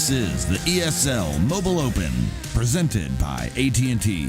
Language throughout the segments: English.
This is the ESL Mobile Open, presented by AT&T.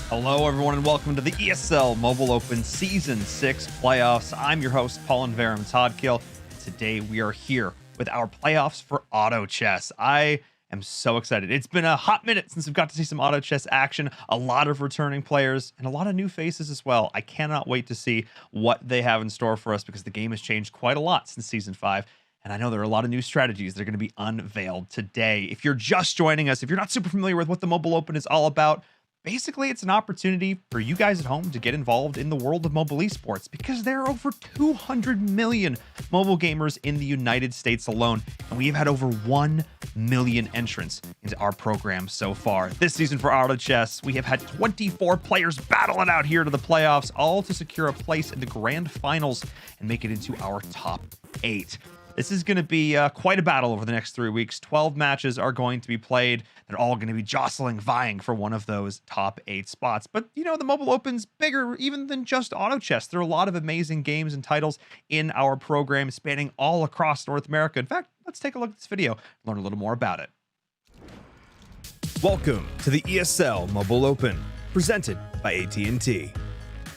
Hello, everyone, and welcome to the ESL Mobile Open Season 6 playoffs. I'm your host, Paul and Varum Toddkill. Today, we are here with our playoffs for Auto Chess. I am so excited. It's been a hot minute since we've got to see some Auto Chess action, a lot of returning players, and a lot of new faces as well. I cannot wait to see what they have in store for us because the game has changed quite a lot since Season 5. And I know there are a lot of new strategies that are going to be unveiled today. If you're just joining us, if you're not super familiar with what the Mobile Open is all about, basically it's an opportunity for you guys at home to get involved in the world of mobile esports because there are over 200 million mobile gamers in the United States alone. And we've had over 1 million entrants into our program so far. This season for Auto Chess, we have had 24 players battle it out here to the playoffs, all to secure a place in the grand finals and make it into our top 8. This is going to be quite a battle over the next 3 weeks. 12 matches are going to be played. They're all going to be jostling, vying for one of those top 8 spots. But, you know, the Mobile Open's bigger even than just Auto Chess. There are a lot of amazing games and titles in our program spanning all across North America. In fact, let's take a look at this video and learn a little more about it. Welcome to the ESL Mobile Open, presented by AT&T.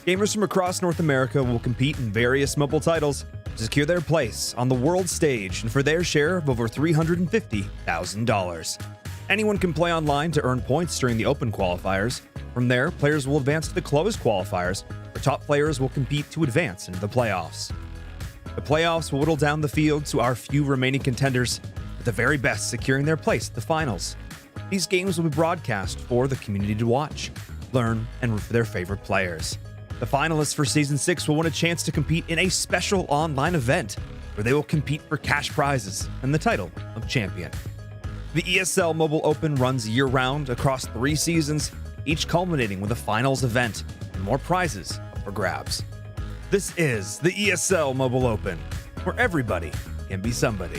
Gamers from across North America will compete in various mobile titles to secure their place on the world stage and for their share of over $350,000. Anyone can play online to earn points during the open qualifiers. From there, players will advance to the closed qualifiers, where top players will compete to advance into the playoffs. The playoffs will whittle down the field to our few remaining contenders, with the very best securing their place at the finals. These games will be broadcast for the community to watch, learn, and root for their favorite players. The finalists for Season 6 will win a chance to compete in a special online event where they will compete for cash prizes and the title of champion. The ESL Mobile Open runs year-round across 3 seasons, each culminating with a finals event and more prizes up for grabs. This is the ESL Mobile Open, where everybody can be somebody.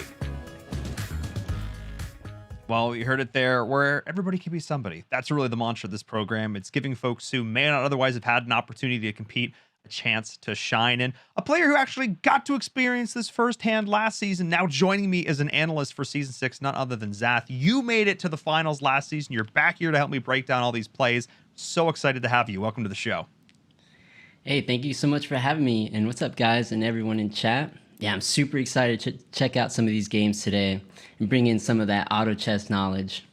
Well, you heard it there, where everybody can be somebody. That's really the mantra of this program. It's giving folks who may not otherwise have had an opportunity to compete a chance to shine. And a player who actually got to experience this firsthand last season, now joining me as an analyst for Season 6, none other than Zath. You made it to the finals last season. You're back here to help me break down all these plays. So excited to have you. Welcome to the show. Hey, thank you so much for having me. And what's up, guys, and everyone in chat? Yeah, I'm super excited to check out some of these games today and bring in some of that auto chess knowledge.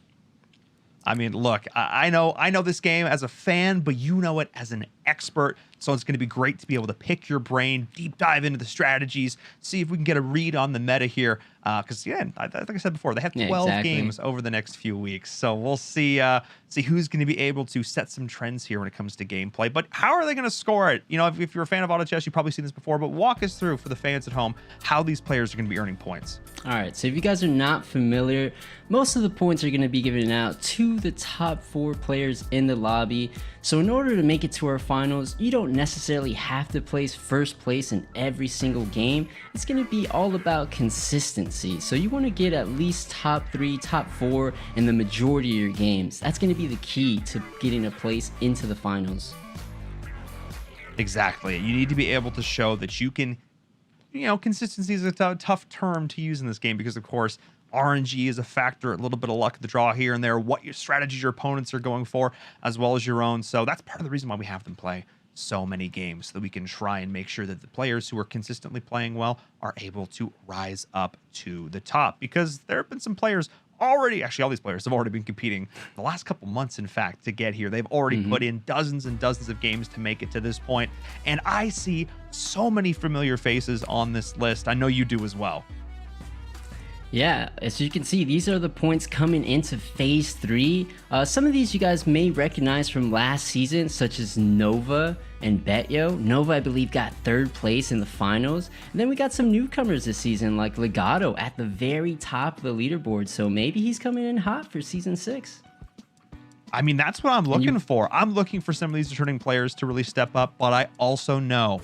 I mean, look, I know this game as a fan, but you know it as an expert. So it's going to be great to be able to pick your brain, deep dive into the strategies, see if we can get a read on the meta here. Because, yeah, like I said before, they have 12 games over the next few weeks. So we'll see who's going to be able to set some trends here when it comes to gameplay. But how are they going to score it? You know, if you're a fan of Auto Chess, you've probably seen this before. But walk us through, for the fans at home, how these players are going to be earning points. All right, so if you guys are not familiar, most of the points are going to be given out to the top 4 players in the lobby. So in order to make it to our finals, you don't necessarily have to place first place in every single game. It's going to be all about consistency. So you want to get at least top 3, top 4 in the majority of your games. That's going to be the key to getting a place into the finals. Exactly. You need to be able to show that you can, you know, consistency is a tough term to use in this game because, of course, RNG is a factor, a little bit of luck of the draw here and there, what your strategies your opponents are going for, as well as your own. So that's part of the reason why we have them play so many games, so that we can try and make sure that the players who are consistently playing well are able to rise up to the top. Because there have been some players already, actually all these players have already been competing the last couple months, in fact, to get here. They've already put in dozens and dozens of games to make it to this point. And I see so many familiar faces on this list. I know you do as well. Yeah, as you can see, these are the points coming into Phase 3. Some of these you guys may recognize from last season, such as Nova and Betyo. Nova, I believe, got 3rd place in the finals. And then we got some newcomers this season, like Legato at the very top of the leaderboard. So maybe he's coming in hot for Season 6. I mean, that's what I'm looking for. I'm looking for some of these returning players to really step up, but I also know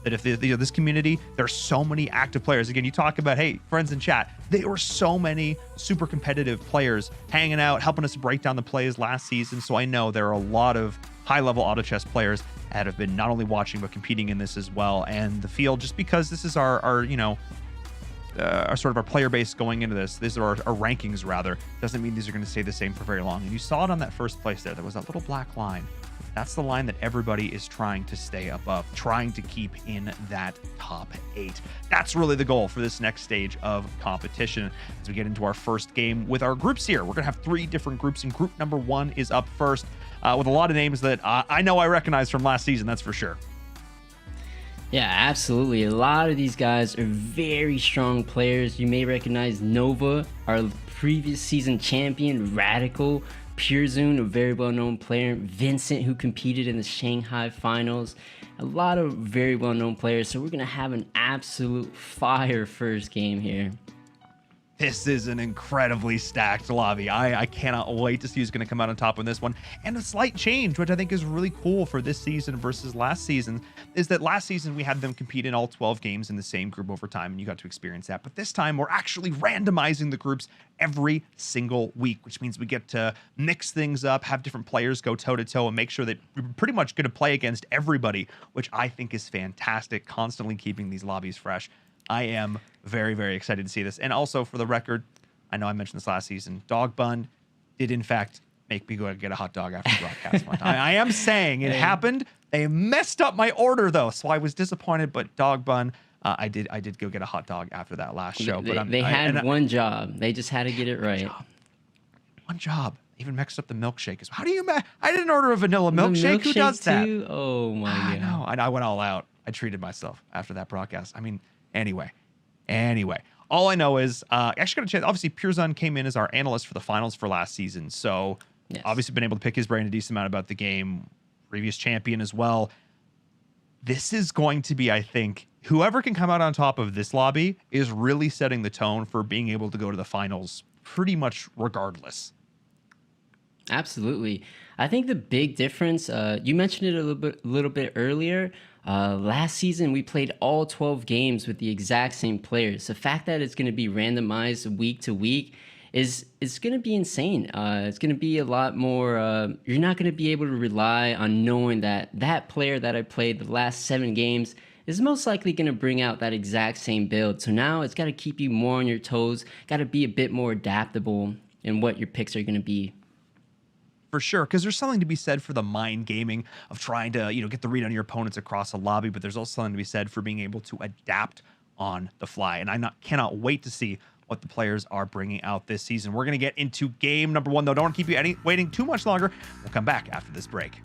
that if this community, there's so many active players. Again, you talk about, hey, friends in chat, there were so many super competitive players hanging out, helping us break down the plays last season. So I know there are a lot of high-level auto chess players that have been not only watching but competing in this as well. And the field, just because this is our sort of our player base going into this. These are our rankings, rather. Doesn't mean these are going to stay the same for very long. And you saw it on that first place there. There was that little black line. That's the line that everybody is trying to stay above, trying to keep in that top 8. That's really the goal for this next stage of competition. As we get into our first game with our groups here, we're going to have 3 different groups, and group number 1 is up first with a lot of names that I know I recognize from last season, that's for sure. Yeah, absolutely. A lot of these guys are very strong players. You may recognize Nova, our previous season champion, Radical, Purezoon, a very well-known player, Vincent, who competed in the Shanghai finals. A lot of very well-known players, so we're going to have an absolute fire first game here. This is an incredibly stacked lobby. I cannot wait to see who's going to come out on top in this one. And a slight change, which I think is really cool for this season versus last season, is that last season we had them compete in all 12 games in the same group over time, and you got to experience that. But this time we're actually randomizing the groups every single week, which means we get to mix things up, have different players go toe-to-toe, and make sure that we're pretty much going to play against everybody, which I think is fantastic, constantly keeping these lobbies fresh. I am very, very excited to see this. And also, for the record, I know I mentioned this last season, Dog Bun did, in fact, make me go get a hot dog after the broadcast one time. I am saying it happened. They messed up my order, though, so I was disappointed. But Dog Bun, I did go get a hot dog after that last show. They had one job. They just had to get it right. One job. Even mixed up the milkshake as well. How do you I didn't order a vanilla milkshake. Who does that? Too? Oh, my God. No, I went all out. I treated myself after that broadcast. I mean, Anyway, all I know is actually got a chance. Obviously, Purezoon came in as our analyst for the finals for last season, so yes. Obviously been able to pick his brain a decent amount about the game. Previous champion as well. This is going to be, I think, whoever can come out on top of this lobby is really setting the tone for being able to go to the finals pretty much regardless. Absolutely. I think the big difference, you mentioned it a little bit earlier. Last season, we played all 12 games with the exact same players. The fact that it's going to be randomized week to week is going to be insane. It's going to be a lot more. You're not going to be able to rely on knowing that player that I played the last 7 games is most likely going to bring out that exact same build. So now it's got to keep you more on your toes, got to be a bit more adaptable in what your picks are going to be. For sure, because there's something to be said for the mind gaming of trying to, get the read on your opponents across a lobby, but there's also something to be said for being able to adapt on the fly. And I cannot wait to see what the players are bringing out this season. We're going to get into game number 1, though. Don't want to keep you waiting too much longer. We'll come back after this break.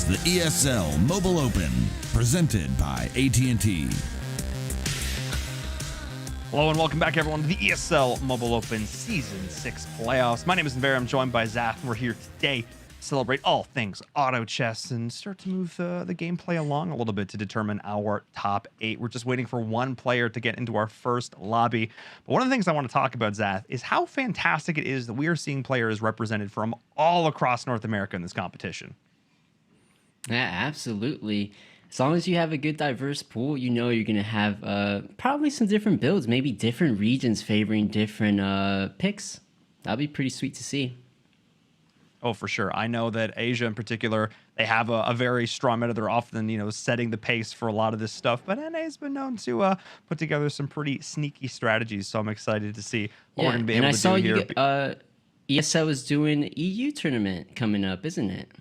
the ESL Mobile Open, presented by AT&T. Hello and welcome back, everyone, to the ESL Mobile Open Season 6 playoffs. My name is Nver. I'm joined by Zach. We're here today to celebrate all things auto chess and start to move the gameplay along a little bit to determine our top 8. We're just waiting for one player to get into our first lobby. But one of the things I want to talk about, Zach, is how fantastic it is that we are seeing players represented from all across North America in this competition. Yeah, absolutely. As long as you have a good diverse pool, you know you're going to have probably some different builds, maybe different regions favoring different picks. That'll be pretty sweet to see. Oh, for sure. I know that Asia in particular, they have a very strong meta. They're often, setting the pace for a lot of this stuff. But NA has been known to put together some pretty sneaky strategies. So I'm excited to see what we're going to be able to do here. And I saw ESL is doing an EU tournament coming up, isn't it?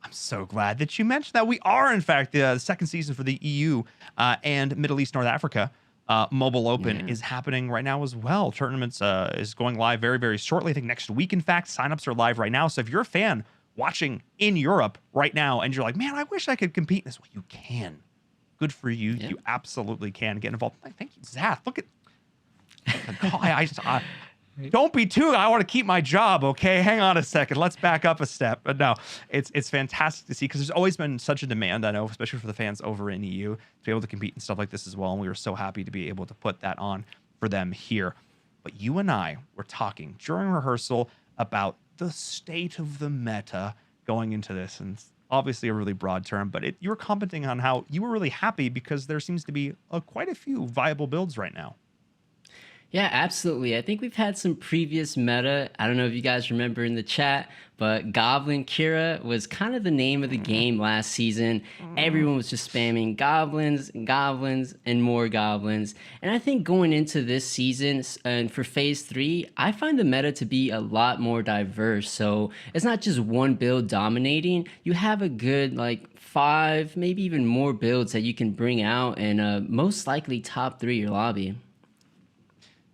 I'm so glad that you mentioned that. We are, in fact, the second season for the EU and Middle East North Africa Mobile Open is happening right now as well. Tournaments is going live very, very shortly. I think next week, in fact. Signups are live right now. So if you're a fan watching in Europe right now and you're like, man, I wish I could compete in this, well, you can. Good for you. Yeah. You absolutely can get involved. Thank you, Zach. Look at... Don't be too. I want to keep my job. Okay, hang on a second. Let's back up a step. But no, it's fantastic to see because there's always been such a demand. I know, especially for the fans over in EU, to be able to compete and stuff like this as well. And we were so happy to be able to put that on for them here. But you and I were talking during rehearsal about the state of the meta going into this, and it's obviously a really broad term. But you were commenting on how you were really happy because there seems to be quite a few viable builds right now. Yeah, absolutely. I think we've had some previous meta. I don't know if you guys remember in the chat, but Goblin Kira was kind of the name of the game last season. Everyone was just spamming goblins and goblins and more goblins. And I think going into this season and for phase 3, I find the meta to be a lot more diverse. So it's not just one build dominating. You have a good 5, maybe even more builds that you can bring out and most likely top 3 your lobby.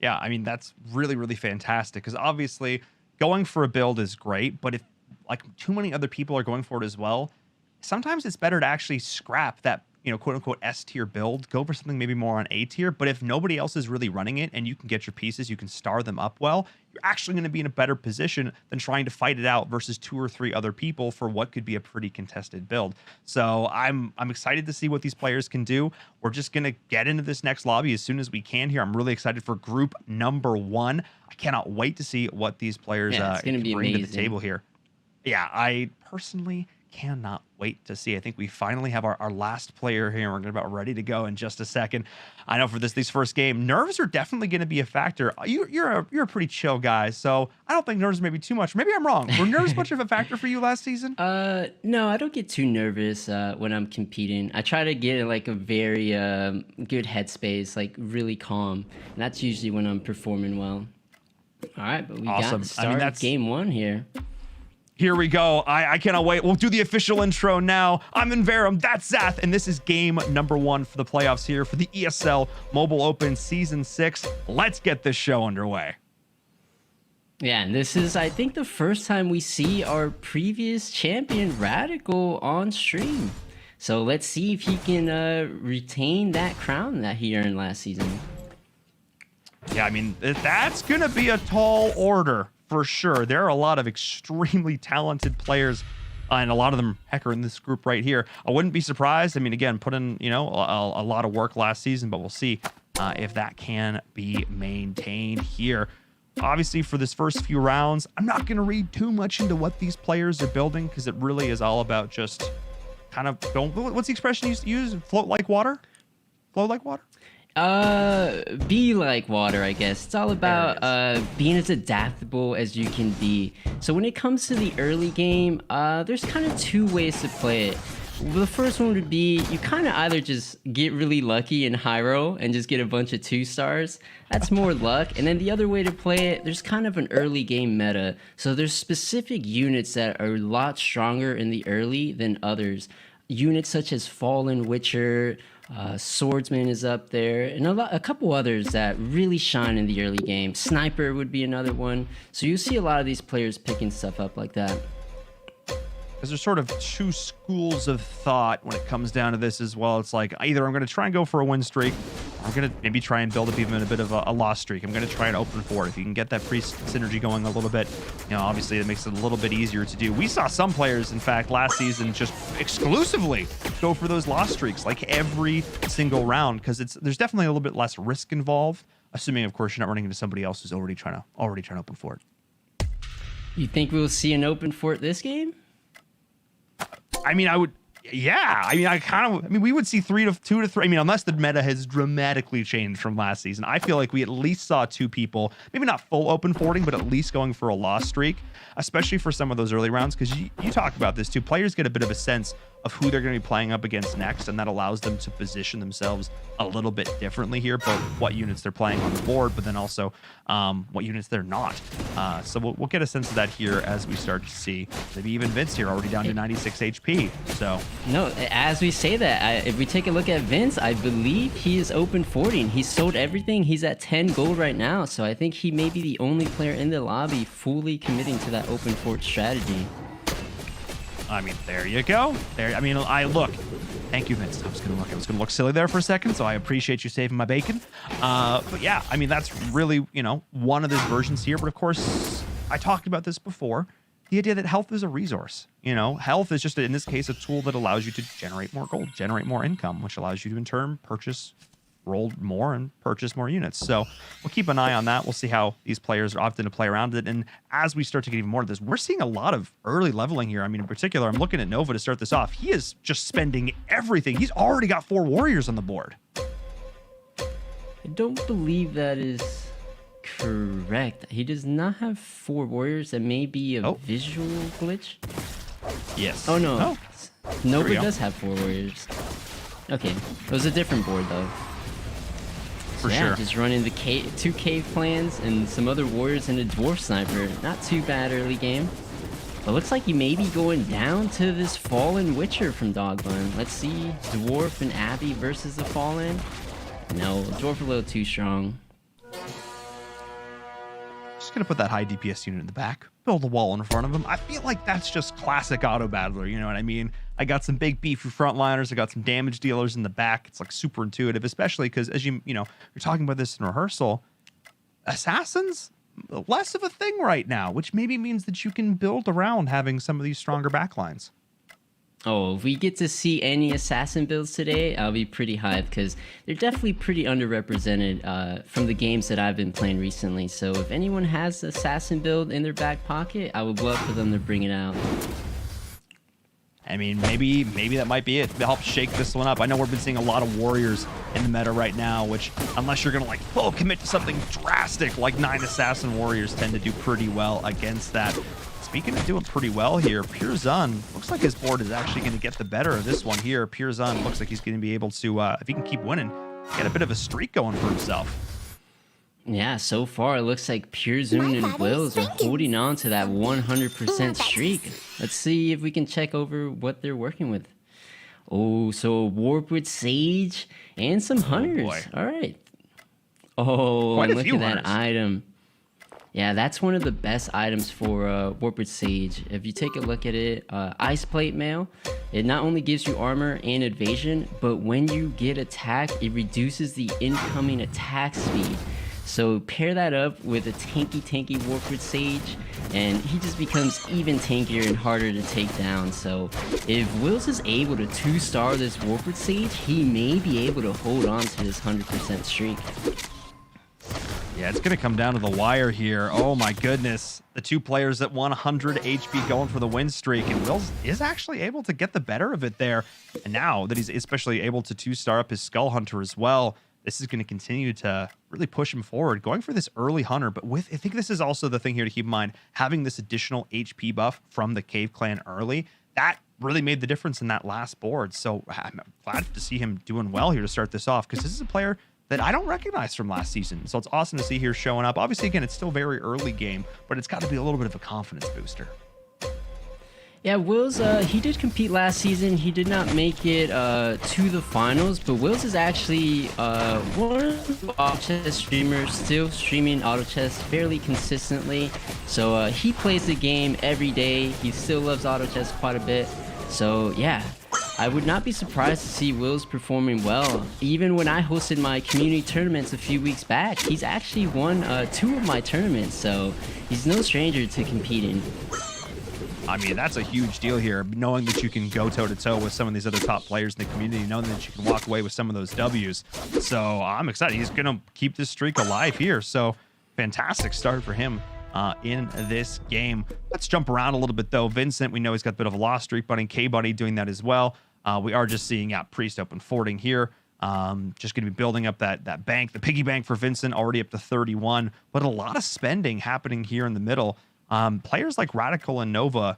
Yeah, I mean, that's really, really fantastic because obviously going for a build is great, but if too many other people are going for it as well, sometimes it's better to actually scrap that, quote unquote S tier build, go for something maybe more on A tier. But if nobody else is really running it and you can get your pieces, you can star them up well, you're actually going to be in a better position than trying to fight it out versus 2 or 3 other people for what could be a pretty contested build. So I'm excited to see what these players can do. We're just going to get into this next lobby as soon as we can here. I'm really excited for group number 1. I cannot wait to see what these players can bring to the table here. Yeah, I personally cannot wait to see. I think we finally have our last player here. We're about ready to go in just a second. I know for this first game, nerves are definitely going to be a factor. You're a pretty chill guy, so I don't think nerves may be too much. Maybe I'm wrong. Were nerves much of a factor for you last season? No, I don't get too nervous when I'm competing. I try to get in a very good headspace, really calm. And that's usually when I'm performing well. All right, but we got to start game 1 here. Here we go. I cannot wait. We'll do the official intro now. I'm Inverum, that's Zath, and this is game number 1 for the playoffs here for the ESL Mobile Open Season 6. Let's get this show underway. Yeah, and this is, I think, the first time we see our previous champion, Radical, on stream. So let's see if he can retain that crown that he earned last season. Yeah, I mean, that's going to be a tall order. For sure. There are a lot of extremely talented players, and a lot of them, heck, are in this group right here. I wouldn't be surprised. I mean, again, put in, a lot of work last season, but we'll see if that can be maintained here. Obviously, for this first few rounds, I'm not going to read too much into what these players are building because it really is all about just kind of going. What's the expression you use? Float like water? Flow like water? Be like water, I guess. It's all about being as adaptable as you can be. So when it comes to the early game, there's kind of 2 ways to play it. The first one would be you kind of either just get really lucky in high roll and just get a bunch of 2 stars. That's more luck. And then the other way to play it, there's kind of an early game meta. So there's specific units that are a lot stronger in the early than others. Units such as Fallen Witcher, Swordsman is up there, and a couple others that really shine in the early game. Sniper would be another one. So you see a lot of these players picking stuff up like that. because there's sort of two schools of thought when it comes down to this as well. It's like either I'm going to try and go for a win streak, or I'm going to maybe try and build up even a bit of a loss streak. I'm going to try and open for it. If you can get that pre-synergy going a little bit, obviously it makes it a little bit easier to do. We saw some players, in fact, last season just exclusively go for those loss streaks like every single round, because there's definitely a little bit less risk involved, assuming, of course, you're not running into somebody else who's already trying to open for it. You think we'll see an open fort this game? I mean, we would see 2 to 3. I mean, unless the meta has dramatically changed from last season. I feel like we at least saw 2 people, maybe not full open forting, but at least going for a loss streak, especially for some of those early rounds. Because you talk about this too. Players get a bit of a sense of who they're going to be playing up against next, and that allows them to position themselves a little bit differently here, both what units they're playing on the board, but then also what units they're not. So we'll get a sense of that here as we start to see maybe even Vince here already down to 96 HP. So no, as we say that, if we take a look at Vince, I believe he is open forting. He sold everything. He's at 10 gold right now, so I think he may be the only player in the lobby fully committing to that open fort strategy. I mean, there you go. Look. Thank you, Vince. I was gonna look silly there for a second, so I appreciate you saving my bacon. But yeah, I mean, that's really, one of the versions here. But of course, I talked about this before. The idea that health is a resource. Health is just, in this case, a tool that allows you to generate more gold, generate more income, which allows you to, in turn, roll more and purchase more units. So we'll keep an eye on that. We'll see how these players are opting to play around it. And as we start to get even more of this, we're seeing a lot of early leveling here. I mean, in particular, I'm looking at Nova to start this off. He is just spending everything. He's already got 4 warriors on the board. I don't believe that is correct. He does not have 4 warriors. That may be a visual glitch. Yes. Oh, no. Oh. Nova does have 4 warriors. Okay. It was a different board, though. For sure. Just running the 2 cave clans and some other warriors and a dwarf sniper. Not too bad early game. But looks like you may be going down to this Fallen Witcher from Dogbun. Let's see. Dwarf and Abby versus the Fallen. No, Dwarf a little too strong. Just gonna put that high DPS unit in the back, build a wall in front of him. I feel like that's just classic auto battler, you know what I mean? I got some big beefy frontliners, I got some damage dealers in the back. It's like super intuitive, especially because as you're talking about this in rehearsal, assassins less of a thing right now, which maybe means that you can build around having some of these stronger backlines. Oh, if we get to see any assassin builds today, I'll be pretty hyped because they're definitely pretty underrepresented from the games that I've been playing recently. So if anyone has assassin build in their back pocket, I would love for them to bring it out. I mean, maybe that might be it to help shake this one up. I know we've been seeing a lot of warriors in the meta right now, which unless you're going to full commit to something drastic like 9 assassin warriors tend to do pretty well against that. Speaking of doing pretty well here, Pure Zun looks like his board is actually going to get the better of this one here. Pure Zun looks like he's going to be able to, if he can keep winning, get a bit of a streak going for himself. Yeah, so far it looks like Pure Zun and Wills are holding on to that 100% streak. Let's see if we can check over what they're working with. Oh, so Warp with Sage and some Hunters. Boy. All right. Oh, Quite and a look few at that Hunters. item. Yeah, that's one of the best items for Warped Sage. If you take a look at it, Ice Plate Mail, it not only gives you armor and evasion, but when you get attacked, it reduces the incoming attack speed. So pair that up with a tanky Warped Sage, and he just becomes even tankier and harder to take down. So if Wills is able to 2-star this Warped Sage, he may be able to hold on to this 100% streak. Yeah, it's going to come down to the wire here. Oh my goodness. The 2 players at 100 HP going for the win streak, and Wills is actually able to get the better of it there. And now that he's especially able to 2-star up his Skull Hunter as well, this is going to continue to really push him forward, going for this early Hunter. But I think this is also the thing here to keep in mind, having this additional HP buff from the Cave Clan early, that really made the difference in that last board. So I'm glad to see him doing well here to start this off, because this is a player that I don't recognize from last season. So it's awesome to see here showing up. Obviously, again, it's still very early game, but it's got to be a little bit of a confidence booster. Yeah, Wills, he did compete last season. He did not make it to the finals, but Wills is actually one of the auto chess streamers still streaming auto chess fairly consistently. So he plays the game every day. He still loves auto chess quite a bit. So yeah, I would not be surprised to see Wills performing well. Even when I hosted my community tournaments a few weeks back, he's actually won 2 of my tournaments. So he's no stranger to competing. I mean, that's a huge deal here, knowing that you can go toe-to-toe with some of these other top players in the community, knowing that you can walk away with some of those W's. So I'm excited. He's going to keep this streak alive here. So fantastic start for him in this game. Let's jump around a little bit, though. Vincent, we know he's got a bit of a lost streak, Bunny, K-Bunny doing that as well. We are just seeing Priest open forting here. Just going to be building up that bank, the piggy bank for Vincent, already up to 31, but a lot of spending happening here in the middle. Players like Radical and Nova,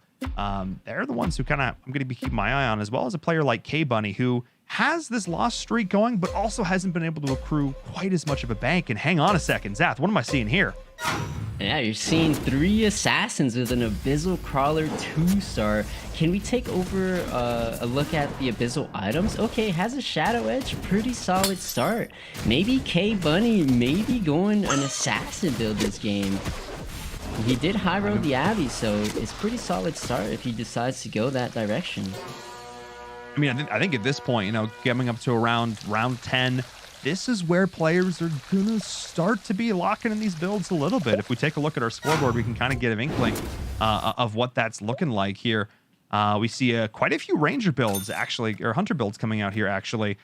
they're the ones who I'm going to be keeping my eye on, as well as a player like K-Bunny, who has this lost streak going, but also hasn't been able to accrue quite as much of a bank. And hang on a second, Zath, what am I seeing here? Yeah, you're seeing 3 assassins with an Abyssal Crawler 2-star. Can we take over a look at the Abyssal items? Okay, has a Shadow Edge, pretty solid start. Maybe K-Bunny maybe going an assassin build this game. He did high road the Abbey, so it's pretty solid start if he decides to go that direction. I mean, I think at this point, you know, coming up to around round 10, this is where players are going to start to be locking in these builds a little bit. If we take a look at our scoreboard, we can kind of get an inkling of what that's looking like here. We see quite a few Ranger builds, actually, or Hunter builds coming out here, actually.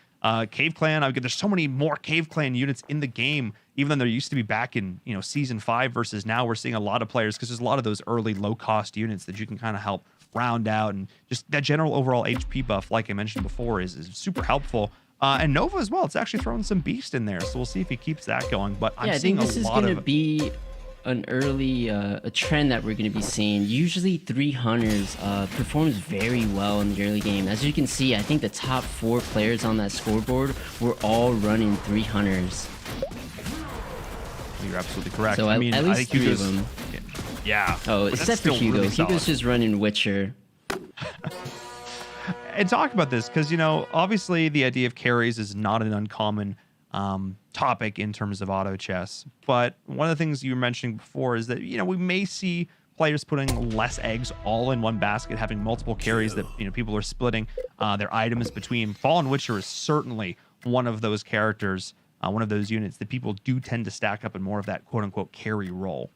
Cave Clan, there's so many more Cave Clan units in the game, even though there used to be back in, Season 5 versus now we're seeing a lot of players, because there's a lot of those early low-cost units that you can kind of help round out, and just that general overall HP buff, like I mentioned before, is super helpful. And Nova as well, it's actually throwing some beast in there, so we'll see if he keeps that going. But I'm seeing a lot of... this is going to be an early a trend that we're going to be seeing. Usually 3 hunters performs very well in the early game. As you can see, I think the top 4 players on that scoreboard were all running 3 hunters. You're absolutely correct. So I mean, at least I think 3 of them. Yeah. Oh, except for Hugo. Really Hugo's just running Witcher. And talk about this, because, obviously the idea of carries is not an uncommon topic in terms of auto chess. But one of the things you were mentioning before is that, we may see players putting less eggs all in one basket, having multiple carries that, people are splitting their items between. Fallen Witcher is certainly one of those characters, one of those units that people do tend to stack up in more of that quote-unquote carry role.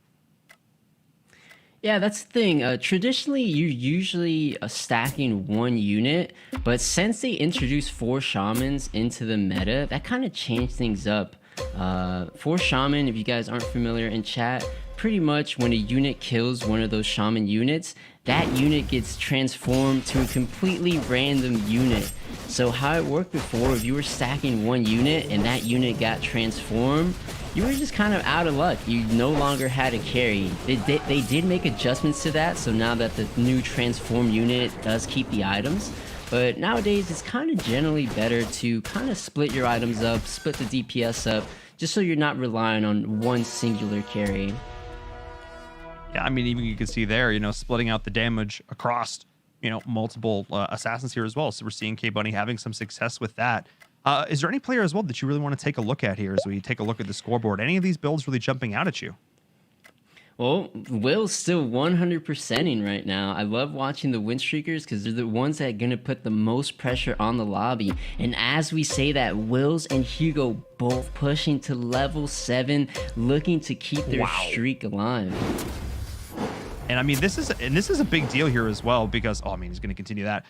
Yeah, that's the thing. Traditionally, you're usually stacking 1 unit, but since they introduced 4 shamans into the meta, that kind of changed things up. 4 shaman, if you guys aren't familiar in chat, pretty much when a unit kills one of those shaman units, that unit gets transformed to a completely random unit. So how it worked before, if you were stacking 1 unit and that unit got transformed, you were just kind of out of luck. You no longer had a carry. They did make adjustments to that, so now that the new transform unit does keep the items, but nowadays it's kind of generally better to kind of split your items up, split the DPS up, just so you're not relying on one singular carry. Yeah, I mean, even you can see there, splitting out the damage across, multiple assassins here as well. So we're seeing K-Bunny having some success with that. Is there any player as well that you really want to take a look at here as we take a look at the scoreboard? Any of these builds really jumping out at you? Well, Will's still 100%ing right now. I love watching the win streakers because they're the ones that are going to put the most pressure on the lobby. And as we say that, Wills and Hugo both pushing to level 7, looking to keep their streak alive. And I mean, this is a big deal here as well, because, he's going to continue that.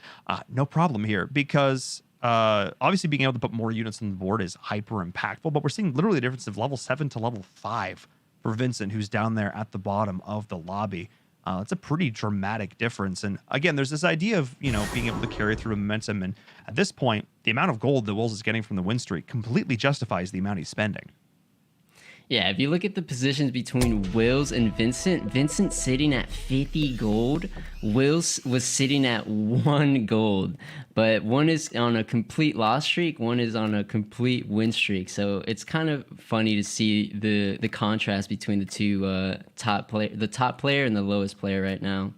No problem here, because... obviously being able to put more units on the board is hyper impactful, but we're seeing literally a difference of level 7 to level 5 for Vincent, who's down there at the bottom of the lobby. It's a pretty dramatic difference. And again, there's this idea of, being able to carry through momentum. And at this point, the amount of gold that Wills is getting from the win streak completely justifies the amount he's spending. Yeah, if you look at the positions between Wills and Vincent sitting at 50 gold, Wills was sitting at 1 gold, but one is on a complete loss streak, one is on a complete win streak. So it's kind of funny to see the contrast between the two the top player and the lowest player right now.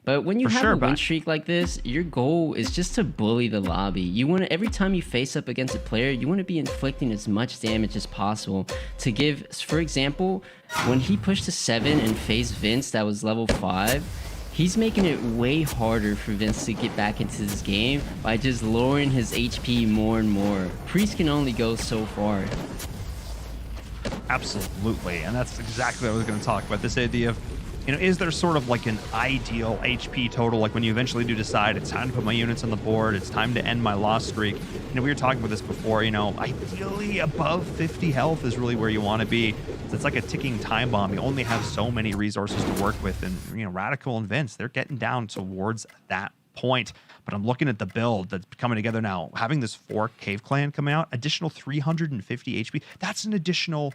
But when you For have sure, a win but- streak like this, your goal is just to bully the lobby. You want to, every time you face up against a player, you want to be inflicting as much damage as possible to give, for example, when he pushed to 7 and faced Vince that was level 5, he's making it way harder for Vince to get back into this game by just lowering his HP more and more. Priest can only go so far. Absolutely, and that's exactly what I was going to talk about. This idea of, is there sort of like an ideal HP total? Like when you eventually do decide it's time to put my units on the board, it's time to end my loss streak. We were talking about this before, ideally above 50 health is really where you want to be. It's like a ticking time bomb. You only have so many resources to work with, and Radical and Vince, they're getting down towards that point. But I'm looking at the build that's coming together now. Having this 4 Cave Clan come out, additional 350 HP, that's an additional...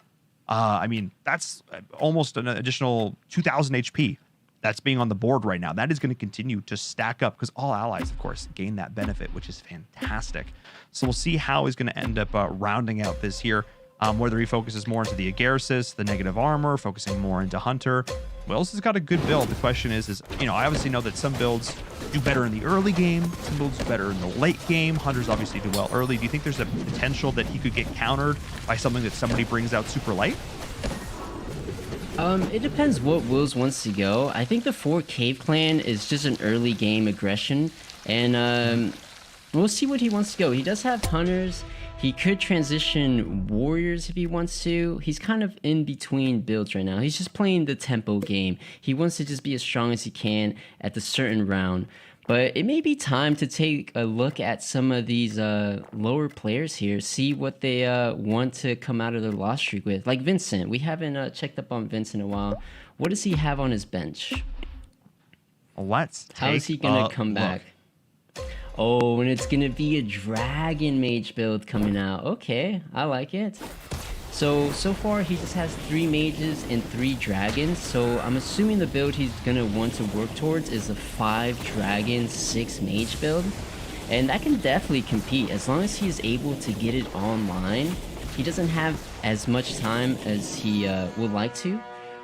that's almost an additional 2,000 HP that's being on the board right now. That is going to continue to stack up because all allies, of course, gain that benefit, which is fantastic. So we'll see how he's going to end up rounding out this here, whether he focuses more into the Agarsis, the negative armor, focusing more into Hunter. Wells has got a good build. The question is, I obviously know that some builds do better in the early game, some builds do better in the late game. Hunters obviously do well early. Do you think there's a potential that he could get countered by something that somebody brings out super late? It depends what Wills wants to go. I think the 4 Cave Clan is just an early game aggression, and we'll see what he wants to go. He does have Hunters. He could transition Warriors if he wants to. He's kind of in between builds right now. He's just playing the tempo game. He wants to just be as strong as he can at the certain round. But it may be time to take a look at some of these lower players here, see what they want to come out of their loss streak with. Like Vincent. We haven't checked up on Vincent in a while. What does he have on his bench? Let's take How is he going to come back? Oh, and it's gonna be a Dragon Mage build coming out. Okay, I like it. So far he just has 3 mages and 3 dragons. So I'm assuming the build he's gonna want to work towards is a 5 dragon, 6 mage build. And that can definitely compete as long as he is able to get it online. He doesn't have as much time as he would like to.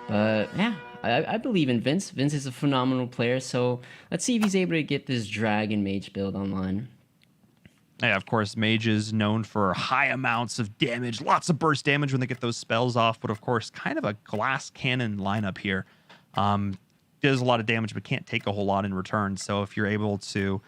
But yeah, I believe in Vince. Vince is a phenomenal player, so let's see if he's able to get this Dragon Mage build online. Yeah, of course, mages known for high amounts of damage, lots of burst damage when they get those spells off, but of course, kind of a glass cannon lineup here. Does a lot of damage, but can't take a whole lot in return, so if you're able to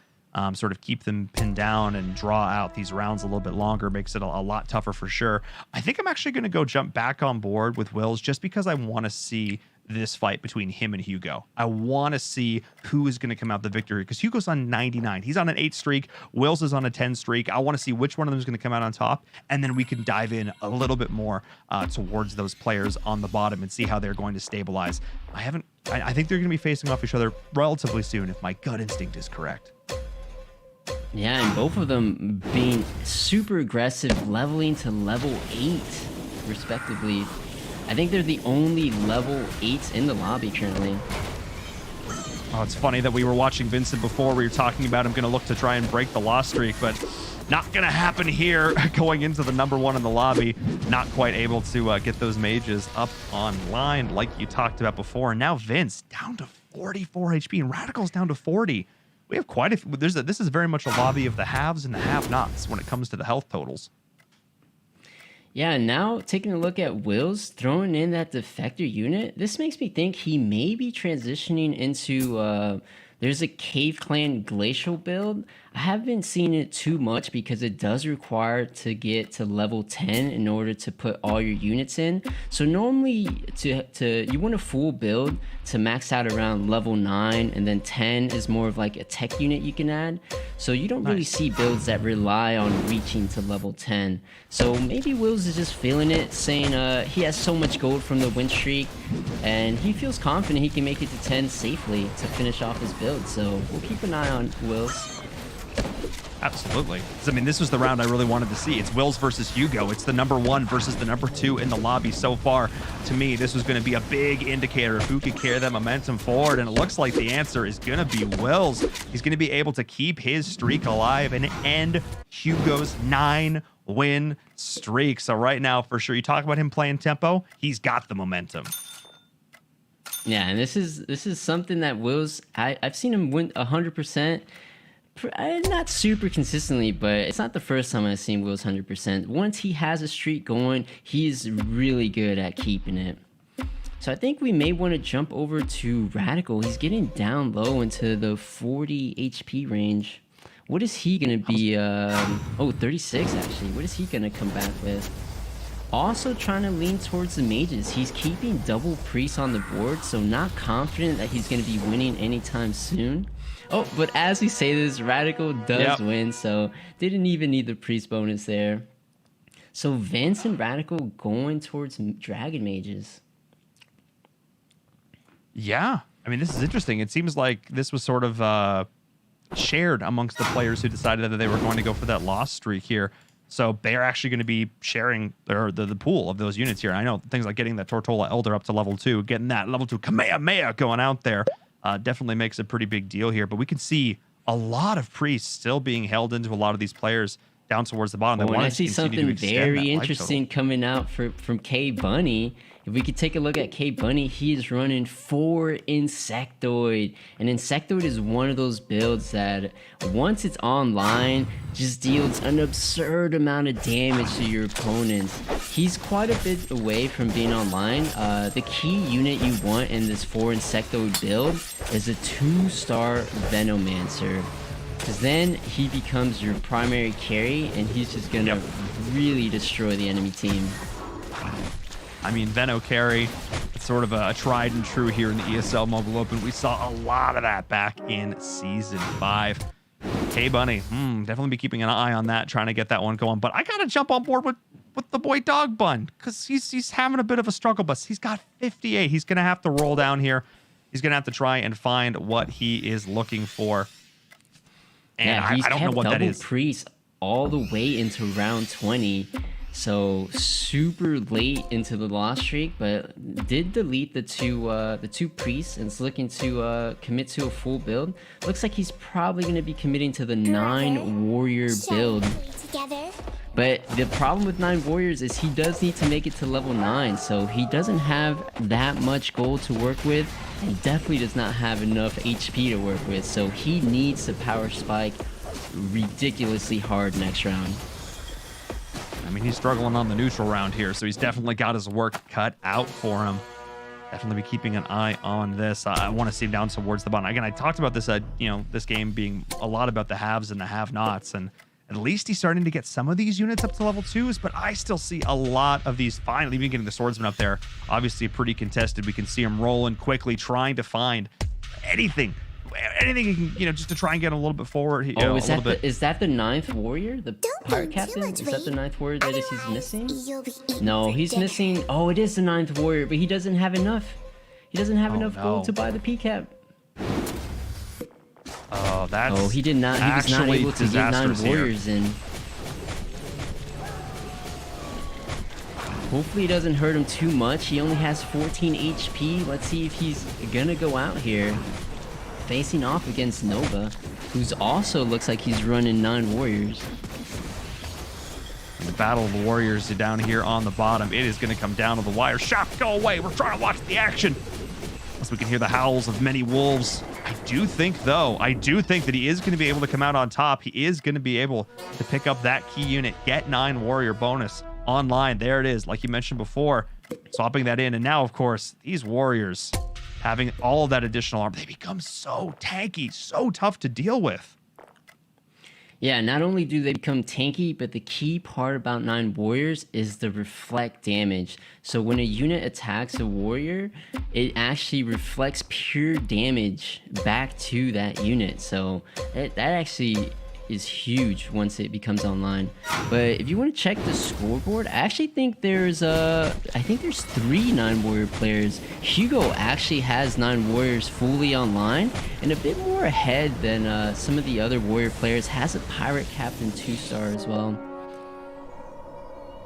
sort of keep them pinned down and draw out these rounds a little bit longer, makes it a lot tougher for sure. I think I'm actually going to go jump back on board with Wills just because I want to see this fight between him and Hugo. I want to see who is going to come out the victory because Hugo's on 99. He's on an 8 streak. Wills is on a 10 streak. I want to see which one of them is going to come out on top, and then we can dive in a little bit more towards those players on the bottom and see how they're going to stabilize. I think they're going to be facing off each other relatively soon if my gut instinct is correct. Yeah, and both of them being super aggressive, leveling to level 8, respectively. I think they're the only level 8s in the lobby currently. Oh, it's funny that we were watching Vincent before. We were talking about him going to look to try and break the loss streak, but not going to happen here. Going into the number 1 in the lobby, not quite able to get those mages up online like you talked about before. And now Vince down to 44 HP and Radical's down to 40. We have quite a few. This is very much a lobby of the haves and the have-nots when it comes to the health totals. Yeah, now taking a look at Wills throwing in that defector unit, this makes me think he may be transitioning into there's a Cave Clan Glacial build. I haven't seen it too much because it does require to get to level 10 in order to put all your units in. So normally you want a full build to max out around level 9, and then 10 is more of like a tech unit you can add. So you don't really see builds that rely on reaching to level 10. So maybe Wills is just feeling it, saying he has so much gold from the win streak, and he feels confident he can make it to 10 safely to finish off his build. So we'll keep an eye on Wills. Absolutely. I mean, this was the round I really wanted to see. It's Wills versus Hugo. It's the number 1 versus the number 2 in the lobby so far. To me, this was going to be a big indicator of who could carry that momentum forward, and it looks like the answer is going to be Wills. He's going to be able to keep his streak alive and end Hugo's 9-win streak. So right now, for sure, you talk about him playing tempo, he's got the momentum. Yeah, and this is something that Will's I've seen him win 100%. Not super consistently, but it's not the first time I've seen Will's 100%. Once he has a streak going, he's really good at keeping it. So I think we may want to jump over to Radical. He's getting down low into the 40 HP range. What is he going to be? 36 actually. What is he going to come back with? Also trying to lean towards the mages. He's keeping double priest on the board, so not confident that he's going to be winning anytime soon. Oh, but as we say this, Radical does win, so didn't even need the priest bonus there. So Vince and Radical going towards dragon mages. Yeah, I mean, this is interesting. It seems like this was sort of shared amongst the players who decided that they were going to go for that loss streak here. So they're actually going to be sharing the pool of those units here. I know things like getting that Tortola Elder up to level 2, getting that level 2 Kamehameha going out there definitely makes a pretty big deal here. But we can see a lot of priests still being held into a lot of these players down towards the bottom. Oh, and I see something very interesting coming out from K Bunny. If we could take a look at K Bunny, he is running 4 Insectoid. And Insectoid is one of those builds that once it's online, just deals an absurd amount of damage to your opponents. He's quite a bit away from being online. The key unit you want in this 4 Insectoid build is a 2-star Venomancer. Because then he becomes your primary carry, and he's just going to really destroy the enemy team. I mean, Veno carry, it's sort of a tried and true here in the ESL Mobile Open. We saw a lot of that back in Season 5. K-Bunny, definitely be keeping an eye on that, trying to get that one going. But I got to jump on board with the boy Dog Bun, because he's having a bit of a struggle bus. He's got 58. He's going to have to roll down here. He's going to have to try and find what he is looking for. And yeah, I don't know what that is. Priest all the way into round 20. So super late into the loss streak, but did delete the two priests and is looking to commit to a full build. Looks like he's probably going to be committing to the 9 warrior build. But the problem with 9 warriors is he does need to make it to level 9, so he doesn't have that much gold to work with. He definitely does not have enough HP to work with, so he needs to power spike ridiculously hard next round. I mean, he's struggling on the neutral round here, so he's definitely got his work cut out for him. Definitely be keeping an eye on this. I want to see him down towards the bottom. Again, I talked about this, this game being a lot about the haves and the have-nots, and at least he's starting to get some of these units up to level 2s, but I still see a lot of these finally even getting the swordsman up there. Obviously pretty contested. We can see him rolling quickly, trying to find anything he can, just to try and get a little bit forward. Is that the 9th warrior? The pirate captain? Is that the 9th warrior that he's missing? No, he's missing. Oh, it is the 9th warrior, but he doesn't have enough. He doesn't have enough gold to buy the PCAP. Oh, that's he did not. He was not able to get 9 warriors in. Hopefully it doesn't hurt him too much. He only has 14 HP. Let's see if he's gonna go out here. Facing off against Nova, who's also looks like he's running 9 warriors. And the battle of the warriors down here on the bottom. It is going to come down to the wire. Shop, go away. We're trying to watch the action. Unless we can hear the howls of many wolves. I do think that he is going to be able to come out on top. He is going to be able to pick up that key unit, get 9 warrior bonus online. There it is, like you mentioned before. Swapping that in. And now, of course, these warriors having all of that additional armor, they become so tanky, so tough to deal with. Yeah, not only do they become tanky, but the key part about 9 warriors is the reflect damage. So when a unit attacks a warrior, it actually reflects pure damage back to that unit. So that actually is huge once it becomes online. But if you want to check the scoreboard, I actually think there's 3 9 warrior players. Hugo actually has 9 warriors fully online and a bit more ahead than some of the other warrior players. Has a pirate captain 2-star as well.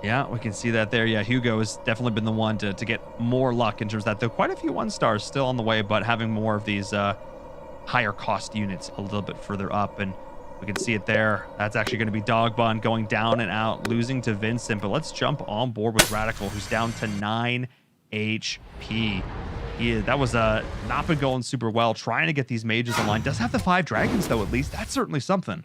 Yeah, we can see that there. Yeah, Hugo has definitely been the one to get more luck in terms of that. Though quite a few 1-stars still on the way, but having more of these higher cost units a little bit further up. And we can see it there. That's actually going to be Dog Bun going down and out, losing to Vincent. But let's jump on board with Radical, who's down to 9 HP. Yeah, that was not been going super well. Trying to get these mages online. Does have the 5 dragons though, at least. That's certainly something.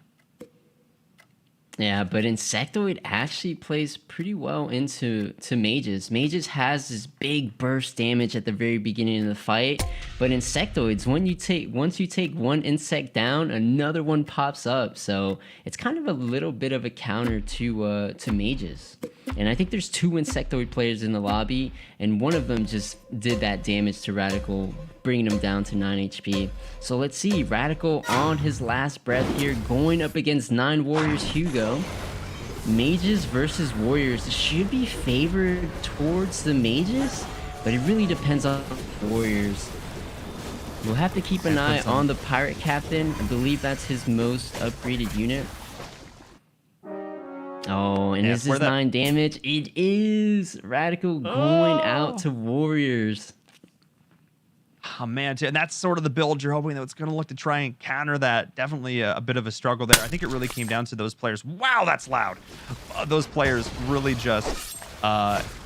Yeah, but Insectoid actually plays pretty well into Mages. Mages has this big burst damage at the very beginning of the fight, but Insectoids, once you take one insect down, another one pops up. So it's kind of a little bit of a counter to Mages. And I think there's 2 Insectoid players in the lobby, and one of them just did that damage to Radical, bringing him down to 9 HP. So let's see, Radical on his last breath here, going up against 9 Warriors Hugo. Mages versus Warriors should be favored towards the Mages, but it really depends on the Warriors. We'll have to keep an eye on the Pirate Captain. I believe that's his most upgraded unit. Oh, and is this 9 damage? It is! Radical going out to Warriors. Oh, man, and that's sort of the build you're hoping that it's going to look to try and counter that. Definitely a bit of a struggle there. I think it really came down to those players. Wow, that's loud. Those players really just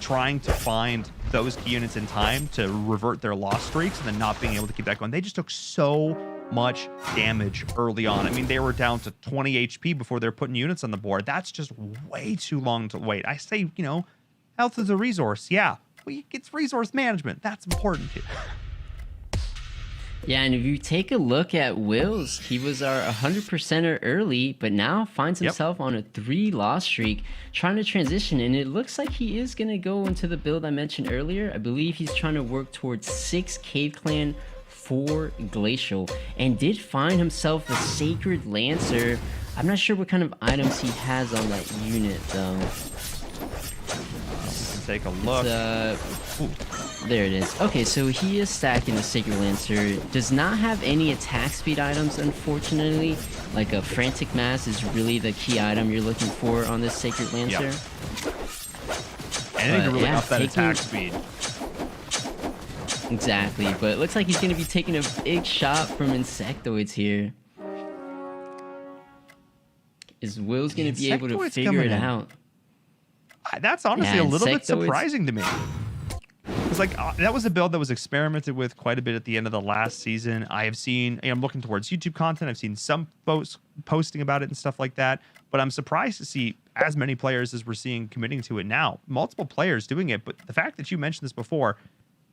trying to find those key units in time to revert their loss streaks and then not being able to keep that going. They just took so much damage early on. I mean, they were down to 20 HP before they're putting units on the board. That's just way too long to wait. I say, you know, health is a resource. Yeah, well, it's resource management. That's important too. Yeah, and if you take a look at Wills, he was our 100%er early, but now finds himself on a 3 loss streak, trying to transition, and it looks like he is going to go into the build I mentioned earlier. I believe he's trying to work towards 6 Cave Clan, 4 Glacial, and did find himself a Sacred Lancer. I'm not sure what kind of items he has on that unit, though. Take a look. There it is. Okay, so he is stacking the Sacred Lancer. Does not have any attack speed items, unfortunately. Like a Frantic Mass is really the key item you're looking for on this Sacred Lancer. Yep. Anything to really up that attack speed. Exactly, but it looks like he's going to be taking a big shot from Insectoids here. Is Will's going to be able to figure it out? That's honestly a little bit surprising to me. Because like that was a build that was experimented with quite a bit at the end of the last season. I have seen, I'm looking towards YouTube content. I've seen some folks posting about it and stuff like that. But I'm surprised to see as many players as we're seeing committing to it now. Multiple players doing it. But the fact that you mentioned this before,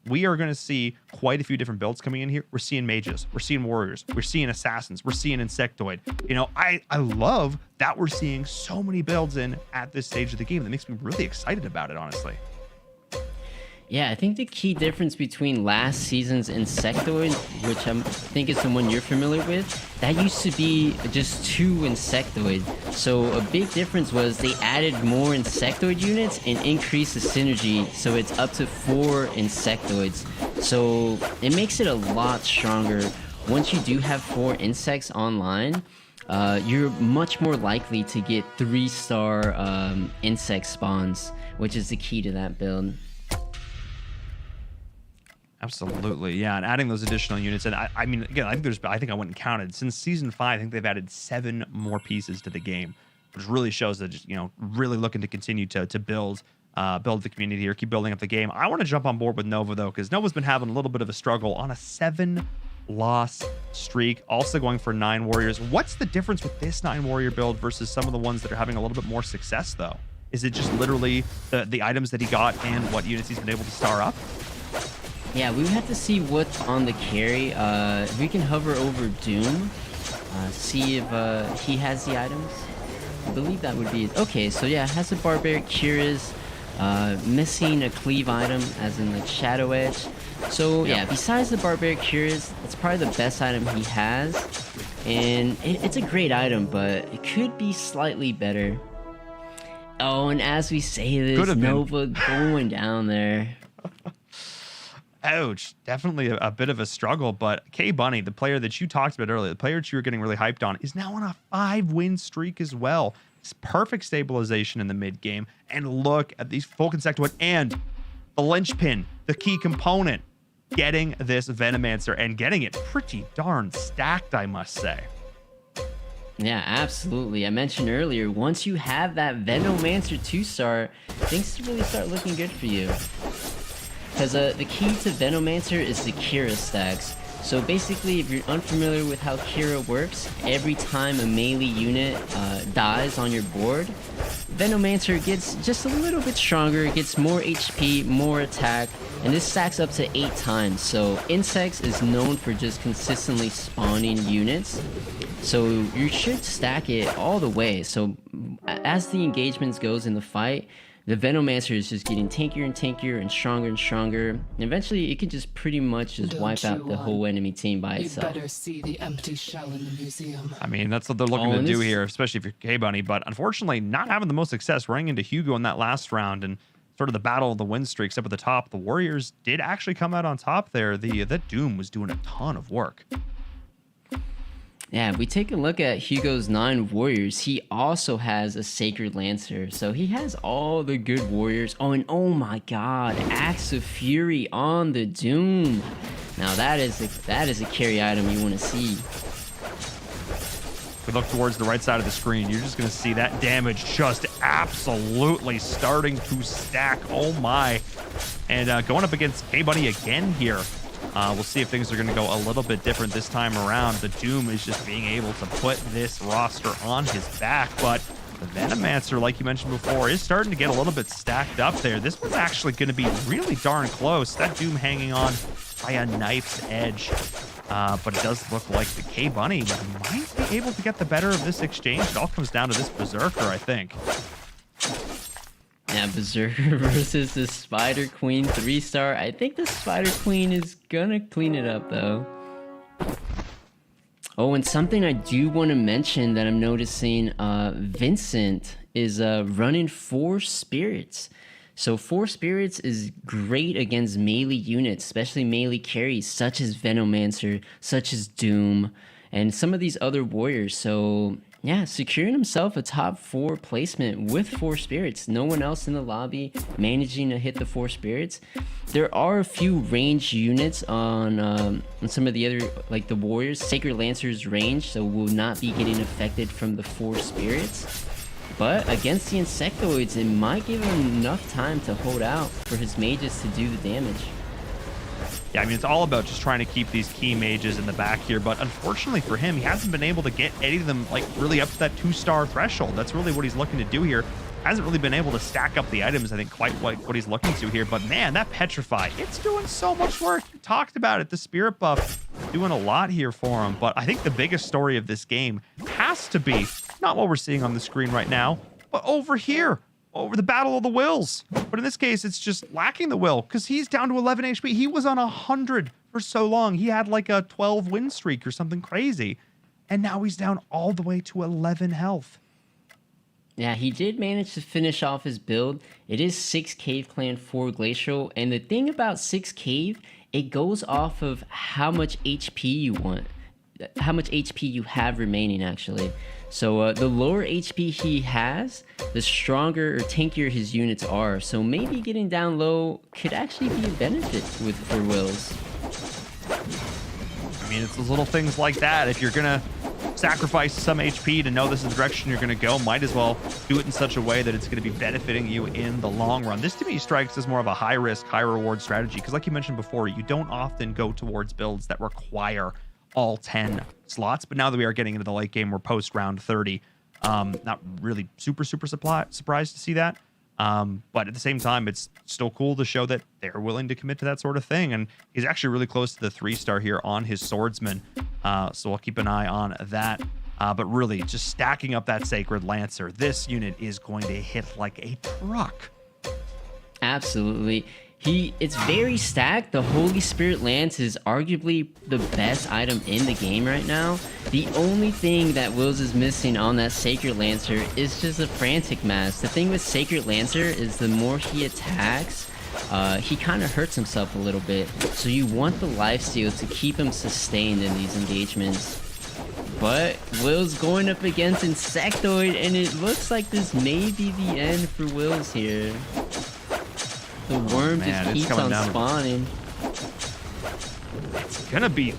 we are going to see quite a few different builds coming in here. We're seeing mages, we're seeing warriors, we're seeing assassins, we're seeing insectoid. You know, I love that we're seeing so many builds in at this stage of the game. That makes me really excited about it, honestly. Yeah, I think the key difference between last season's Insectoid, which I think is the one you're familiar with, that used to be just 2 Insectoid. So a big difference was they added more Insectoid units and increased the synergy, so it's up to 4 Insectoids. So it makes it a lot stronger. Once you do have 4 insects online, you're much more likely to get 3-star insect spawns, which is the key to that build. Absolutely, yeah, and adding those additional units, and I mean, again, I think I went and counted since season 5. I think they've added 7 more pieces to the game, which really shows that just, you know, really looking to continue to build the community here, keep building up the game. I want to jump on board with Nova though, because Nova's been having a little bit of a struggle on a 7-loss streak, also going for 9 warriors. What's the difference with this 9 warrior build versus some of the ones that are having a little bit more success though? Is it just literally the items that he got and what units he's been able to star up? Yeah, we would have to see what's on the carry. If we can hover over Doom, see if he has the items. I believe that would be it. Okay, so yeah, has a Barbaric Curious, missing a cleave item, as in like Shadow Edge. So yeah, besides the Barbaric Curious, it's probably the best item he has. And it's a great item, but it could be slightly better. Oh, and as we say this, Nova going down there. Ouch, definitely a bit of a struggle, but K-Bunny, the player that you talked about earlier, the player that you were getting really hyped on, is now on a 5-win streak as well. It's perfect stabilization in the mid game, and look at these full Insectoid and the linchpin, the key component, getting this Venomancer and getting it pretty darn stacked, I must say. Yeah, absolutely. I mentioned earlier, once you have that Venomancer 2-star, things really start looking good for you. because the key to Venomancer is the Kira stacks. So basically, if you're unfamiliar with how Kira works, every time a melee unit dies on your board, Venomancer gets just a little bit stronger, gets more HP, more attack, and this stacks up to 8 times. So Insects is known for just consistently spawning units, so you should stack it all the way. So as the engagements goes in the fight, the Venomancer is just getting tankier and tankier and stronger, and eventually it can just pretty much just wipe out the whole enemy team by itself. Better see the empty shell in the museum. I mean, that's what they're looking to do here, especially if you're K-Bunny, but unfortunately not having the most success running into Hugo in that last round and sort of the battle of the win streaks up at the top. The Warriors did actually come out on top there. That Doom was doing a ton of work. Yeah, if we take a look at Hugo's 9 warriors, he also has a Sacred Lancer. So he has all the good warriors. Oh, and oh my god, Axe of Fury on the Doom. Now that is a carry item you want to see. If we look towards the right side of the screen, you're just going to see that damage just absolutely starting to stack. Oh my. And going up against K-Bunny again here. We'll see if things are going to go a little bit different this time around. The Doom is just being able to put this roster on his back, but the Venomancer, like you mentioned before, is starting to get a little bit stacked up there. This one's actually going to be really darn close. That Doom hanging on by a knife's edge. But it does look like the K-Bunny might be able to get the better of this exchange. It all comes down to this Berserker, I think. Yeah, Berserker versus the Spider Queen 3-star. I think the Spider Queen is gonna clean it up though. Oh, and something I do want to mention that I'm noticing, Vincent is running 4 spirits. So 4 spirits is great against melee units, especially melee carries such as Venomancer, such as Doom, and some of these other warriors. So yeah, securing himself a top 4 placement with 4 spirits. No one else in the lobby managing to hit the 4 spirits. There are a few ranged units on some of the other, like the warriors. Sacred Lancer's range, so will not be getting affected from the 4 spirits. But against the Insectoids, it might give him enough time to hold out for his mages to do the damage. Yeah, I mean, it's all about just trying to keep these key mages in the back here, but unfortunately for him, he hasn't been able to get any of them, like, really up to that 2-star threshold. That's really what he's looking to do here. Hasn't really been able to stack up the items, I think, quite like what he's looking to here, but man, that Petrify, it's doing so much work. You talked about it, the Spirit buff doing a lot here for him, but I think the biggest story of this game has to be, not what we're seeing on the screen right now, but over here. Over the Battle of the Wills. But in this case, it's just lacking the will because he's down to 11 HP. He was on 100 for so long. He had like a 12 win streak or something crazy. And now he's down all the way to 11 health. Yeah, he did manage to finish off his build. It is 6 Cave Clan, 4 Glacial. And the thing about 6 Cave, it goes off of how much HP you want. How much HP you have remaining, actually. So the lower HP he has, the stronger or tankier his units are. So maybe getting down low could actually be a benefit for Wills. I mean, it's those little things like that. If you're going to sacrifice some HP to know this is the direction you're going to go, might as well do it in such a way that it's going to be benefiting you in the long run. This to me strikes as more of a high risk, high reward strategy. Because like you mentioned before, you don't often go towards builds that require all 10 slots, but now that we are getting into the late game, we're post round 30. Not really super surprised to see that, but at the same time, it's still cool to show that they're willing to commit to that sort of thing. And he's actually really close to the 3-star here on his swordsman, so we'll keep an eye on that. But really, just stacking up that Sacred Lancer, this unit is going to hit like a truck. Absolutely. It's very stacked. The Holy Spirit Lance is arguably the best item in the game right now. The only thing that Wills is missing on that Sacred Lancer is just a Frantic Mask. The thing with Sacred Lancer is the more he attacks, he kind of hurts himself a little bit. So you want the lifesteal to keep him sustained in these engagements. But Wills going up against Insectoid, and it looks like this may be the end for Wills here. The worm just keeps on spawning. It's gonna be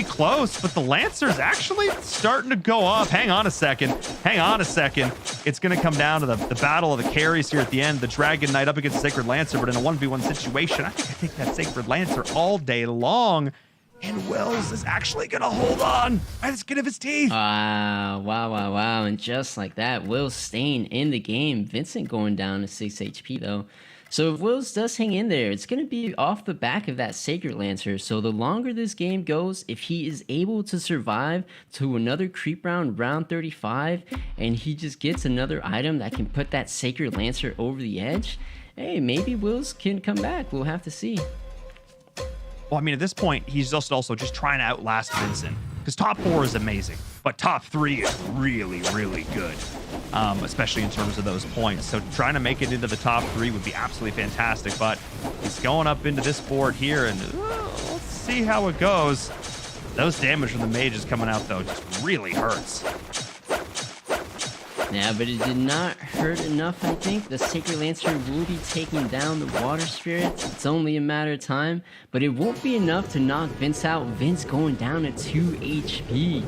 close, but the Lancer's actually starting to go up. Hang on a second. It's gonna come down to the battle of the carries here at the end. The Dragon Knight up against Sacred Lancer, but in a 1v1 situation, I think I take that Sacred Lancer all day long. And Wills is actually gonna hold on by the skin of his teeth. Wow. And just like that, Wills staying in the game. Vincent going down to 6 HP though. So if Wills does hang in there, it's going to be off the back of that Sacred Lancer. So the longer this game goes, if he is able to survive to another creep round, round 35, and he just gets another item that can put that Sacred Lancer over the edge, hey, maybe Wills can come back. We'll have to see. Well, I mean, at this point, he's just also just trying to outlast Vincent. Because top 4 is amazing, but top 3 is really, really good. Especially in terms of those points. So trying to make it into the top 3 would be absolutely fantastic, but he's going up into this board here, and let's see how it goes. Those damage from the mages coming out, though, just really hurts. Yeah, but it did not hurt enough, I think. The Sacred Lancer will be taking down the Water Spirits. It's only a matter of time, but it won't be enough to knock Vince out. Vince going down to 2 HP.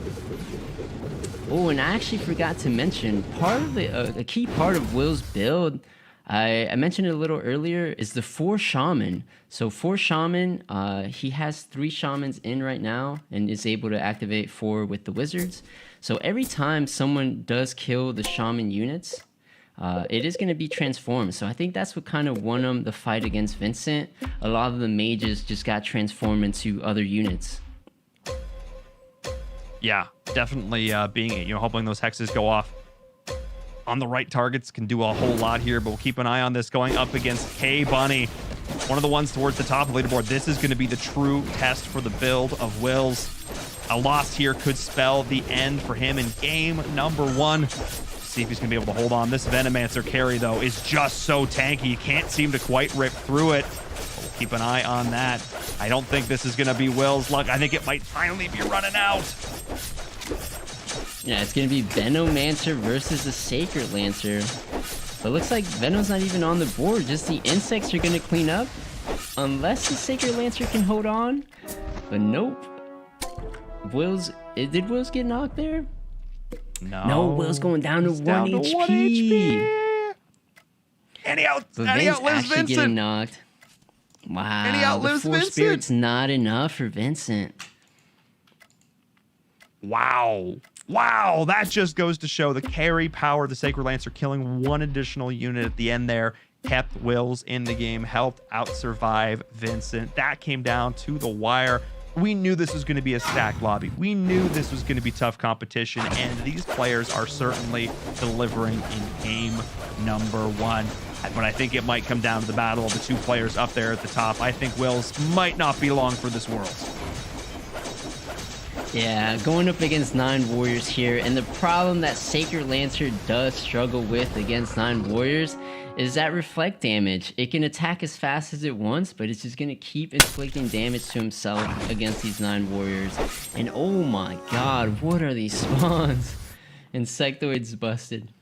Oh, and I actually forgot to mention, part of a key part of Will's build, I mentioned it a little earlier, is the 4 Shaman. So 4 Shaman, he has 3 Shamans in right now and is able to activate 4 with the Wizards. So every time someone does kill the Shaman units, it is going to be transformed. So I think that's what kind of won the fight against Vincent. A lot of the mages just got transformed into other units. Yeah, definitely being, hoping those hexes go off on the right targets can do a whole lot here, but we'll keep an eye on this going up against K-Bunny. One of the ones towards the top of the leaderboard. This is going to be the true test for the build of Wills. A loss here could spell the end for him in game number 1. See if he's going to be able to hold on. This Venomancer carry, though, is just so tanky. You can't seem to quite rip through it. But we'll keep an eye on that. I don't think this is going to be Will's luck. I think it might finally be running out. Yeah, it's going to be Venomancer versus the Sacred Lancer. But looks like Venom's not even on the board. Just the insects are going to clean up. Unless the Sacred Lancer can hold on. But nope. Did Wills get knocked there? No, Will's going down to 1 HP. And he outlives actually Vincent. Getting knocked. Wow. And he outlives the 4 Vincent. Spirits not enough for Vincent. Wow, that just goes to show the carry power of the Sacred Lancer. Killing 1 additional unit at the end there kept Wills in the game, helped out survive Vincent. That came down to the wire. We knew this was going to be a stacked lobby. We knew this was going to be tough competition, and these players are certainly delivering in game number 1. But I think it might come down to the battle of the 2 players up there at the top. I think Wills might not be long for this world. Yeah, going up against 9 Warriors here, and the problem that Sacred Lancer does struggle with against 9 Warriors is that reflect damage. It can attack as fast as it wants, but it's just going to keep inflicting damage to himself against these 9 Warriors. And oh my god, what are these spawns? Insectoids busted.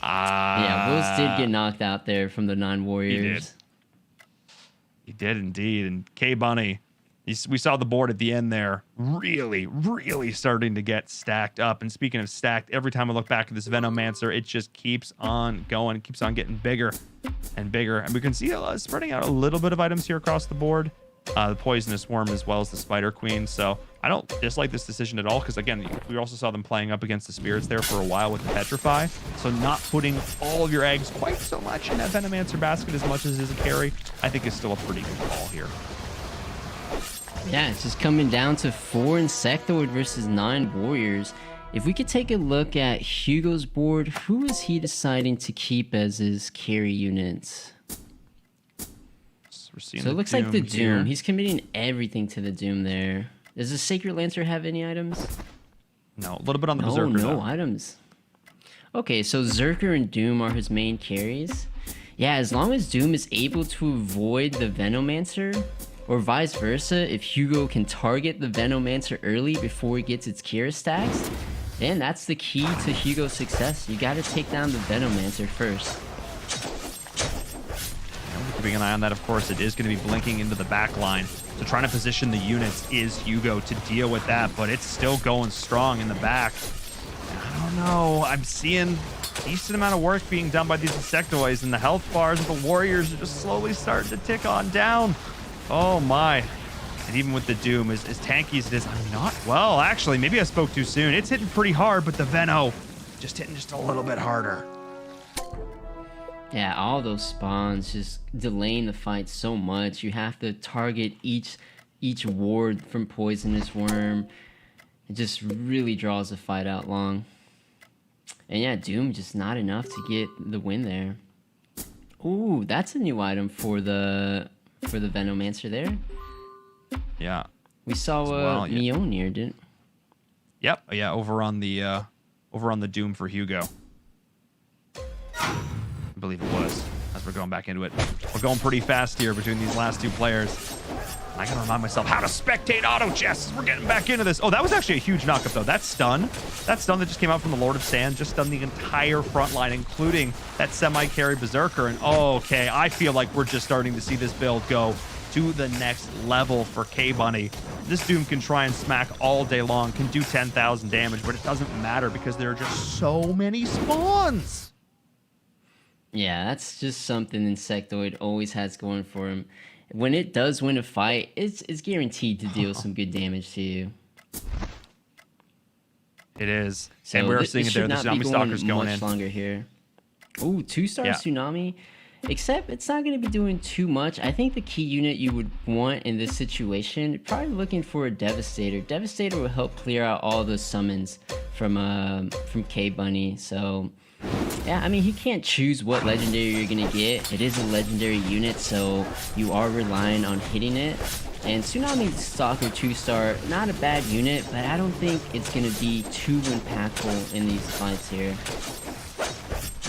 Yeah, Wills did get knocked out there from the 9 Warriors. He did indeed. And K-Bunny, we saw the board at the end there really, really starting to get stacked up. And speaking of stacked, every time I look back at this Venomancer, it just keeps on going. It keeps on getting bigger and bigger. And we can see spreading out a little bit of items here across the board. The Poisonous Worm as well as the Spider Queen. So I don't dislike this decision at all, because again, we also saw them playing up against the Spirits there for a while with the Petrify. So not putting all of your eggs quite so much in that Venomancer basket as much as is a carry, I think is still a pretty good call here. Yeah, it's just coming down to 4 Insectoid versus 9 Warriors. If we could take a look at Hugo's board, who is he deciding to keep as his carry units? So it looks like the Doom. Here. He's committing everything to the Doom there. Does the Sacred Lancer have any items? No, a little bit on the Berserker. No items. Okay, so Zerker and Doom are his main carries. Yeah, as long as Doom is able to avoid the Venomancer, or vice versa, if Hugo can target the Venomancer early before it gets its Kira stacks, then that's the key to Hugo's success. You gotta take down the Venomancer first. Keeping an eye on that, of course, it is going to be blinking into the back line. So trying to position the units is Hugo to deal with that, but it's still going strong in the back. And I don't know. I'm seeing a decent amount of work being done by these insectoids, and the health bars of the Warriors are just slowly starting to tick on down. Oh my. And even with the Doom, as tanky as it is, I'm not... Well, actually, maybe I spoke too soon. It's hitting pretty hard, but the Veno just hitting just a little bit harder. Yeah, all those spawns just delaying the fight so much. You have to target each ward from Poisonous Worm. It just really draws the fight out long. And yeah, Doom just not enough to get the win there. Ooh, that's a new item for the Venomancer there. Yeah. We saw Mjolnir, didn't? Yep. Yeah, over on the Doom for Hugo. I believe it was, as we're going back into it. We're going pretty fast here between these last two players. I gotta remind myself how to spectate auto chests. We're getting back into this. Oh, that was actually a huge knockup, though. That stun that just came out from the Lord of Sand, just stunned the entire front line, including that semi-carry Berserker. And okay, I feel like we're just starting to see this build go to the next level for K-Bunny. This Doom can try and smack all day long, can do 10,000 damage, but it doesn't matter because there are just so many spawns. Yeah, that's just something Insectoid always has going for him. When it does win a fight, it's guaranteed to deal some good damage to you. It is. So and we're seeing it there. The Tsunami Stalker's going in. Much longer here. Ooh, 2-star Yeah. Tsunami. Except it's not going to be doing too much. I think the key unit you would want in this situation, probably looking for a Devastator. Devastator will help clear out all those summons from K-Bunny. So yeah, I mean, he can't choose what legendary you're going to get. It is a legendary unit, so you are relying on hitting it. And Tsunami Stalker 2-star, not a bad unit, but I don't think it's going to be too impactful in these fights here.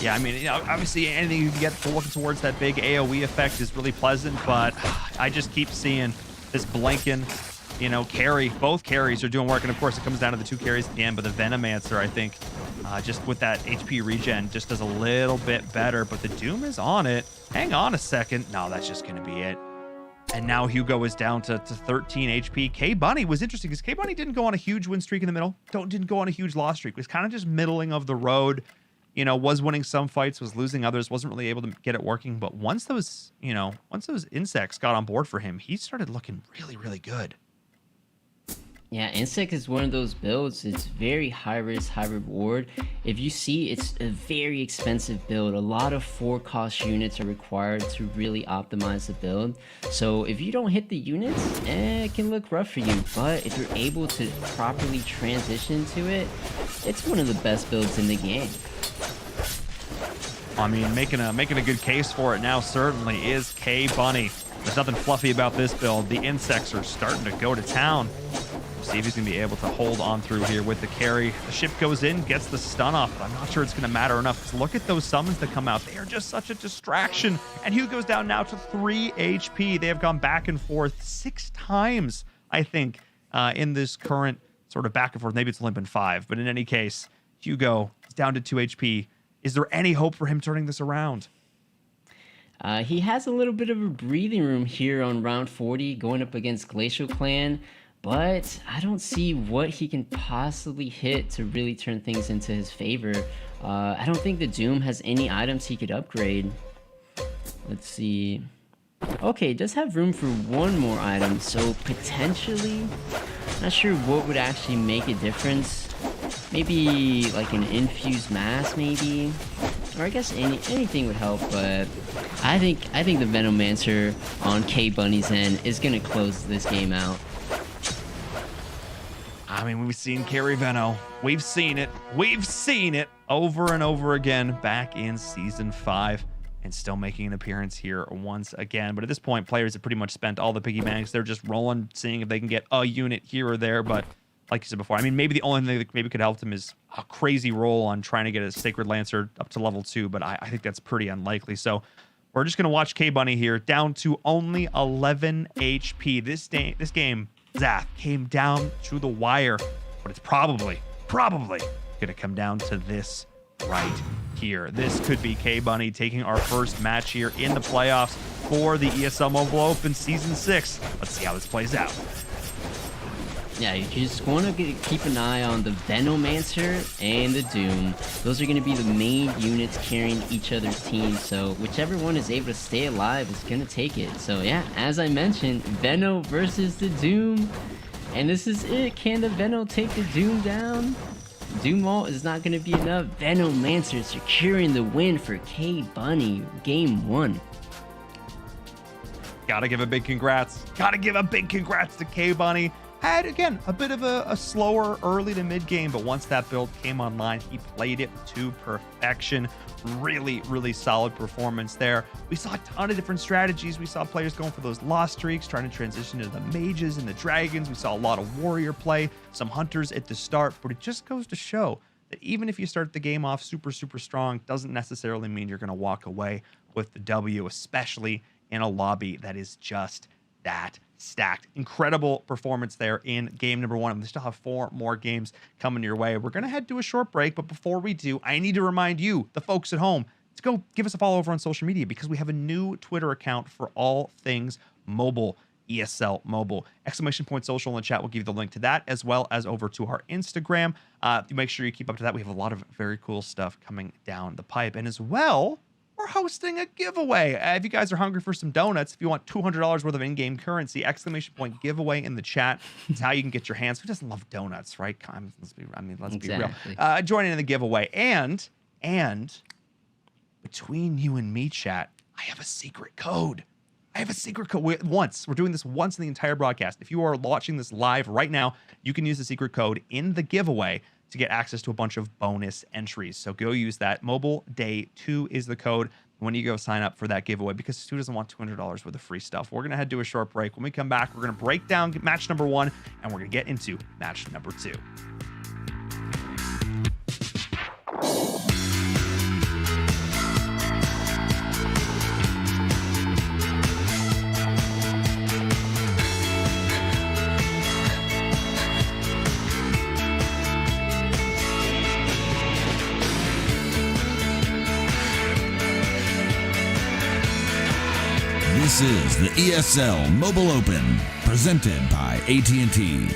Yeah, I mean, you know, obviously anything you can get for looking towards that big AoE effect is really pleasant, but I just keep seeing this blinking, you know, carry. Both carries are doing work, and of course it comes down to the two carries at the end, but the Venomancer, I think, just with that HP regen, just does a little bit better, but the Doom is on it. Hang on a second. No, that's just going to be it. And now Hugo is down to 13 HP. K-Bunny was interesting because K-Bunny didn't go on a huge win streak in the middle. Didn't go on a huge loss streak. It was kind of just middling of the road. You know, was winning some fights, was losing others, wasn't really able to get it working. But once those insects got on board for him, he started looking really, really good. Yeah, Insect is one of those builds. It's very high risk, high reward. If you see, it's a very expensive build. A lot of 4-cost units are required to really optimize the build. So if you don't hit the units, it can look rough for you. But if you're able to properly transition to it, it's one of the best builds in the game. I mean, making a good case for it now certainly is K-Bunny. There's nothing fluffy about this build. The insects are starting to go to town. See if he's going to be able to hold on through here with the carry. The ship goes in, gets the stun off, but I'm not sure it's going to matter enough. Because look at those summons that come out. They are just such a distraction. And Hugo's down now to 3 HP. They have gone back and forth 6 times, I think, in this current sort of back and forth. Maybe it's only been 5. But in any case, Hugo is down to 2 HP. Is there any hope for him turning this around? He has a little bit of a breathing room here on round 40 going up against Glacial Clan. But I don't see what he can possibly hit to really turn things into his favor. I don't think the Doom has any items he could upgrade. Let's see. Okay, it does have room for one more item, so potentially, not sure what would actually make a difference. Maybe like an infused mass, maybe, or I guess anything would help. But I think the Venomancer on K-Bunny's end is gonna close this game out. I mean, we've seen carry Veno. We've seen it. We've seen it over and over again back in Season 5 and still making an appearance here once again. But at this point, players have pretty much spent all the piggy banks. They're just rolling, seeing if they can get a unit here or there. But like you said before, I mean, maybe the only thing that maybe could help them is a crazy roll on trying to get a Sacred Lancer up to level 2. But I think that's pretty unlikely. So we're just going to watch K-Bunny here down to only 11 HP. This game, Zath, came down to the wire, but it's probably going to come down to this right here. This could be K-Bunny taking our first match here in the playoffs for the ESL Mobile Open Season 6. Let's see how this plays out. Yeah, you just want to keep an eye on the Venomancer and the Doom. Those are going to be the main units carrying each other's team, so whichever one is able to stay alive is going to take it. So yeah, as I mentioned, Veno versus the Doom. And this is it. Can the Veno take the Doom down? Doom ult is not going to be enough. Venomancer securing the win for K-Bunny, Game 1. Gotta give a big congrats. Gotta give a big congrats to K-Bunny. Had, again, a bit of a slower early to mid game, but once that build came online, he played it to perfection. Really, really solid performance there. We saw a ton of different strategies. We saw players going for those lost streaks, trying to transition to the mages and the dragons. We saw a lot of warrior play, some hunters at the start, but it just goes to show that even if you start the game off super, super strong, doesn't necessarily mean you're going to walk away with the W, especially in a lobby that is just that stacked. Incredible performance there in game number 1. We still have 4 more games coming your way. We're going to head to a short break, but before we do, I need to remind you, the folks at home, to go give us a follow over on social media because we have a new Twitter account for all things mobile, ESL Mobile. !social in the chat will give you the link to that, as well as over to our Instagram. Make sure you keep up to that. We have a lot of very cool stuff coming down the pipe. And as well, we're hosting a giveaway. If you guys are hungry for some donuts, if you want $200 worth of in-game currency, ! Giveaway in the chat. It's how you can get your hands. Who doesn't love donuts, right? Let's be real. Join in the giveaway. And between you and me, chat, I have a secret code. We're doing this once in the entire broadcast. If you are watching this live right now, you can use the secret code in the giveaway to get access to a bunch of bonus entries. So go use that. Mobile Day 2 is the code when you go sign up for that giveaway, because who doesn't want $200 worth of free stuff? We're going to head to a short break. When we come back, we're going to break down match number 1, and we're going to get into match number 2. This is the ESL Mobile Open, presented by AT&T.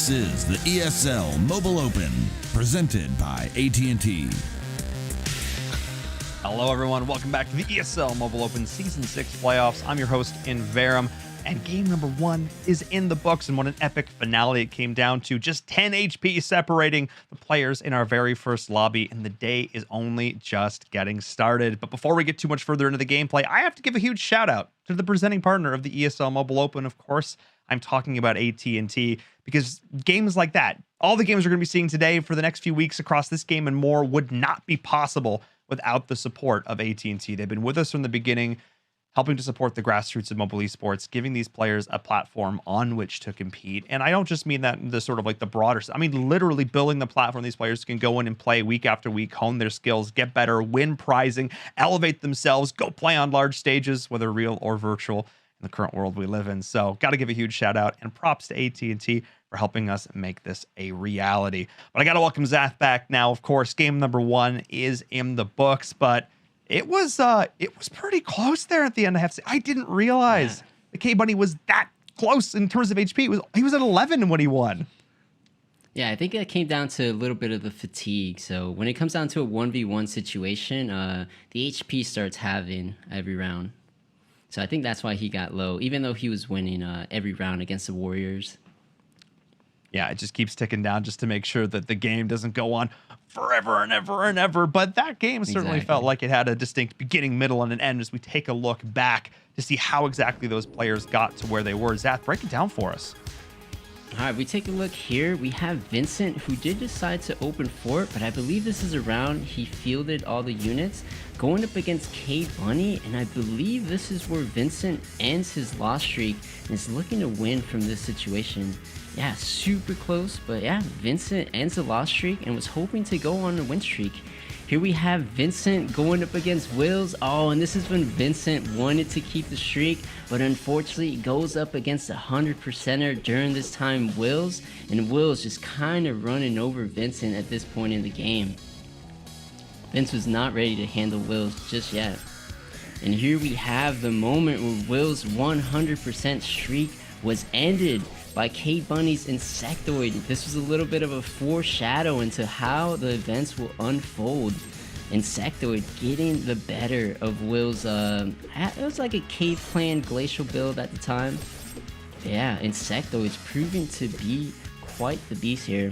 This is the ESL Mobile Open, presented by AT&T. Hello, everyone. Welcome back to the ESL Mobile Open Season 6 playoffs. I'm your host, Verum, and game number 1 is in the books, and what an epic finale it came down to. Just 10 HP separating the players in our very first lobby, and the day is only just getting started. But before we get too much further into the gameplay, I have to give a huge shout out to the presenting partner of the ESL Mobile Open. Of course, I'm talking about AT&T, because games like that, all the games we're going to be seeing today for the next few weeks across this game and more, would not be possible without the support of AT&T. They've been with us from the beginning, helping to support the grassroots of mobile esports, giving these players a platform on which to compete. And I don't just mean that in the sort of like the broader, I mean literally building the platform these players can go in and play week after week, hone their skills, get better, win prizing, elevate themselves, go play on large stages, whether real or virtual, in the current world we live in. So got to give a huge shout out and props to AT&T for helping us make this a reality. But I got to welcome Zath back now. Of course, game number 1 is in the books, but it was pretty close there at the end. I have to say, I didn't realize the K Bunny was that close in terms of HP. He was at 11 when he won. Yeah, I think it came down to a little bit of the fatigue. So when it comes down to a 1v1 situation, the HP starts halving every round. So I think that's why he got low, even though he was winning every round against the Warriors. Yeah, it just keeps ticking down just to make sure that the game doesn't go on forever and ever and ever. But that game certainly felt like it had a distinct beginning, middle, and an end as we take a look back to see how exactly those players got to where they were. Zath, break it down for us. All right, we take a look here. We have Vincent, who did decide to open fort, but I believe this is a round he fielded all the units, going up against K Bunny, and I believe this is where Vincent ends his loss streak and is looking to win from this situation. Yeah, super close, but yeah, Vincent ends the loss streak and was hoping to go on a win streak. Here we have Vincent going up against Wills. Oh, and this is when Vincent wanted to keep the streak, but unfortunately goes up against a 100%er during this time, Wills, and Wills just kind of running over Vincent at this point in the game. Vince was not ready to handle Wills just yet. And here we have the moment where Will's 100% streak was ended by K Bunny's Insectoid. This was a little bit of a foreshadow into how the events will unfold. Insectoid getting the better of Will's, it was like a cave clan glacial build at the time. Yeah, Insectoid's proving to be quite the beast here.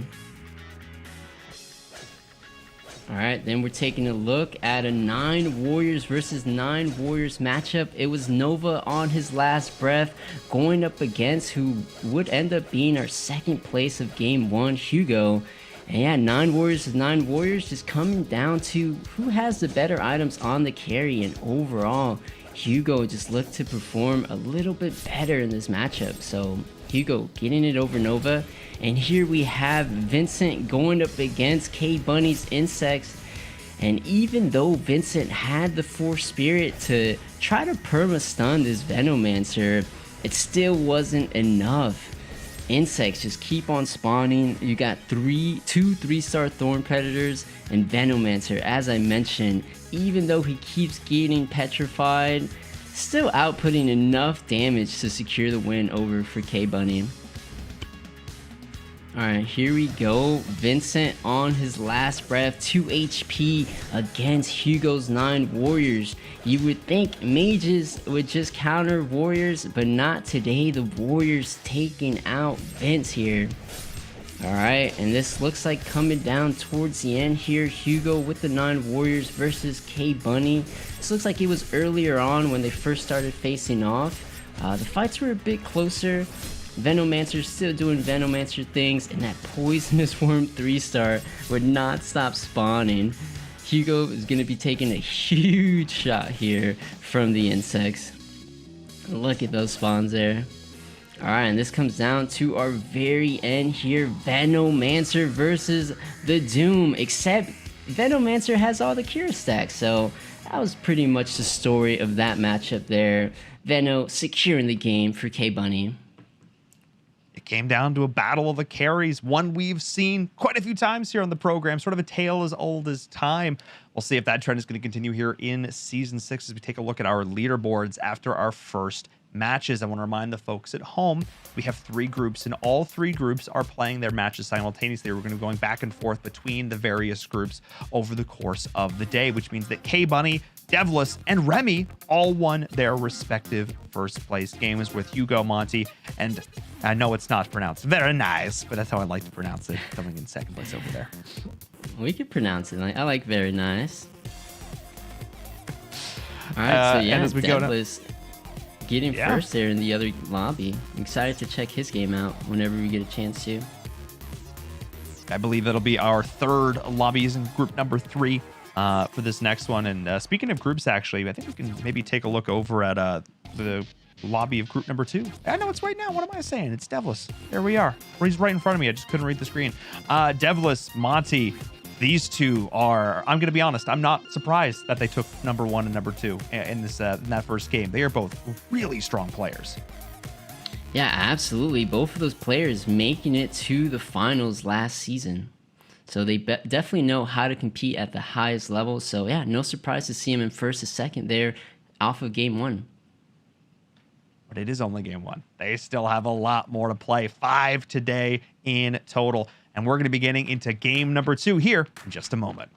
Alright, then we're taking a look at a 9 Warriors versus 9 Warriors matchup. It was Nova on his last breath going up against who would end up being our second place of game 1, Hugo. And yeah, 9 Warriors versus 9 Warriors, just coming down to who has the better items on the carry. And overall, Hugo just looked to perform a little bit better in this matchup. So Hugo getting it over Nova. And here we have Vincent going up against K Bunny's Insects. And even though Vincent had the Force Spirit to try to perma-stun this Venomancer, it still wasn't enough. Insects just keep on spawning. You got two 3-star Thorn Predators and Venomancer. As I mentioned, even though he keeps getting petrified, still outputting enough damage to secure the win over for K Bunny. Alright, here we go. Vincent on his last breath, 2 HP against Hugo's 9 Warriors. You would think mages would just counter Warriors, but not today. The Warriors taking out Vince here. Alright, and this looks like coming down towards the end here. Hugo with the 9 Warriors versus K Bunny. This looks like it was earlier on when they first started facing off. The fights were a bit closer. Venomancer still doing Venomancer things, and that Poisonous Worm 3-star would not stop spawning. Hugo is going to be taking a huge shot here from the Insects. Look at those spawns there. Alright, and this comes down to our very end here. Venomancer versus the Doom, except Venomancer has all the cure stacks, so that was pretty much the story of that matchup there. Veno securing the game for K Bunny. It came down to a battle of the carries, one we've seen quite a few times here on the program, sort of a tale as old as time. We'll see if that trend is going to continue here in Season 6 as we take a look at our leaderboards after our first matches. I want to remind the folks at home, we have 3 groups, and all 3 groups are playing their matches simultaneously. We're going to be going back and forth between the various groups over the course of the day, which means that K-Bunny, Devless, and Remy all won their respective first place games, with Hugo, Monty, and I know it's not pronounced very nice, but that's how I like to pronounce it, coming in second place over there. We could pronounce it. I like very nice. All right, so yeah, Devless getting first there in the other lobby. I'm excited to check his game out whenever we get a chance to. I believe that'll be our 3rd lobbies in group number 3 for this next one. And speaking of groups, actually, I think we can maybe take a look over at the lobby of group number 2. I know it's right now. What am I saying? It's Devless. There we are. He's right in front of me. I just couldn't read the screen. Devless, Monty. These 2 are, I'm going to be honest, I'm not surprised that they took number 1 and number 2 in this in that first game. They are both really strong players. Yeah, absolutely. Both of those players making it to the finals last season. So they definitely know how to compete at the highest level. So yeah, no surprise to see him in first or second there off of game 1. But it is only game 1. They still have a lot more to play. 5 today in total. And we're going to be getting into game number 2 here in just a moment.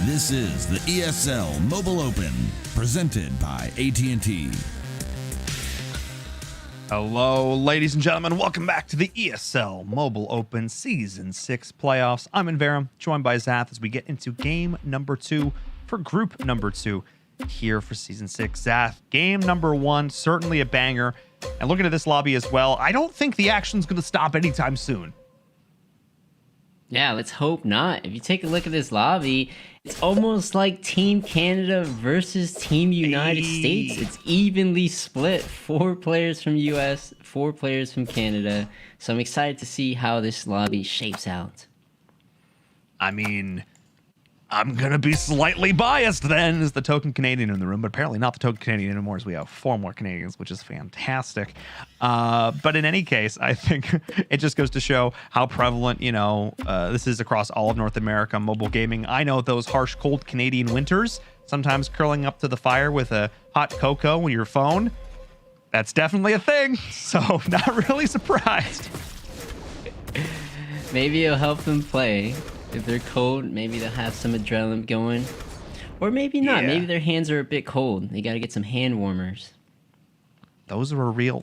This is the ESL Mobile Open, presented by AT&T. Hello, ladies and gentlemen. Welcome back to the ESL Mobile Open Season 6 playoffs. I'm Inverum, joined by Zath as we get into game number 2 for group number 2 here for Season 6. Zath, game number 1, certainly a banger. And looking at this lobby as well, I don't think the action's going to stop anytime soon. Yeah, let's hope not. If you take a look at this lobby, it's almost like Team Canada versus Team United States. It's evenly split. 4 players from US, 4 players from Canada. So I'm excited to see how this lobby shapes out. I mean, I'm going to be slightly biased then as the token Canadian in the room, but apparently not the token Canadian anymore as we have 4 more Canadians, which is fantastic. But in any case, I think it just goes to show how prevalent, this is across all of North America mobile gaming. I know those harsh, cold Canadian winters, sometimes curling up to the fire with a hot cocoa on your phone. That's definitely a thing. So not really surprised. Maybe it'll help them play. If they're cold, maybe they'll have some adrenaline going. Or maybe not. Yeah. Maybe their hands are a bit cold. They got to get some hand warmers. Those are a real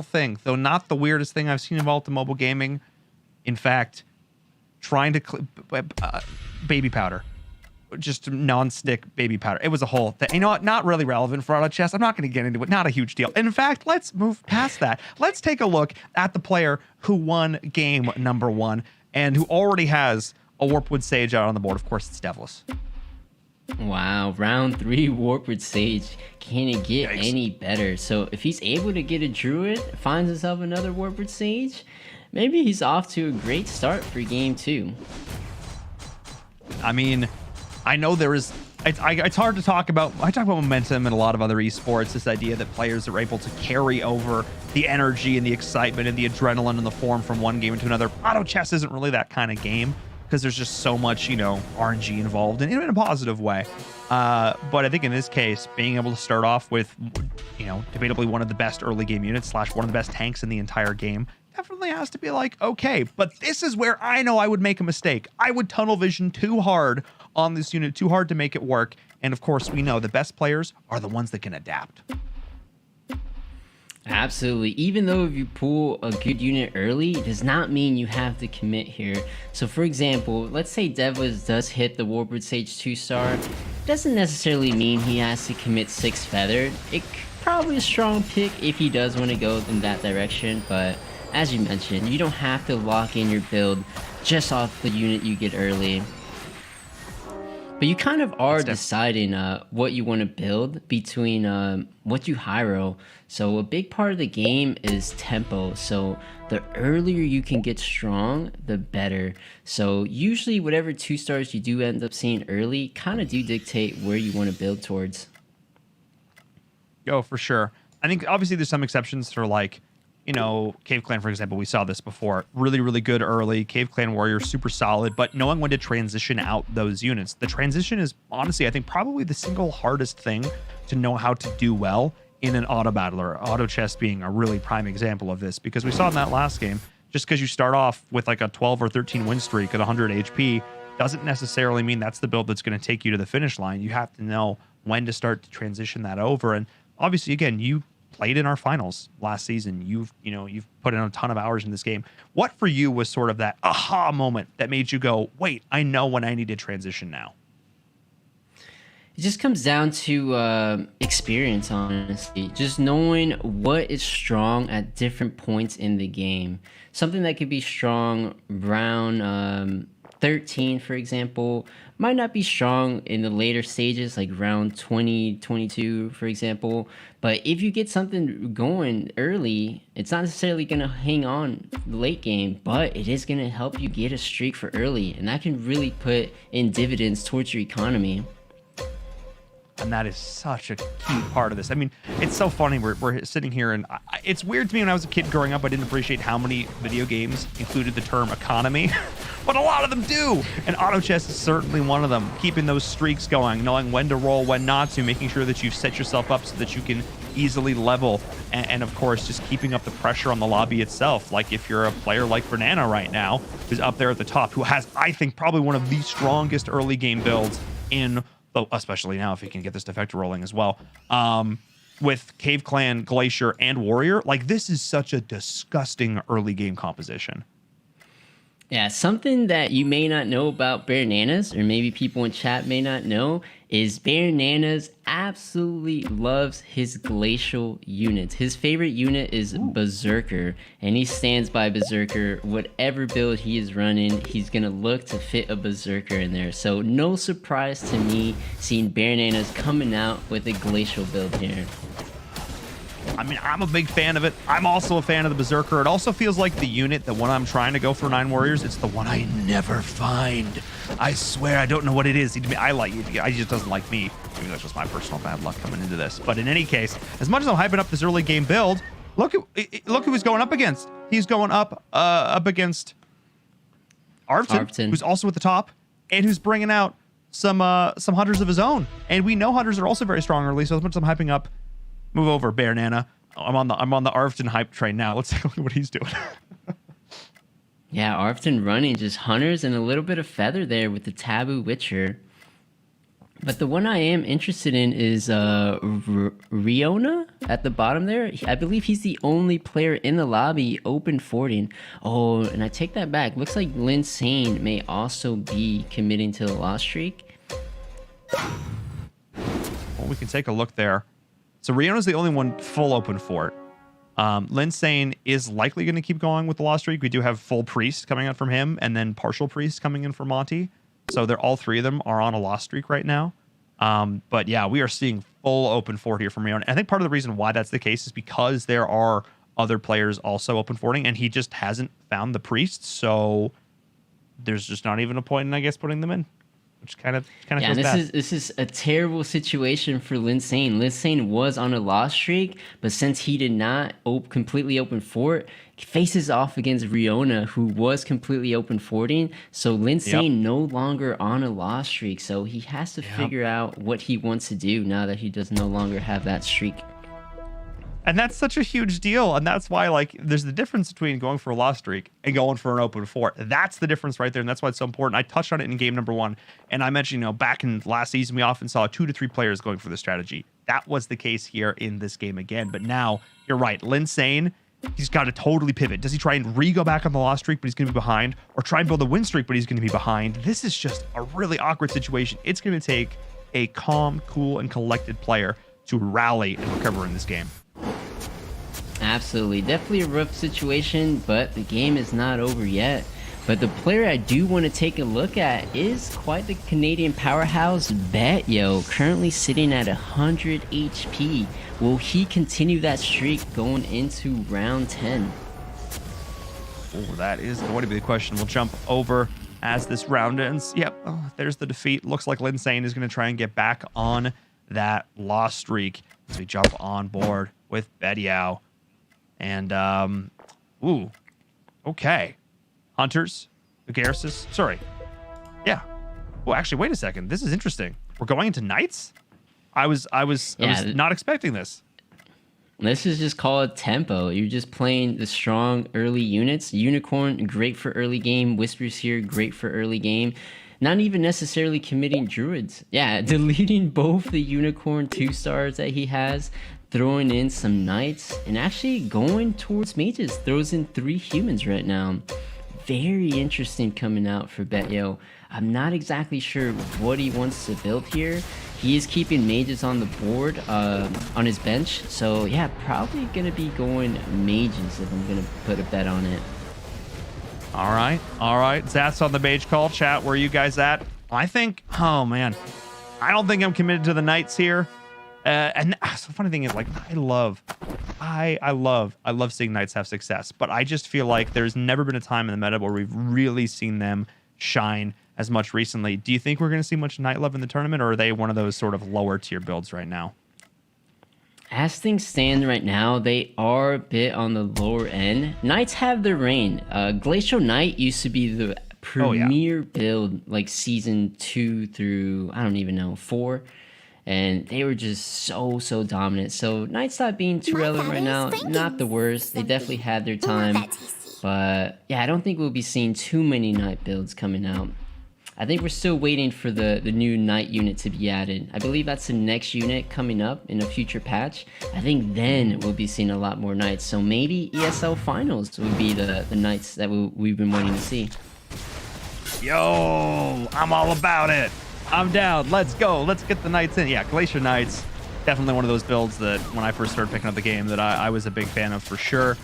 thing, though not the weirdest thing I've seen involved in mobile gaming. In fact, trying to baby powder, just non-stick baby powder. It was a whole thing. You know what? Not really relevant for auto chess. I'm not going to get into it. Not a huge deal. In fact, let's move past that. Let's take a look at the player who won game number 1 and who already has a Warpwood Sage out on the board. Of course, it's Devless. Wow, round 3 Warpwood Sage. Can it get Yikes. any better? So if he's able to get a Druid, finds himself another Warpwood Sage, maybe he's off to a great start for game 2. I mean, I know there is... It's hard to talk about. I talk about momentum in a lot of other esports. This idea that players are able to carry over the energy and the excitement and the adrenaline and the form from one game into another. Auto chess isn't really that kind of game because there's just so much, RNG involved in a positive way. But I think in this case, being able to start off with, debatably one of the best early game units / one of the best tanks in the entire game definitely has to be like, okay, but this is where I know I would make a mistake. I would tunnel vision too hard on this unit, too hard to make it work. And of course, we know the best players are the ones that can adapt. Absolutely. Even though if you pull a good unit early, it does not mean you have to commit here. So for example, let's say Devless does hit the Warpwood Sage 2-star. Doesn't necessarily mean he has to commit 6 Feathered. It probably a strong pick if he does want to go in that direction, but as you mentioned, you don't have to lock in your build just off the unit you get early. But you kind of are deciding what you want to build between what you hero. So a big part of the game is tempo. So the earlier you can get strong, the better. So usually whatever 2-stars you do end up seeing early kind of do dictate where you want to build towards. Oh, for sure. I think obviously there's some exceptions for Cave Clan, for example. We saw this before. Really, really good early. Cave Clan Warrior, super solid, but knowing when to transition out those units. The transition is honestly, I think, probably the single hardest thing to know how to do well in an auto battler. Auto chess being a really prime example of this, because we saw in that last game, just because you start off with like a 12 or 13 win streak at 100 HP doesn't necessarily mean that's the build that's going to take you to the finish line. You have to know when to start to transition that over. And obviously, again, you played in our finals last season. You've put in a ton of hours in this game. What for you was sort of that aha moment that made you go, wait, I know when I need to transition now? It just comes down to experience, honestly. Just knowing what is strong at different points in the game. Something that could be strong round 13, for example, might not be strong in the later stages, like round 20, 22, for example. But if you get something going early, it's not necessarily going to hang on the late game, but it is going to help you get a streak for early. And that can really put in dividends towards your economy. And that is such a key part of this. I mean, it's so funny. We're sitting here, and it's weird to me when I was a kid growing up. I didn't appreciate how many video games included the term economy, but a lot of them do. And auto chess is certainly one of them. Keeping those streaks going, knowing when to roll, when not to, making sure that you've set yourself up so that you can easily level. And of course, just keeping up the pressure on the lobby itself. Like if you're a player like Banana right now, who's up there at the top, who has, I think, probably one of the strongest early game builds in, especially now if he can get this defector rolling as well. With Cave Clan, Glacier, and Warrior, like this is such a disgusting early game composition. Yeah, something that you may not know about Bear Nanas, or maybe people in chat may not know, is Bear Nanas absolutely loves his glacial units. His favorite unit is Berserker, and he stands by Berserker. Whatever build he is running, he's going to look to fit a Berserker in there. So no surprise to me seeing Bear Nanas coming out with a glacial build here. I mean, I'm a big fan of it. I'm also a fan of the Berserker. It also feels like the unit that when I'm trying to go for 9 Warriors, it's the one I never find. I swear, I don't know what it is. I like it. He just doesn't like me. Maybe that's just my personal bad luck coming into this. But in any case, as much as I'm hyping up this early game build, look who he's going up against. He's going up against Arvton, who's also at the top, and who's bringing out some hunters of his own. And we know hunters are also very strong early. So as much as I'm hyping up, move over, Bear Nana. I'm on the Arvton hype train now. Let's take a look at what he's doing. Yeah, Arvton running just hunters and a little bit of feather there with the Taboo Witcher. But the one I am interested in is Riona at the bottom there. I believe he's the only player in the lobby open forting. Oh, and I take that back. Looks like Lin Sane may also be committing to the loss streak. Well, we can take a look there. So Riona's the only one full open fort. Lin Sane is likely going to keep going with the loss streak. We do have full priest coming out from him, and then partial priest coming in for Monty. So they're all three of them are on a loss streak right now. But yeah, we are seeing full open fort here from Riona. I think part of the reason why that's the case is because there are other players also open forting, and he just hasn't found the priest. So there's just not even a point in, I guess, putting them in. Which kind of feels bad. This is a terrible situation for Lin Sane. Lin Sane was on a loss streak, but since he did not completely open fort, faces off against Riona, who was completely open forting. So Lin Sane no longer on a loss streak. So he has to figure out what he wants to do now that he does no longer have that streak. And that's such a huge deal. And that's why, like, there's the difference between going for a loss streak and going for an open fort. That's the difference right there. And that's why it's so important. I touched on it in game number 1. And I mentioned, back in last season, we often saw 2 to 3 players going for the strategy. That was the case here in this game again. But now, you're right. Lin Sane, he's got to totally pivot. Does he try and go back on the loss streak, but he's going to be behind? Or try and build a win streak, but he's going to be behind? This is just a really awkward situation. It's going to take a calm, cool, and collected player to rally and recover in this game. Absolutely. Definitely a rough situation, but the game is not over yet. But the player I do want to take a look at is quite the Canadian powerhouse, Betyo, currently sitting at 100 HP. Will he continue that streak going into round 10? Oh, that is going to be the question. We'll jump over as this round ends. Yep, there's the defeat. Looks like Lin Sane is going to try and get back on that loss streak as we jump on board with Betyo. And, okay. Hunters, Garrus, sorry. Yeah. Well, actually, wait a second. This is interesting. We're going into Knights? I was not expecting this. This is just called tempo. You're just playing the strong early units. Unicorn, great for early game. Whispers here, great for early game. Not even necessarily committing druids. Yeah, deleting both the Unicorn 2-stars that he has, throwing in some knights, and actually going towards mages. Throws in 3 humans right now. Very interesting coming out for Betyo. I'm not exactly sure what he wants to build here. He is keeping mages on the board, on his bench. So yeah, probably gonna be going mages if I'm gonna put a bet on it. All right. Zats on the mage call. Chat, where are you guys at? I think, oh man, I don't think I'm committed to the knights here. And the funny thing is, like, I love seeing knights have success, but I just feel like there's never been a time in the meta where we've really seen them shine as much recently. Do you think we're going to see much knight love in the tournament, or are they one of those sort of lower tier builds right now? As things stand right now, they are a bit on the lower end. Knights have their reign. Glacial Knight used to be the premier build, like season 2 through, I don't even know, 4. And they were just so dominant. So Knights not being too relevant right now, not the worst. They definitely had their time. But yeah, I don't think we'll be seeing too many Knight builds coming out. I think we're still waiting for the new Knight unit to be added. I believe that's the next unit coming up in a future patch. I think then we'll be seeing a lot more Knights. So maybe ESL Finals would be the Knights that we've been wanting to see. Yo, I'm all about it. I'm down. Let's go. Let's get the Knights in. Yeah, Glacier Knights, definitely one of those builds that when I first started picking up the game that I was a big fan of for sure.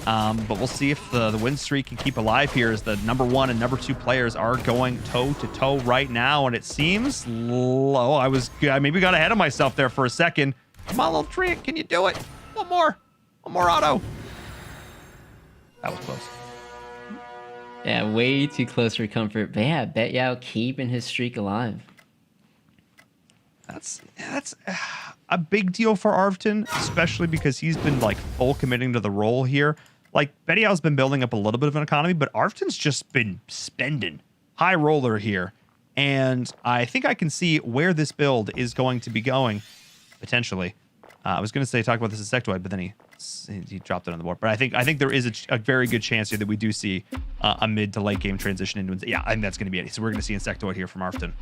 But we'll see if the win streak can keep alive here as the number 1 and number 2 players are going toe to toe right now. And it seems low. I maybe got ahead of myself there for a second. Come on, little tree. Can you do it? One more auto. That was close. Yeah, way too close for comfort. But yeah, Bet Yao keeping his streak alive. That's a big deal for Arvton, especially because he's been like full committing to the role here. Like Bediao's been building up a little bit of an economy, but Arvton's just been spending. High roller here. And I think I can see where this build is going to be going, potentially. I was going to say talk about this insectoid, but then he dropped it on the board. But I think there is a very good chance here that we do see a mid to late game transition into. Yeah, I think that's going to be it. So we're going to see insectoid here from Arvton.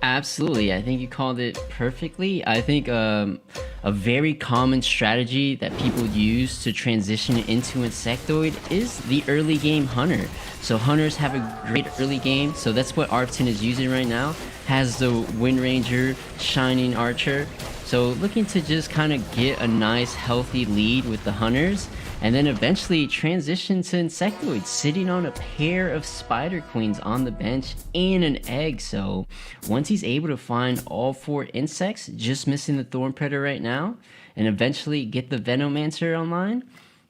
Absolutely. I think you called it perfectly. I think a very common strategy that people use to transition into Insectoid is the early game Hunter. So Hunters have a great early game. So that's what Arvton is using right now. Has the Wind Ranger, Shining Archer. So looking to just kind of get a nice healthy lead with the Hunters. And then eventually transition to Insectoid, sitting on a pair of Spider Queens on the bench and an egg. So once he's able to find all 4 insects, just missing the Thorn Predator right now, and eventually get the Venomancer online,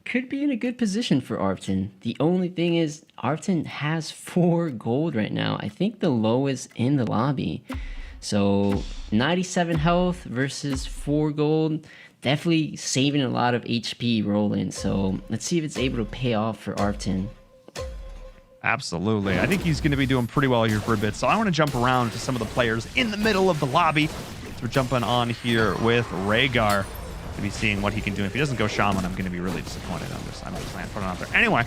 could be in a good position for Arvton. The only thing is Arvton has 4 gold right now. I think the lowest in the lobby. So 97 health versus 4 gold. Definitely saving a lot of HP rolling, so let's see if it's able to pay off for Arvton. Absolutely. I think he's going to be doing pretty well here for a bit, so I want to jump around to some of the players in the middle of the lobby. So we're jumping on here with Rhaegar to be seeing what he can do. If he doesn't go Shaman, I'm going to be really disappointed. I'm just putting it out there. Anyway,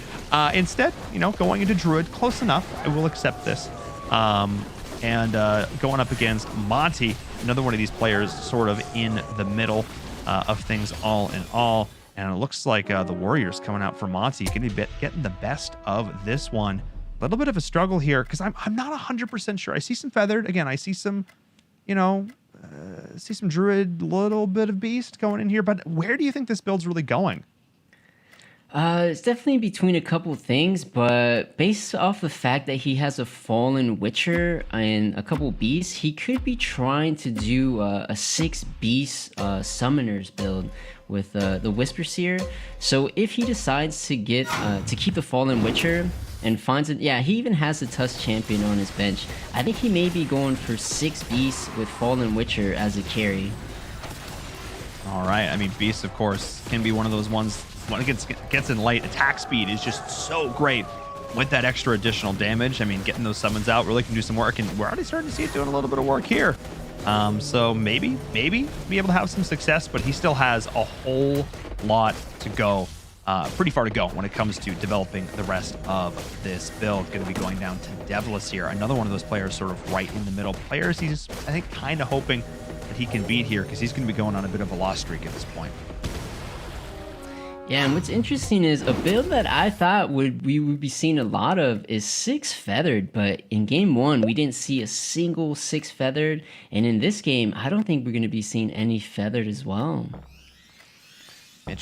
instead, going into Druid, close enough. I will accept this. And going up against Monty, another one of these players sort of in the middle of things all in all. And it looks like the Warriors coming out for Monty getting the best of this one. A little bit of a struggle here because I'm not 100% sure. I see some Feathered. Again, I see some, see some Druid, little bit of Beast going in here. But where do you think this build's really going? It's definitely between a couple things, but based off the fact that he has a Fallen Witcher and a couple Beasts, he could be trying to do a 6 Beast Summoners build with the Whisper Seer. So if he decides to get to keep the Fallen Witcher and finds it, yeah, he even has the Tusk Champion on his bench. I think he may be going for 6 Beasts with Fallen Witcher as a carry. All right. I mean, Beast, of course, can be one of those ones. When it gets in light, attack speed is just so great with that extra additional damage. I mean, getting those summons out really can do some work, and we're already starting to see it doing a little bit of work here. So maybe be able to have some success, but he still has a whole lot to go, pretty far to go when it comes to developing the rest of this build. Going to be going down to Devless here, another one of those players sort of right in the middle. Players he's, I think, kind of hoping that he can beat here because he's going to be going on a bit of a loss streak at this point. Yeah, and what's interesting is a build that I thought we would be seeing a lot of is 6 Feathered, but in game 1 we didn't see a single 6 Feathered, and in this game I don't think we're going to be seeing any Feathered as well.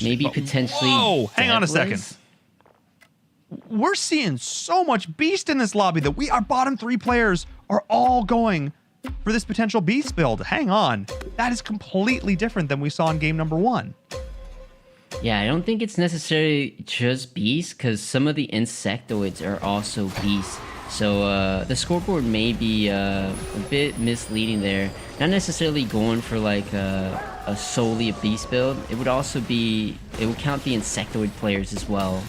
Maybe potentially. Whoa! Hang on a second. Devless. We're seeing so much Beast in this lobby that our bottom 3 players are all going for this potential Beast build. Hang on, that is completely different than we saw in game number 1. Yeah, I don't think it's necessarily just Beasts, because some of the Insectoids are also Beasts. So the scoreboard may be a bit misleading there. Not necessarily going for like a solely a Beast build. It would also be, it would count the Insectoid players as well.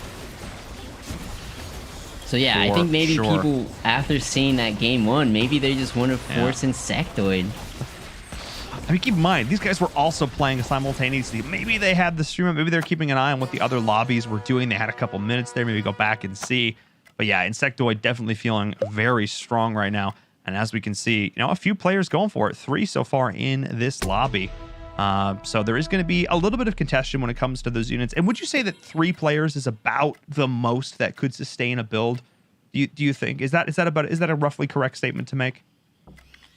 So yeah, I think maybe people, after seeing that game 1, maybe they just want to force Insectoid. I mean, keep in mind, these guys were also playing simultaneously. Maybe they had the stream up. Maybe they're keeping an eye on what the other lobbies were doing. They had a couple minutes there. Maybe go back and see. But yeah, Insectoid definitely feeling very strong right now. And as we can see, a few players going for it. 3 so far in this lobby. So there is going to be a little bit of contention when it comes to those units. And would you say that 3 players is about the most that could sustain a build? Do you think is that a roughly correct statement to make?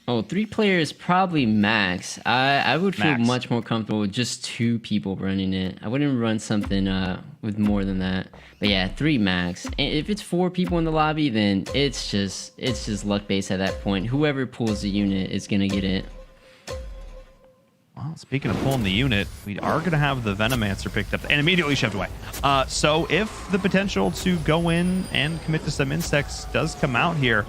Oh, 3 players probably max. I would feel much more comfortable with just 2 people running it. I wouldn't run something with more than that. But yeah, 3 max. And if it's 4 people in the lobby, then it's just luck based at that point. Whoever pulls the unit is gonna get it. Well, speaking of pulling the unit, we are going to have the Venomancer picked up and immediately shoved away. So if the potential to go in and commit to some insects does come out here,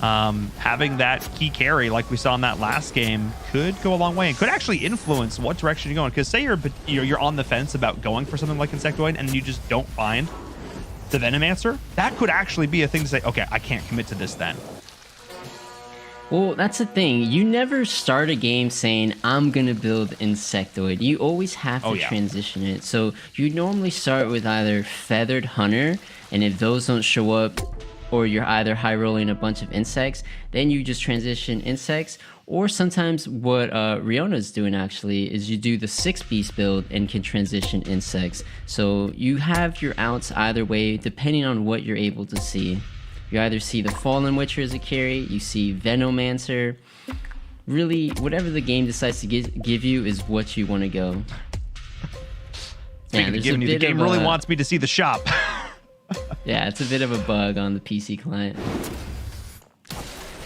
having that key carry like we saw in that last game could go a long way and could actually influence what direction you're going. Because say you're on the fence about going for something like Insectoid and you just don't find the Venomancer, that could actually be a thing to say, okay, I can't commit to this then. Well, that's the thing. You never start a game saying, I'm going to build Insectoid. You always have to transition it. So you normally start with either Feathered Hunter, and if those don't show up, or you're either high rolling a bunch of insects, then you just transition insects. Or sometimes what Riona's doing actually is you do the 6-piece build and can transition insects. So you have your outs either way, depending on what you're able to see. You either see the Fallen Witcher as a carry, you see Venomancer. Really, whatever the game decides to give you is what you want to go. Speaking of giving you, the game really wants me to see the shop. Yeah, it's a bit of a bug on the PC client.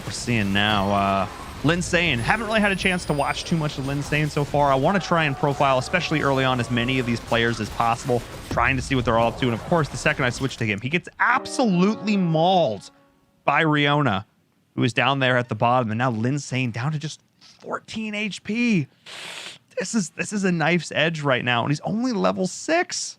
We're seeing now Linsane. Haven't really had a chance to watch too much of Linsane so far. I want to try and profile, especially early on, as many of these players as possible, trying to see what they're all up to. And of course, the second I switch to him, he gets absolutely mauled by Riona, who is down there at the bottom. And now Linsane down to just 14 HP. This is a knife's edge right now, and he's only level 6.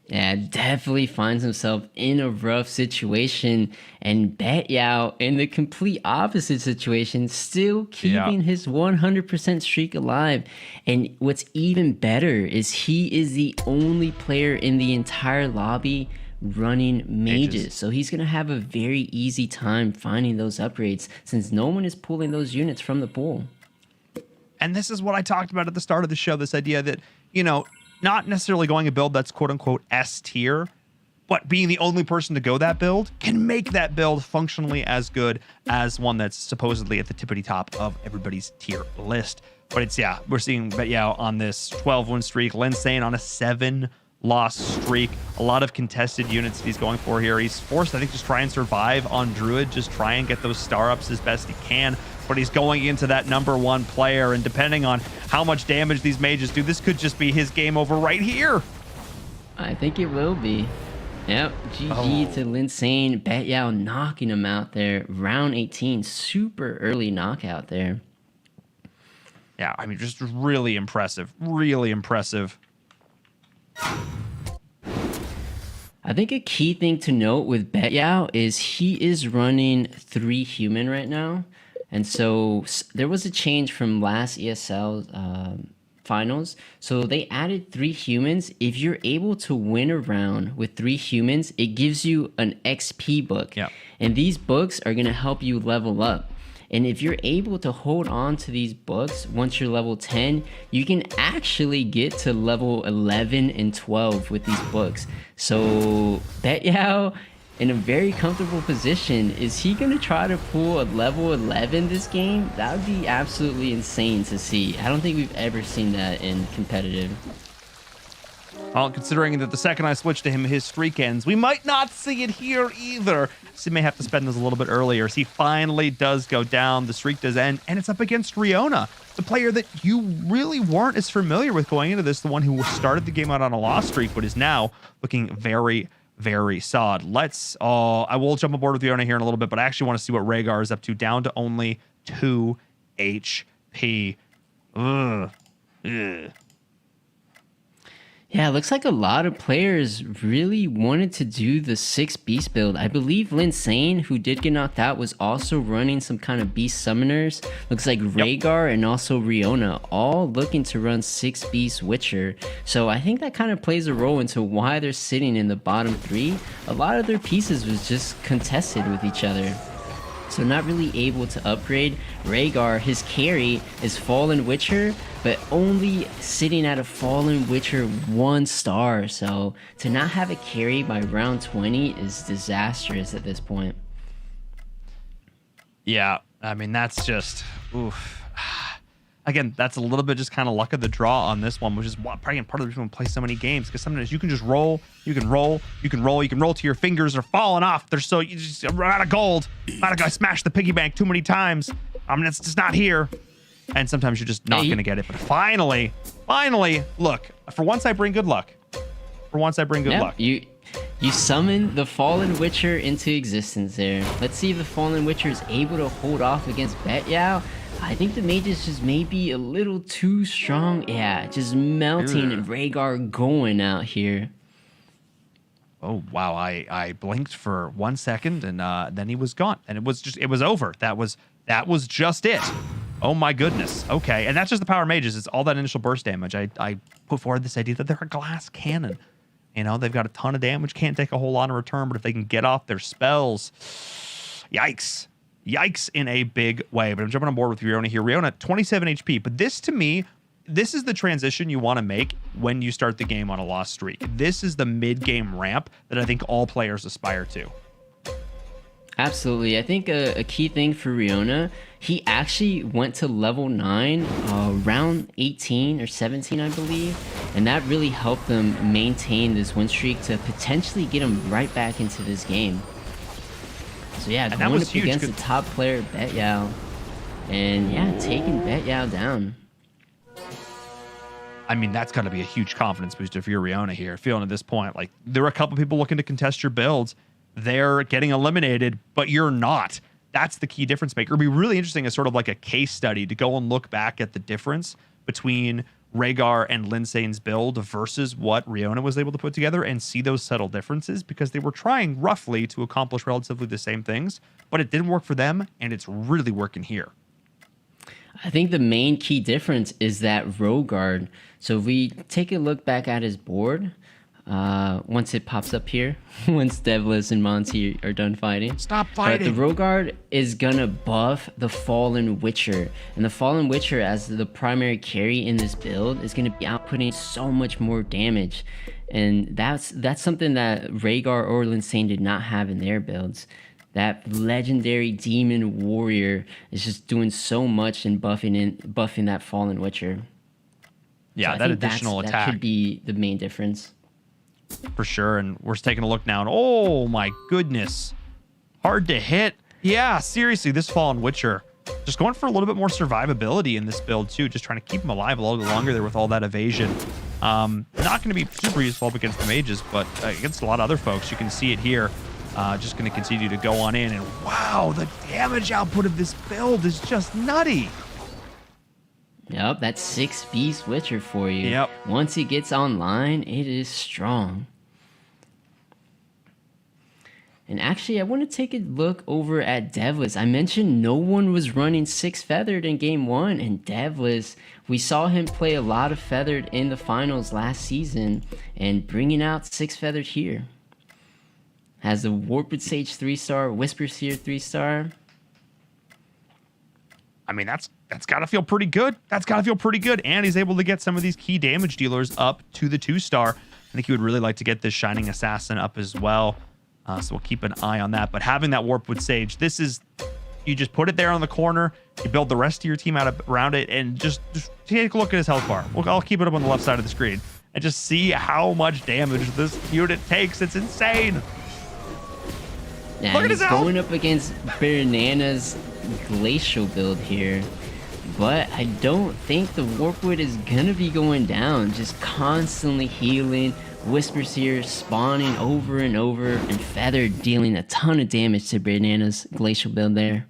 Yeah, definitely finds himself in a rough situation, and Bet-Yao in the complete opposite situation, still keeping his 100% streak alive. And what's even better is he is the only player in the entire lobby running mages. So he's going to have a very easy time finding those upgrades since no one is pulling those units from the pool. And this is what I talked about at the start of the show, this idea that, not necessarily going a build that's quote-unquote S tier, but being the only person to go that build can make that build functionally as good as one that's supposedly at the tippity top of everybody's tier list. But it's, we're seeing Bet-Yao on this 12-win streak, Linsane on a 7-loss streak. A lot of contested units he's going for here. He's forced, I think, just try and survive on Druid, just try and get those star-ups as best he can. But he's going into that _1 player, and depending on how much damage these mages do, this could just be his game over right here. I think it will be. Yep, GG to Linsane. Bet-Yao knocking him out there. Round 18, super early knockout there. Yeah, I mean, just really impressive. Really impressive. I think a key thing to note with Bet-Yao is he is running 3 human right now. And so there was a change from last ESL finals. So they added 3 humans. If you're able to win a round with 3 humans, it gives you an XP book. Yeah. And these books are going to help you level up. And if you're able to hold on to these books, once you're level 10, you can actually get to level 11 and 12 with these books. So Bet-Yao in a very comfortable position. Is he going to try to pull a level 11 this game? That would be absolutely insane to see. I don't think we've ever seen that in competitive. Well, considering that the second I switch to him, his streak ends, we might not see it here either. So he may have to spend this a little bit earlier. As he finally does go down, the streak does end, and it's up against Riona, the player that you really weren't as familiar with going into this, the one who started the game out on a loss streak, but is now looking very, very solid. I will jump aboard with Riona here in a little bit, but I actually want to see what Rhaegar is up to, down to only 2 HP. Ugh. Yeah, it looks like a lot of players really wanted to do the 6 beast build. I believe Linsane, who did get knocked out, was also running some kind of beast summoners. Looks like Rhaegar and also Riona, all looking to run 6 beast Witcher. So I think that kind of plays a role into why they're sitting in the bottom 3. A lot of their pieces was just contested with each other. So not really able to upgrade. Rhaegar, his carry is Fallen Witcher, but only sitting at a Fallen Witcher 1 star. So to not have a carry by round 20 is disastrous at this point. Yeah, I mean, that's just, oof. Again, that's a little bit just kind of luck of the draw on this one, which is probably part of the reason we play so many games, because sometimes you can just roll, you can roll till your fingers are falling off. They're so, you just run out of gold. I smashed the piggy bank too many times. I mean, it's just not here. And sometimes you're just not going to get it. But finally, look, for once I bring good luck. You summon the Fallen Witcher into existence there. Let's see if the Fallen Witcher is able to hold off against Bet-Yao. I think the mages just may be a little too strong. Yeah, just melting and Rhaegar going out here. Oh, wow. I blinked for 1 second and then he was gone. And it was over. That was just it. Oh my goodness. Okay. And that's just the power mages. It's all that initial burst damage. I put forward this idea that they're a glass cannon. You know, they've got a ton of damage, can't take a whole lot in return, but if they can get off their spells, yikes in a big way. But I'm jumping on board with Riona here. Riona, 27 HP. But this, to me, this is the transition you want to make when you start the game on a lost streak. This is the mid-game ramp that I think all players aspire to. Absolutely. I think a key thing for Riona, he actually went to level 9 around 18 or 17, I believe. And that really helped them maintain this win streak to potentially get him right back into this game. So yeah, going up against the top player, Bet-Yao. And yeah, taking Bet-Yao down. I mean, that's got to be a huge confidence booster for your Riona here. Feeling at this point, like, there are a couple people looking to contest your builds. They're getting eliminated, but you're not. That's the key difference maker. It'd be really interesting as sort of like a case study to go and look back at the difference between Rhaegar and Linsane's build versus what Riona was able to put together and see those subtle differences, because they were trying roughly to accomplish relatively the same things, but it didn't work for them, and it's really working here. I think the main key difference is that Rhaegar. So if we take a look back at his board, once it pops up here, once Devlis and Monty are done fighting. Stop fighting! But the Rhaegar is gonna buff the Fallen Witcher. And the Fallen Witcher, as the primary carry in this build, is gonna be outputting so much more damage. And that's something that Rhaegar or Linsane did not have in their builds. That legendary demon warrior is just doing so much and buffing that Fallen Witcher. Yeah, so that additional attack. That could be the main difference. For sure. And we're taking a look now, and oh my goodness, hard to hit. Yeah, seriously, this Fallen Witcher just going for a little bit more survivability in this build too, just trying to keep him alive a little bit longer there with all that evasion. Not going to be super useful up against the mages, but against a lot of other folks. You can see it here. Just going to continue to go on in, and wow, the damage output of this build is just nutty. Yep, that's 6 beast Witcher for you. Yep. Once it gets online, it is strong. And actually, I want to take a look over at Devlis. I mentioned no one was running 6 feathered in game 1, and Devlis, we saw him play a lot of feathered in the finals last season, and bringing out 6 feathered here. Has the Warped Sage 3-star, Whisper Seer 3-star. I mean, that's got to feel pretty good. And he's able to get some of these key damage dealers up to the 2-star. I think he would really like to get this Shining Assassin up as well. So we'll keep an eye on that. But having that Warpwood Sage, this is, you just put it there on the corner, you build the rest of your team around it, and just take a look at his health bar. I'll keep it up on the left side of the screen and just see how much damage this unit takes. It's insane. Yeah, he's going up against Bernana's Glacial build here. But I don't think the Warpwood is going to be going down. Just constantly healing, Whisper Seer spawning over and over, and Feather dealing a ton of damage to Bernana's Glacial build there.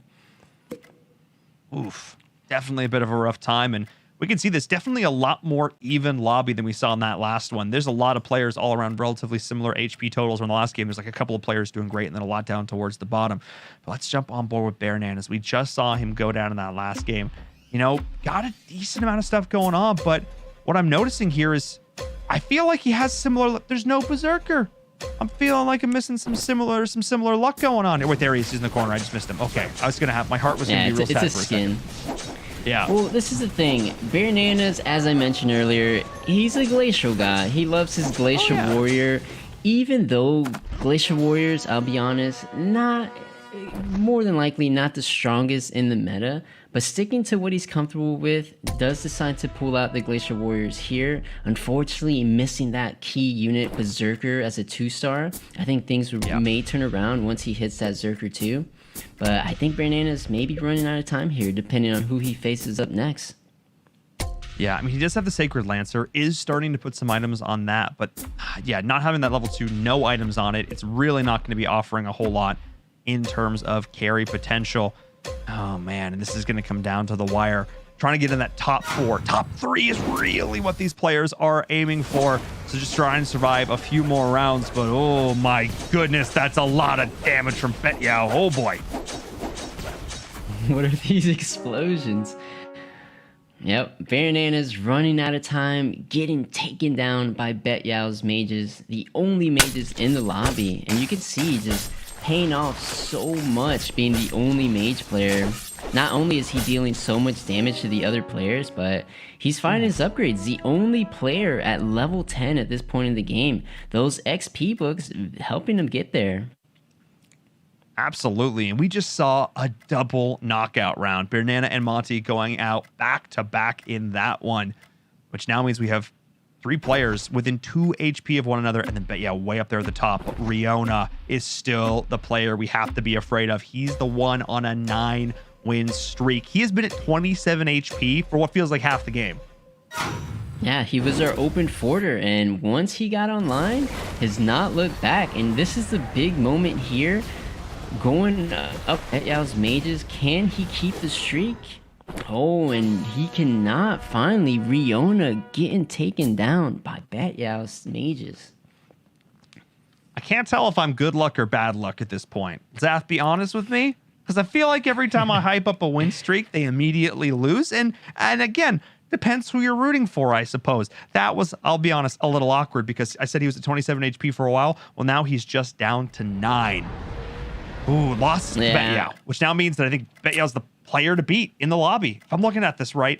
Oof. Definitely a bit of a rough time. And we can see this definitely a lot more even lobby than we saw in that last one. There's a lot of players all around relatively similar HP totals. In the last game, there's like a couple of players doing great and then a lot down towards the bottom. But let's jump on board with Bearnanas. We just saw him go down in that last game. You know, got a decent amount of stuff going on, but what I'm noticing here is I feel like he has similar. There's no Berserker. I'm feeling like I'm missing some similar luck going on here. Wait, there he is. He's in the corner. I just missed him. Okay, I was gonna have my heart was gonna be real sad it's for a skin. second. Yeah. Well, this is the thing. Bearnanas, as I mentioned earlier, he's a glacial guy. He loves his glacial warrior. Even though glacial warriors, I'll be honest, more than likely not the strongest in the meta, but sticking to what he's comfortable with, does decide to pull out the glacial warriors here. Unfortunately, missing that key unit Berserker as a 2-star. I think things may turn around once he hits that Zerker 2. But I think Bearnanas may be running out of time here, depending on who he faces up next. Yeah, I mean, he does have the Sacred Lancer, is starting to put some items on that, but yeah, not having that level 2, no items on it, it's really not going to be offering a whole lot in terms of carry potential. Oh man, and this is going to come down to the wire. Trying to get in that top 4. Top 3 is really what these players are aiming for. So just try and survive a few more rounds, but oh my goodness, that's a lot of damage from Betyao. Oh boy. What are these explosions? Yep, Bearnanas running out of time, getting taken down by Betyao's mages, the only mages in the lobby. And you can see just paying off so much being the only mage player. Not only is he dealing so much damage to the other players, but he's finding his upgrades. The only player at level 10 at this point in the game. Those XP books helping him get there. Absolutely, and we just saw a double knockout round. Bearnana and Monty going out back to back in that one, which now means we have 3 players within 2 HP of one another, and then way up there at the top, Riona is still the player we have to be afraid of. He's the one on a 9-win streak. He has been at 27 HP for what feels like half the game. Yeah, he was our open forter, and once he got online, has not looked back. And this is the big moment here. Going up Betyao's mages, can he keep the streak? Oh, and he cannot. Finally, Riona getting taken down by Betyao's mages. I can't tell if I'm good luck or bad luck at this point. Zath, be honest with me, because I feel like every time I hype up a win streak, they immediately lose. And again, depends who you're rooting for, I suppose. That was, I'll be honest, a little awkward because I said he was at 27 HP for a while. Well, now he's just down to 9. Ooh, lost to Betyao, which now means that I think Betyao's the player to beat in the lobby, if I'm looking at this right.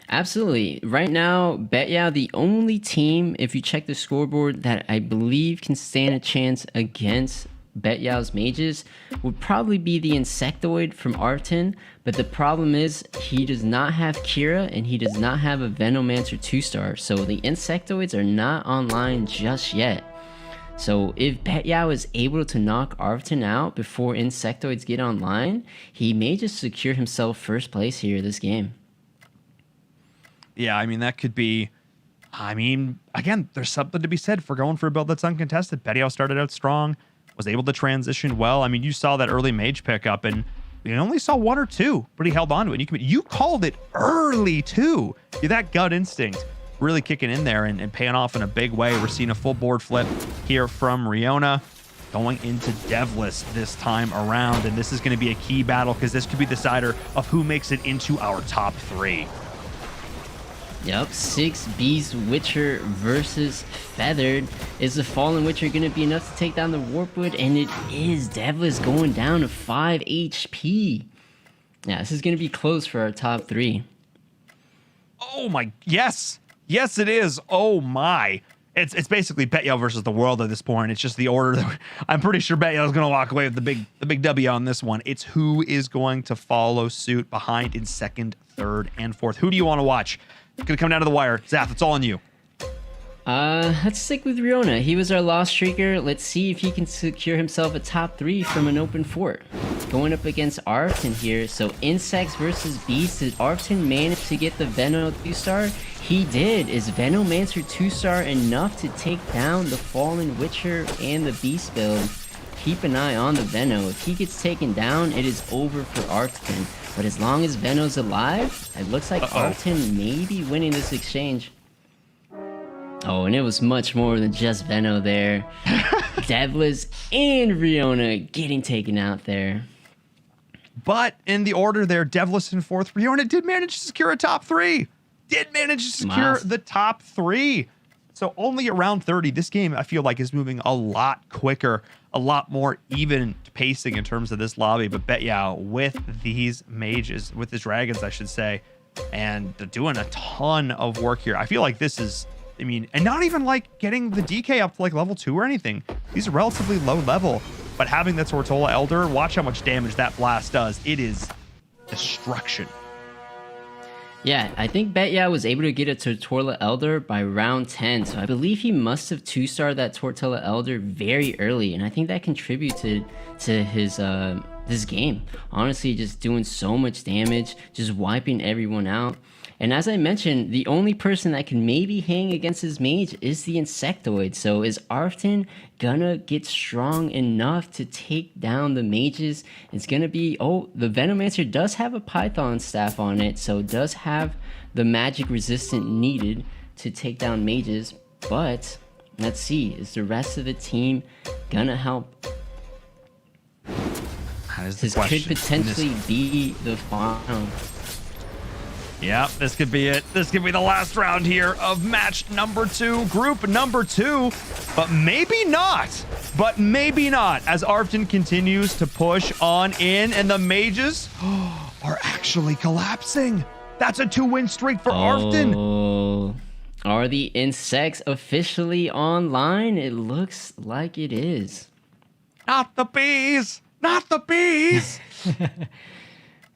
Absolutely. Right now, Betyao, the only team, if you check the scoreboard, that I believe can stand a chance against Betyao's mages would probably be the Insectoid from Arton, but the problem is he does not have Kira and he does not have a Venomancer 2-star, so the Insectoids are not online just yet. So if Betyao is able to knock Arton out before Insectoids get online, he may just secure himself first place here this game. Yeah, I mean, that could be... I mean, again, there's something to be said for going for a build that's uncontested. Betyao started out strong, was able to transition well. I mean, you saw that early mage pickup, and we only saw 1 or 2, but he held on to it. You called it early, too. That gut instinct really kicking in there and paying off in a big way. We're seeing a full board flip here from Riona, going into Devless this time around, and this is going to be a key battle because this could be the decider of who makes it into our top 3. Yep, 6 Beast Witcher versus Feathered. Is the Fallen Witcher going to be enough to take down the Warpwood? And it is. Devless going down to 5 HP. Yeah, this is going to be close for our top 3. Oh my, yes. Yes, it is. Oh my. It's basically Betyao versus the world at this point. It's just the order that I'm pretty sure Betyao is going to walk away with the big W on this one. It's who is going to follow suit behind in 2nd, 3rd, and 4th. Who do you want to watch? It's going to come down to the wire. Zath, it's all on you. Let's stick with Riona. He was our lost streaker. Let's see if he can secure himself a top 3 from an open fort. Going up against Arton here. So Insects versus Beast. Did Arton manage to get the Veno 2-star? He did. Is Venomancer 2-star enough to take down the Fallen Witcher and the Beast build? keep an eye on the Veno. If he gets taken down, it is over for Arfton. But as long as Veno's alive, it looks like Arfton may be winning this exchange. Oh, and it was much more than just Veno there. Devlis and Riona getting taken out there. But in the order there, Devlis in fourth. Riona did manage to secure a top 3. Did manage to secure the top 3. So only at round 30, this game I feel like is moving a lot quicker, a lot more even pacing in terms of this lobby. But Betyao with these mages, with the dragons, I should say, and they're doing a ton of work here. I feel like this is, I mean, and not even like getting the DK up to like level 2 or anything. These are relatively low level, but having the Tortola Elder, watch how much damage that blast does. It is destruction. Yeah, I think Betyao was able to get a Tortola Elder by round 10, so I believe he must have 2-starred that Tortola Elder very early, and I think that contributed to his this game. Honestly, just doing so much damage, just wiping everyone out. And as I mentioned, the only person that can maybe hang against his mage is the Insectoid. So is Arfton gonna get strong enough to take down the mages? It's gonna be, oh, the Venomancer does have a Python staff on it, so does have the magic resistant needed to take down mages. But let's see, is the rest of the team gonna help? This could potentially be the final. Yeah, this could be it. This could be the last round here of match number 2, group number 2. But maybe not. But maybe not, as Arfton continues to push on in, and the mages are actually collapsing. That's a 2-win streak for Arfton. Oh, are the insects officially online? It looks like it is. Not the bees. Not the bees.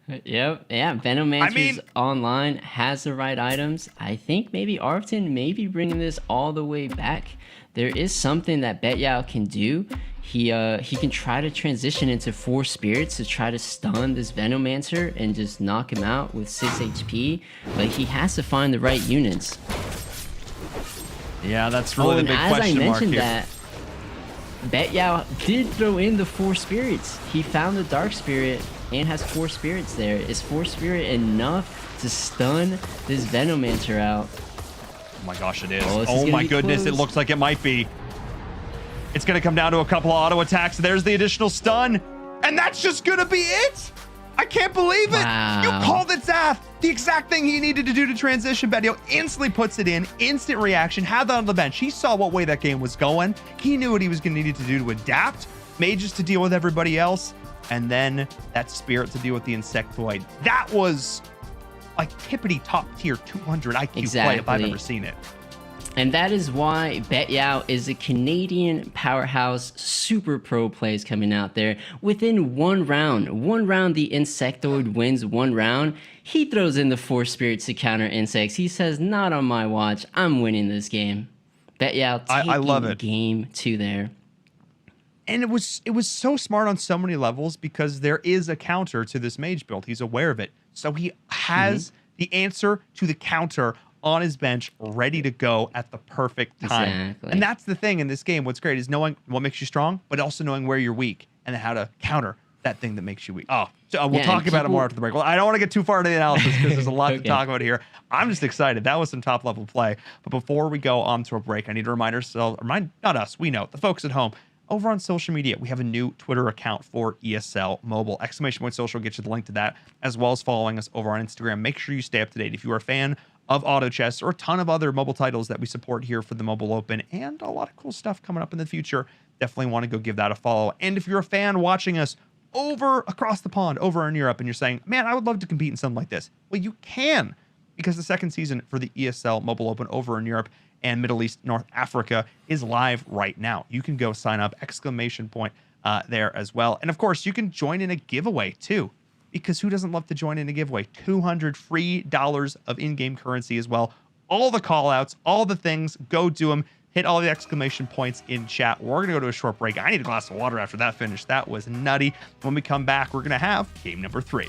Yep, yeah, Venomancer's online, has the right items. I think maybe Arfton may be bringing this all the way back. There is something that Betyao can do. He can try to transition into 4 spirits to try to stun this Venomancer and just knock him out with 6 HP, but he has to find the right units. Yeah, that's really the big question mark here. That, Betyao did throw in the 4 spirits. He found the Dark Spirit and has 4 spirits there. Is 4 spirit enough to stun this Venomancer out? Oh my gosh, it is. Oh my goodness, close. It looks like it might be. It's going to come down to a couple of auto attacks. There's the additional stun, and that's just going to be it. I can't believe it. Wow. You called it, Zath. The exact thing he needed to do to transition. Betyao instantly puts it in. Instant reaction. Had that on the bench. He saw what way that game was going. He knew what he was going to need to do to adapt. Mages to deal with everybody else. And then that spirit to deal with the Insectoid. That was like tippity top tier 200 IQ play if I've ever seen it. And that is why Betyao is a Canadian powerhouse. Super pro plays coming out there. Within 1 round, the Insectoid wins 1 round. He throws in the 4 spirits to counter insects. He says, not on my watch. I'm winning this game. Betyao taking I love it. Game 2 there. And it was so smart on so many levels because there is a counter to this mage build. He's aware of it. So he has the answer to the counter on his bench, ready to go at the perfect time. Exactly. And that's the thing in this game. What's great is knowing what makes you strong, but also knowing where you're weak and how to counter that thing that makes you weak. Oh, so we'll talk about it more after the break. Well, I don't want to get too far into the analysis because there's a lot to talk about here. I'm just excited. That was some top level play. But before we go on to a break, I need to remind ourselves, not us, we know, the folks at home, over on social media, we have a new Twitter account for ESL Mobile. !social gets you the link to that, as well as following us over on Instagram. Make sure you stay up to date. If you are a fan of Auto Chess or a ton of other mobile titles that we support here for the Mobile Open and a lot of cool stuff coming up in the future, definitely want to go give that a follow. And if you're a fan watching us over across the pond, over in Europe, and you're saying, man, I would love to compete in something like this. Well, you can, because the second season for the ESL Mobile Open over in Europe and Middle East, North Africa is live right now. You can go sign up, ! There as well. And of course, you can join in a giveaway too, because who doesn't love to join in a giveaway? $200 free of in-game currency as well. All the call outs, all the things, go do them. Hit all the exclamation points in chat. We're going to go to a short break. I need a glass of water after that finish. That was nutty. When we come back, we're going to have game number 3.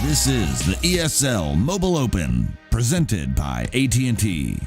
This is the ESL Mobile Open, presented by AT&T.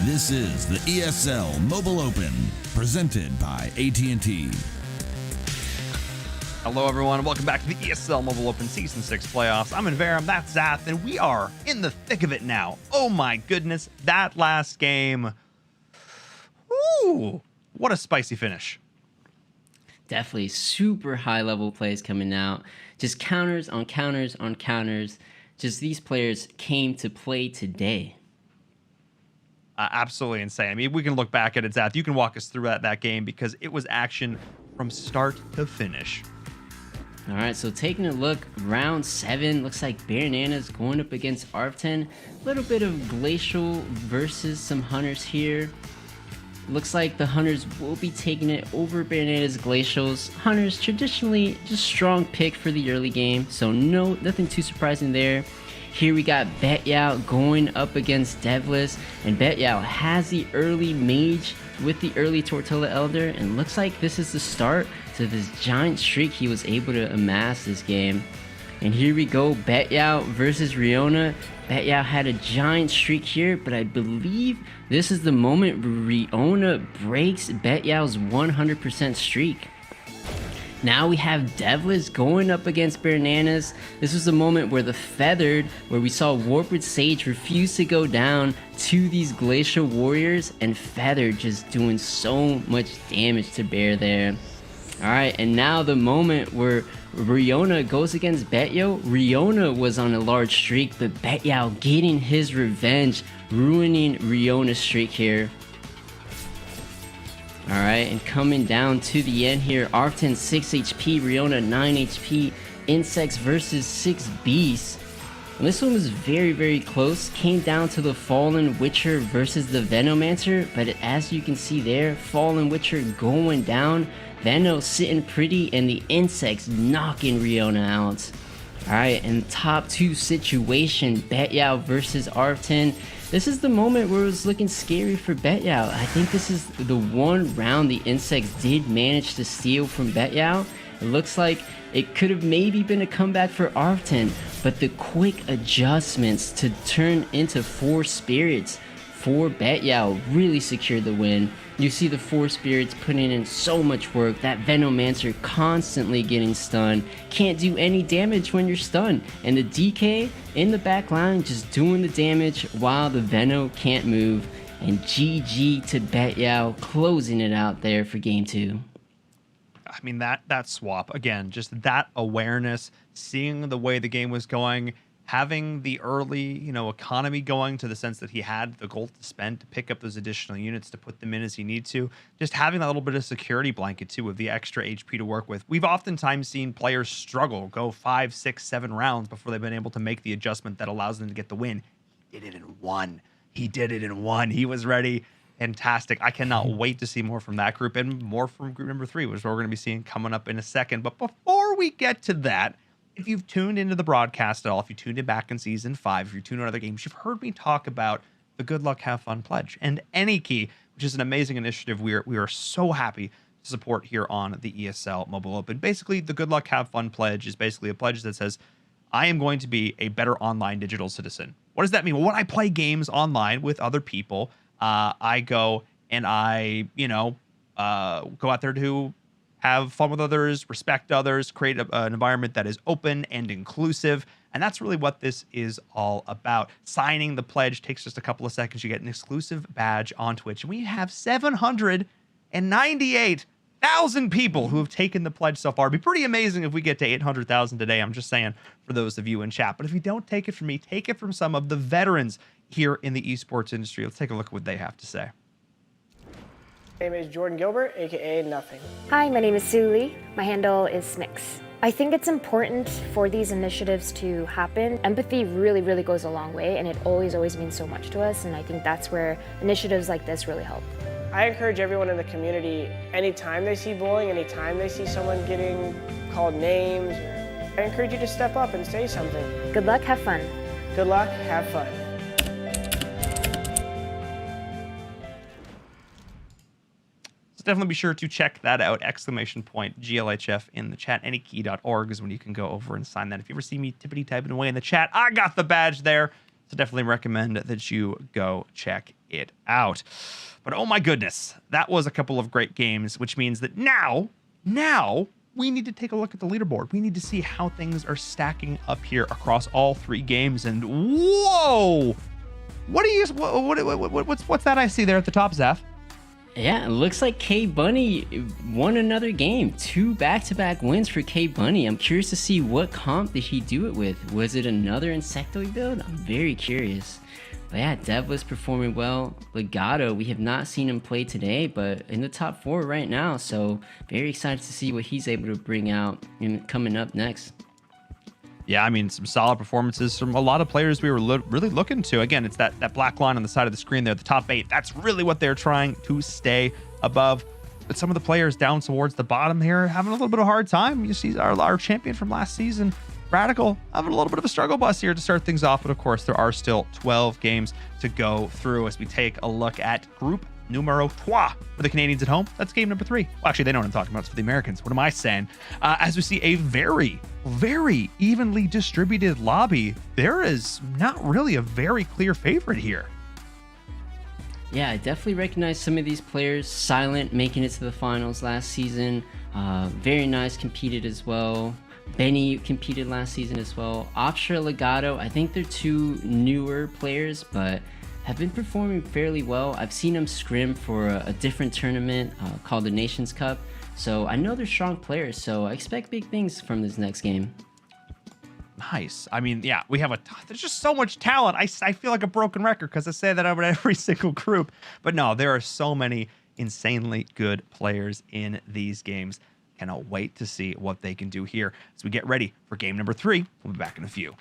This is the ESL Mobile Open, presented by AT&T. Hello, everyone, and welcome back to the ESL Mobile Open Season 6 playoffs. I'm Inverum, that's Zath, and we are in the thick of it now. Oh my goodness, that last game. Ooh, what a spicy finish. Definitely super high level plays coming out. Just counters on counters on counters. Just these players came to play today. Absolutely insane. I mean, we can look back at it, Zath. You can walk us through that game because it was action from start to finish. All right, so taking a look, round 7, looks like Bananas going up against Arvton. A little bit of Glacial versus some Hunters here. Looks like the Hunters will be taking it over Bananas Glacials. Hunters traditionally just strong pick for the early game, so nothing too surprising there. Here we got Betyao going up against Devless, and Betyao has the early Mage with the early Tortilla Elder, and looks like this is the start to this giant streak he was able to amass this game. And here we go, Betyao versus Riona. Betyao had a giant streak here, but I believe this is the moment where Riona breaks Betyao's 100% streak. Now we have Devlis going up against Bananas. This was the moment where the Feathered, where we saw Warped Sage refuse to go down to these Glacial Warriors, and Feathered just doing so much damage to Bear there. Alright, and now the moment where Riona goes against Betyao. Riona was on a large streak, but Betyao getting his revenge, ruining Riona's streak here. Alright, and coming down to the end here, Arcton 6 HP, Riona 9 HP, Insects versus 6 Beasts. And this one was very close, came down to the Fallen Witcher versus the Venomancer, but as you can see there, Fallen Witcher going down, Veno sitting pretty, and the Insects knocking Riona out. Alright, and top 2 situation, Betyao versus Arcton. This is the moment where it was looking scary for Betyao. I think this is the one round the Insects did manage to steal from Betyao. It looks like it could have maybe been a comeback for Arcton, but the quick adjustments to turn into 4 spirits for Betyao really secured the win. You see the 4 spirits putting in so much work, that Venomancer constantly getting stunned, can't do any damage when you're stunned, and the DK in the back line just doing the damage while the Veno can't move. And GG to Betyao, closing it out there for game 2. I mean, that swap, again, just that awareness, seeing the way the game was going, having the early, economy going to the sense that he had the gold to spend to pick up those additional units to put them in as he needs to. Just having that little bit of security blanket too of the extra HP to work with. We've oftentimes seen players struggle, go 5, 6, 7 rounds before they've been able to make the adjustment that allows them to get the win. He did it in 1. He did it in 1. He was ready. Fantastic. I cannot wait to see more from that group and more from group number 3, which is what we're going to be seeing coming up in a second. But before we get to that, if you've tuned into the broadcast at all, if you tuned in back in season 5, if you're tuned in other games, you've heard me talk about the Good Luck Have Fun pledge and Any Key, which is an amazing initiative we are so happy to support here on the ESL Mobile Open. Basically, the Good Luck Have Fun pledge is basically a pledge that says, I am going to be a better online digital citizen. What does that mean? Well, when I play games online with other people, I go and I, go out there to have fun with others, respect others, create an environment that is open and inclusive. And that's really what this is all about. Signing the pledge takes just a couple of seconds. You get an exclusive badge on Twitch. And we have 798,000 people who have taken the pledge so far. It'd be pretty amazing if we get to 800,000 today. I'm just saying for those of you in chat. But if you don't take it from me, take it from some of the veterans here in the esports industry. Let's take a look at what they have to say. My name is Jordan Gilbert, aka Nothing. Hi, my name is Sue Lee. My handle is Smix. I think it's important for these initiatives to happen. Empathy really goes a long way, and it always means so much to us, and I think that's where initiatives like this really help. I encourage everyone in the community, anytime they see bullying, anytime they see someone getting called names, I encourage you to step up and say something. Good luck, have fun. Good luck, have fun. Definitely be sure to check that out. !GLHF in the chat. Anykey.org is when you can go over and sign that. If you ever see me tippity typing away in the chat, I got the badge there. So definitely recommend that you go check it out. But oh my goodness, that was a couple of great games, which means that now we need to take a look at the leaderboard. We need to see how things are stacking up here across all 3 games. And whoa, what's that I see there at the top, Zaf? Yeah, it looks like K Bunny won another game. 2 back-to-back wins for K Bunny. I'm curious to see what comp did he do it with. Was it another Insectoid build? I'm very curious. But yeah, Dev was performing well. Legato, we have not seen him play today, but in the top 4 right now. So very excited to see what he's able to bring out coming up next. Yeah, I mean, some solid performances from a lot of players we were really looking to. Again, it's that black line on the side of the screen there, the top 8. That's really what they're trying to stay above. But some of the players down towards the bottom here having a little bit of a hard time. You see our champion from last season, Radical, having a little bit of a struggle bus here to start things off. But of course, there are still 12 games to go through as we take a look at group numero trois for the Canadians at home. That's game number 3. Well, actually, they know what I'm talking about. It's for the Americans. What am I saying? As we see a very, very evenly distributed lobby, there is not really a very clear favorite here. Yeah, I definitely recognize some of these players. Silent making it to the finals last season. Very nice, competed as well. Benny competed last season as well. Opstra, Legato, I think they're 2 newer players, but have been performing fairly well. I've seen them scrim for a different tournament called the Nations Cup. So I know they're strong players, so I expect big things from this next game. Nice. I mean, yeah, we have there's just so much talent. I feel like a broken record because I say that about every single group. But no, there are so many insanely good players in these games. Cannot wait to see what they can do here as we get ready for game number 3. We'll be back in a few.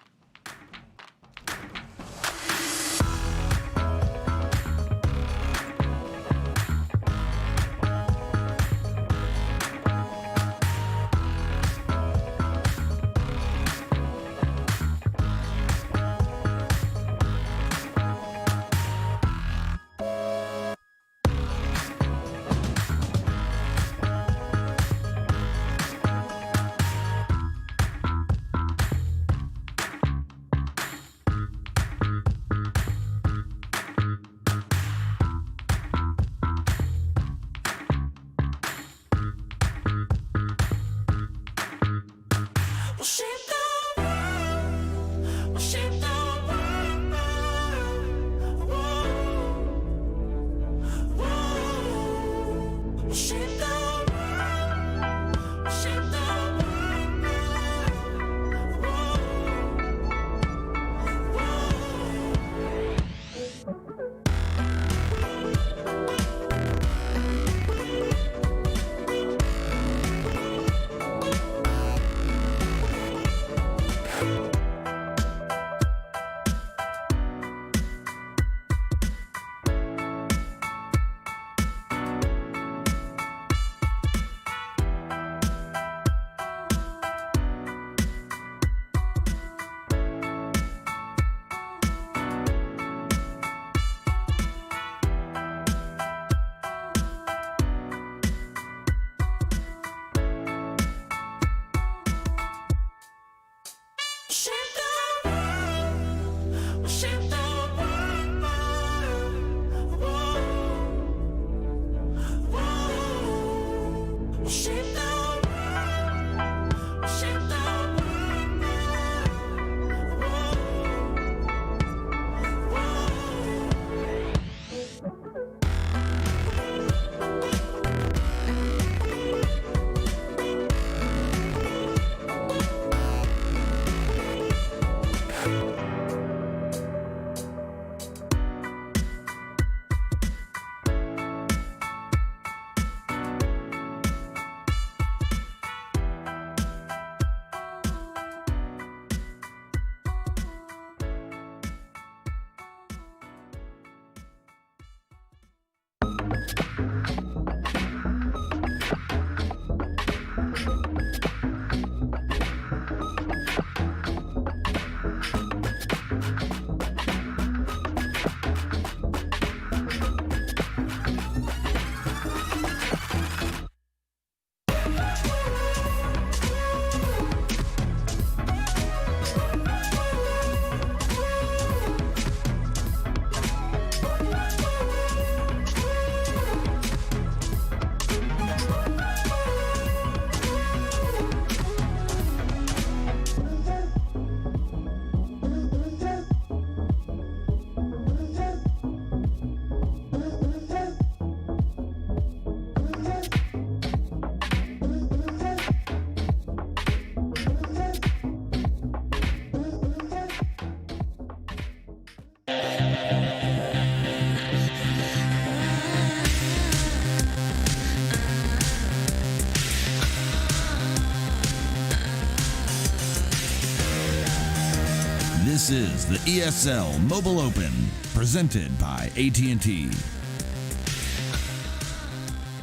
This is the ESL Mobile Open, presented by AT&T.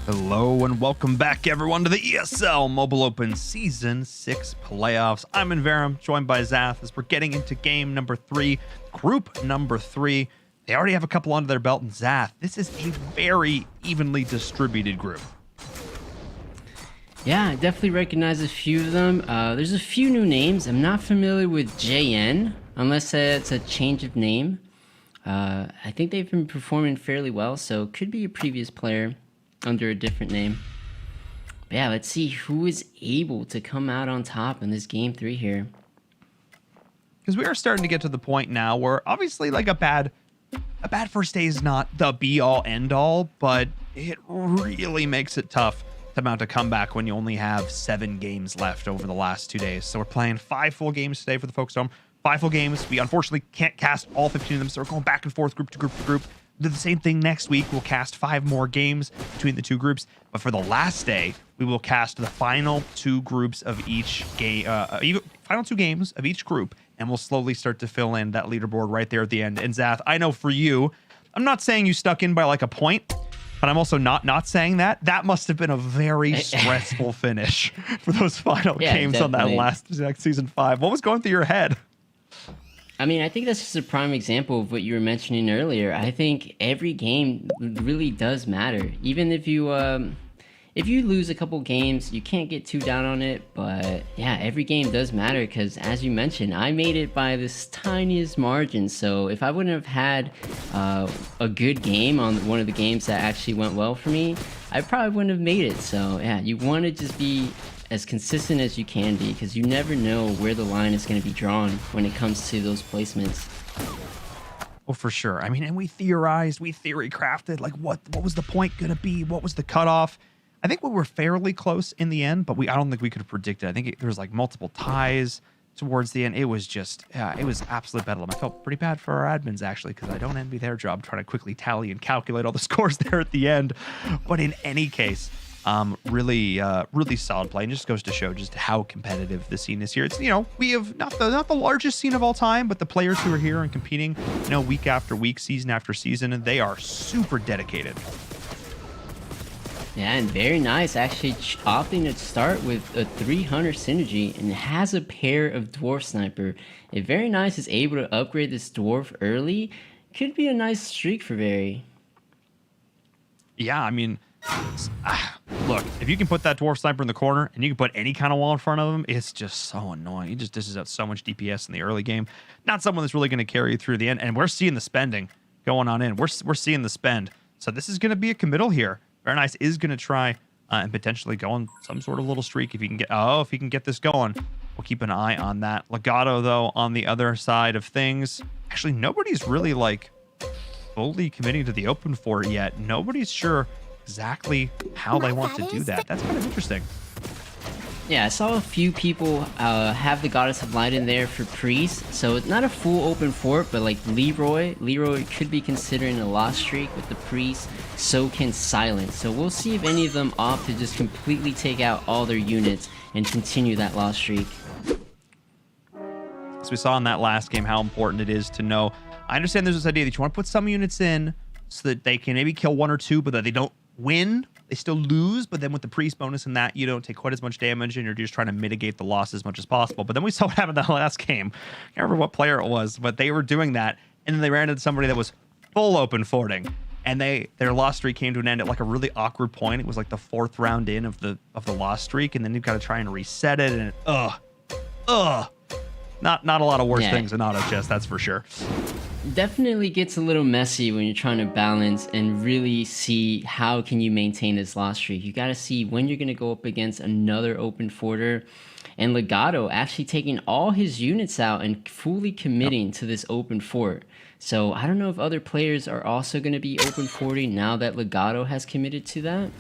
Hello and welcome back, everyone, to the ESL Mobile Open Season 6 playoffs. I'm Inverum, joined by Zath, as we're getting into game number 3, group number 3. They already have a couple under their belt in Zath. This is a very evenly distributed group. Yeah, I definitely recognize a few of them. There's a few new names. I'm not familiar with JN, unless it's a change of name. I think they've been performing fairly well, so could be a previous player under a different name. But yeah, let's see who is able to come out on top in this game 3 here. Because we are starting to get to the point now where obviously like a bad first day is not the be all end all, but it really makes it tough to mount a comeback when you only have 7 games left over the last 2 days. So we're playing 5 full games today for the folks at home. 5 full games. We unfortunately can't cast all 15 of them, so we're going back and forth, group to group to group. Do the same thing next week. We'll cast 5 more games between the 2 groups. But for the last day, we will cast the final 2 groups of each game, final 2 games of each group, and we'll slowly start to fill in that leaderboard right there at the end. And Zath, I know for you, I'm not saying you stuck in by like a point, but I'm also not saying that. That must have been a very stressful finish for those final games definitely. on that last season 5. What was going through your head? I mean, I think that's just a prime example of what you were mentioning earlier. I think every game really does matter. Even if you lose a couple games, you can't get too down on it. But yeah, every game does matter because, as you mentioned, I made it by this tiniest margin. So if I wouldn't have had a good game on one of the games that actually went well for me, I probably wouldn't have made it. So yeah, you want to just be as consistent as you can be, because you never know where the line is going to be drawn when it comes to those placements. Well, for sure. I mean, and we theorized, we theory crafted, like what was the point going to be? What was the cutoff? I think we were fairly close in the end, but I don't think we could have predicted. I think there was like multiple ties towards the end. It was just, it was absolute bedlam. I felt pretty bad for our admins, actually, because I don't envy their job trying to quickly tally and calculate all the scores there at the end. But in any case, really solid play, and just goes to show just how competitive the scene is here. It's, we have not the largest scene of all time, but the players who are here and competing, week after week, season after season, and they are super dedicated. Yeah, and very nice, actually opting to start with a 300 synergy and has a pair of Dwarf Sniper. If Very Nice is able to upgrade this Dwarf early, could be a nice streak for Very. Yeah, I mean, look, if you can put that Dwarf Sniper in the corner and you can put any kind of wall in front of him, it's just so annoying. He just dishes out so much DPS in the early game. Not someone that's really going to carry you through the end. And we're seeing the spending going on in. We're seeing the spend. So this is going to be a committal here. Very Nice is going to try and potentially go on some sort of little streak if he can get this going. We'll keep an eye on that. Legato, though, on the other side of things, actually nobody's really like fully committing to the open for it yet. Nobody's sure exactly how they want to do that. That's kind of interesting. Yeah, I saw a few people have the Goddess of Light in there for Priest, so it's not a full open fort, but like Leroy could be considering a lost streak with the Priest, so can Silence. So we'll see if any of them opt to just completely take out all their units and continue that lost streak. So we saw in that last game how important it is to know. I understand there's this idea that you want to put some units in so that they can maybe kill 1 or 2, but that they don't win. They still lose, but then with the Priest bonus and that, you don't take quite as much damage, and you're just trying to mitigate the loss as much as possible. But then we saw what happened in that last game. I can't remember what player it was, but they were doing that, and then they ran into somebody that was full open forting, and their loss streak came to an end at like a really awkward point. It was like the 4th round in of the loss streak, and then you've got to try and reset it, and not a lot of worse things in auto chess, that's for sure. Definitely gets a little messy when you're trying to balance and really see how can you maintain this loss streak. You got to see when you're going to go up against another open forter, and Legato actually taking all his units out and fully committing to this open fort. So I don't know if other players are also going to be open forting now that Legato has committed to that,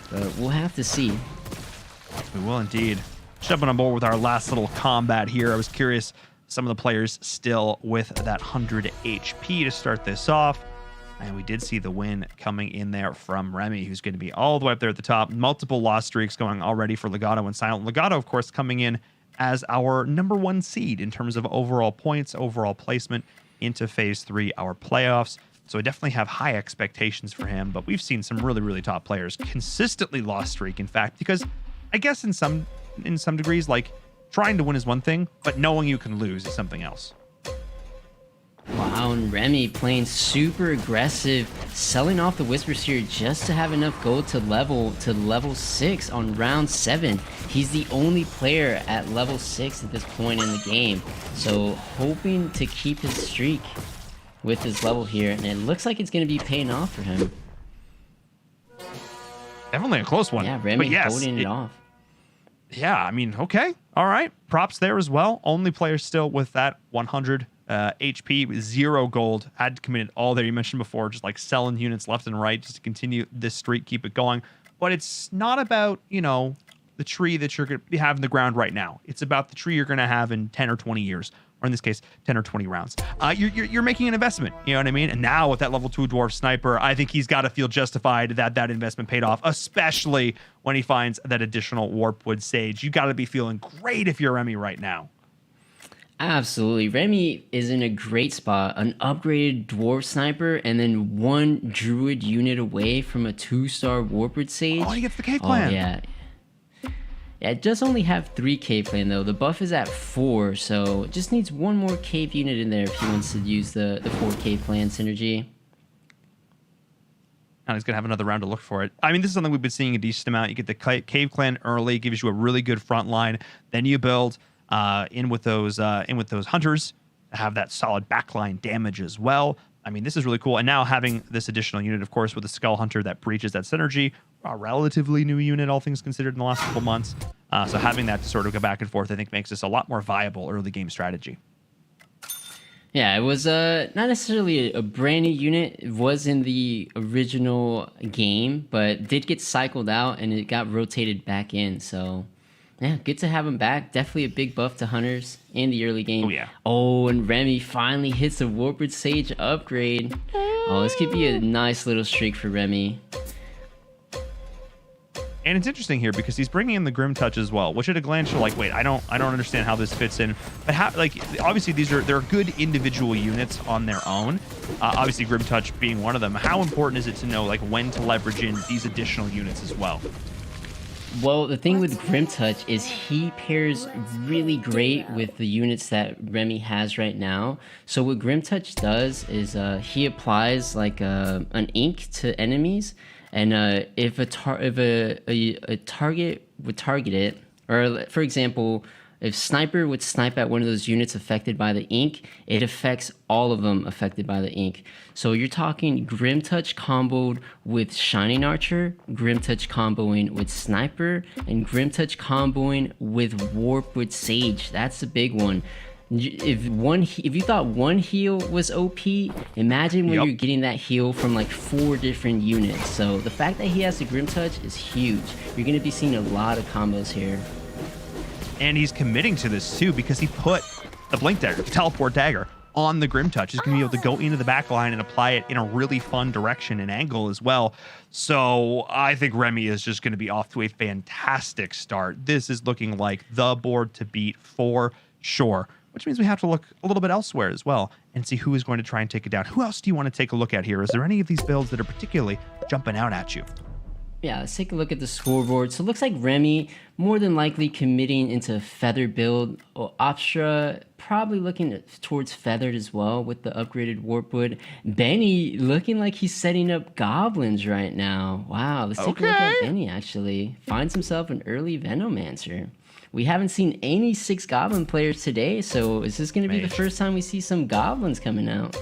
but we'll have to see. We will indeed. Jumping on board with our last little combat here, I was curious, some of the players still with that 100 HP to start this off. And we did see the win coming in there from Remy, who's going to be all the way up there at the top. Multiple loss streaks going already for Legato and Silent. Legato, of course, coming in as our #1 seed in terms of overall points, overall placement into Phase 3, our playoffs. So I definitely have high expectations for him. But we've seen some really, really top players consistently loss streak, in fact, because I guess in some degrees, like, trying to win is one thing, but knowing you can lose is something else. Wow, Wow, and Remy playing super aggressive, selling off the Whispers here just to have enough gold to level 6 on round 7. He's the only player at level 6 at this point in the game. So hoping to keep his streak with his level here, and it looks like it's going to be paying off for him. Definitely a close one. Yeah, Remy but yes, holding it off. Yeah, I mean, okay. All right. Props there as well. Only player still with that 100 HP, 0 gold. Had committed all there. You mentioned before, just like selling units left and right just to continue this streak, keep it going. But it's not about, you know, the tree that you're going to have in the ground right now. It's about the tree you're going to have in 10 or 20 years. Or in this case, 10 or 20 rounds. You're making an investment, you know what I mean? And now with that level 2 dwarf sniper, I think he's got to feel justified that that investment paid off, especially when he finds that additional Warpwood Sage. You got to be feeling great if you're Remy right now. Absolutely. Remy is in a great spot. An upgraded dwarf sniper and then 1 druid unit away from a 2-star Warpwood Sage. Oh, he gets the cave plan. Oh, yeah. Yeah, it does only have 3 cave plan though. The buff is at 4, so it just needs 1 more cave unit in there if he wants to use the 4 cave plan synergy. And he's going to have another round to look for it. I mean, this is something we've been seeing a decent amount. You get the cave clan early, gives you a really good front line. Then you build in with those hunters to have that solid backline damage as well. I mean, this is really cool. And now having this additional unit, of course, with the Skull Hunter that breaches that synergy, a relatively new unit, all things considered, in the last couple months. So having that to sort of go back and forth, I think, makes this a lot more viable early game strategy. Yeah, it was not necessarily a brand new unit. It was in the original game, but did get cycled out and it got rotated back in. So yeah, good to have him back. Definitely a big buff to hunters in the early game. Oh, yeah. Oh, and Remy finally hits a Warpwood Sage upgrade. Oh, this could be a nice little streak for Remy. And it's interesting here because he's bringing in the Grim Touch as well, which at a glance you're like, wait, I don't understand how this fits in. But obviously they're good individual units on their own. Obviously Grim Touch being one of them. How important is it to know like when to leverage in these additional units as well? Well, the thing with Grim Touch is he pairs really great with the units that Remy has right now. So what Grim Touch does is he applies like an ink to enemies. And if a target would target it, or for example, if Sniper would snipe at one of those units affected by the ink, it affects all of them affected by the ink. So you're talking Grim Touch comboed with Shining Archer, Grim Touch comboing with Sniper, and Grim Touch comboing with Warpwood Sage. That's the big one. If you thought one heal was OP, imagine when you're getting that heal from like 4 different units. So the fact that he has the Grim Touch is huge. You're going to be seeing a lot of combos here. And he's committing to this too because he put the Blink Dagger, the Teleport Dagger, on the Grim Touch. He's going to be able to go into the back line and apply it in a really fun direction and angle as well. So I think Remy is just going to be off to a fantastic start. This is looking like the board to beat for sure, which means we have to look a little bit elsewhere as well and see who is going to try and take it down. Who else do you want to take a look at here? Is there any of these builds that are particularly jumping out at you? Yeah, let's take a look at the scoreboard. So it looks like Remy more than likely committing into Feather build. Opstra probably looking towards Feathered as well with the upgraded Warpwood. Benny looking like he's setting up Goblins right now. Wow, let's take a look at Benny actually. Finds himself an early Venomancer. We haven't seen any 6 Goblin players today, so is this going to be the first time we see some Goblins coming out?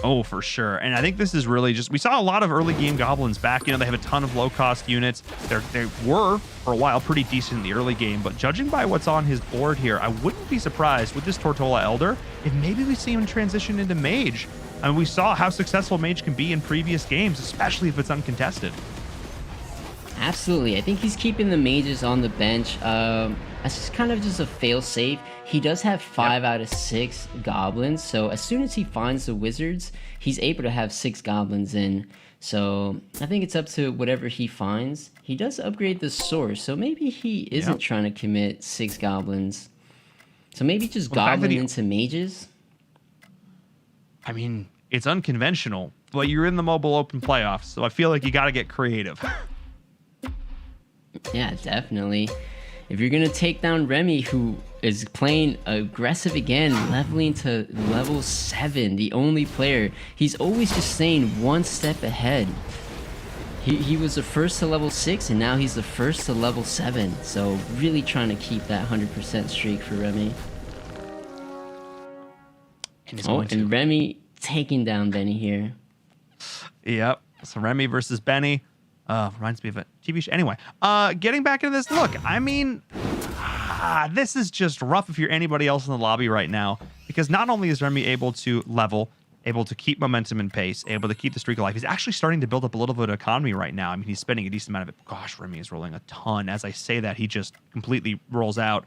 Oh, for sure. And I think this is really just, we saw a lot of early game Goblins back. You know, they have a ton of low cost units. They were, for a while, pretty decent in the early game, but judging by what's on his board here, I wouldn't be surprised with this Tortola Elder if maybe we see him transition into Mage. I mean, we saw how successful Mage can be in previous games, especially if it's uncontested. Absolutely. I think he's keeping the mages on the bench. That's just kind of just a fail-safe. He does have 5 out of 6 goblins, so as soon as he finds the wizards, he's able to have 6 goblins in. So I think it's up to whatever he finds. He does upgrade the source, so maybe he isn't trying to commit 6 goblins. So maybe just goblin into mages? I mean, it's unconventional, but you're in the Mobile Open playoffs, so I feel like you got to get creative. Yeah, definitely. if you're gonna take down Remy, who is playing aggressive again, leveling to level 7, the only player, he's always just staying one step ahead. He was the first to level 6, and now he's the first to level 7. So really trying to keep that 100% streak for Remy. And Remy taking down Benny here. Yep. So Remy versus Benny. Reminds me of a TV show. Anyway, getting back into this. Look, I mean, this is just rough if you're anybody else in the lobby right now, because not only is Remy able to level, able to keep momentum and pace, able to keep the streak alive, he's actually starting to build up a little bit of economy right now. I mean, he's spending a decent amount of it. Gosh, Remy is rolling a ton. As I say that, he just completely rolls out.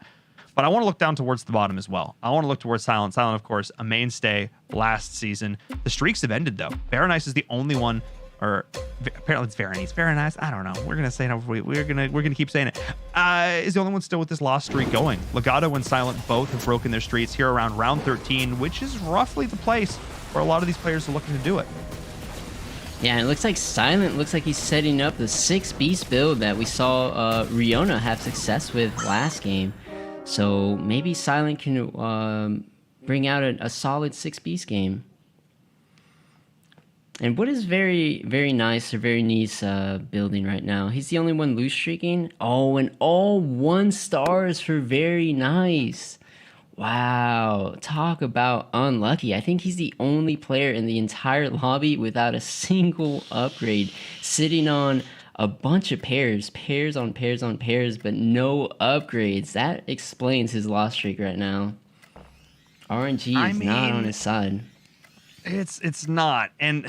But I want to look down towards the bottom as well. I want to look towards Silent. Silent, of course, a mainstay last season. The streaks have ended, though. Berenice is the only one, or apparently it's Berenice. Berenice, I don't know. We're gonna say it. We're gonna keep saying it. Is the only one still with this lost streak going. Legato and Silent both have broken their streaks here around round 13, which is roughly the place where a lot of these players are looking to do it. Yeah, it looks like Silent looks like he's setting up the 6 beast build that we saw Riona have success with last game. So maybe Silent can bring out a solid 6 beast game. And what is very, very nice or very nice building right now? He's the only one loose streaking. Oh, and all 1 stars for very nice. Wow, talk about unlucky. I think he's the only player in the entire lobby without a single upgrade, sitting on a bunch of pairs on pairs on pairs, but no upgrades. That explains his loss streak right now. RNG is not on his side. It's not. And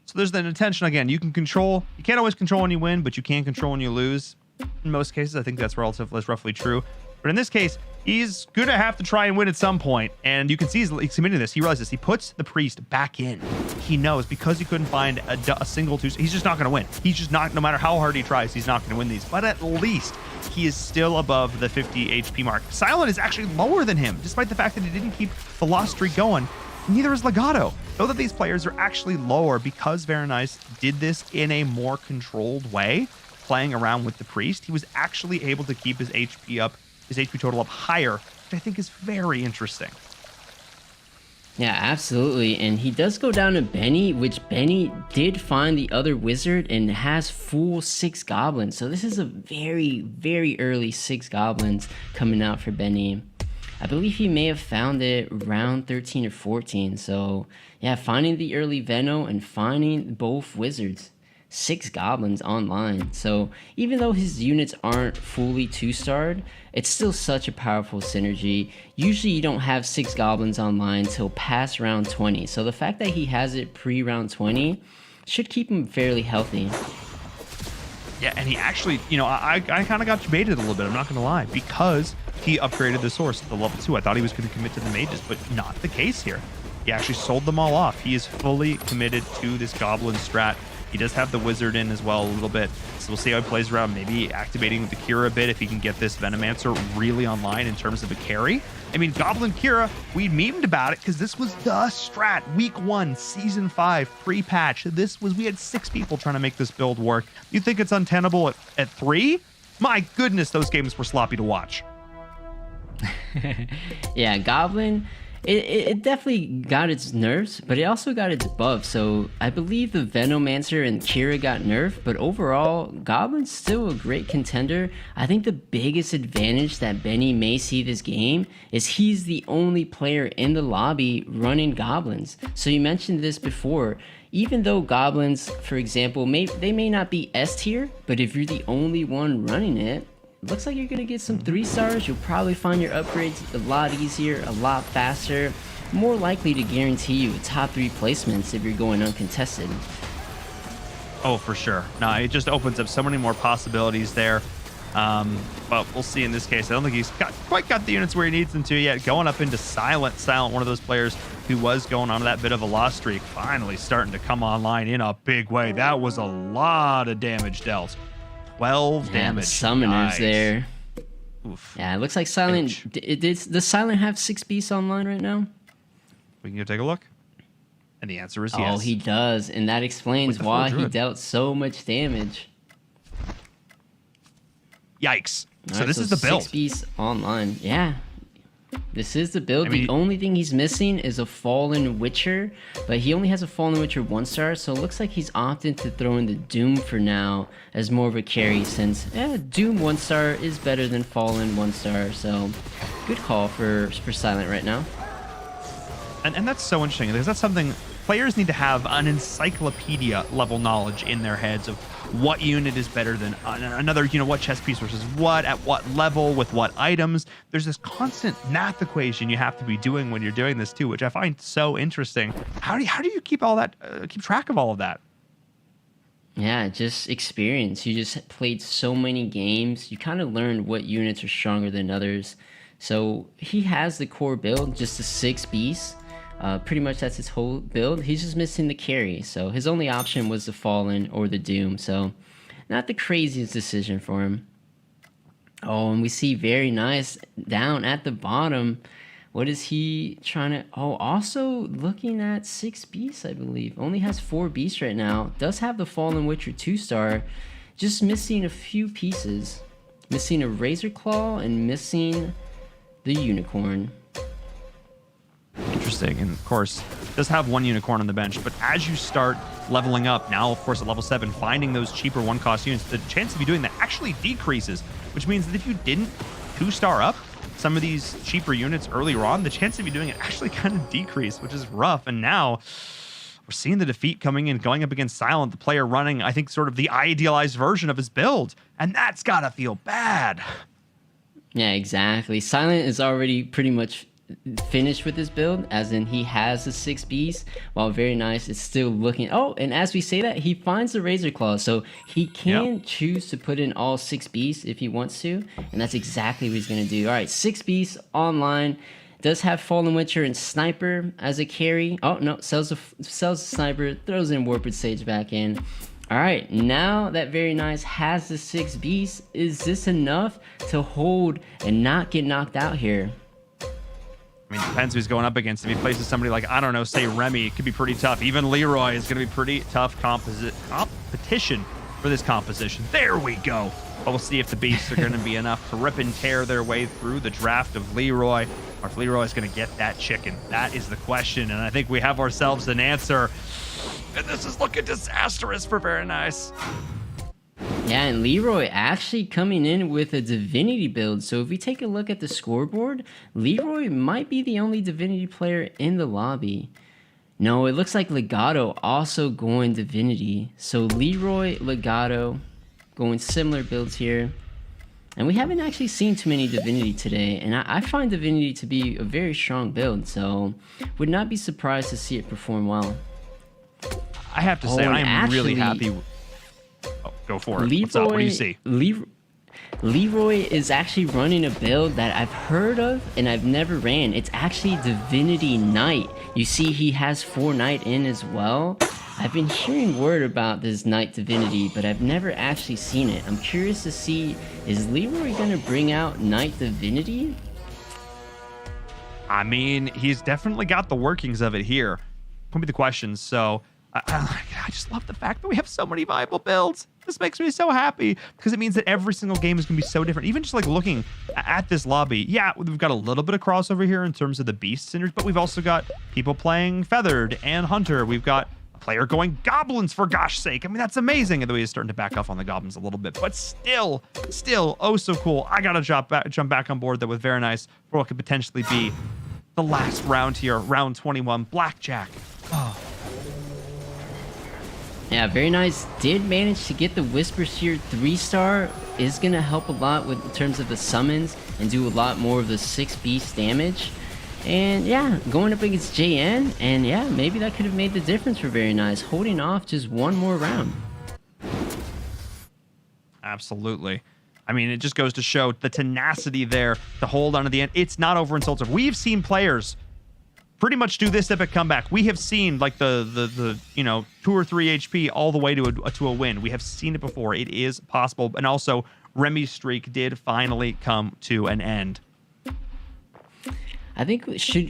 so there's the intention again. You can't always control when you win, but you can control when you lose. In most cases, I think that's roughly true. But in this case, he's going to have to try and win at some point. And you can see he's committing this. He realizes he puts the priest back in. He knows because he couldn't find a single 2, he's just not going to win. He's just not, no matter how hard he tries, he's not going to win these. But at least he is still above the 50 HP mark. Silent is actually lower than him, despite the fact that he didn't keep the loss streak going. Neither is Legato. Though that these players are actually lower because Verenice did this in a more controlled way, playing around with the priest, he was actually able to keep his HP up, his HP total up higher, which I think is very interesting. Yeah, absolutely. And he does go down to Benny, which Benny did find the other wizard and has full 6 goblins. So this is a very, very early 6 goblins coming out for Benny. I believe he may have found it around 13 or 14. So yeah, finding the early Veno and finding both wizards. 6 goblins online. So even though his units aren't fully 2-starred, it's still such a powerful synergy. Usually you don't have 6 goblins online till past round 20. So the fact that he has it pre-round 20 should keep him fairly healthy. Yeah, and he actually, I kind of got baited a little bit, I'm not going to lie, because he upgraded the source to the level 2. I thought he was going to commit to the mages, but not the case here. He actually sold them all off. He is fully committed to this goblin strat. He does have the wizard in as well a little bit, so we'll see how he plays around, maybe activating the Kira a bit if he can get this Venomancer really online in terms of a carry. I mean, Goblin Kira, we memed about it because this was the strat. Week 1, Season 5, pre-patch. We had 6 people trying to make this build work. You think it's untenable at 3? My goodness, those games were sloppy to watch. Yeah, Goblin, it definitely got its nerfs, but it also got its buffs. So I believe the Venomancer and Kira got nerfed, but overall, Goblin's still a great contender. I think the biggest advantage that Benny may see this game is he's the only player in the lobby running Goblins. So you mentioned this before. Even though Goblins, for example, they may not be S tier, but if you're the only one running it, looks like you're gonna get some 3 stars. You'll probably find your upgrades a lot easier, a lot faster, more likely to guarantee you top 3 placements if you're going uncontested. Oh, for sure. No, it just opens up so many more possibilities there. But we'll see in this case. I don't think he's quite got the units where he needs them to yet. Going up into Silent, one of those players who was going on that bit of a loss streak, finally starting to come online in a big way. That was a lot of damage dealt. 12 damage. The summoners nice. There. Oof. Yeah, it looks like Silent. Does Silent have 6 beasts online right now? We can go take a look. And the answer is yes. Oh, he does. And that explains why he dealt so much damage. Yikes. So this is the build. 6-piece online. Yeah. This is the build. I mean, the only thing he's missing is a Fallen Witcher, but he only has a Fallen Witcher 1-star, so it looks like he's opted to throw in the Doom for now as more of a carry, since Doom 1-star is better than Fallen 1-star, so good call for Silent right now. And that's so interesting, because that's something players need to have, an encyclopedia level knowledge in their heads of what unit is better than another, what chess piece versus what, at what level, with what items. There's this constant math equation you have to be doing when you're doing this too, which I find so interesting. How do you keep all that, keep track of all of that? Yeah, just experience. You just played so many games. You kind of learned what units are stronger than others. So he has the core build, just a 6-piece. Pretty much that's his whole build. He's just missing the carry, so his only option was the Fallen or the Doom, so not the craziest decision for him. Oh, and we see very nice down at the bottom. What is he trying to... Oh, also looking at 6 beasts, I believe. Only has 4 beasts right now. Does have the Fallen Witcher 2-star. Just missing a few pieces. Missing a Razor Claw and missing the Unicorn. Interesting. And of course, does have 1 unicorn on the bench, but as you start leveling up now, of course, at level 7, finding those cheaper 1-cost units, the chance of you doing that actually decreases, which means that if you didn't 2-star up some of these cheaper units earlier on, the chance of you doing it actually kind of decreased, which is rough. And now we're seeing the defeat coming in, going up against Silent, the player running, I think, sort of the idealized version of his build, and that's gotta feel bad. Yeah, exactly. Silent is already pretty much finished with his build, as in he has the 6 beasts, while Very Nice is still looking. Oh, and as we say that, he finds the Razor Claw, so he can choose to put in all 6 beasts if he wants to, and that's exactly what he's going to do. All right, 6 beasts online. Does have Fallen Witcher and Sniper as a carry. Oh, no, sells the Sniper, throws in Warped Sage back in. All right, now that Very Nice has the 6 beasts, is this enough to hold and not get knocked out here? I mean, depends who he's going up against. If he places somebody like, I don't know, say Remy, it could be pretty tough. Even Leroy is going to be pretty tough competition for this composition. There we go. But we'll see if the beasts are going to be enough to rip and tear their way through the draft of Leroy, or if Leroy is going to get that chicken. That is the question, and I think we have ourselves an answer. And this is looking disastrous for Very Nice. Yeah, and Leroy actually coming in with a Divinity build. So if we take a look at the scoreboard, Leroy might be the only Divinity player in the lobby. No, it looks like Legato also going Divinity. So Leroy, Legato going similar builds here. And we haven't actually seen too many Divinity today. And I find Divinity to be a very strong build. So would not be surprised to see it perform well. I have to say, I am really happy. Oh, go for it. Leroy, what's up? What do you see? Leroy is actually running a build that I've heard of and I've never ran. It's actually Divinity Knight. You see he has 4 Knight in as well. I've been hearing word about this Knight Divinity, but I've never actually seen it. I'm curious to see, is Leroy going to bring out Knight Divinity? I mean, he's definitely got the workings of it here. Put me the questions. So I just love the fact that we have so many viable builds. This makes me so happy because it means that every single game is going to be so different. Even just like looking at this lobby, yeah, we've got a little bit of crossover here in terms of the beast centers, but we've also got people playing Feathered and Hunter. We've got a player going Goblins, for gosh sake. I mean, that's amazing. And the way he's starting to back off on the Goblins a little bit, but still, oh so cool. I got to jump back on board that with Very Nice for what could potentially be the last round here, round 21, Blackjack. Oh. Yeah, Very Nice did manage to get the Whisper Seer 3-star. Is going to help a lot with in terms of the summons and do a lot more of the 6 beast damage. And yeah, going up against JN, and yeah, maybe that could have made the difference for Very Nice, holding off just one more round. Absolutely. I mean, it just goes to show the tenacity there to hold on to the end. It's not over in Sultan. We've seen players pretty much do this epic comeback. We have seen like the 2 or 3 HP all the way to a win. We have seen it before. It is possible. And also, Remy's streak did finally come to an end. I think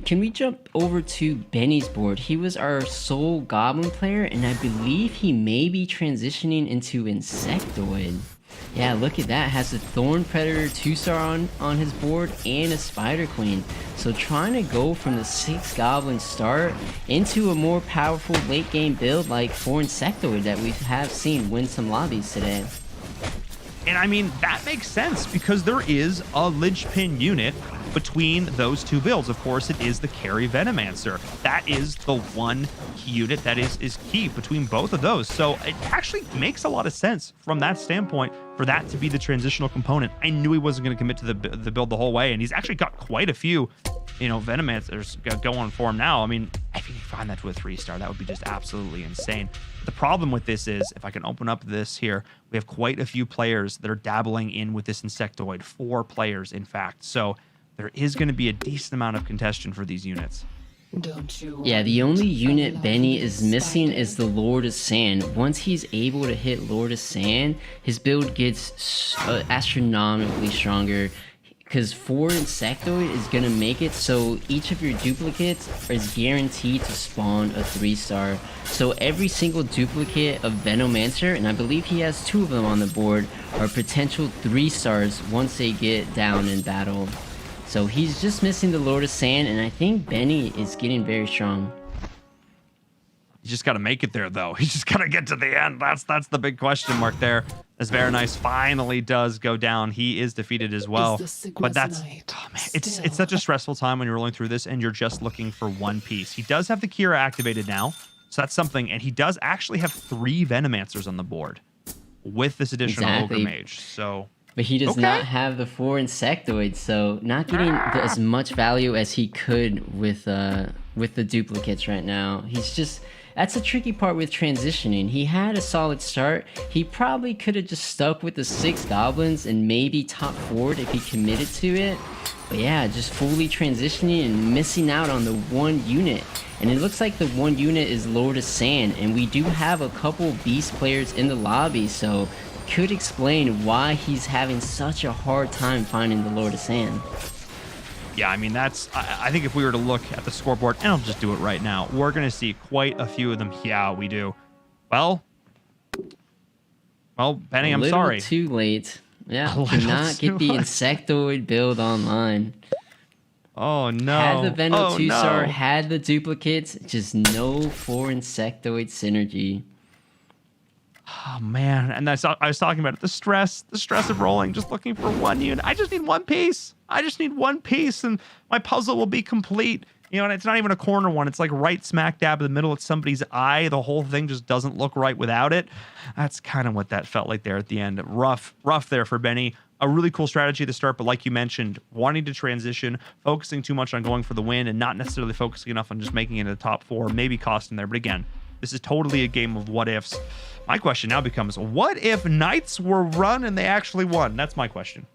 can we jump over to Benny's board? He was our sole Goblin player, and I believe he may be transitioning into Insectoid. Yeah, look at that. Has a Thorn Predator 2-star on his board and a Spider Queen. So trying to go from the 6 Goblin start into a more powerful late game build like 4 Insectoid that we have seen win some lobbies today. And I mean, that makes sense because there is a linchpin unit between those two builds. Of course, it is the carry Venomancer. That is the one unit that is key between both of those. So it actually makes a lot of sense from that standpoint for that to be the transitional component. I knew he wasn't going to commit to the build the whole way, and he's actually got quite a few, you know, Venomancers going for him now. I mean, if you can find that to a 3-star, that would be just absolutely insane. The problem with this is, if I can open up this here, we have quite a few players that are dabbling in with this Insectoid. 4 players, in fact. So there is going to be a decent amount of contention for these units. Yeah, the only unit Benny is missing is the Lord of Sand. Once he's able to hit Lord of Sand, his build gets astronomically stronger. Because 4 Insectoid is going to make it so each of your duplicates is guaranteed to spawn a 3-star. So every single duplicate of Venomancer, and I believe he has 2 of them on the board, are potential 3-stars once they get down in battle. So he's just missing the Lord of Sand, and I think Benny is getting very strong. You just got to make it there, though. You just got to get to the end. That's the big question mark there. As Varanice finally does go down, he is defeated as well. But that's, oh man, it's such a stressful time when you're rolling through this and you're just looking for one piece. He does have the Kira activated now, so that's something. And he does actually have 3 Venomancers on the board with this additional Ogre Mage. So, but he does not have the 4 Insectoids, so not getting as much value as he could with the duplicates right now. He's just, that's the tricky part with transitioning. He had a solid start. He probably could have just stuck with the 6 Goblins and maybe top 4'd if he committed to it. But yeah, just fully transitioning and missing out on the 1 unit. And it looks like the 1 unit is Lord of Sand, and we do have a couple Beast players in the lobby, so could explain why he's having such a hard time finding the Lord of Sand. Yeah, I mean, that's, I think if we were to look at the scoreboard, and I'll just do it right now, we're going to see quite a few of them. Yeah, we do. Well, Benny, I'm sorry. Too late. Yeah, cannot get the Insectoid build online. Oh, no. Had the Venom 2-star, had the duplicates, just no 4 Insectoid synergy. Oh, man. And I was talking about it. The stress of rolling, just looking for 1 unit. I just need 1 piece. I just need 1 piece, and my puzzle will be complete. You know, and it's not even a corner one. It's like right smack dab in the middle of somebody's eye. The whole thing just doesn't look right without it. That's kind of what that felt like there at the end. Rough there for Benny. A really cool strategy at the start, but like you mentioned, wanting to transition, focusing too much on going for the win, and not necessarily focusing enough on just making it a top 4, maybe costing there. But again, this is totally a game of what ifs. My question now becomes, what if Knights were run and they actually won? That's my question.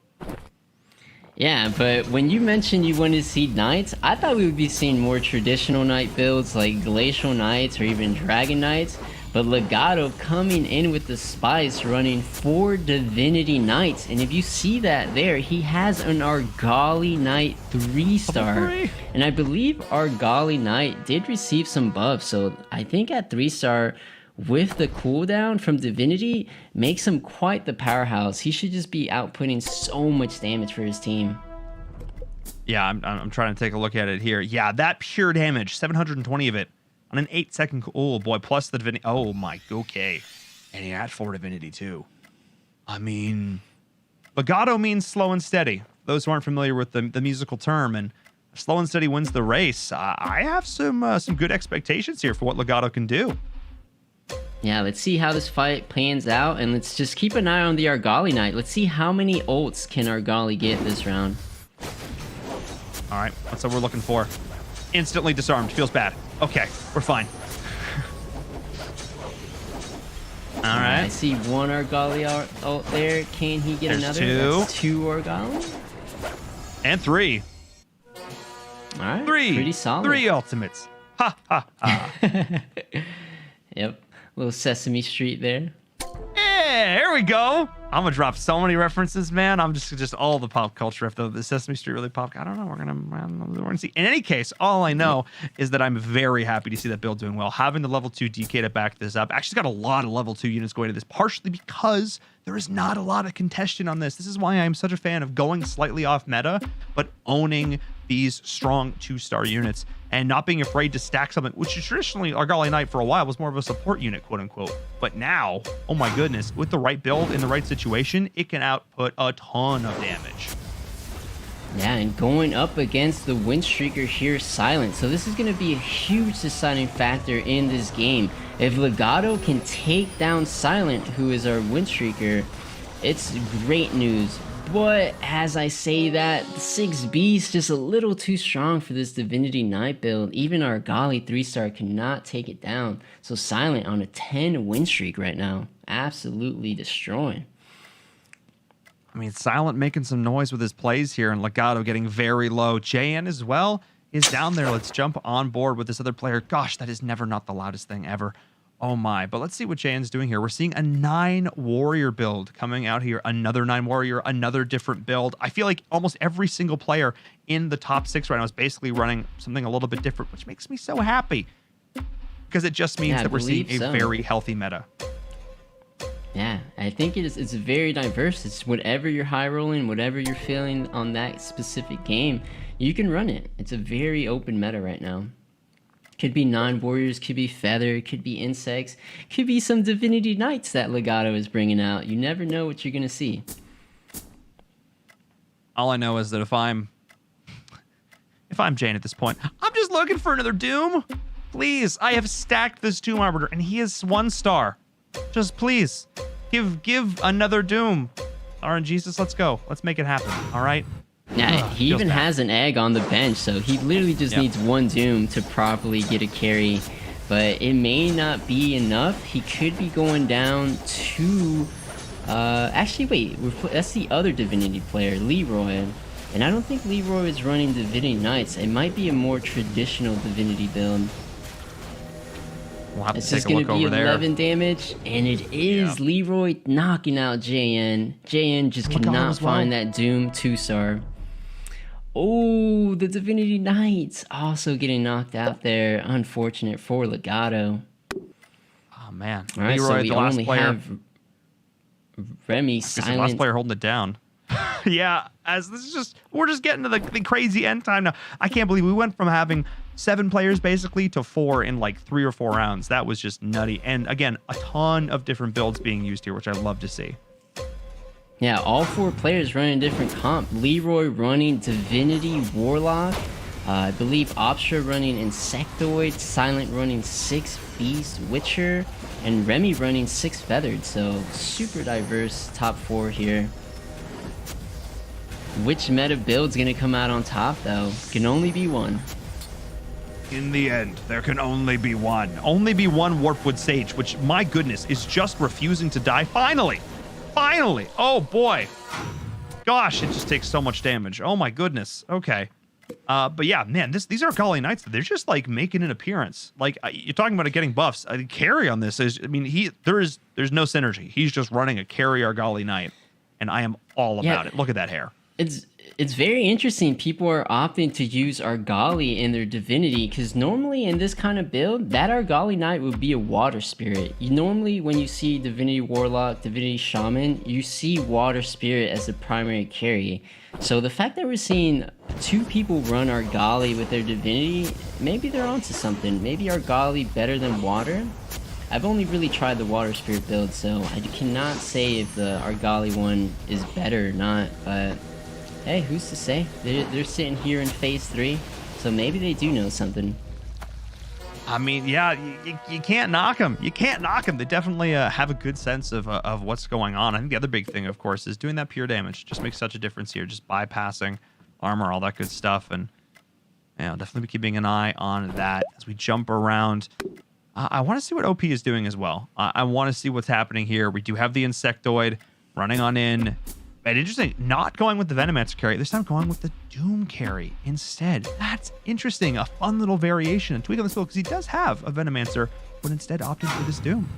Yeah, but when you mentioned you wanted to see Knights, I thought we would be seeing more traditional Knight builds like Glacial Knights or even Dragon Knights. But Legato coming in with the spice, running 4 Divinity Knights. And if you see that there, he has an Argali Knight 3-star. And I believe Argali Knight did receive some buffs. So I think at 3-star, with the cooldown from Divinity, makes him quite the powerhouse. He should just be outputting so much damage for his team. Yeah, I'm trying to take a look at it here. Yeah, that pure damage, 720 of it on an 8-second. Oh boy, plus the Divinity. Oh my, okay. And he had 4 Divinity too. I mean, Legato means slow and steady. Those who aren't familiar with the musical term, and slow and steady wins the race. I have some good expectations here for what Legato can do. Yeah, let's see how this fight pans out, and let's just keep an eye on the Argali Knight. Let's see how many ults can Argali get this round. All right, that's what we're looking for. Instantly disarmed. Feels bad. Okay, we're fine. All right. I see 1 Argali ult there. Can he get There's another? 2. That's 2 Argali. And 3. All right. 3. Pretty solid. 3 ultimates. Ha, ha, ha. Yep. Little Sesame Street there. Hey, here we go. I'm gonna drop so many references, man. I'm just all the pop culture. If the Sesame Street really popped, I don't know. We're gonna see. In any case, all I know is that I'm very happy to see that build doing well. Having the level 2 DK to back this up. Actually, got a lot of level 2 units going to this, partially because there is not a lot of contention on this. This is why I'm such a fan of going slightly off meta, but owning these strong 2-star units and not being afraid to stack something, which traditionally Argali Knight for a while was more of a support unit, quote unquote. But now, oh my goodness, with the right build in the right situation, it can output a ton of damage. Yeah, and going up against the win streaker here, Silent. So this is going to be a huge deciding factor in this game. If Legato can take down Silent, who is our win streaker, it's great news. But as I say that, the 6B is just a little too strong for this Divinity Knight build. Even our Gali 3-star cannot take it down. So Silent on a 10 win streak right now. Absolutely destroying. I mean, Silent making some noise with his plays here, and Legato getting very low. JN as well is down there. Let's jump on board with this other player. Gosh, that is never not the loudest thing ever. Oh my, but let's see what JN's doing here. We're seeing a 9 warrior build coming out here. Another 9 warrior, another different build. I feel like almost every single player in the top 6 right now is basically running something a little bit different, which makes me so happy. Because it just means that we're seeing a very healthy meta. Yeah, I think it's very diverse. It's whatever you're high rolling, whatever you're feeling on that specific game, you can run it. It's a very open meta right now. Could be 9 warriors, could be feather, could be insects, could be some Divinity Knights that Legato is bringing out. You never know what you're gonna see. All I know is that if I'm Jane at this point, I'm just looking for another Doom. Please, I have stacked this Doom Arbiter, and he is 1 star. Just please, give another Doom. RNGesus, let's go. Let's make it happen. All right. Yeah, he even has an egg on the bench, so he literally just needs 1 Doom to properly get a carry. But it may not be enough. He could be going down to... actually, wait. That's the other Divinity player, Leroy. And I don't think Leroy is running Divinity Knights. It might be a more traditional Divinity build. We'll have It's to just take a going look to be over 11 damage, and it is Leroy knocking out JN. JN just cannot find that Doom 2-star. Oh, the Divinity Knights also getting knocked out there. Unfortunate for Legato. Oh, man. All right, Leroy, so we the last only player. have Remy, The Silent. last player holding it down. Yeah, as this is just, we're just getting to the crazy end time now. I can't believe we went from having 7 players basically to 4 in like 3 or 4 rounds. That was just nutty. And again, a ton of different builds being used here, which I love to see. Yeah, all 4 players running different comp. Leroy running Divinity Warlock. I believe Opstra running Insectoid. Silent running 6 Beast Witcher. And Remy running 6 Feathered. So super diverse top 4 here. Which meta build's gonna come out on top though? Can only be one. In the end, there can only be one. Only be one Warpwood Sage, which, my goodness, is just refusing to die. Finally! Finally! Oh, boy. Gosh, it just takes so much damage. Oh, my goodness. Okay. But yeah, man, these are Argali Knights. They're just, like, making an appearance. Like, you're talking about getting buffs. Carry on this is, I mean, there's no synergy. He's just running a carry Argali Knight, and I am all about it. Look at that hair. It's very interesting. People are opting to use Argali in their Divinity because normally in this kind of build, that Argali Knight would be a Water Spirit. You normally, when you see Divinity Warlock, Divinity Shaman, you see Water Spirit as the primary carry. So the fact that we're seeing 2 people run Argali with their Divinity, maybe they're onto something. Maybe Argali better than Water. I've only really tried the Water Spirit build, so I cannot say if the Argali one is better or not, but hey, who's to say? They're sitting here in phase 3, so maybe they do know something. I mean, yeah, you can't knock them. You can't knock them. They definitely have a good sense of what's going on. I think the other big thing, of course, is doing that pure damage. Just makes such a difference here. Just bypassing armor, all that good stuff. And yeah, I'll definitely be keeping an eye on that as we jump around. I want to see what OP is doing as well. I want to see what's happening here. We do have the Insectoid running on in. And interesting, not going with the Venomancer carry, this time going with the Doom carry instead. That's interesting, a fun little variation and tweak on this build because he does have a Venomancer, but instead opted for this Doom.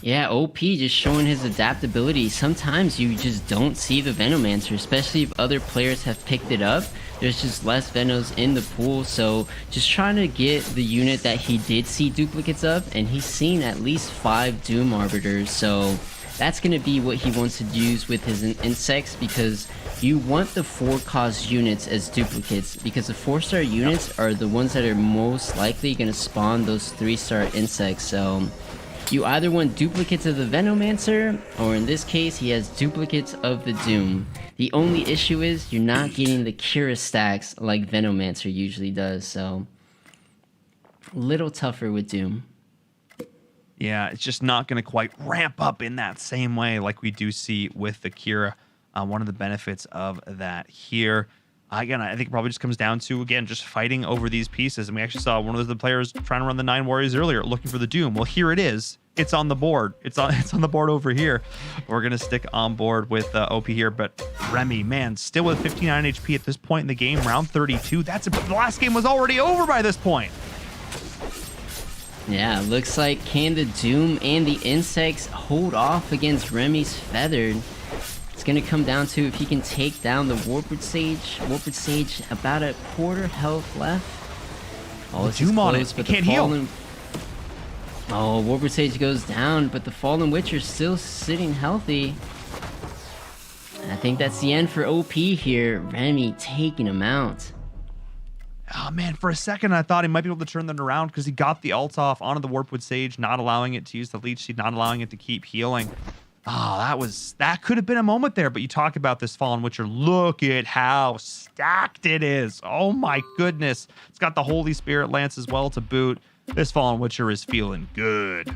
Yeah, OP just showing his adaptability. Sometimes you just don't see the Venomancer, especially if other players have picked it up. There's just less Venos in the pool, so just trying to get the unit that he did see duplicates of, and he's seen at least 5 Doom Arbiters, so that's going to be what he wants to use with his insects, because you want the 4-cost units as duplicates, because the 4-star units are the ones that are most likely going to spawn those 3-star insects, so you either want duplicates of the Venomancer, or in this case, he has duplicates of the Doom. The only issue is you're not getting the Cura stacks like Venomancer usually does, so a little tougher with Doom. Yeah, it's just not going to quite ramp up in that same way like we do see with the Cura. One of the benefits of that here. Again, I think it probably just comes down to, again, just fighting over these pieces. And we actually saw one of the players trying to run the 9 Warriors earlier, looking for the Doom. Well, here it is. It's on the board. It's on the board over here. We're going to stick on board with OP here. But Remy, man, still with 59 HP at this point in the game, round 32. The last game was already over by this point. Yeah, looks like can the Doom and the Insects hold off against Remy's Feathered? It's going to come down to if he can take down the Warped Sage. Warped Sage, about a quarter health left. Oh, the Doom on it. He can't heal. Oh, Warped Sage goes down, but the Fallen Witcher's still sitting healthy. I think that's the end for OP here. Remy taking him out. Oh, man, for a second, I thought he might be able to turn that around because he got the ult off onto the Warpwood Sage, not allowing it to use the Leech Seed, not allowing it to keep healing. Oh, that could have been a moment there, but you talk about this Fallen Witcher. Look at how stacked it is. Oh, my goodness. It's got the Holy Spirit Lance as well to boot. This Fallen Witcher is feeling good.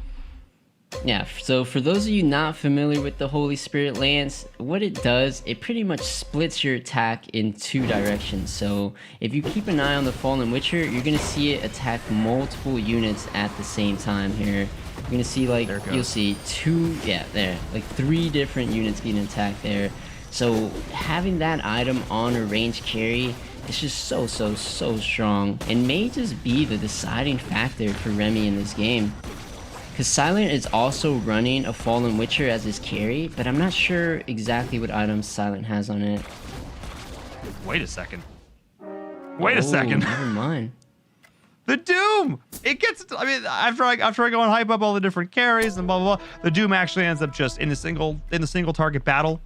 Yeah, so for those of you not familiar with the Holy Spirit Lance, what it does, it pretty much splits your attack in 2 directions. So if you keep an eye on the Fallen Witcher, you're going to see it attack multiple units at the same time here. You're going to see, like, you'll see 3 different units getting attacked there. So having that item on a range carry, it's just so strong, and may just be the deciding factor for Remy in this game. Because Silent is also running a Fallen Witcher as his carry, but I'm not sure exactly what items Silent has on it. Wait a second. Wait a second. Never mind. The Doom! It gets, I mean, after I go and hype up all the different carries and blah, blah, blah, the Doom actually ends up just in a single target battle.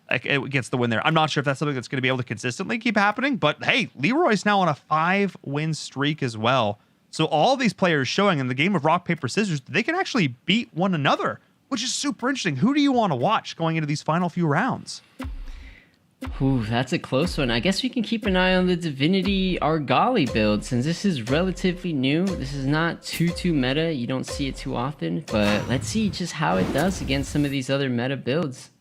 Like, it gets the win there. I'm not sure if that's something that's going to be able to consistently keep happening, but hey, Leroy's now on a 5-win streak as well. So all these players showing in the game of rock, paper, scissors, they can actually beat one another, which is super interesting. Who do you want to watch going into these final few rounds? Ooh, that's a close one. I guess we can keep an eye on the Divinity Argali build, since this is relatively new. This is not too meta. You don't see it too often, but let's see just how it does against some of these other meta builds.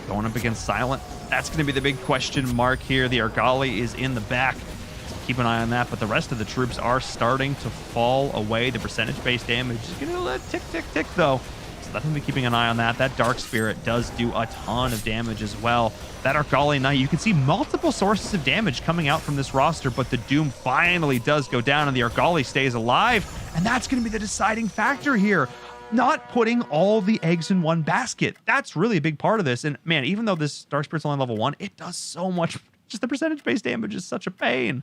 Going up against Silent, that's going to be the big question mark here. The Argali is in the back. So keep an eye on that, but the rest of the troops are starting to fall away. The percentage-based damage is going to tick, tick, tick, though. So definitely keeping an eye on that. That Dark Spirit does do a ton of damage as well. That Argali Knight, you can see multiple sources of damage coming out from this roster, but the Doom finally does go down, and the Argali stays alive, and that's going to be the deciding factor here. Not putting all the eggs in one basket. That's really a big part of this. And man, even though this Dark Spirit's only level 1, it does so much. Just the percentage-based damage is such a pain.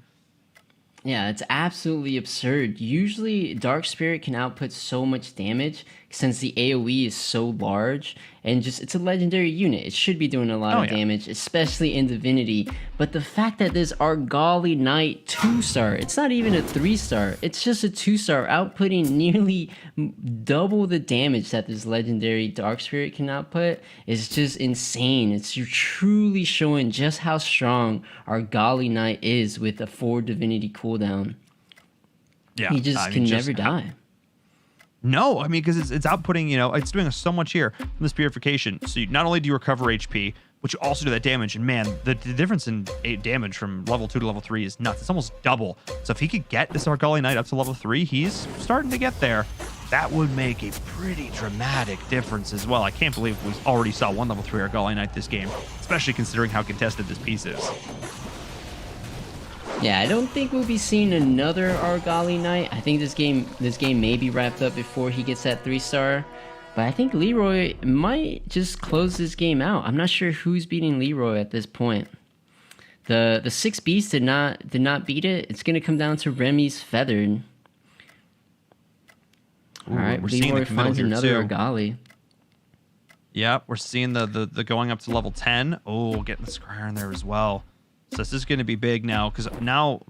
Yeah, it's absolutely absurd. Usually, Dark Spirit can output so much damage since the AoE is so large, and just it's a legendary unit. It should be doing a lot of damage, especially in Divinity. But the fact that this Argali Knight 2-star, it's not even a 3-star, it's just a 2-star, outputting nearly double the damage that this legendary Dark Spirit can output, is just insane. It's truly showing just how strong Argali Knight is with a 4 Divinity cooldown. Yeah, he just can never die. No, I mean, because it's outputting, you know, it's doing so much here from this purification. So not only do you recover HP, but you also do that damage. And man, the difference in damage from level 2 to level 3 is nuts. It's almost double. So if he could get this Argali Knight up to level 3, he's starting to get there. That would make a pretty dramatic difference as well. I can't believe we already saw one level 3 Argali Knight this game, especially considering how contested this piece is. Yeah, I don't think we'll be seeing another Argali night. I think this game may be wrapped up before he gets that 3-star. But I think Leroy might just close this game out. I'm not sure who's beating Leroy at this point. The 6 Beasts did not beat it. It's gonna come down to Remy's Feathered. All right, Leroy finds another Argali. Yep, we're seeing the going up to level 10. Oh, getting the Scryer in there as well. So this is going to be big now, because now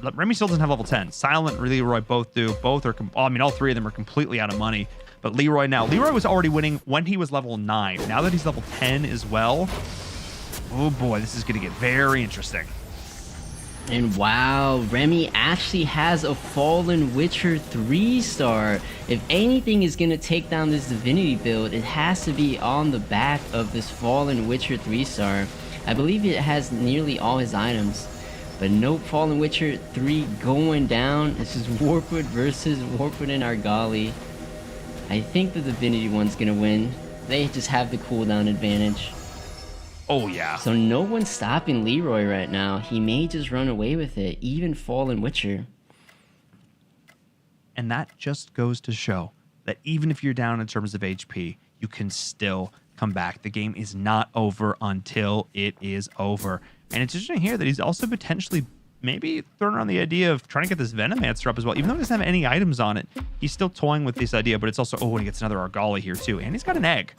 Remy still doesn't have level 10. Silent and Leroy both do. Both are, I mean, all three of them are completely out of money. But Leroy now, Leroy was already winning when he was level 9. Now that he's level 10 as well, oh boy, this is going to get very interesting. And wow, Remy actually has a Fallen Witcher 3-star. If anything is going to take down this Divinity build, it has to be on the back of this Fallen Witcher 3-star. I believe it has nearly all his items. But nope, Fallen Witcher 3 going down. This is Warpwood versus Warpwood and Argali. I think the Divinity one's going to win. They just have the cooldown advantage. Oh, yeah. So no one's stopping Leroy right now. He may just run away with it, even Fallen Witcher. And that just goes to show that even if you're down in terms of HP, you can still come back. The game is not over until it is over. And it's interesting here that he's also potentially maybe throwing around the idea of trying to get this Venomancer up as well. Even though he doesn't have any items on it, he's still toying with this idea, but it's also, oh, and he gets another Argali here too. And he's got an egg.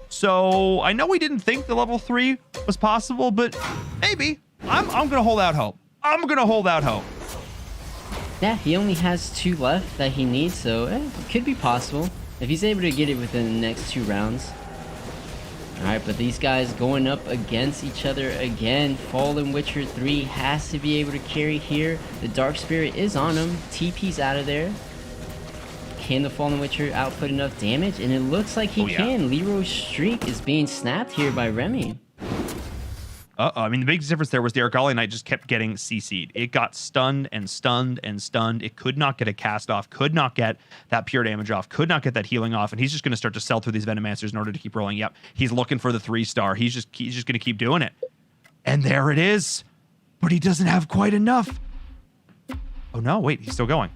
So I know we didn't think the level 3 was possible, but maybe. I'm going to hold out hope. I'm going to hold out hope. Yeah, he only has 2 left that he needs, so it could be possible if he's able to get it within the next 2 rounds. Alright, but these guys going up against each other again. Fallen Witcher 3 has to be able to carry here. The Dark Spirit is on him. TP's out of there. Can the Fallen Witcher output enough damage? And it looks like he can. Leroy's streak is being snapped here by Remy. I mean, the big difference there was the Argali Knight just kept getting CC'd. It got stunned and stunned and stunned. It could not get a cast off, could not get that pure damage off, could not get that healing off, and he's just going to start to sell through these Venomancers in order to keep rolling. Yep, he's looking for the 3-star. He's just going to keep doing it. And there it is. But he doesn't have quite enough. Oh, no, wait, he's still going.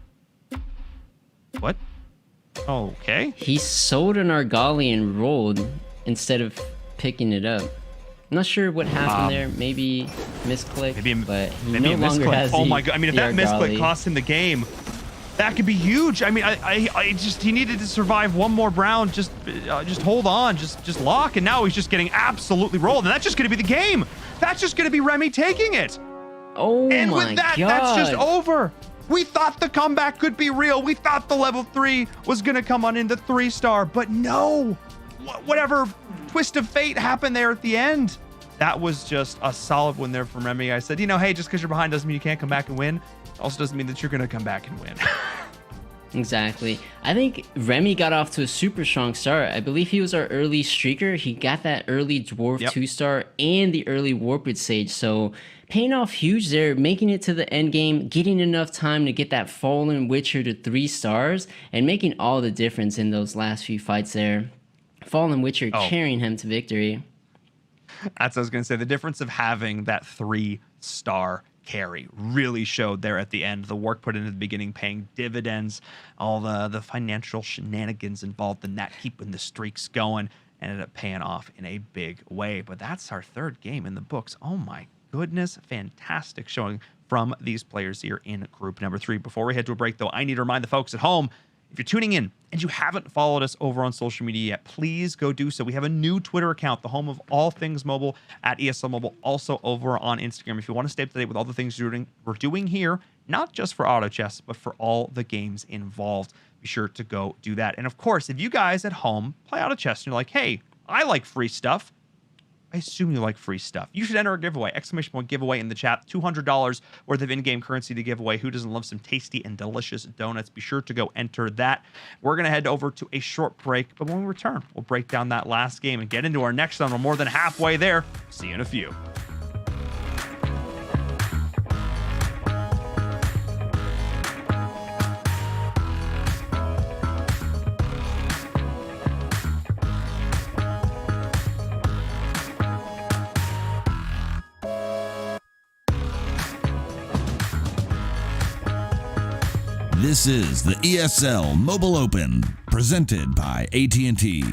What? Okay. He sold an Argali and rolled instead of picking it up. I'm not sure what happened there. Maybe misclick, but he maybe no longer has Oh my god! I mean, if that misclick cost him the game, that could be huge. I mean, I just he needed to survive one more round. Just hold on, just lock, and now he's just getting absolutely rolled, and that's just going to be the game. That's just going to be Remy taking it. Oh my god! And with that, that's just over. We thought the comeback could be real. We thought the level 3 was going to come on into 3-star, but no. Whatever twist of fate happened there at the end. That was just a solid win there from Remy. I said, you know, hey, just because you're behind doesn't mean you can't come back and win. It also doesn't mean that you're going to come back and win. Exactly. I think Remy got off to a super strong start. I believe he was our early streaker. He got that early Dwarf 2-star and the early Warpwood Sage. So paying off huge there, making it to the end game, getting enough time to get that Fallen Witcher to 3 stars, and making all the difference in those last few fights there. Fallen Witcher carrying him to victory. That's what I was going to say. The difference of having that 3-star carry really showed there at the end. The work put into the beginning paying dividends, all the financial shenanigans involved in that, keeping the streaks going, ended up paying off in a big way. But that's our 3rd game in the books. Oh my goodness, fantastic showing from these players here in group number 3. Before we head to a break, though, I need to remind the folks at home, if you're tuning in and you haven't followed us over on social media yet, please go do so. We have a new Twitter account, the home of all things mobile, at ESL Mobile, also over on Instagram. If you want to stay up to date with all the things we're doing here, not just for Auto Chess, but for all the games involved, be sure to go do that. And of course, if you guys at home play Auto Chess and you're like, hey, I like free stuff, I assume you like free stuff, you should enter a giveaway, ! Giveaway in the chat, $200 worth of in-game currency to give away. Who doesn't love some tasty and delicious donuts? Be sure to go enter that. We're going to head over to a short break, but when we return, we'll break down that last game and get into our next one. We're more than halfway there. See you in a few. This is the ESL Mobile Open, presented by AT&T.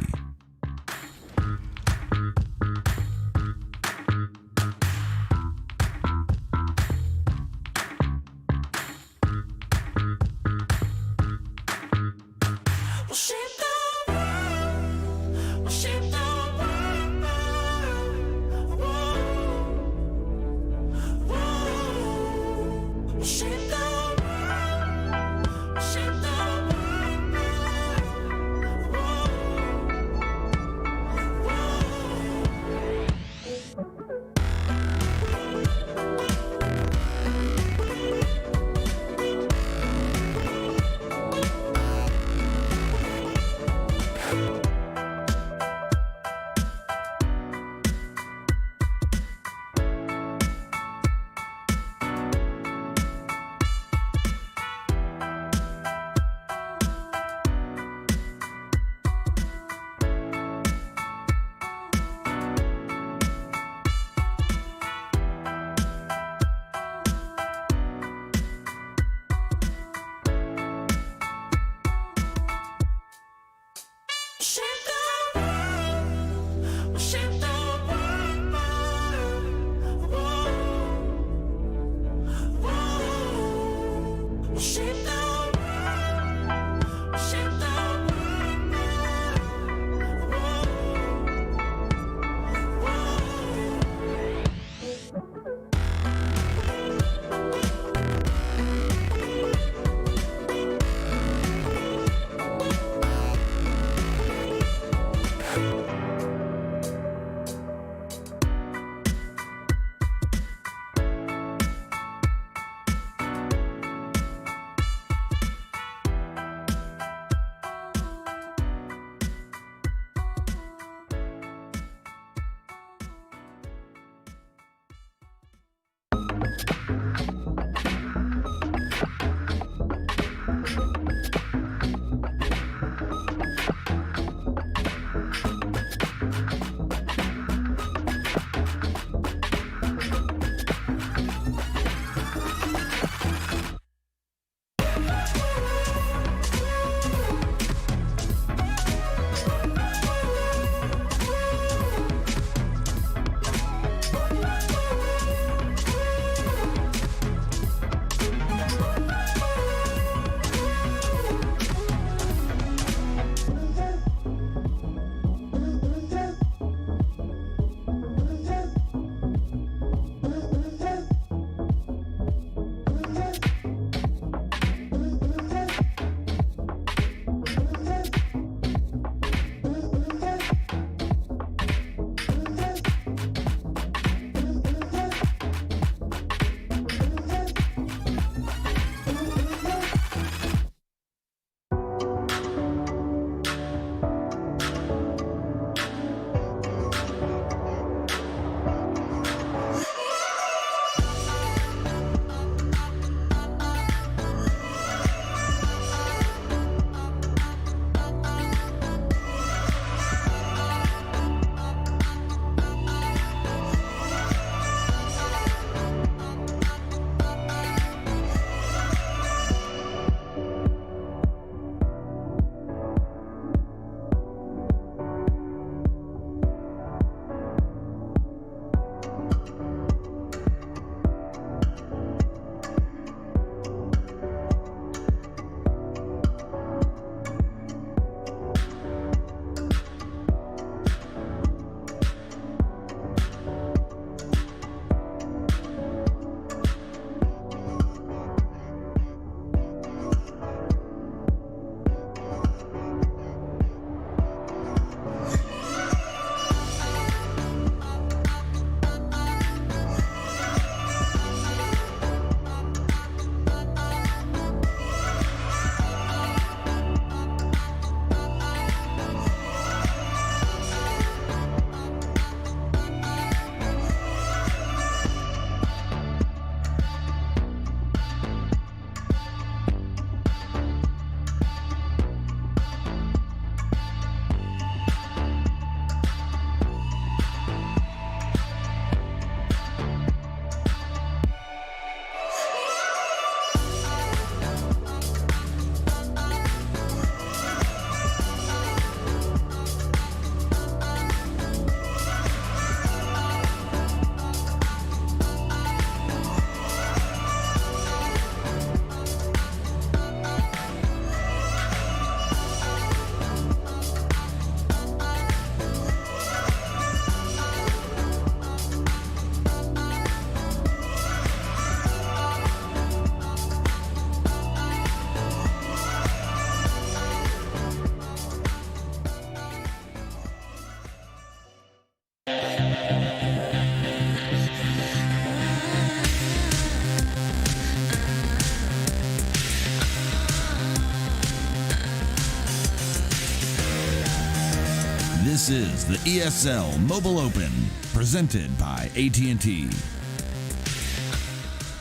This is the ESL Mobile Open, presented by AT&T.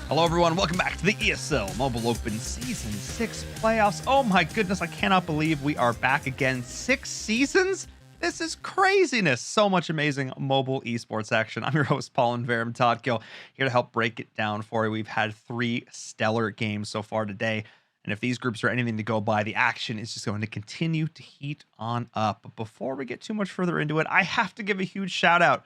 Hello, everyone. Welcome back to the ESL Mobile Open Season 6 playoffs. Oh my goodness, I cannot believe we are back again. 6 seasons? This is craziness. So much amazing mobile esports action. I'm your host, Paul and Verum Toddkill, here to help break it down for you. We've had 3 stellar games so far today. And if these groups are anything to go by, the action is just going to continue to heat on up. But before we get too much further into it, I have to give a huge shout out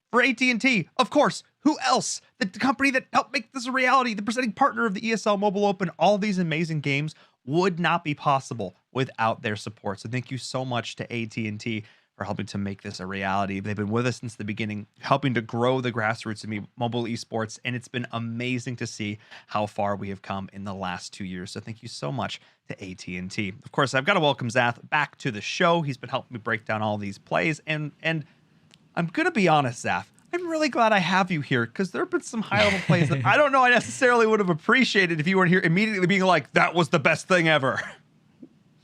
for AT&T. Of course, who else? The company that helped make this a reality, the presenting partner of the ESL Mobile Open. All these amazing games would not be possible without their support. So thank you so much to AT&T for helping to make this a reality. They've been with us since the beginning, helping to grow the grassroots of mobile esports, and it's been amazing to see how far we have come in the last 2 years. So thank you so much to AT&T. Of course, I've got to welcome Zath back to the show. He's been helping me break down all these plays, and I'm gonna be honest, Zath, I'm really glad I have you here, because there have been some high-level plays that I don't know I necessarily would have appreciated if you weren't here immediately being like, that was the best thing ever.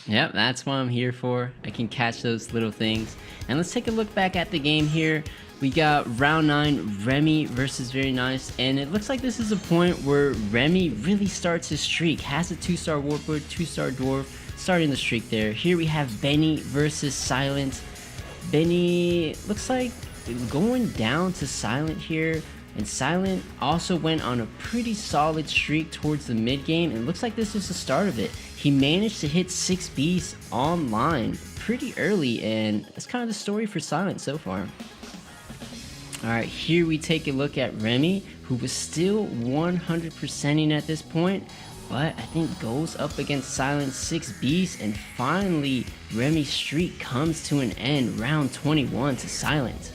Yep, that's what I'm here for. I can catch those little things. And let's take a look back at the game here. We got round 9, Remy versus Very Nice, and it looks like this is a point where Remy really starts his streak. Has a 2-star Warlord, 2-star Dwarf, starting the streak there. Here we have Benny versus Silent. Benny looks like going down to Silent here, and Silent also went on a pretty solid streak towards the mid game, and it looks like this is the start of it. He managed to hit 6 beasts online pretty early, and that's kind of the story for Silent so far. Alright, here we take a look at Remy, who was still 100%ing at this point, but I think goes up against Silent's 6 beasts, and finally Remy's streak comes to an end, round 21 to Silent.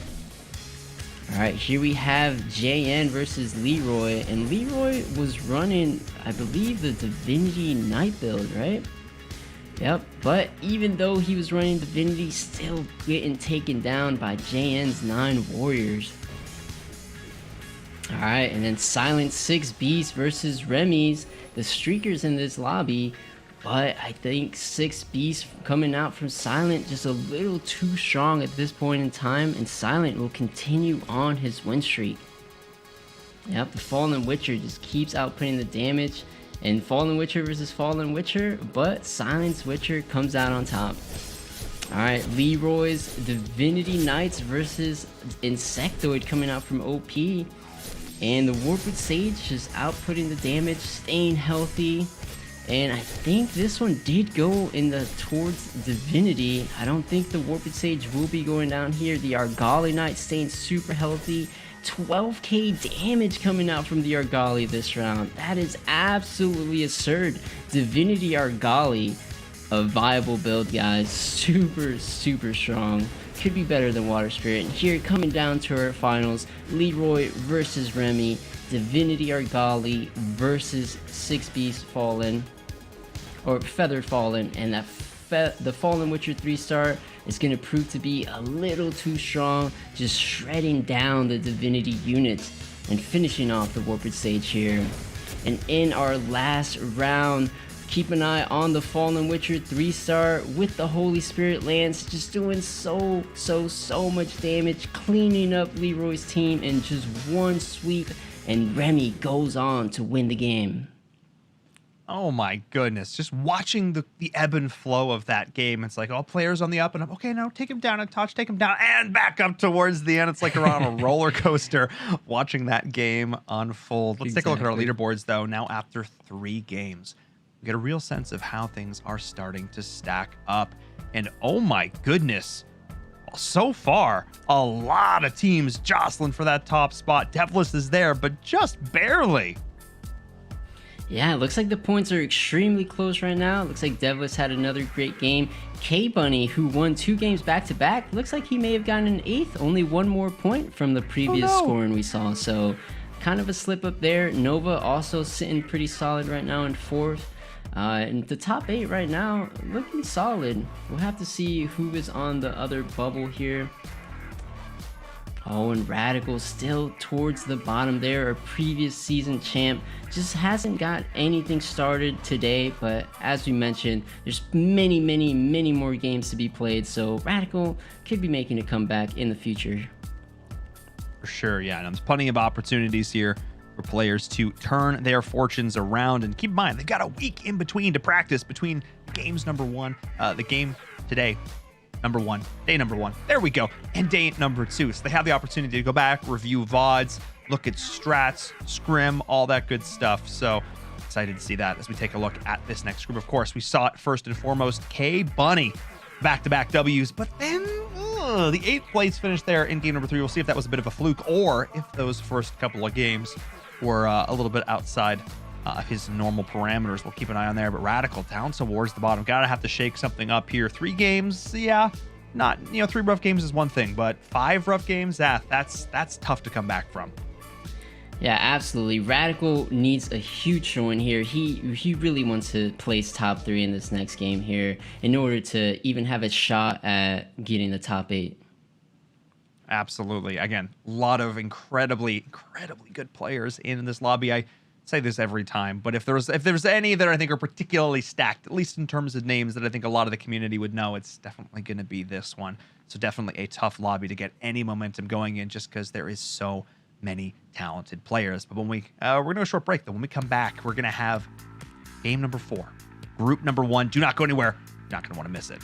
Alright, here we have JN versus Leroy, and Leroy was running, I believe, the Divinity Knight build, right? Yep, but even though he was running Divinity, still getting taken down by JN's 9 warriors. Alright, and then Silent 6 Beasts versus Remy's, the streakers in this lobby. But I think 6 Beasts coming out from Silent just a little too strong at this point in time, and Silent will continue on his win streak. Yep, the Fallen Witcher just keeps outputting the damage, and Fallen Witcher versus Fallen Witcher, but Silent's Witcher comes out on top. Alright, Leroy's Divinity Knights versus Insectoid coming out from OP, and the Warped Sage just outputting the damage, staying healthy. And I think this one did go in the towards Divinity. I don't think the Warped Sage will be going down here. The Argali Knight staying super healthy. 12k damage coming out from the Argali this round. That is absolutely absurd. Divinity Argali, a viable build, guys. Super, super strong. Could be better than Water Spirit. And here, coming down to our finals, Leroy versus Remy. Divinity Argali versus 6 Beasts Fallen, or Feathered Fallen, and the Fallen Witcher 3-star is going to prove to be a little too strong, just shredding down the Divinity units and finishing off the Warped Sage here. And in our last round, keep an eye on the Fallen Witcher 3-star with the Holy Spirit Lance, just doing so much damage, cleaning up Leroy's team in just one sweep. And Remy goes on to win the game. Oh my goodness. Just watching the ebb and flow of that game. It's like all players on the up and up. Okay, now take him down a touch, take him down, and back up towards the end. It's like we're on a roller coaster watching that game unfold. Let's take a look at our leaderboards, though. Now, after 3 games, we get a real sense of how things are starting to stack up. And oh my goodness. So far, a lot of teams jostling for that top spot. Devless is there, but just barely. Yeah, it looks like the points are extremely close right now. Looks like Devless had another great game. K-Bunny, who won 2 games back-to-back, looks like he may have gotten an 8th. Only 1 more point from the previous scoring we saw. So, kind of a slip up there. Nova also sitting pretty solid right now in 4th. And the top 8 right now, looking solid. We'll have to see who is on the other bubble here. Oh, and Radical still towards the bottom there. Our previous season champ just hasn't got anything started today, but as we mentioned, there's many more games to be played, so Radical could be making a comeback in the future. For sure, yeah. And there's plenty of opportunities here for players to turn their fortunes around. And keep in mind, they've got a week in between to practice between games number one, the game today, day number one. There we go. And day number 2. So they have the opportunity to go back, review VODs, look at strats, scrim, all that good stuff. So excited to see that as we take a look at this next group. Of course, we saw it first and foremost, K Bunny, back-to-back W's, but then the 8th place finish there in game number 3. We'll see if that was a bit of a fluke or if those first couple of games were a little bit outside his normal parameters. We'll keep an eye on there, but Radical down towards the bottom. Gotta have to shake something up here. 3 games, yeah, not, 3 rough games is one thing, but 5 rough games, that's tough to come back from. Yeah, absolutely. Radical needs a huge showing here. He really wants to place top 3 in this next game here in order to even have a shot at getting the top 8. Absolutely. Again, a lot of incredibly good players in this lobby. I say this every time, but if there's any that I think are particularly stacked, at least in terms of names that I think a lot of the community would know, it's definitely going to be this one. So definitely a tough lobby to get any momentum going in, just because there is so many talented players. But when we're going to do a short break, though. When we come back, we're going to have game number 4, group number 1. Do not go anywhere. You're not going to want to miss it.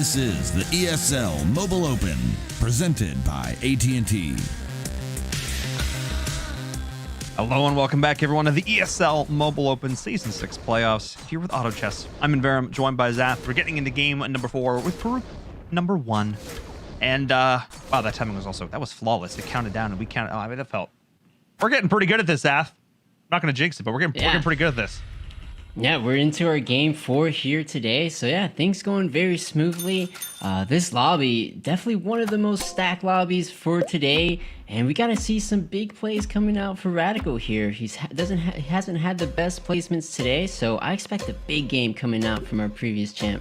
This is the ESL Mobile Open, presented by AT&T. Hello and welcome back, everyone, to the ESL Mobile Open Season 6 playoffs here with Auto Chess. I'm Inverum, joined by Zath. We're getting into game number 4 with group number 1. And, wow, that timing was that was flawless. It counted down and we counted. Oh, I mean, that felt. We're getting pretty good at this, Zath. Not going to jinx it, but we're getting pretty good at this. Yeah, we're into our game 4 here today. So yeah, things going very smoothly. This lobby, definitely one of the most stacked lobbies for today. And we got to see some big plays coming out for Radical here. He hasn't had the best placements today, so I expect a big game coming out from our previous champ.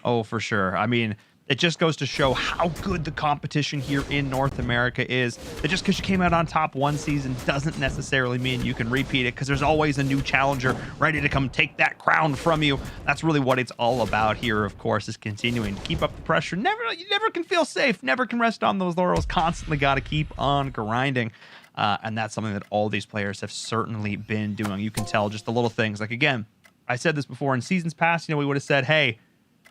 Oh, for sure. I mean, it just goes to show how good the competition here in North America is. That just because you came out on top one season doesn't necessarily mean you can repeat it, because there's always a new challenger ready to come take that crown from you. That's really what it's all about here, of course, is continuing to keep up the pressure. You never can feel safe, never can rest on those laurels, constantly got to keep on grinding. And that's something that all these players have certainly been doing. You can tell just the little things. Like, again, I said this before in seasons past, we would have said, hey,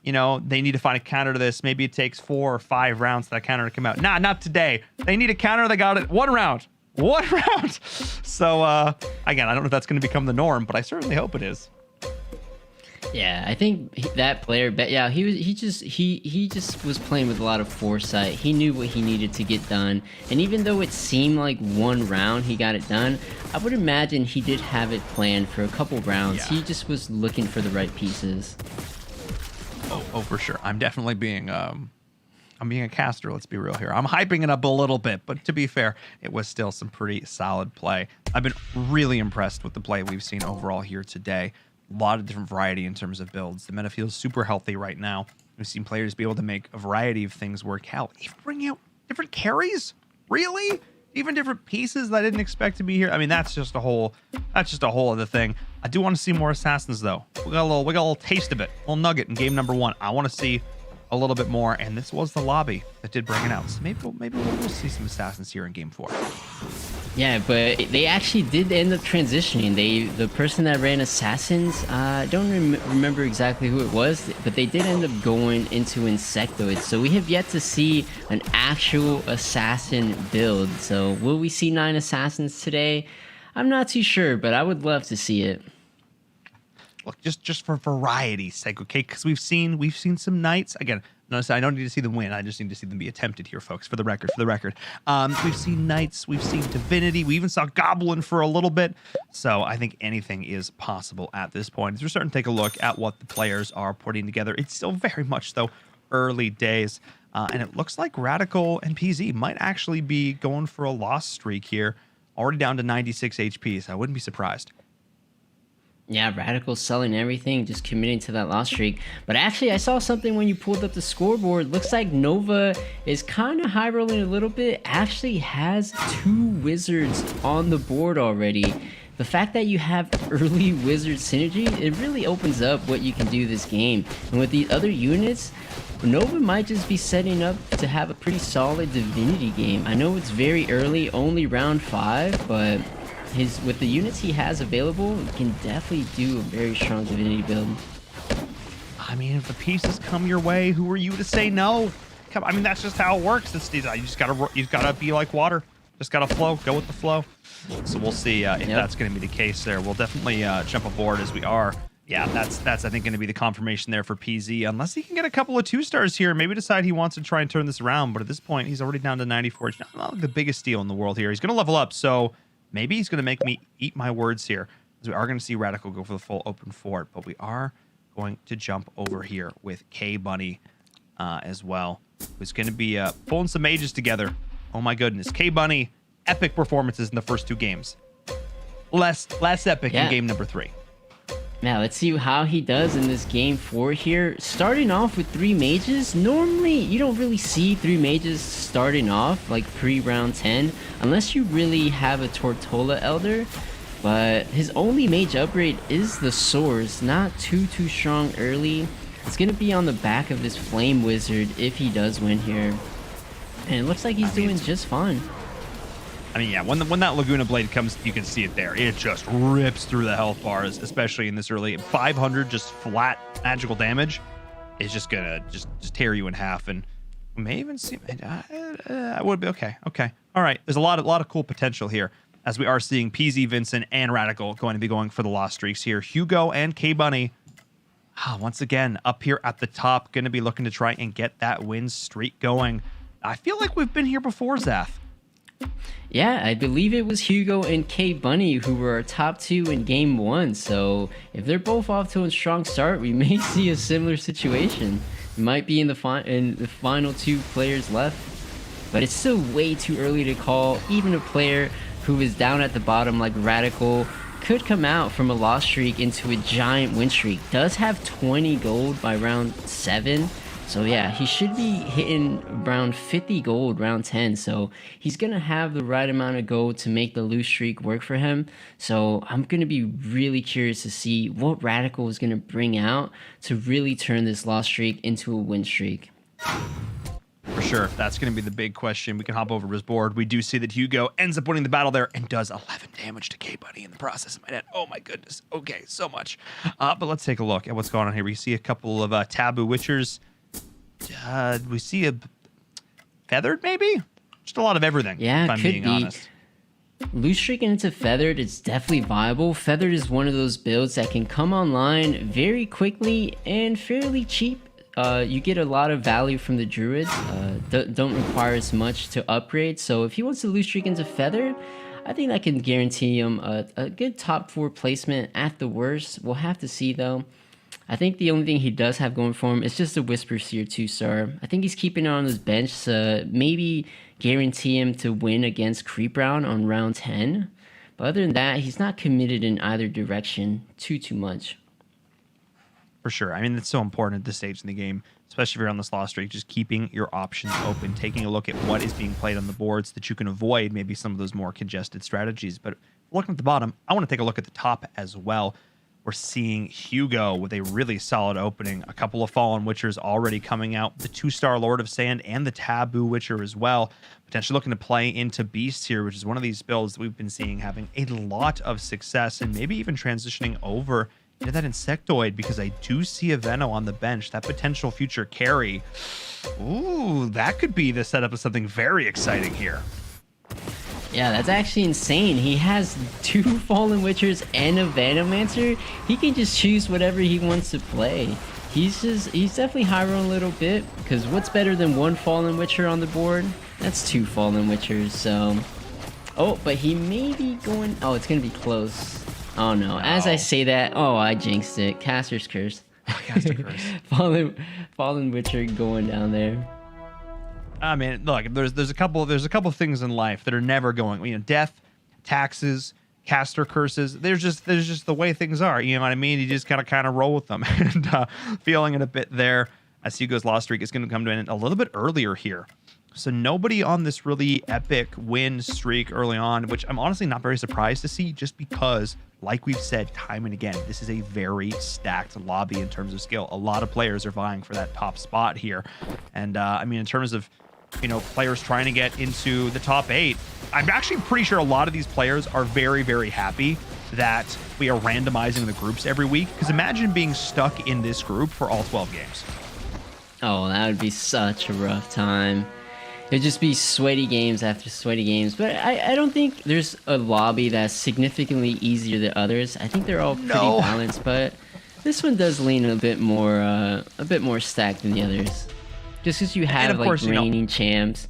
they need to find a counter to this. Maybe it takes 4 or 5 rounds for that counter to come out. Nah, not today. They need a counter. They got it 1 round. 1 round. So, again, I don't know if that's going to become the norm, but I certainly hope it is. Yeah, I think that player, but yeah, he just was playing with a lot of foresight. He knew what he needed to get done, and even though it seemed like 1 round he got it done, I would imagine he did have it planned for a couple rounds. Yeah. He just was looking for the right pieces. Oh, for sure. I'm definitely being I'm being a caster, let's be real here. I'm hyping it up a little bit, but to be fair, it was still some pretty solid play. I've been really impressed with the play we've seen overall here today. A lot of different variety in terms of builds. The meta feels super healthy right now. We've seen players be able to make a variety of things work out. Even bringing out different carries? Really? Even different pieces that I didn't expect to be here. I mean, that's just a whole other thing. I do want to see more assassins though. We got a little taste of it, a little nugget in game number 1. I want to see a little bit more, and this was the lobby that did bring it out. So maybe we'll see some assassins here in game 4. Yeah, but they actually did end up transitioning. The person that ran assassins, I don't remember exactly who it was, but they did end up going into insectoids. So we have yet to see an actual assassin build. So will we see 9 assassins today? I'm not too sure, but I would love to see it. Look, just for variety's sake, okay? Because we've seen some knights. Again, notice I don't need to see them win. I just need to see them be attempted here, folks. For the record. We've seen knights. We've seen divinity. We even saw goblin for a little bit. So I think anything is possible at this point. As we're starting to take a look at what the players are putting together, it's still very much though early days, and it looks like Radical and PZ might actually be going for a loss streak here. Already down to 96 HP, so I wouldn't be surprised. Yeah, Radical selling everything, just committing to that loss streak. But actually, I saw something when you pulled up the scoreboard. Looks like Nova is kind of high rolling a little bit. Actually has 2 wizards on the board already. The fact that you have early wizard synergy, it really opens up what you can do this game. And with the other units, Nova might just be setting up to have a pretty solid divinity game. I know it's very early, only round 5, but with the units he has available, he can definitely do a very strong divinity build. I mean, if the pieces come your way, who are you to say no? I mean, that's just how it works. You just gotta be like water. Just gotta flow. Go with the flow. So we'll see if that's going to be the case there. We'll definitely jump aboard as we are. Yeah, that's I think going to be the confirmation there for PZ, unless he can get a couple of 2-stars here, maybe decide he wants to try and turn this around. But at this point, he's already down to 94. It's not the biggest deal in the world here. He's going to level up, so maybe he's going to make me eat my words here, as we are going to see Radical go for the full open fort. But we are going to jump over here with K Bunny as well, who's going to be pulling some mages together. Oh my goodness, K Bunny, epic performances in the first 2 games. Less epic in game number 3. Now, let's see how he does in this game 4 here. Starting off with 3 mages. Normally, you don't really see 3 mages starting off, like pre-round 10, unless you really have a Tortola Elder. But his only mage upgrade is the swords. Not too strong early. It's going to be on the back of this Flame Wizard if he does win here. And it looks like he's doing just fine. I mean, yeah, when that Laguna Blade comes, you can see it there. It just rips through the health bars, especially in this early 500 just flat magical damage. is just gonna just tear you in half, and may even see. I would be okay. Okay, all right. There's a lot of cool potential here, as we are seeing PZ, Vincent, and Radical going to be going for the lost streaks here. Hugo and K Bunny, once again up here at the top, going to be looking to try and get that win streak going. I feel like we've been here before, Zath. Yeah, I believe it was Hugo and K Bunny who were our top 2 in game 1. So if they're both off to a strong start, we may see a similar situation. It might be in the final 2 players left, but it's still way too early to call. Even a player who is down at the bottom like Radical could come out from a loss streak into a giant win streak. Does have 20 gold by round 7. So yeah, he should be hitting around 50 gold round 10. So he's going to have the right amount of gold to make the lose streak work for him. So I'm going to be really curious to see what Radical is going to bring out to really turn this loss streak into a win streak. For sure. That's going to be the big question. We can hop over his board. We do see that Hugo ends up winning the battle there and does 11 damage to K-Bunny in the process. Oh my goodness. Okay, so much. But let's take a look at what's going on here. We see a couple of Taboo Witchers. We see a Feathered, maybe? Just a lot of everything, yeah, if I'm being honest. Loose streaking into Feathered, it's definitely viable. Feathered is one of those builds that can come online very quickly and fairly cheap. You get a lot of value from the Druids, don't require as much to upgrade. So if he wants to loose streak into Feathered, I think that can guarantee him a good top 4 placement at the worst. We'll have to see though. I think the only thing he does have going for him is just a Whisper Seer 2-star. I think he's keeping it on his bench to maybe guarantee him to win against Creep Round on round 10. But other than that, he's not committed in either direction too much. For sure. I mean, it's so important at this stage in the game, especially if you're on this loss streak, just keeping your options open, taking a look at what is being played on the boards that you can avoid maybe some of those more congested strategies. But looking at the bottom, I want to take a look at the top as well. We're seeing Hugo with a really solid opening. A couple of Fallen Witchers already coming out. The 2-star Lord of Sand and the Taboo Witcher as well. Potentially looking to play into Beast here, which is one of these builds that we've been seeing having a lot of success and maybe even transitioning over into that Insectoid, because I do see a Veno on the bench. That potential future carry. Ooh, that could be the setup of something very exciting here. Yeah, that's actually insane. He has 2 Fallen Witchers and a Venomancer. He can just choose whatever he wants to play. He's definitely high roll a little bit, because what's better than 1 Fallen Witcher on the board? That's 2 Fallen Witchers, so... Oh, but he may be going... Oh, it's going to be close. Oh no, as I say that, oh, I jinxed it. Caster's Curse. Caster Curse. Fallen Witcher going down there. I mean, look, there's a couple things in life that are never going. You know, death, taxes, caster curses. There's just the way things are. You know what I mean? You just gotta kind of roll with them. And feeling it a bit there as Hugo's loss streak is going to come to an end a little bit earlier here. So nobody on this really epic win streak early on, which I'm honestly not very surprised to see, just because, like we've said time and again, this is a very stacked lobby in terms of skill. A lot of players are vying for that top spot here. And I mean, in terms of, you know, players trying to get into the top 8, I'm actually pretty sure a lot of these players are very, very happy that we are randomizing the groups every week, because imagine being stuck in this group for all 12 games. Oh, that would be such a rough time. It'd just be sweaty games after sweaty games. But I don't think there's a lobby that's significantly easier than others. I think they're all pretty balanced, but this one does lean a bit more stacked than the others. Just because you have like reigning champs.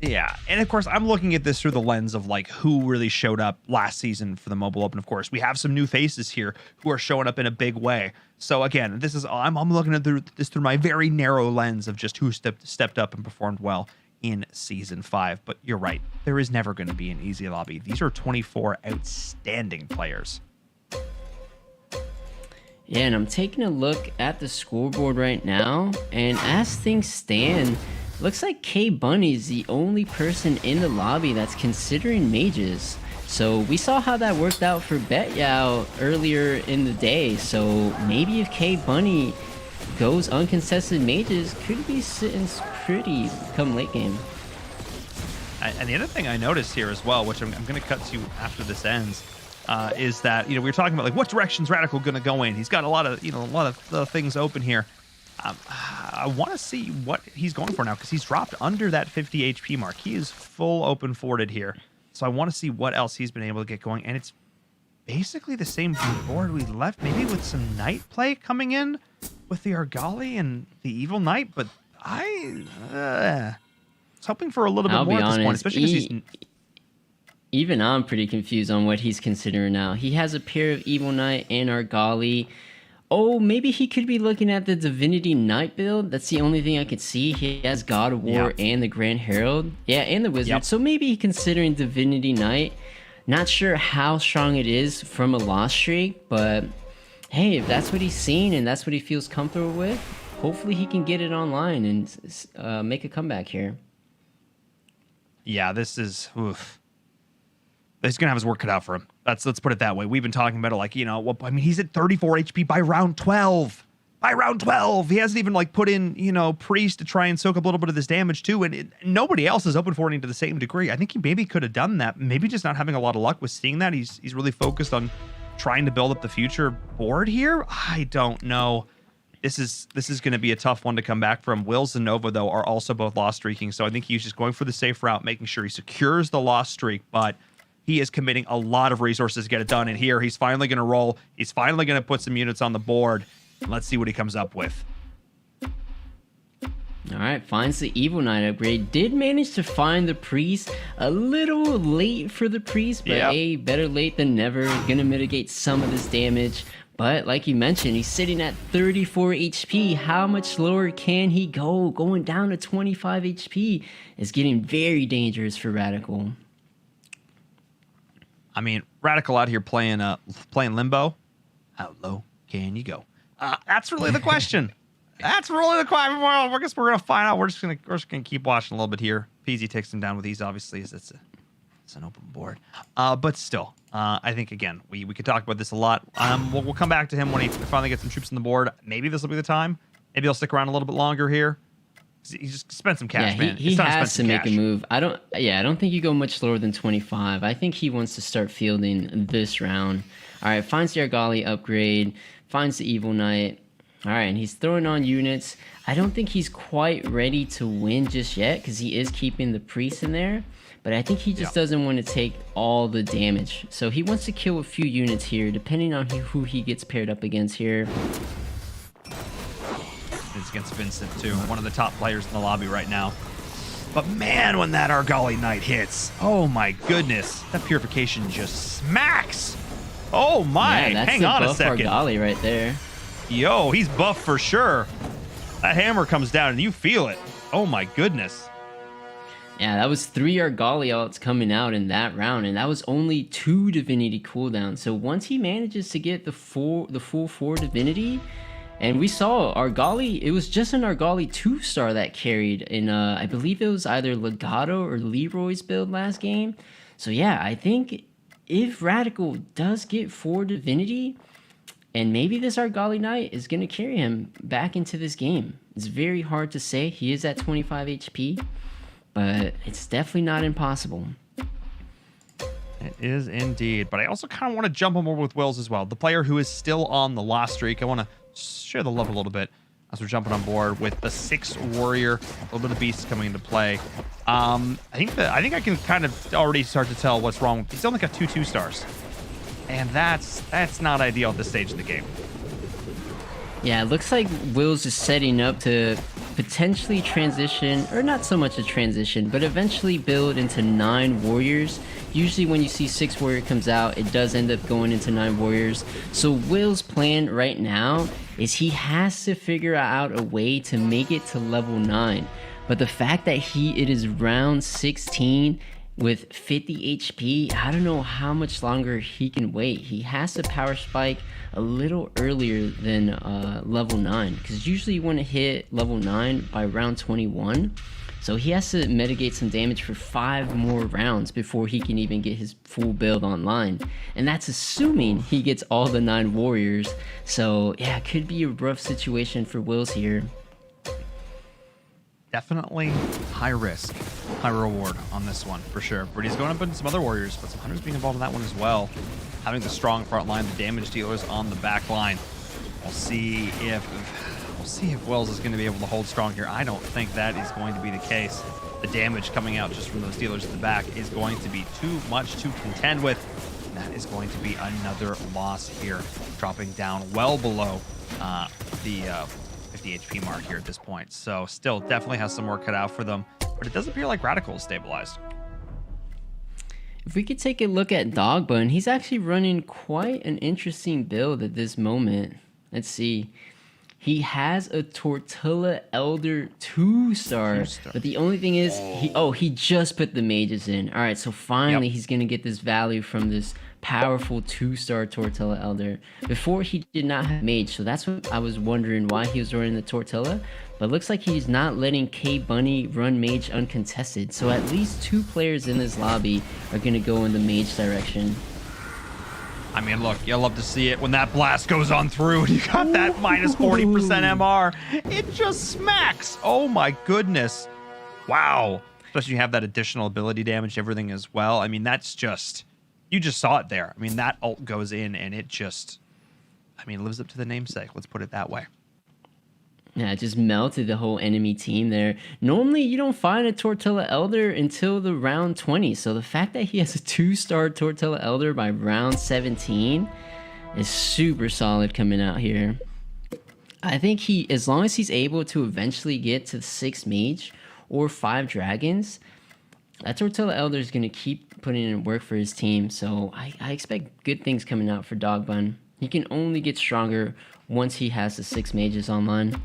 Yeah, and of course, I'm looking at this through the lens of like who really showed up last season for the Mobile Open. Of course, we have some new faces here who are showing up in a big way. So again, this is I'm looking at this through my very narrow lens of just who stepped up and performed well in Season 5. But you're right, there is never going to be an easy lobby. These are 24 outstanding players. Yeah, and I'm taking a look at the scoreboard right now, and as things stand, looks like K Bunny is the only person in the lobby that's considering mages. So we saw how that worked out for Betyao earlier in the day. So maybe if K Bunny goes uncontested mages, could be sitting pretty come late game. And the other thing I noticed here as well, which I'm going to cut to after this ends, is that, you know, we were talking about like what direction's Radical going to go in. He's got a lot of things open here. I want to see what he's going for now because he's dropped under that 50 HP mark. He is full open forted here. So I want to see what else he's been able to get going. And it's basically the same board we left, maybe with some Knight play coming in with the Argali and the Evil Knight. But I was hoping for a little bit more at this point, especially because he's... Even I'm pretty confused on what he's considering now. He has a pair of Evil Knight and Argali. Oh, maybe he could be looking at the Divinity Knight build. That's the only thing I could see. He has God of War and the Grand Herald. Yeah, and the Wizard. So maybe he's considering Divinity Knight. Not sure how strong it is from a loss streak, but hey, if that's what he's seeing and that's what he feels comfortable with, hopefully he can get it online and make a comeback here. Yeah, this is... Oof. He's going to have his work cut out for him. Let's put it that way. We've been talking about it like, I mean, he's at 34 HP by round 12. By round 12. He hasn't even like put in, Priest to try and soak up a little bit of this damage too. And nobody else is open forwarding to the same degree. I think he maybe could have done that. Maybe just not having a lot of luck with seeing that. He's really focused on trying to build up the future board here. I don't know. This is going to be a tough one to come back from. Wills and Nova, though, are also both loss streaking. So I think he's just going for the safe route, making sure he secures the loss streak. But he is committing a lot of resources to get it done. And here, he's finally going to roll. He's finally going to put some units on the board. Let's see what he comes up with. All right, finds the Evil Knight upgrade. Did manage to find the Priest. A little late for the Priest, but hey, better late than never. Going to mitigate some of this damage. But like you mentioned, he's sitting at 34 HP. How much lower can he go? Going down to 25 HP is getting very dangerous for Radical. I mean, Radical out here playing Limbo. How low can you go? That's really the question. That's really the question. Well, I guess we're gonna find out. We're just gonna keep watching a little bit here. PZ takes him down with ease. Obviously, it's an open board. But still, I think again we could talk about this a lot. We'll come back to him when he finally gets some troops on the board. Maybe this will be the time. Maybe he'll stick around a little bit longer here. He just spent some cash, man. He has to make a move. I don't think you go much lower than 25. I think he wants to start fielding this round. All right, finds the Argali upgrade, finds the Evil Knight. All right, and he's throwing on units. I don't think he's quite ready to win just yet because he is keeping the Priest in there. But I think he just doesn't want to take all the damage. So he wants to kill a few units here, depending on who he gets paired up against here. It's against Vincent, too. One of the top players in the lobby right now. But man, when that Argali Knight hits, oh my goodness. That Purification just smacks. Oh my, yeah, hang on a second. That's Argali right there. Yo, he's buffed for sure. That hammer comes down and you feel it. Oh my goodness. Yeah, that was 3 Argali ults coming out in that round, and that was only 2 Divinity cooldowns. So once he manages to get the full 4 Divinity, and we saw Argali, it was just an Argali 2-star that carried in, I believe it was either Legato or Leroy's build last game. So yeah, I think if Radical does get 4 Divinity, and maybe this Argali Knight is going to carry him back into this game. It's very hard to say. He is at 25 HP, but it's definitely not impossible. It is indeed. But I also kind of want to jump on board with Wills as well. The player who is still on the loss streak. I want to share the love a little bit as we're jumping on board with the 6 Warrior. A little bit of Beasts coming into play. I think I can kind of already start to tell what's wrong. He's only got 2 2-stars. And that's not ideal at this stage of the game. Yeah, it looks like Will's is setting up to potentially transition, or not so much a transition, but eventually build into 9 warriors. Usually when you see 6 warrior comes out, it does end up going into 9 warriors. So Will's plan right now is he has to figure out a way to make it to level 9. But the fact that it is round 16 with 50 HP, I don't know how much longer he can wait. He has to power spike a little earlier than level 9, because usually you want to hit level 9 by round 21. So he has to mitigate some damage for 5 more rounds before he can even get his full build online. And that's assuming he gets all the 9 warriors. So yeah, it could be a rough situation for Wills here. Definitely high risk, high reward on this one for sure. But he's going up into some other warriors, but some hunters being involved in that one as well. Having the strong front line, the damage dealers on the back line. We'll see see if Wells is going to be able to hold strong here. I don't think that is going to be the case. The damage coming out just from those dealers at the back is going to be too much to contend with. That is going to be another loss here, dropping down well below the 50 HP mark here at this point. So still definitely has some work cut out for them, but it does appear like Radical is stabilized. If we could take a look at Dogbun, he's actually running quite an interesting build at this moment. Let's see. He has a Tortilla Elder 2-star, but the only thing is, he just put the mages in. All right, so finally he's going to get this value from this powerful 2-star Tortilla Elder. Before, he did not have mage, so that's what I was wondering why he was running the Tortilla. But looks like he's not letting K-Bunny run mage uncontested, so at least 2 players in this lobby are going to go in the mage direction. I mean, look, you'll love to see it when that blast goes on through and you got that minus 40% MR. It just smacks. Oh my goodness. Wow. Especially you have that additional ability damage, everything as well. I mean, that's just, you just saw it there. I mean, that ult goes in and it just, I mean, lives up to the namesake. Let's put it that way. Yeah, it just melted the whole enemy team there. Normally, you don't find a Tortilla Elder until the round 20. So the fact that he has a 2-star Tortilla Elder by round 17 is super solid coming out here. I think as long as he's able to eventually get to 6 mage or 5 dragons, that Tortilla Elder is going to keep putting in work for his team. So I expect good things coming out for Dogbun. He can only get stronger once he has the 6 mages online.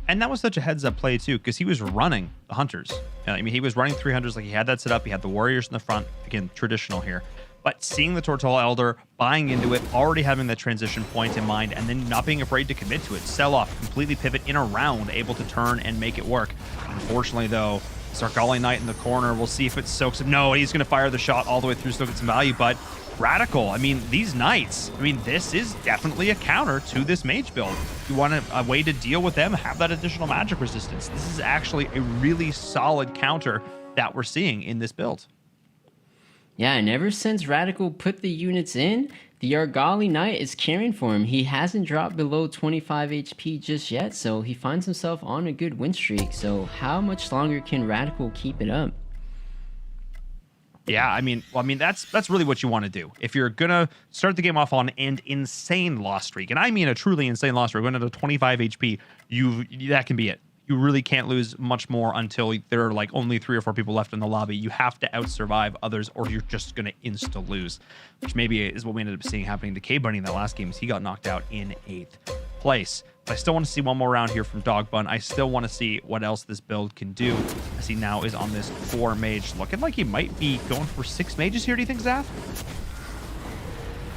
And that was such a heads-up play, too, because he was running the Hunters. I mean, he was running 3 Hunters, like he had that set up. He had the Warriors in the front. Again, traditional here. But seeing the Tortilla Elder, buying into it, already having that transition point in mind, and then not being afraid to commit to it. Sell off, completely pivot in a round, able to turn and make it work. Unfortunately, though, Sargali Knight in the corner. We'll see if it soaks him. No, he's going to fire the shot all the way through, still get some value, but Radical, I mean, these Knights, I mean, this is definitely a counter to this mage build. You want a way to deal with them, have that additional magic resistance. This is actually a really solid counter that we're seeing in this build. Yeah, and ever since Radical put the units in, the Argali Knight is caring for him. He hasn't dropped below 25 HP just yet, so he finds himself on a good win streak. So how much longer can Radical keep it up? Yeah, I mean, that's really what you want to do. If you're gonna start the game off on an insane loss streak, and I mean a truly insane loss streak, going into 25 HP, that can be it. You really can't lose much more until there are like only 3 or 4 people left in the lobby. You have to out-survive others, or you're just gonna insta-lose, which maybe is what we ended up seeing happening to K-Bunny in the last game, as he got knocked out in 8th place. But I still want to see one more round here from Dogbun. I still want to see what else this build can do, as he now is on this 4 mage. Looking like he might be going for 6 mages here, do you think, Zaf?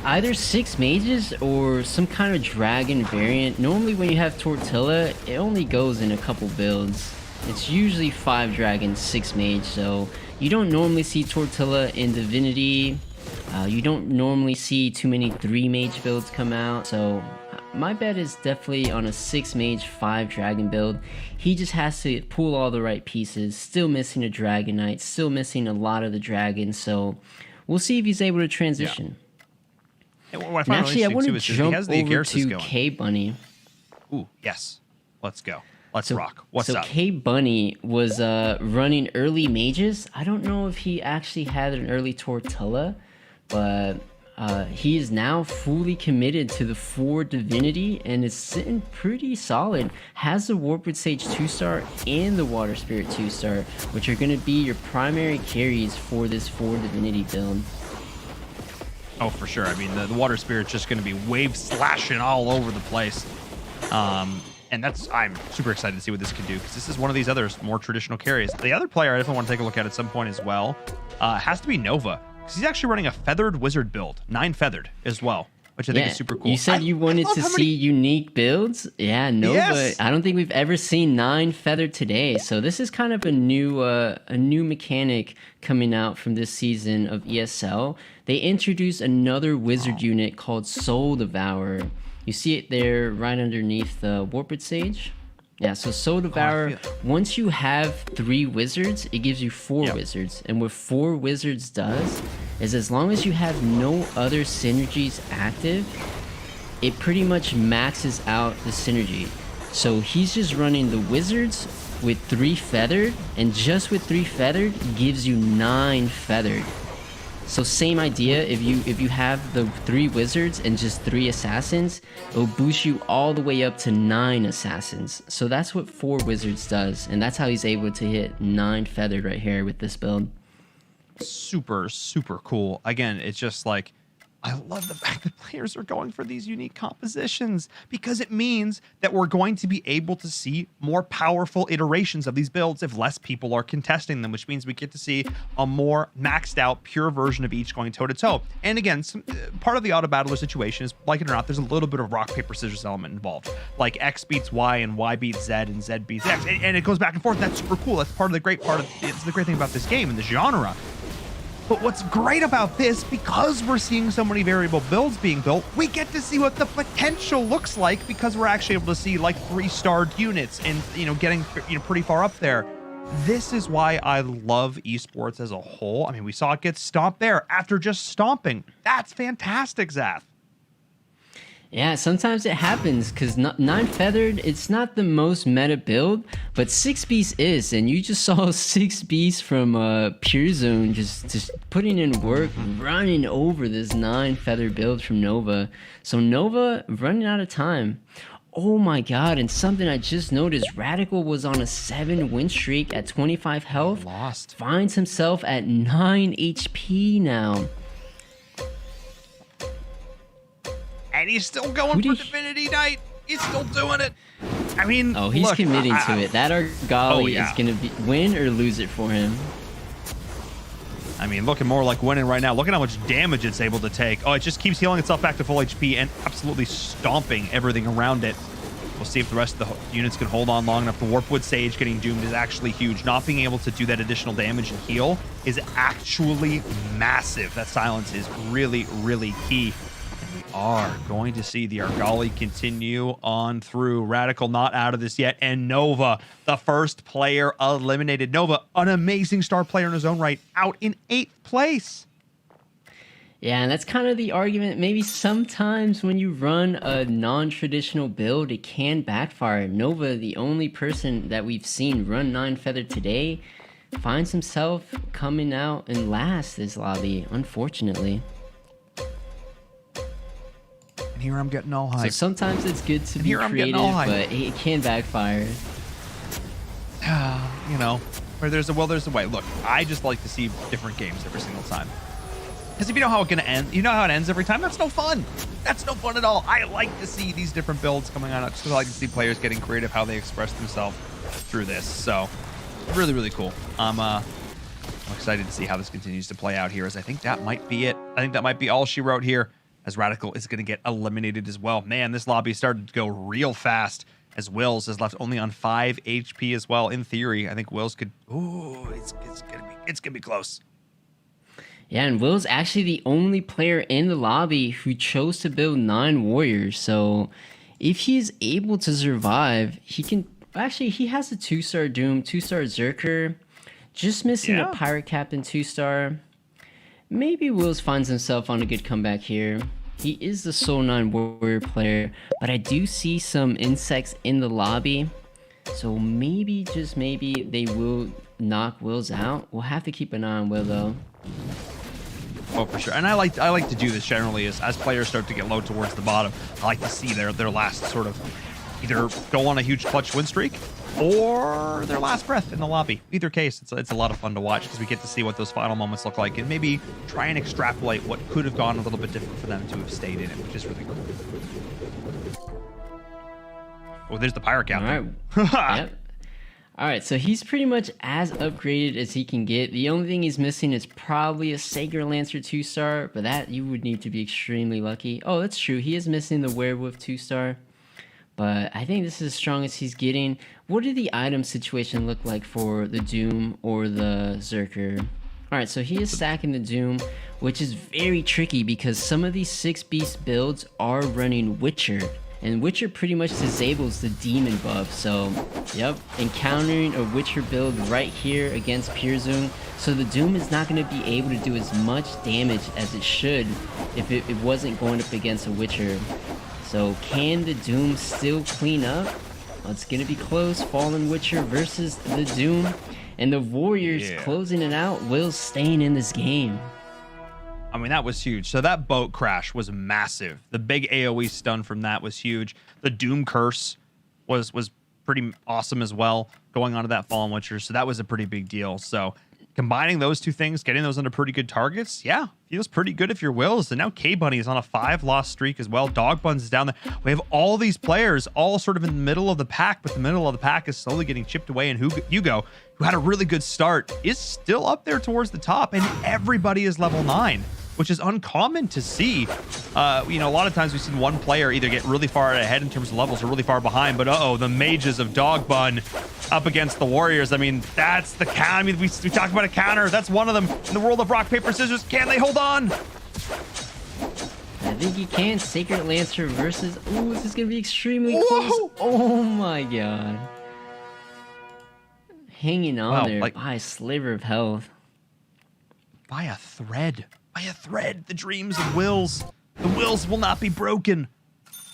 Either 6 mages or some kind of dragon variant. Normally when you have Tortilla, it only goes in a couple builds. It's usually 5 dragons, 6 mage, so you don't normally see Tortilla in Divinity. You don't normally see too many 3 mage builds come out, so my bet is definitely on a 6 mage, 5 dragon build. He just has to pull all the right pieces. Still missing a Dragon Knight, still missing a lot of the dragons, so we'll see if he's able to transition. Yeah. And actually, I want to jump over to K-Bunny. Ooh, yes. Let's go. Let's rock. What's up? So K-Bunny was running early mages. I don't know if he actually had an early Tortilla, but he is now fully committed to the 4 Divinity and is sitting pretty solid. Has the Warped Sage 2-star and the Water Spirit 2-star, which are going to be your primary carries for this 4 Divinity build. Oh, for sure. I mean, the Water Spirit's just going to be wave slashing all over the place. And I'm super excited to see what this can do, because this is one of these other more traditional carries. The other player I definitely want to take a look at some point as well has to be Nova, because he's actually running a feathered wizard build, 9 feathered as well, which I think is super cool. You said you wanted to see unique builds. Yeah, Nova. Yes. I don't think we've ever seen 9 feathered today. So this is kind of a new mechanic coming out from this season of ESL. They introduced another wizard unit called Soul Devourer. You see it there right underneath the Warped Sage. Yeah, so Soul Devourer, once you have 3 wizards, it gives you 4 wizards. And what 4 wizards does is, as long as you have no other synergies active, it pretty much maxes out the synergy. So he's just running the wizards with 3 feathered, and just with 3 feathered gives you 9 feathered. So same idea, if you have the 3 wizards and just 3 assassins, it'll boost you all the way up to 9 assassins. So that's what 4 wizards does, and that's how he's able to hit 9 feathered right here with this build. Super, super cool. Again, it's just like, I love the fact that players are going for these unique compositions, because it means that we're going to be able to see more powerful iterations of these builds if less people are contesting them, which means we get to see a more maxed out, pure version of each going toe to toe. And again, part of the auto battler situation is, like it or not, there's a little bit of rock, paper, scissors element involved. Like X beats Y and Y beats Z and Z beats X. And it goes back and forth. That's super cool. That's part of the great it's the great thing about this game and the genre. But what's great about this, because we're seeing so many variable builds being built, we get to see what the potential looks like, because we're actually able to see like 3-starred units and, getting, pretty far up there. This is why I love esports as a whole. I mean, we saw it get stomped there after just stomping. That's fantastic, Zath. Yeah, sometimes it happens, because 9 feathered, it's not the most meta build, but 6 beast is, and you just saw 6 beast from Pure Zone just putting in work, running over this 9 feathered build from Nova. So Nova running out of time. Oh my god, and something I just noticed, Radical was on a 7 win streak at 25 health, Lost. finds himself at 9 HP now. And he's still going for Divinity Knight. He's still doing it. I mean, oh, he's committing to it. That Argali is going to be win or lose it for him. I mean, looking more like winning right now. Look at how much damage it's able to take. Oh, it just keeps healing itself back to full HP and absolutely stomping everything around it. We'll see if the rest of the units can hold on long enough. The Warpwood Sage getting doomed is actually huge. Not being able to do that additional damage and heal is actually massive. That silence is really, really key. We are going to see the Argali continue on through. Radical not out of this yet. And Nova, the first player eliminated. Nova, an amazing star player in his own right, out in 8th place. Yeah, and that's kind of the argument. Maybe sometimes when you run a non-traditional build, it can backfire. Nova, the only person that we've seen run 9 feathered today, finds himself coming out in last this lobby, unfortunately. And here I'm getting all hyped. So sometimes it's good to be creative, but it can backfire. Where there's a will, there's a way. Look, I just like to see different games every single time. Because if you know how it's going to end, you know how it ends every time, that's no fun. That's no fun at all. I like to see these different builds coming on. Just like to see players getting creative, how they express themselves through this. So, really, really cool. I'm excited to see how this continues to play out here, as I think that might be it. I think that might be all she wrote here, as Radical is going to get eliminated as well. Man, this lobby started to go real fast, as Wills is left only on 5 HP as well. In theory, I think Wills could... Ooh, it's gonna be close. Yeah, and Will's actually the only player in the lobby who chose to build 9 warriors. So if he's able to survive, he can... Actually, he has a 2-star Doom, 2-star Zerker. Just missing a Pirate Captain 2-star. Maybe Wills finds himself on a good comeback here. He is the Soul 9 warrior player, but I do see some insects in the lobby. So maybe, just maybe, they will knock Wills out. We'll have to keep an eye on Will, though. Oh, for sure. And I like to do this generally as players start to get low towards the bottom. I like to see their last sort of either go on a huge clutch win streak or their last breath in the lobby. Either case, it's a lot of fun to watch, because we get to see what those final moments look like and maybe try and extrapolate what could have gone a little bit different for them to have stayed in it, which is really cool. Oh, there's the Pirate Captain. All right. Yep. All right, so he's pretty much as upgraded as he can get. The only thing he's missing is probably a Sacred Lancer 2-star, but that you would need to be extremely lucky. Oh, that's true. He is missing the Werewolf 2-star, but I think this is as strong as he's getting. What did the item situation look like for the Doom or the Zerker? All right, so he is stacking the Doom, which is very tricky because some of these 6-beast builds are running Witcher. And Witcher pretty much disables the demon buff, so yep, encountering a Witcher build right here against Pure Zone, so the Doom is not going to be able to do as much damage as it should if it wasn't going up against a Witcher. So can the Doom still clean up? It's going to be close. Fallen Witcher versus the Doom. And the Warriors closing it out. Will staying in this game. I mean, that was huge. So that boat crash was massive. The big AoE stun from that was huge. The Doom Curse was pretty awesome as well, going onto that Fallen Witcher. So that was a pretty big deal. So combining those two things, getting those into pretty good targets, yeah, feels pretty good if you're Wills. And now K-Bunny is on a 5-loss streak as well. Dog Buns is down there. We have all these players all sort of in the middle of the pack, but the middle of the pack is slowly getting chipped away. And Hugo, who had a really good start, is still up there towards the top. And everybody is level 9. Which is uncommon to see. A lot of times we've seen one player either get really far ahead in terms of levels or really far behind, but the mages of Dog Bun up against the Warriors. I mean, that's the counter. I mean, we talk about a counter. That's one of them. In the world of rock, paper, scissors, can they hold on? I think you can. Sacred Lancer versus... Ooh, this is going to be extremely close. Oh my god. Hanging on there by a sliver of health. By a thread. By a thread, the dreams of Wills. The Wills will not be broken.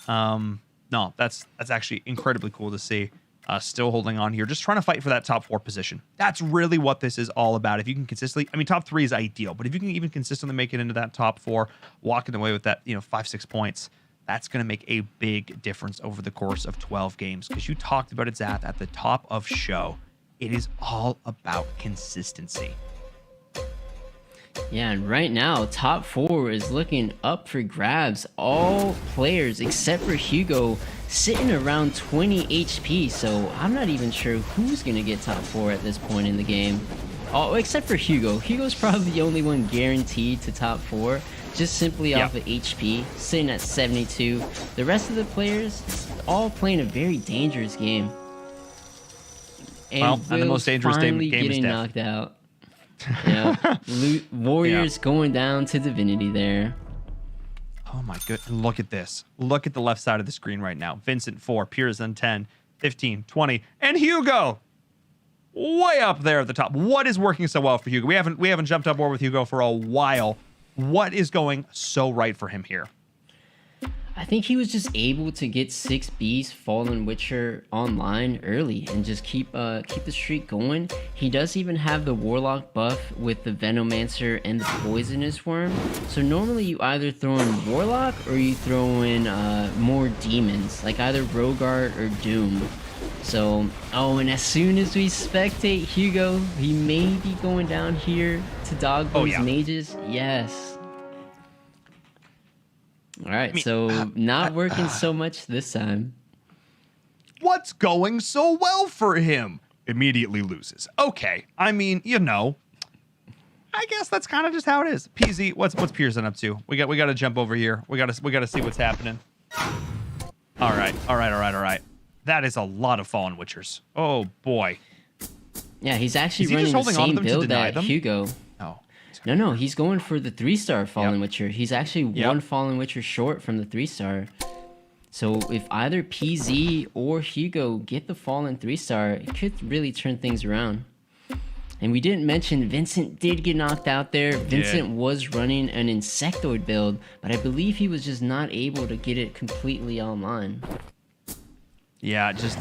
No, that's actually incredibly cool to see. Still holding on here, just trying to fight for that top 4 position. That's really what this is all about. If you can consistently, I mean, top 3 is ideal, but if you can even consistently make it into that top 4, walking away with that, 5-6 points, that's going to make a big difference over the course of 12 games. Because you talked about it, Zath, at the top of show. It is all about consistency. Yeah, and right now, top 4 is looking up for grabs. All players except for Hugo sitting around 20 HP, so I'm not even sure who's going to get top 4 at this point in the game. Oh, except for Hugo. Hugo's probably the only one guaranteed to top 4, just simply off of HP, sitting at 72. The rest of the players, all playing a very dangerous game. And the most dangerous game is getting death. knocked out. Yeah, Warriors going down to Divinity there. Oh my goodness, look at this. Look at the left side of the screen right now. Vincent 4, Pearson 10, 15, 20, and Hugo way up there at the top. What is working so well for Hugo? We haven't jumped up board with Hugo for a while. What is going so right for him here? I think he was just able to get 6 Beast Fallen Witcher online early and just keep the streak going. He does even have the Warlock buff with the Venomancer and the Poisonous Worm. So normally you either throw in Warlock or you throw in more demons, like either Rogart or Doom. So, and as soon as we spectate Hugo, he may be going down here to Dogbo's Mages. Yes. All right, so not working so much this time. What's going so well for him? Immediately loses. Okay, I mean, I guess that's kind of just how it is. PZ, what's Pearson up to? We got to jump over here. We got to see what's happening. All right. That is a lot of Fallen Witchers. Oh boy. Yeah, he's actually running the same build that Hugo. No, he's going for the 3-star Fallen Witcher. He's actually one Fallen Witcher short from the 3-star. So if either PZ or Hugo get the Fallen 3-star, it could really turn things around. And we didn't mention Vincent did get knocked out there. Vincent was running an Insectoid build, but I believe he was just not able to get it completely online. Yeah, it just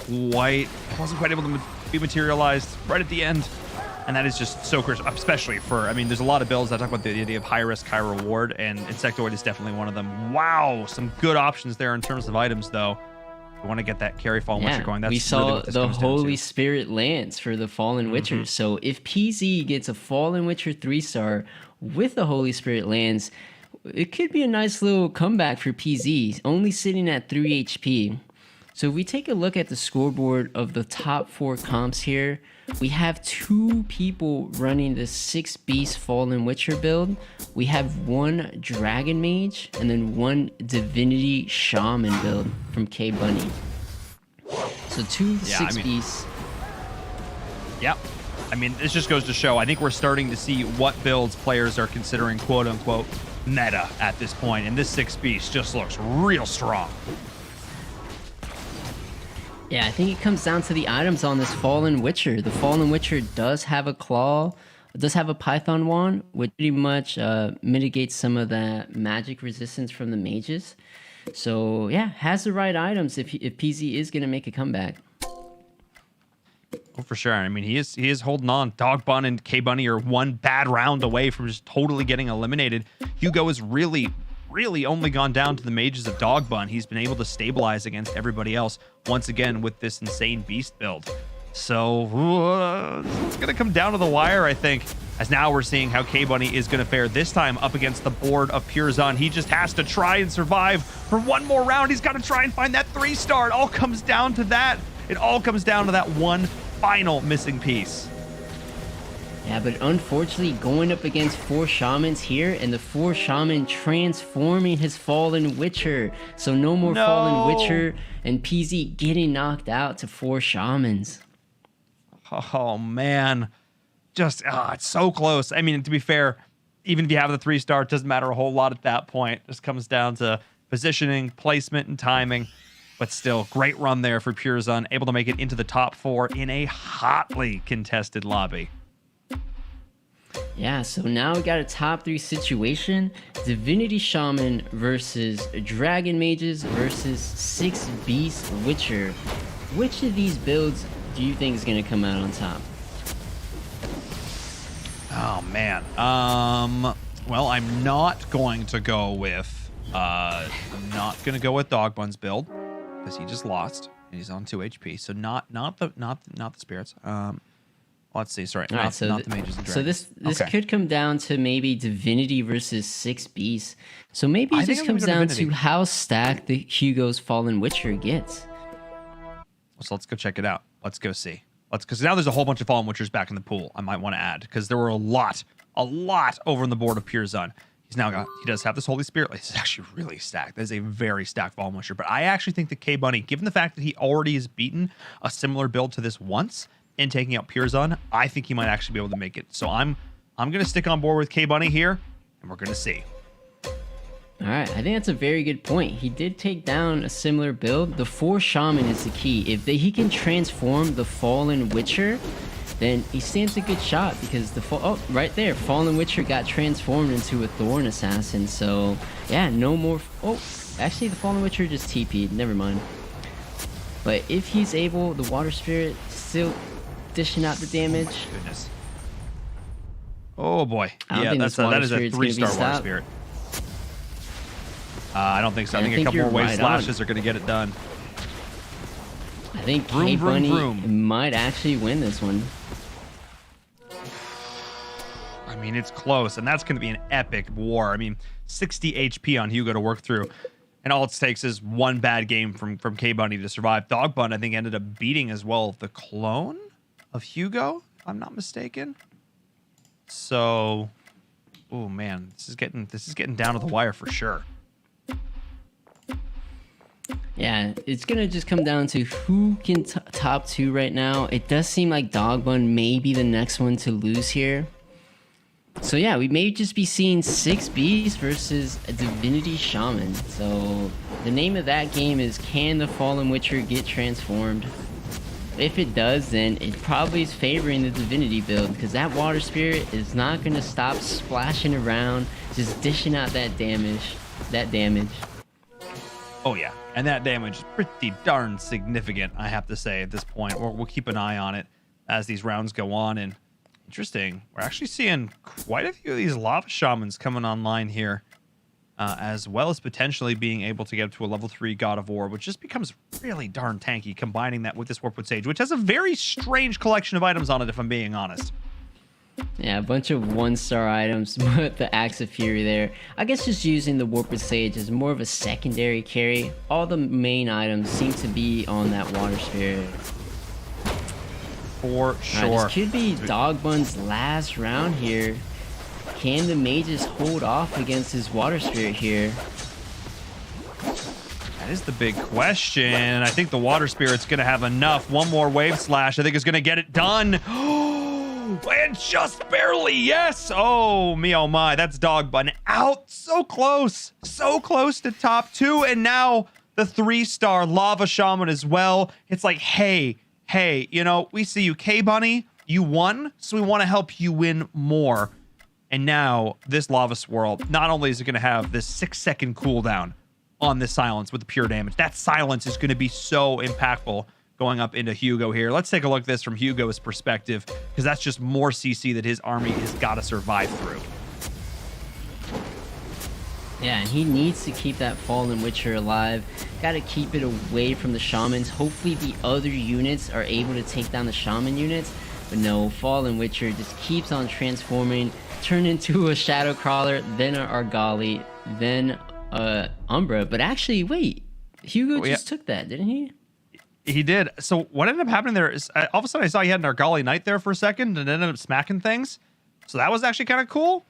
wasn't quite able to be materialized right at the end. And that is just so crucial, especially there's a lot of builds that talk about the idea of high risk, high reward, and Insectoid is definitely one of them. Wow, some good options there in terms of items, though. We want to get that carry Fallen Witcher going. That's we saw really what this the comes down Holy to. Spirit Lance for the Fallen Witcher. So if PZ gets a Fallen Witcher 3-star with the Holy Spirit Lance, it could be a nice little comeback for PZ, only sitting at 3 HP. So if we take a look at the scoreboard of the top 4 comps here, we have 2 people running the 6 Beast Fallen Witcher build. We have 1 Dragon Mage and then 1 Divinity Shaman build from K-Bunny. So 2 6 Beasts. Yep. This just goes to show, I think we're starting to see what builds players are considering quote-unquote meta at this point, and this 6 Beast just looks real strong. Yeah, I think it comes down to the items on this Fallen Witcher. The Fallen Witcher does have a claw, does have a Python wand, which pretty much mitigates some of that magic resistance from the mages. So yeah, has the right items if PZ is going to make a comeback. Oh, for sure. I mean, he is holding on. Dog Bun and K Bunny are one bad round away from just totally getting eliminated. Hugo has really only gone down to the mages of Dog Bun. He's been able to stabilize against everybody else once again with this insane beast build. So it's going to come down to the wire, I think, as now we're seeing how K Bunny is going to fare this time up against the board of Pure Zun. He just has to try and survive for one more round. He's got to try and find that 3-star. It all comes down to that. It all comes down to that one final missing piece. Yeah, but unfortunately going up against 4 shamans here, and the 4 shaman transforming his fallen witcher. So no more fallen witcher, and PZ getting knocked out to 4 shamans. Oh man, just it's so close. I mean, to be fair, even if you have the 3-star, it doesn't matter a whole lot at that point. It just comes down to positioning, placement, and timing. But still, great run there for Pure Zun, able to make it into the top 4 in a hotly contested lobby. Yeah, so now we got a top 3 situation. Divinity Shaman versus Dragon Mages versus 6 Beast Witcher. Which of these builds do you think is going to come out on top? Oh, man. Well, I'm not going to go with... I'm not going to go with Dog Bun's build, because he just lost, and he's on 2 HP. So not the spirits. Let's see. Sorry, not the mages and dragons. So this could come down to maybe Divinity versus 6 Beasts. So maybe it just comes down to how stacked the Hugo's Fallen Witcher gets. So let's go check it out. Let's go see. Because now there's a whole bunch of Fallen Witchers back in the pool. I might want to add, because there were a lot over on the board of Pure Zun. He does have this Holy Spirit. It's actually really stacked. That is a very stacked Fallen Witcher. But I actually think that K Bunny, given the fact that he already has beaten a similar build to this once in taking out Pure Zun, I think he might actually be able to make it. So I'm gonna stick on board with K Bunny here, and we're gonna see. All right, I think that's a very good point. He did take down a similar build. The 4 Shaman is the key. If he can transform the Fallen Witcher, then he stands a good shot, because right there, Fallen Witcher got transformed into a Thorn Assassin. So yeah, no more. Actually, the Fallen Witcher just TP'd. Never mind. But if he's able, the Water Spirit still dishing out the damage. Oh my goodness. Oh boy. Yeah, that is a 3-star Water Spirit. I don't think so. I think a couple more wave slashes are going to get it done. I think K Bunny might actually win this one. I mean, it's close, and that's going to be an epic war. I mean, 60 HP on Hugo to work through, and all it takes is one bad game from K Bunny to survive. Dog Bun, I think, ended up beating as well the clone of Hugo, if I'm not mistaken. So, oh man, this is getting down to the wire for sure. Yeah, it's gonna just come down to who can top 2 right now. It does seem like Dog Bun may be the next one to lose here. So yeah, we may just be seeing 6 Beasts versus a Divinity Shaman. So the name of that game is, can the Fallen Witcher get transformed? If it does, then it probably is favoring the Divinity build, because that Water Spirit is not going to stop splashing around, just dishing out that damage. Oh yeah, and that damage is pretty darn significant, I have to say, at this point. We'll keep an eye on it as these rounds go on. And interesting, we're actually seeing quite a few of these Lava Shamans coming online here, as well as potentially being able to get up to a level 3 God of War, which just becomes really darn tanky, combining that with this Warpwood Sage, which has a very strange collection of items on it, if I'm being honest. Yeah, a bunch of 1-star items, but the Axe of Fury there. I guess just using the Warpwood Sage is more of a secondary carry. All the main items seem to be on that Water Spirit. For sure. This could be Dog Bun's last round here. Can the mages hold off against his Water Spirit here? That is the big question. I think the Water Spirit's going to have enough. One more Wave Slash, I think, is going to get it done. And just barely, yes. Oh, me, oh my. That's Dog Bun out. So close to top 2. And now the 3-star Lava Shaman as well. It's like, hey, you know, we see you, K Bunny. You won, so we want to help you win more. And now this Lava Swirl, not only is it going to have this 6-second cooldown on this silence with the pure damage. That silence is going to be so impactful going up into Hugo here. Let's take a look at this from Hugo's perspective, because that's just more CC that his army has got to survive through. Yeah, and he needs to keep that Fallen Witcher alive. Got to keep it away from the Shamans. Hopefully the other units are able to take down the Shaman units. But no, Fallen Witcher just keeps on transforming, turn into a Shadow Crawler, then an Argali, then Umbra. But actually, wait, Hugo just took that, didn't he? He did. So what ended up happening there is all of a sudden I saw he had an Argali Knight there for a second and ended up smacking things. So that was actually kind of cool.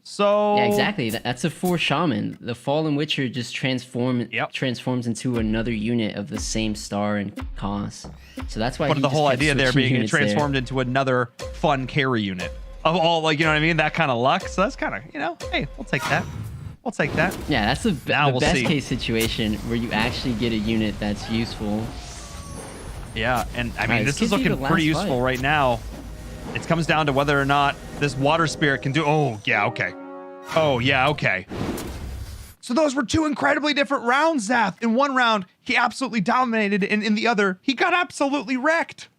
So yeah, exactly. That's a 4 Shaman. The Fallen Witcher just transforms into another unit of the same star and cost. So that's why. But the whole idea there being it transformed into another fun carry unit of all, like, you know what I mean, that kind of luck. So that's kind of, you know, hey, we'll take that. We'll take that. Yeah, that's the best case situation where you actually get a unit that's useful. Yeah, and I mean, this is looking pretty useful right now. It comes down to whether or not this water spirit can do. Oh, yeah, okay. Oh, yeah, okay. So those were 2 incredibly different rounds, Zath. In one round, he absolutely dominated, and in the other, he got absolutely wrecked.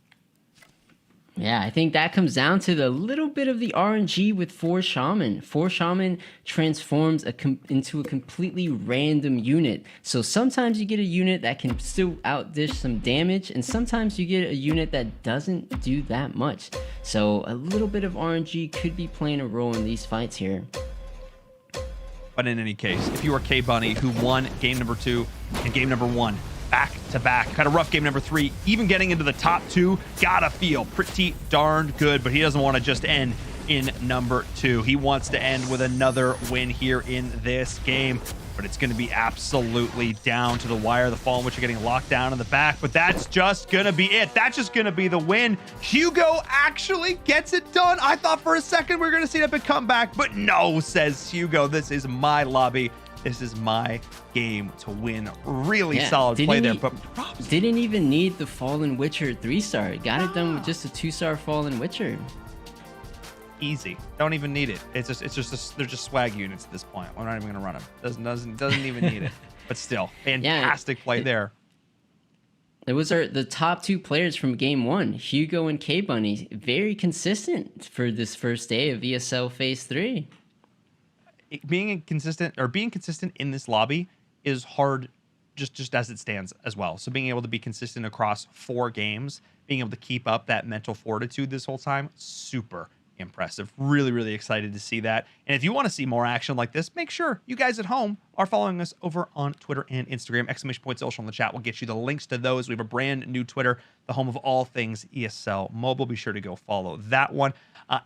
Yeah, I think that comes down to the little bit of the RNG with 4 Shaman. 4 Shaman transforms into a completely random unit. So sometimes you get a unit that can still outdish some damage, and sometimes you get a unit that doesn't do that much. So a little bit of RNG could be playing a role in these fights here. But in any case, if you are K-Bunny, who won game number 2 and game number 1, back to back, had a rough game number 3, even getting into the top 2, gotta feel pretty darn good, but he doesn't want to just end in number 2. He wants to end with another win here in this game, but it's going to be absolutely down to the wire. The Fallen Witcher getting locked down in the back, but that's just going to be it. That's just going to be the win. Hugo actually gets it done. I thought for a second we were going to see a big comeback, but no, says Hugo. This is my lobby. This is my game to win. Really solid play there. But didn't even need the Fallen Witcher 3-star. Got it done with just a 2-star Fallen Witcher. Easy. Don't even need it. It's just they're just swag units at this point. We're not even gonna run them. Doesn't even need it. But still, fantastic play there. It was the top 2 players from game 1, Hugo and K-Bunny. Very consistent for this first day of ESL Phase 3. Being consistent in this lobby is hard just as it stands as well. So being able to be consistent across 4 games, being able to keep up that mental fortitude this whole time, super impressive. Really, really excited to see that. And if you want to see more action like this, make sure you guys at home are following us over on Twitter and Instagram. !social in the chat will get you the links to those. We have a brand new Twitter, the home of all things ESL Mobile. Be sure to go follow that one.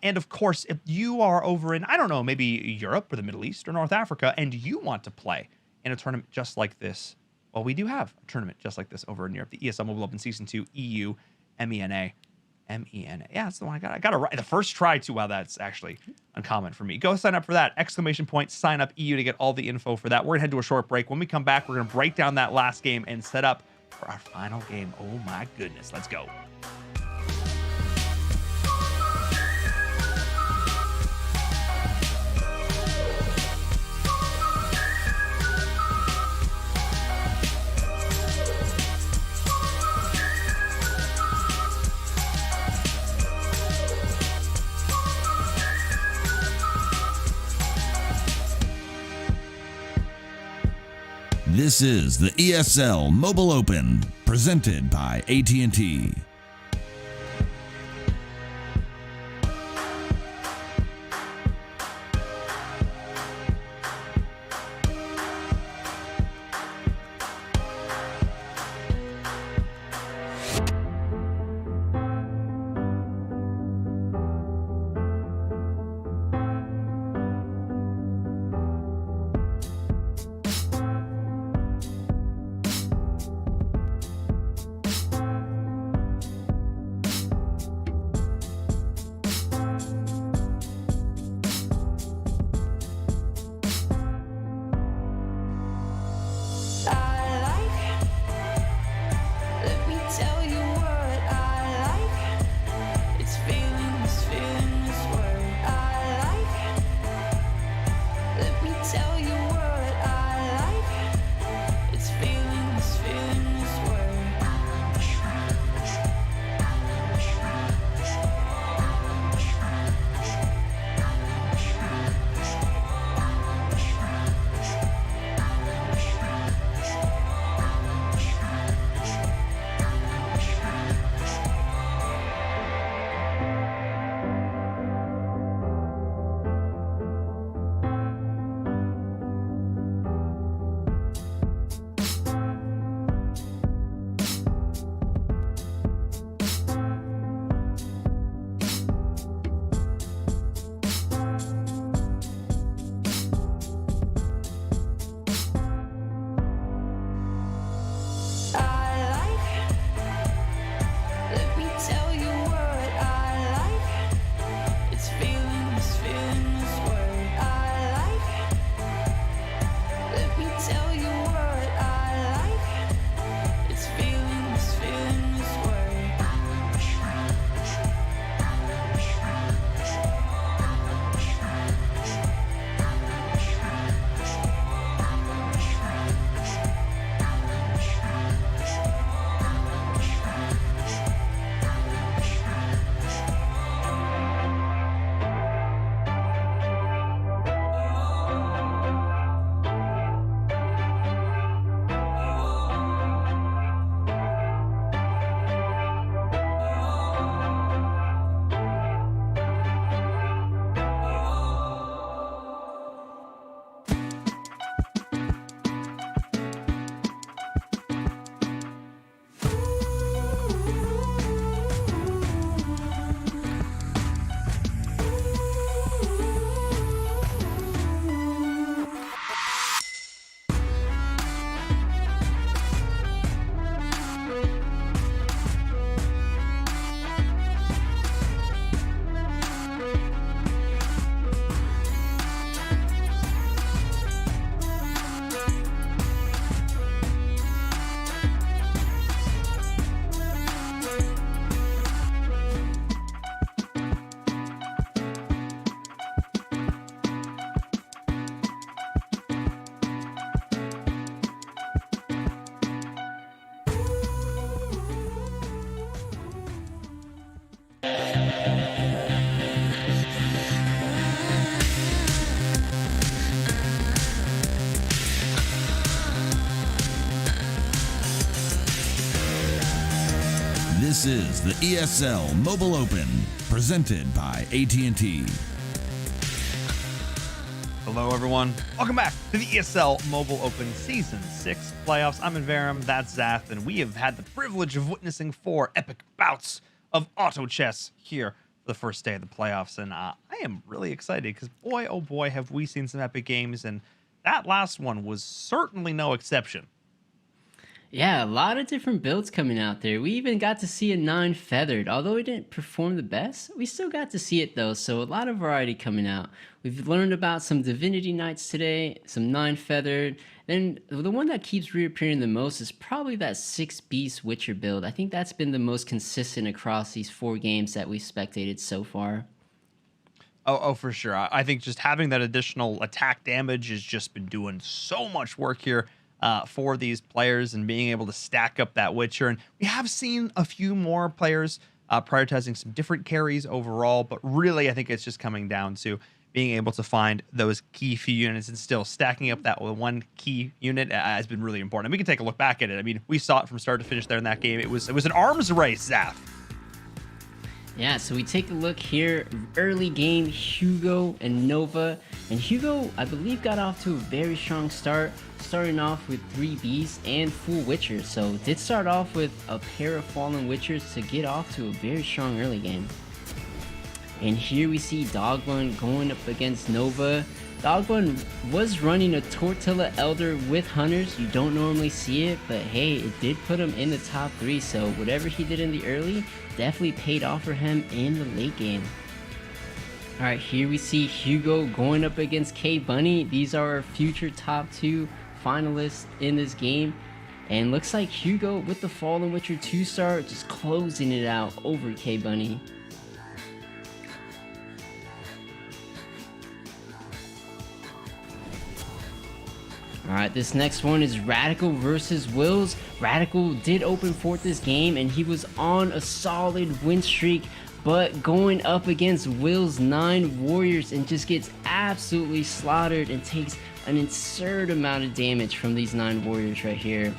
And of course, if you are over in, I don't know, maybe Europe or the Middle East or North Africa, and you want to play in a tournament just like this, well, we do have a tournament just like this over in Europe, the ESL Mobile Open Season 2 EU MENA. MENA. Yeah, that's the one I got. I got it right the first try too. Wow, that's actually uncommon for me. Go sign up for that. ! Sign up EU to get all the info for that. We're gonna head to a short break. When we come back, we're gonna break down that last game and set up for our final game. Oh my goodness, let's go. This is the ESL Mobile Open, presented by AT&T. This is the ESL Mobile Open, presented by AT&T. Hello, everyone. Welcome back to the ESL Mobile Open Season 6 playoffs. I'm Inverum, that's Zath, and we have had the privilege of witnessing 4 epic bouts of auto chess here for the first day of the playoffs. And I am really excited because, boy, oh boy, have we seen some epic games, and that last one was certainly no exception. Yeah, a lot of different builds coming out there. We even got to see a 9 feathered. Although it didn't perform the best, we still got to see it though, so a lot of variety coming out. We've learned about some Divinity Knights today, some 9 feathered. Then the one that keeps reappearing the most is probably that 6 Beast Witcher build. I think that's been the most consistent across these 4 games that we've spectated so far. Oh, for sure. I think just having that additional attack damage has just been doing so much work here for these players, and being able to stack up that Witcher. And we have seen a few more players prioritizing some different carries overall, but really I think it's just coming down to being able to find those key few units, and still stacking up that one key unit has been really important. And we can take a look back at it. I mean, we saw it from start to finish there in that game. It was an arms race, Zaf. Yeah, so we take a look here. Early game, Hugo and Nova. And Hugo, I believe, got off to a very strong start, starting off with 3 Beasts and full Witchers. So did start off with a pair of Fallen Witchers to get off to a very strong early game. And here we see Dogbun going up against Nova. Dogbun was running a Tortilla Elder with Hunters. You don't normally see it, but hey, it did put him in the top 3. So whatever he did in the early definitely paid off for him in the late game. Alright, here we see Hugo going up against K Bunny. These are our future top 2 finalists in this game. And looks like Hugo with the Fallen Witcher 2-star just closing it out over K Bunny. Alright, this next one is Radical versus Wills. Radical did open forth this game, and he was on a solid win streak, but going up against Will's 9 warriors and just gets absolutely slaughtered and takes an absurd amount of damage from these 9 warriors right here.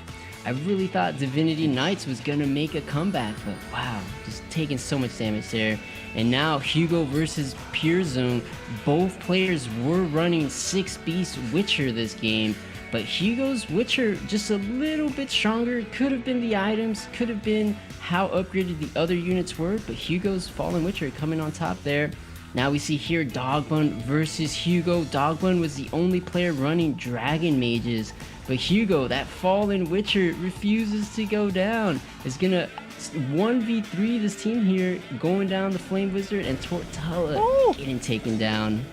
I really thought Divinity Knights was gonna make a comeback, but wow, just taking so much damage there. And now Hugo versus Pure Zone. Both players were running 6 Beast Witcher this game, but Hugo's Witcher just a little bit stronger. Could have been the items, could have been how upgraded the other units were, but Hugo's Fallen Witcher coming on top there. Now we see here Dogbun versus Hugo. Dogbun was the only player running Dragon Mages, but Hugo, that Fallen Witcher, refuses to go down. Is gonna 1v3 this team here, going down the Flame Wizard and Tortilla getting taken down.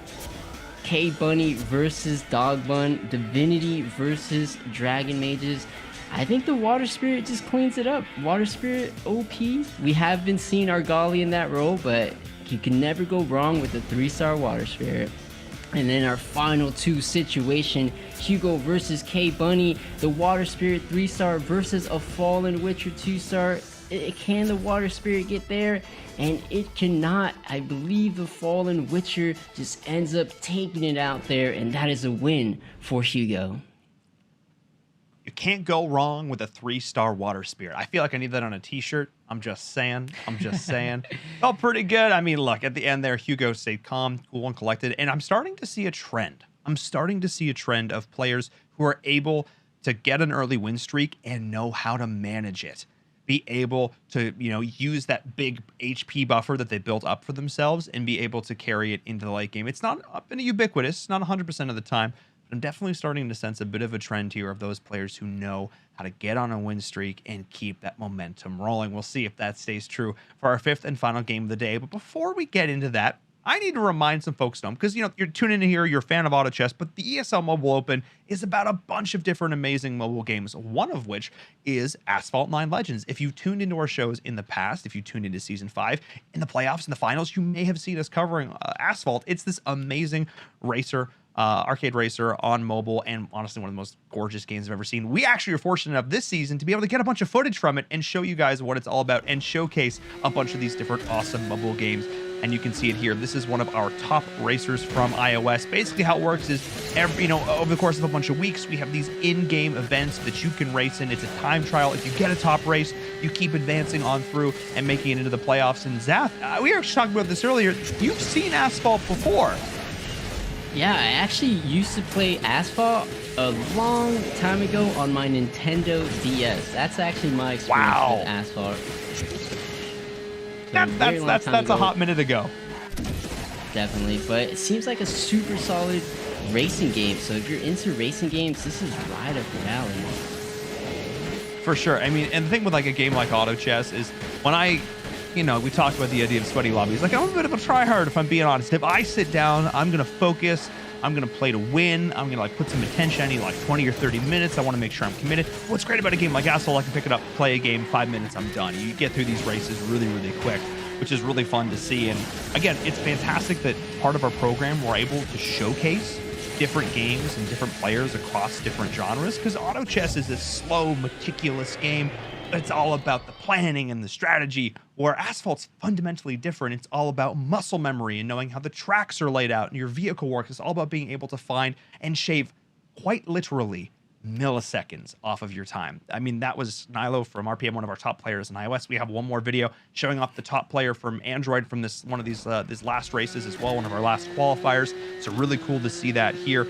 K Bunny versus Dogbun, Divinity versus Dragon Mages. I think the Water Spirit just cleans it up. Water Spirit OP. We have been seeing Argali in that role, but you can never go wrong with the 3-star Water Spirit. And then our final 2 situation, Hugo versus K Bunny, the Water Spirit 3-star versus a Fallen Witcher 2-star. Can the Water Spirit get there? And it cannot. I believe the Fallen Witcher just ends up taking it out there, and that is a win for Hugo. You can't go wrong with a 3-star Water Spirit. I feel like I need that on a t-shirt. I'm just saying. Felt pretty good. I mean, look, at the end there, Hugo stayed calm, cool and collected, and I'm starting to see a trend. Of players who are able to get an early win streak and know how to manage it. Be able to, use that big HP buffer that they built up for themselves and be able to carry it into the late game. It's not been ubiquitous, not 100% of the time, but I'm definitely starting to sense a bit of a trend here of those players who know how to get on a win streak and keep that momentum rolling. We'll see if that stays true for our 5th and final game of the day. But before we get into that, I need to remind some folks, because you're tuning in here, you're a fan of auto chess, but the ESL Mobile Open is about a bunch of different amazing mobile games, one of which is Asphalt 9 Legends. If you tuned into our shows in the past, if you tuned into Season 5, in the playoffs and the finals, you may have seen us covering Asphalt. It's this amazing racer arcade racer on mobile, and honestly one of the most gorgeous games I've ever seen. We actually are fortunate enough this season to be able to get a bunch of footage from it and show you guys what it's all about and showcase a bunch of these different awesome mobile games. And you can see it here. This is one of our top racers from iOS. Basically how it works is over the course of a bunch of weeks, we have these in-game events that you can race in. It's a time trial. If you get a top race, you keep advancing on through and making it into the playoffs. And Zath, we were actually talking about this earlier. You've seen Asphalt before. Yeah, I actually used to play Asphalt a long time ago on my Nintendo DS. That's actually my experience with Asphalt. That's a hot minute ago. Definitely, but it seems like a super solid racing game. So if you're into racing games, this is right up your alley. For sure. I mean, and the thing with like a game like Auto Chess is when we talked about the idea of sweaty lobbies. Like, I'm a bit of a tryhard, if I'm being honest. If I sit down, I'm going to focus. I'm going to play to win. I'm going to like put some attention. I need like 20 or 30 minutes. I want to make sure I'm committed. What's great about a game like Asphalt, I can pick it up, play a game, 5 minutes, I'm done. You get through these races really, really quick, which is really fun to see. And again, it's fantastic that part of our program, we're able to showcase different games and different players across different genres, because Auto Chess is a slow, meticulous game. It's all about the planning and the strategy, where Asphalt's fundamentally different. It's all about muscle memory and knowing how the tracks are laid out and your vehicle works. It's all about being able to find and shave, quite literally, milliseconds off of your time. I mean, that was Nilo from RPM, one of our top players in iOS. We have one more video showing off the top player from Android from this last races as well, one of our last qualifiers. So really cool to see that here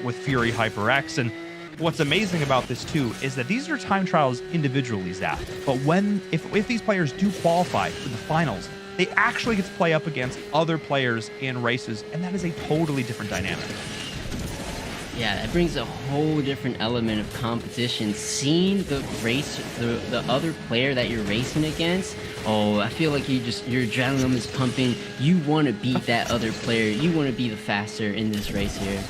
with Fury HyperX. And what's amazing about this too is that these are time trials individually, Zach. But if these players do qualify for the finals, they actually get to play up against other players in races, and that is a totally different dynamic. Yeah, it brings a whole different element of competition. Seeing the other player that you're racing against, I feel like your adrenaline is pumping. You want to beat that other player. You want to be the faster in this race here.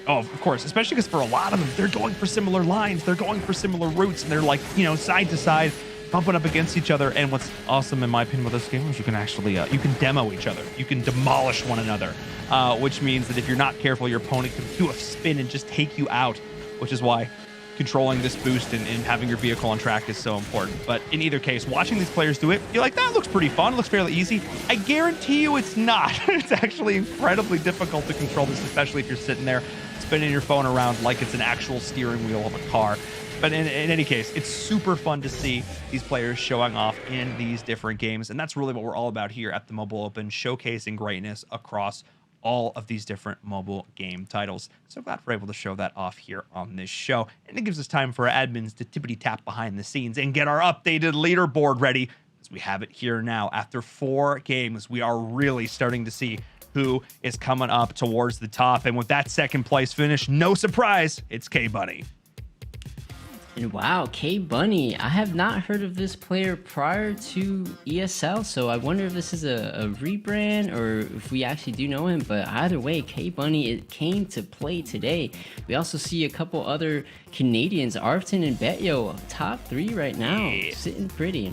Oh, of course, especially because for a lot of them, they're going for similar lines, they're going for similar routes, and they're like, side to side, bumping up against each other. And what's awesome, in my opinion, with this game is you can actually, you can demo each other. You can demolish one another, which means that if you're not careful, your opponent can do a spin and just take you out, which is why controlling this boost and having your vehicle on track is so important. But in either case, watching these players do it, you're like, that looks pretty fun. It looks fairly easy. I guarantee you it's not. It's actually incredibly difficult to control this, especially if you're sitting there spinning your phone around like it's an actual steering wheel of a car. But in any case, it's super fun to see these players showing off in these different games. And that's really what we're all about here at the Mobile Open, showcasing greatness across all of these different mobile game titles. So glad we're able to show that off here on this show. And it gives us time for our admins to tippity tap behind the scenes and get our updated leaderboard ready, as we have it here now. After 4 games, we are really starting to see who is coming up towards the top. And with that second place finish, no surprise, it's K-Bunny. And wow, K-Bunny. I have not heard of this player prior to ESL, so I wonder if this is a rebrand or if we actually do know him. But either way, K-Bunny, it came to play today. We also see a couple other Canadians, Arvton and Betyo, top 3 right now, sitting pretty.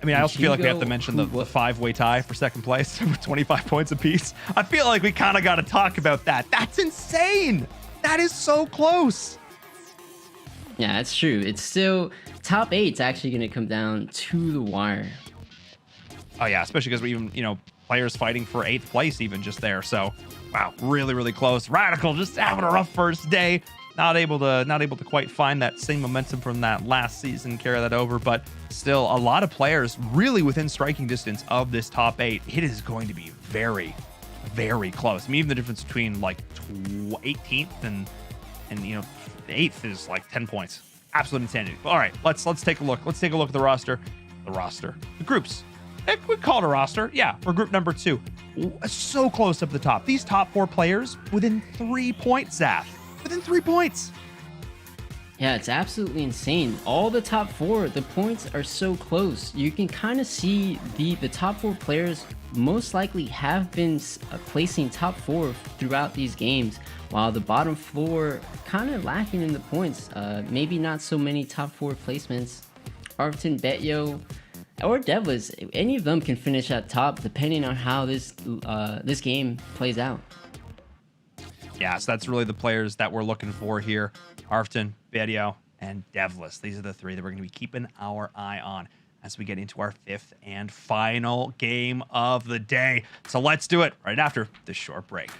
I also feel like we have to mention the 5-way tie for second place with 25 points apiece. I feel like we kind of got to talk about that. That's insane. That is so close. Yeah, it's true. It's still top 8's actually going to come down to the wire. Oh yeah, especially because we even, players fighting for 8th place even just there. So, wow, really, really close. Radical just having a rough first day. Not able to quite find that same momentum from that last season, carry that over, but still a lot of players really within striking distance of this top 8. It is going to be very, very close. I mean, even the difference between like 18th and 8th is like 10 points. Absolute insanity. All right, let's take a look. Let's take a look at the roster. The groups. We call it a roster. Yeah, for group number 2. So close up the top. These top 4 players within 3 points, Zaf. Within 3 points. Yeah, it's absolutely insane. All the top 4, the points are so close. You can kind of see the top 4 players most likely have been placing top 4 throughout these games, while the bottom 4 kind of lacking in the points. Maybe not so many top 4 placements. Arvton, Betyo, or Devlas, any of them can finish at top depending on how this game plays out. Yeah, so that's really the players that we're looking for here. Harfton, Video, and Devless. These are the three that we're going to be keeping our eye on as we get into our fifth and final game of the day. So let's do it right after this short break.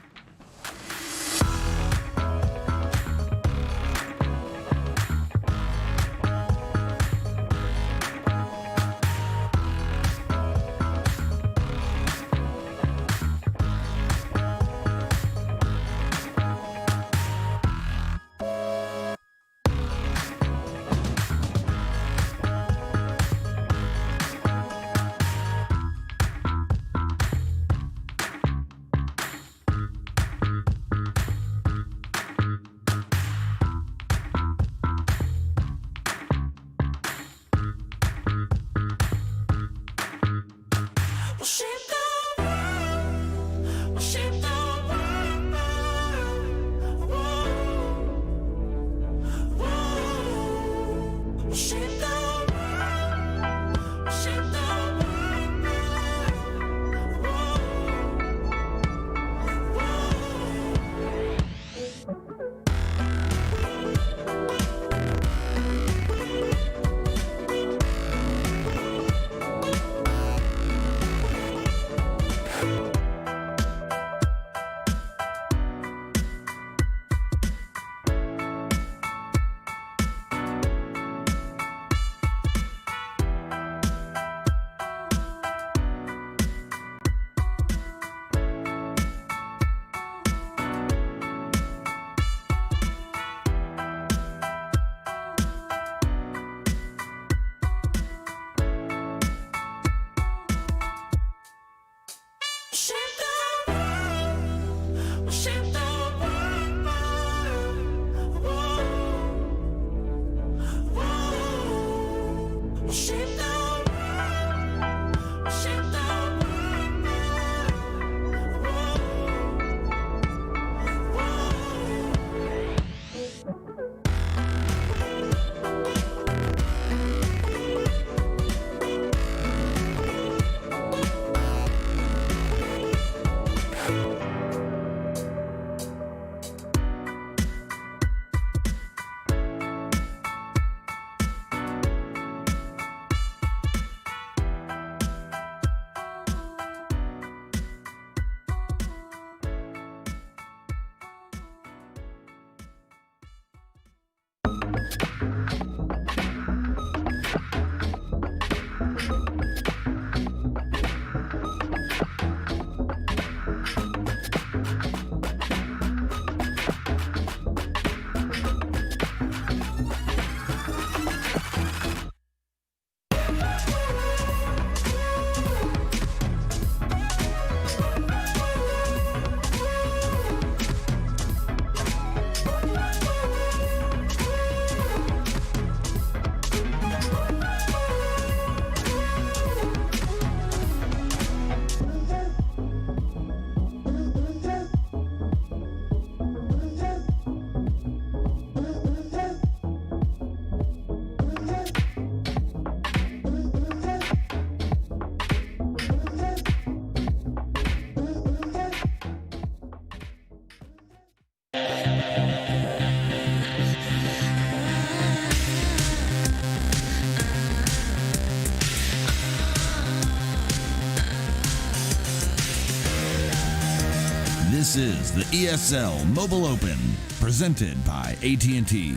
This is the ESL Mobile Open, presented by AT&T.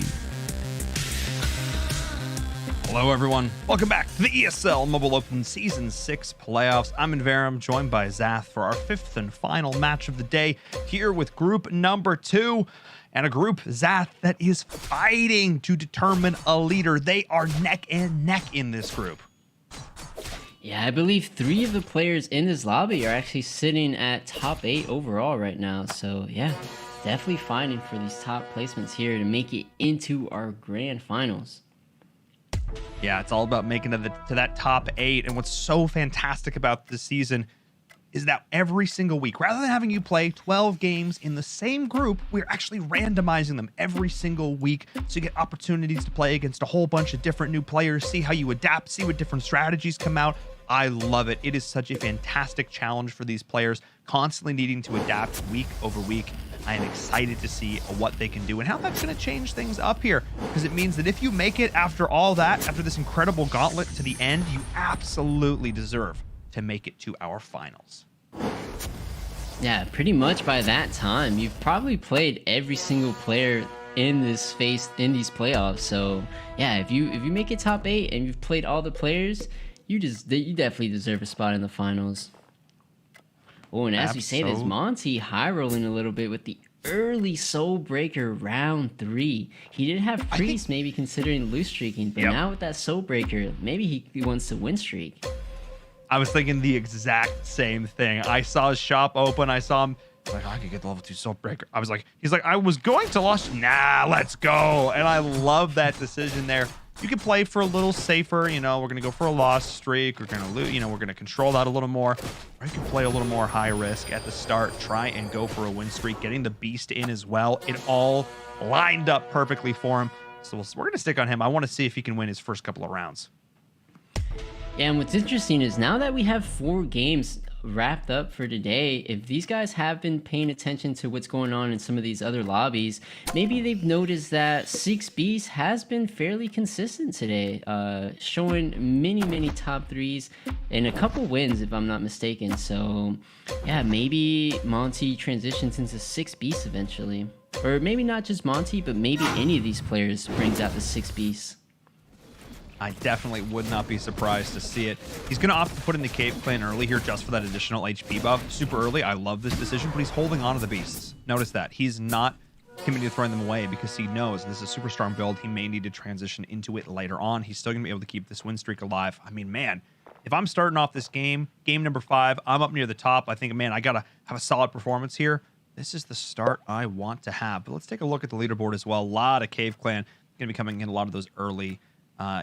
Hello, everyone. Welcome back to the ESL Mobile Open Season 6 playoffs. I'm Inverum, joined by Zath for our fifth and final match of the day, here with group number 2, and a group, Zath, that is fighting to determine a leader. They are neck and neck in this group. Yeah, I believe 3 of the players in this lobby are actually sitting at top 8 overall right now. So yeah, definitely fighting for these top placements here to make it into our grand finals. Yeah, it's all about making it to that top 8. And what's so fantastic about this season is that every single week, rather than having you play 12 games in the same group, we're actually randomizing them every single week. So you get opportunities to play against a whole bunch of different new players, see how you adapt, see what different strategies come out. I love it. It is such a fantastic challenge for these players, constantly needing to adapt week over week. I am excited to see what they can do and how that's going to change things up here, because it means that if you make it after all that, after this incredible gauntlet to the end, you absolutely deserve to make it to our finals. Yeah, pretty much by that time, you've probably played every single player in this these playoffs. So yeah, if you make it top 8 and you've played all the players, you definitely deserve a spot in the finals. Oh, and as we say this, Monty high rolling a little bit with the early Soul Breaker round 3. He did have Priest maybe considering loose streaking, but now with that Soul Breaker, maybe he wants to win streak. I was thinking the exact same thing. I saw his shop open. I saw him like, I could get the level 2 Soul Breaker. I was like, he's like, I was going to lost. Nah, let's go. And I love that decision there. You can play for a little safer, you know, we're going to go for a lost streak. We're going to loot, you know, we're going to control that a little more. Or you can play a little more high risk at the start, try and go for a win streak, getting the beast in as well. It all lined up perfectly for him. So we're going to stick on him. I want to see if he can win his first couple of rounds. Yeah, and what's interesting is now that we have 4 games wrapped up for today, if these guys have been paying attention to what's going on in some of these other lobbies, maybe they've noticed that 6Beast has been fairly consistent today, showing many top 3s and a couple wins if I'm not mistaken. So yeah, maybe Monty transitions into 6Beast eventually, or maybe not just Monty, but maybe any of these players brings out the 6Beast. I definitely would not be surprised to see it. He's going to opt to put in the Cave Clan early here just for that additional HP buff. Super early. I love this decision, but he's holding on to the beasts. Notice that. He's not committing to throwing them away because he knows, and this is a super strong build, he may need to transition into it later on. He's still going to be able to keep this win streak alive. I mean, man, if I'm starting off this game number 5, I'm up near the top. I think, man, I got to have a solid performance here. This is the start I want to have. But let's take a look at the leaderboard as well. A lot of Cave Clan going to be coming in, a lot of those early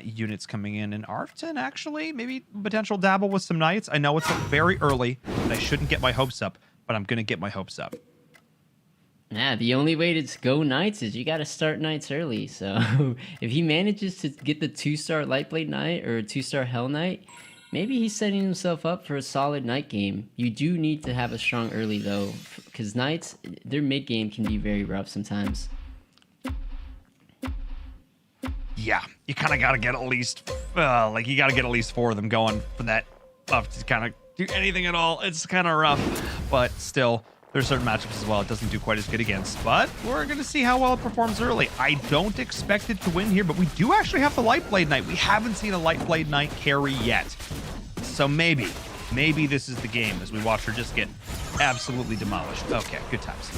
units coming in, and Arfton actually maybe potential dabble with some Knights. I know it's very early and I shouldn't get my hopes up, but I'm gonna get my hopes up. Yeah, the only way to go Knights is you got to start Knights early. So if he manages to get the 2-star Lightblade Knight or a 2-star Hell Knight, maybe he's setting himself up for a solid Knight game. You do need to have a strong early though, because Knights, their mid game can be very rough sometimes. Yeah, you kind of got to get at least, you got to get at least 4 of them going for that buff to kind of do anything at all. It's kind of rough, but still, there's certain matchups as well it doesn't do quite as good against. But we're going to see how well it performs early. I don't expect it to win here, but we do actually have the Lightblade Knight. We haven't seen a Lightblade Knight carry yet. So maybe this is the game as we watch her just get absolutely demolished. Okay, good times.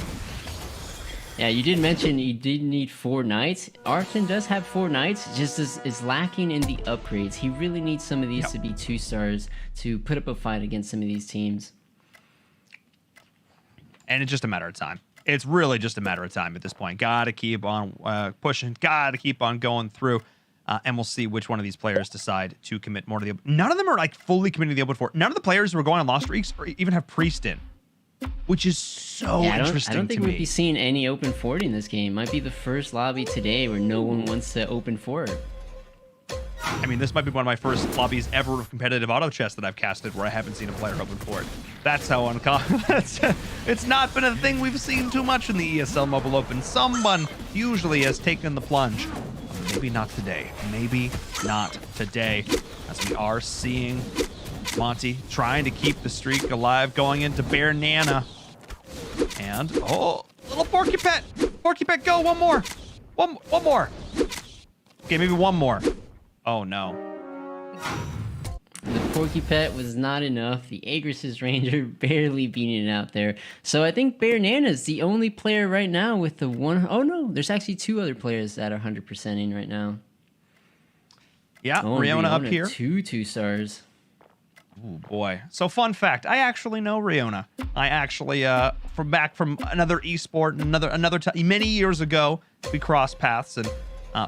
Yeah, you did mention you did need 4 Knights. Arfton does have 4 Knights, just is lacking in the upgrades. He really needs some of these to be 2-stars to put up a fight against some of these teams. And it's just a matter of time. It's really just a matter of time at this point. Got to keep on pushing. Got to keep on going through. And we'll see which one of these players decide to commit more to the... None of them are like fully committing to the open 4. None of the players who are going on lost streaks or even have Priest in, which is so interesting. I don't think we'll be seeing any open 40 in this game. Might be the first lobby today where no one wants to open 4. I mean, this might be one of my first lobbies ever of competitive auto chess that I've casted where I haven't seen a player open 4. That's how uncommon. It's not been a thing we've seen too much in the ESL Mobile Open. Someone usually has taken the plunge. Maybe not today. Maybe not today. As we are seeing Monty trying to keep the streak alive, going into Bear Nana. And, oh, little Porky Pet. Porky Pet, go. One more. One more. Okay, maybe one more. Oh, no. The Porky Pet was not enough. The Agris's Ranger barely beating it out there. So I think Bear Nana's the only player right now with the one... Oh, no. There's actually 2 other players that are 100% in right now. Yeah, Riona up here. 2 stars. Oh boy. So fun fact, I actually know Riona. I actually from another esport, another many years ago, we crossed paths and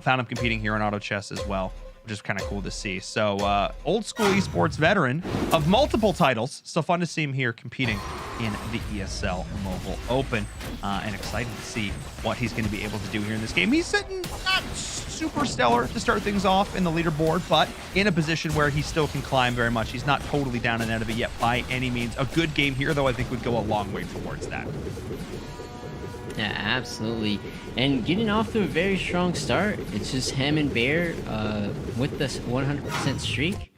found him competing here in auto chess as well, which is kind of cool to see. So old school esports veteran of multiple titles. So fun to see him here competing in the ESL Mobile Open, and excited to see what he's going to be able to do here in this game. He's sitting not super stellar to start things off in the leaderboard, but in a position where he still can climb very much. He's not totally down and out of it yet by any means. A good game here, though, I think would go a long way towards that. Yeah, absolutely. And getting off to a very strong start. It's just him and Bear with this 100% streak.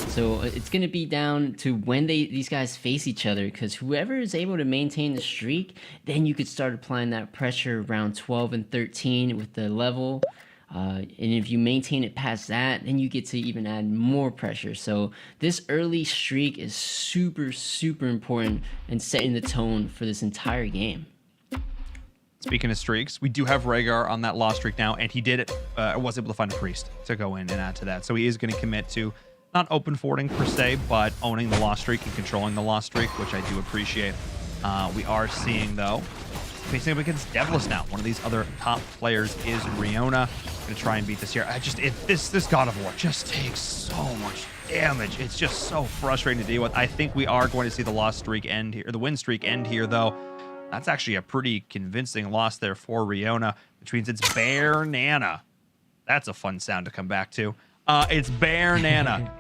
So it's going to be down to when these guys face each other, because whoever is able to maintain the streak, then you could start applying that pressure around 12 and 13 with the level. And if you maintain it past that, then you get to even add more pressure. So this early streak is super, super important in setting the tone for this entire game. Speaking of streaks, we do have Rhaegar on that loss streak now, and he did it. Was able to find a priest to go in and add to that. So he is going to commit to not open forwarding per se, but owning the loss streak and controlling the loss streak, which I do appreciate. We are seeing, though, facing up against Devilish now. One of these other top players is Riona. Going to try and beat this here. This God of War just takes so much damage. It's just so frustrating to deal with. I think we are going to see the loss streak end here, or the win streak end here, though. That's actually a pretty convincing loss there for Riona, which means it's Bear Nana. That's a fun sound to come back to. It's Bear Nana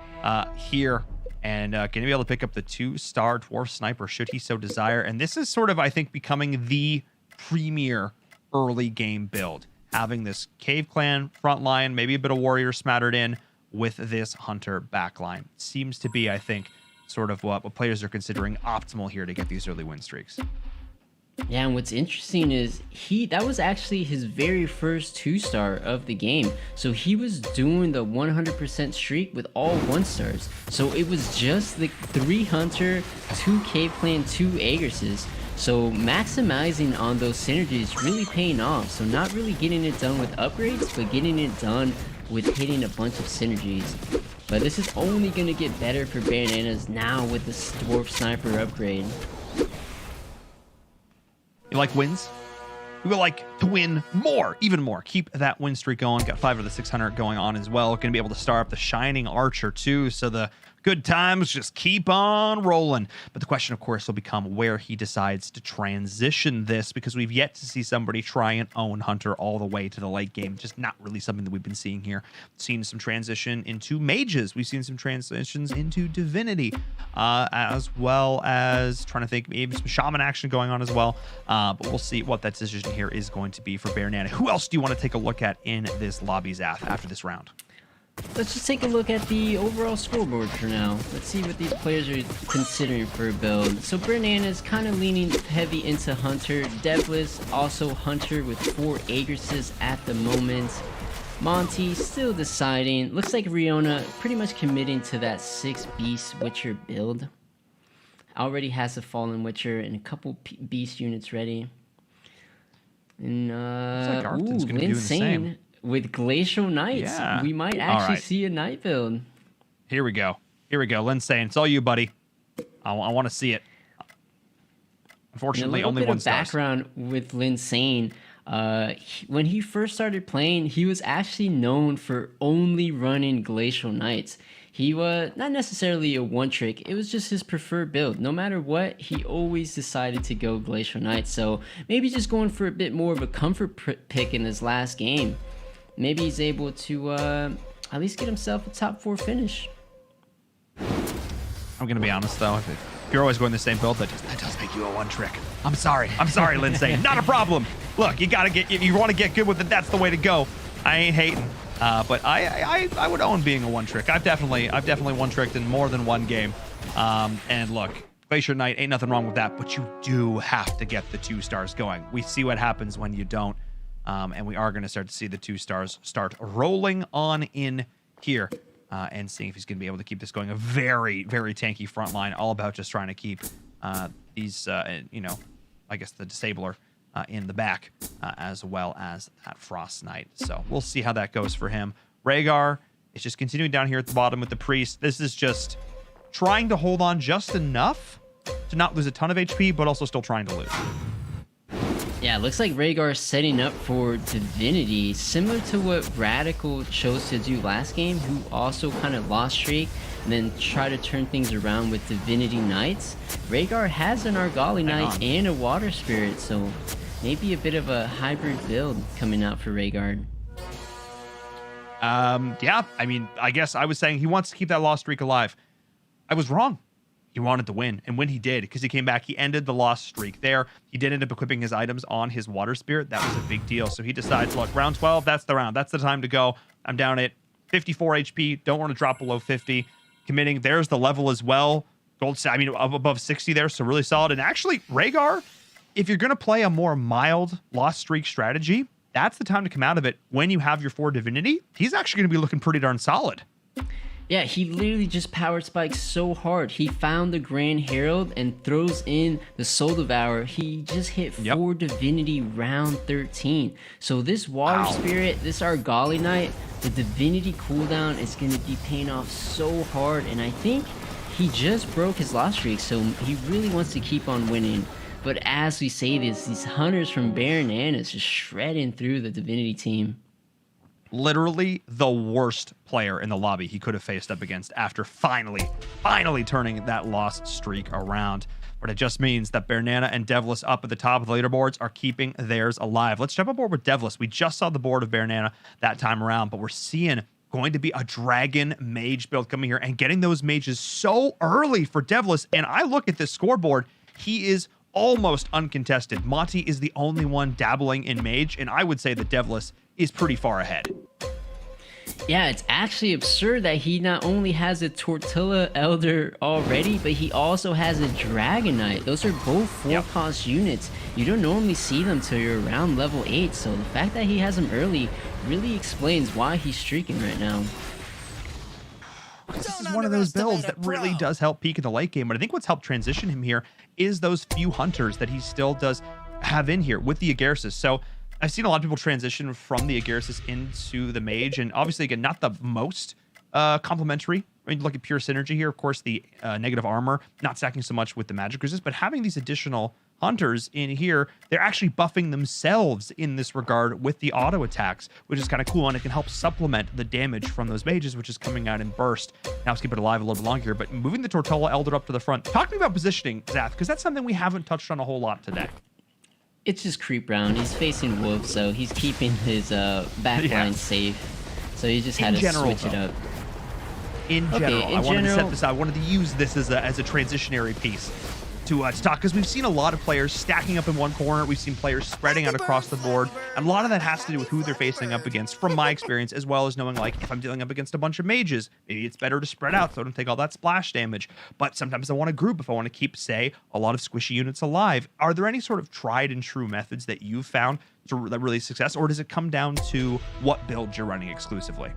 here, and going to be able to pick up the 2-star Dwarf Sniper should he so desire. And this is sort of, I think, becoming the premier early game build. Having this Cave Clan front line, maybe a bit of Warrior smattered in with this Hunter backline. Seems to be, I think, sort of what players are considering optimal here to get these early win streaks. Yeah, and what's interesting is that was actually his very first 2-star of the game. So he was doing the 100% streak with all 1-stars. So it was just the 3 Hunter, 2 Cave Clan, 2 Aegrises. So maximizing on those synergies really paying off. So not really getting it done with upgrades, but getting it done with hitting a bunch of synergies. But this is only going to get better for Bananas now with the Dwarf Sniper upgrade. You like wins? We would like to win more, even more. Keep that win streak going. Got 5 of the 600 going on as well. Going to be able to star up the Shining Archer too, so the good times just keep on rolling. But the question, of course, will become where he decides to transition this, because we've yet to see somebody try and own Hunter all the way to the late game. Just not really something that we've been seeing here. Seen some transition into mages. We've seen some transitions into divinity, as well as trying to think maybe some shaman action going on as well. But we'll see what that decision here is going to be for Bear Nana. Who else do you want to take a look at in this lobby, Zath, after this round? Let's just take a look at the overall scoreboard for now. Let's see what these players are considering for a build. So Bernana's kind of leaning heavy into Hunter. Devlis also Hunter with 4 Aegrises at the moment. Monty still deciding. Looks like Riona pretty much committing to that 6 Beast Witcher build. Already has a Fallen Witcher and a couple Beast units ready. And looks like Arden's gonna be doing the same. With Glacial Knights, Yeah. we might actually see a Knight build. Here we go. Here we go. Linsane, it's all you, buddy. I want to see it. Unfortunately, only 1 star. Background with Linsane. When he first started playing, he was actually known for only running Glacial Knights. He was not necessarily a one-trick. It was just his preferred build. No matter what, he always decided to go Glacial Knights. So maybe just going for a bit more of a comfort pick in his last game. Maybe he's able to at least get himself a top 4 finish. I'm going to be honest, though. If you're always going the same build, that does make you a one-trick. I'm sorry, Lindsay. Not a problem. Look, you got to get... If you want to get good with it, that's the way to go. I ain't hating. But I would own being a one-trick. I've definitely one-tricked in more than one game. And look, Glacier Knight, ain't nothing wrong with that, but you do have to get the 2 stars going. We see what happens when you don't. And we are going to start to see the 2 stars start rolling on in here, and seeing if he's going to be able to keep this going. A very, very tanky front line, all about just trying to keep these, you know, I guess the Disabler in the back, as well as that Frost Knight. So we'll see how that goes for him. Rhaegar is just continuing down here at the bottom with the Priest. This is just trying to hold on just enough to not lose a ton of HP, but also still trying to lose. Yeah, it looks like Rhaegar setting up for Divinity, similar to what Radical chose to do last game, who also kind of lost streak and then try to turn things around with Divinity Knights. Rhaegar has an Argali Knight and a Water Spirit, so maybe a bit of a hybrid build coming out for Rhaegar. Yeah, I mean, I guess I was saying he wants to keep that lost streak alive. I was wrong. he wanted to win. And when he did, because he came back, he ended the loss streak there. He did end up equipping his items on his water spirit. That was a big deal. So he decides, look, round 12, that's the round. That's the time to go. I'm down at 54 HP. Don't want to drop below 50. Committing. There's the level as well. Above 60 there. So really solid. And actually, Rhaegar, if you're going to play a more mild loss streak strategy, that's the time to come out of it when you have your 4 divinity. He's actually going to be looking pretty darn solid. Yeah, he literally just power spikes so hard. He found the Grand Herald and throws in the Soul Devourer. He just hit 4 Divinity round 13. So this Water Spirit, this Argali Knight, the Divinity cooldown is going to be paying off so hard. And I think he just broke his loss streak, so he really wants to keep on winning. But as we say this, these hunters from Baron is just shredding through the Divinity team. Literally the worst player in the lobby he could have faced up against after finally turning that lost streak around. But it just means that Bernana and Devlis up at the top of the leaderboards are keeping theirs alive. Let's jump aboard with Devlis. We just saw the board of Bernana that time around, but we're seeing going to be a dragon mage build coming here and getting those mages so early for Devlis. And I look at this scoreboard, he is almost uncontested. Monty is the only one dabbling in mage, and I would say that Devlis is pretty far ahead. Yeah, it's actually absurd that he not only has a Tortilla Elder already, but he also has a Dragon Knight. Those are both 4-cost units. You don't normally see them till you're around level 8, so the fact that he has them early really explains why he's streaking right now. This is one of those builds that really does help peak in the late game, but I think what's helped transition him here is those few hunters that he still does have in here with the Agarsis. So I've seen a lot of people transition from the Agarsis into the mage, and obviously, again, not the most complementary. I mean, look at pure synergy here. Of course, the negative armor, not stacking so much with the magic resist, but having these additional hunters in here, they're actually buffing themselves in this regard with the auto attacks, which is kind of cool, and it can help supplement the damage from those mages, which is coming out in burst. Now let's keep it alive a little bit longer here, but moving the Tortola Elder up to the front. Talk to me about positioning, Zath, because that's something we haven't touched on a whole lot today. It's just creep round. He's facing Wolf, so he's keeping his backline safe. So he just had to switch it up. In general, I wanted to set this out. I wanted to use this as a transitionary piece to talk, because we've seen a lot of players stacking up in one corner. We've seen players spreading out across the board. And a lot of that has to do with who they're facing up against, from my experience, as well as knowing, like, if I'm dealing up against a bunch of mages, maybe it's better to spread out so I don't take all that splash damage. But sometimes I want to group if I want to keep, say, a lot of squishy units alive. Are there any sort of tried and true methods that you've found that really success, or does it come down to what build you're running exclusively?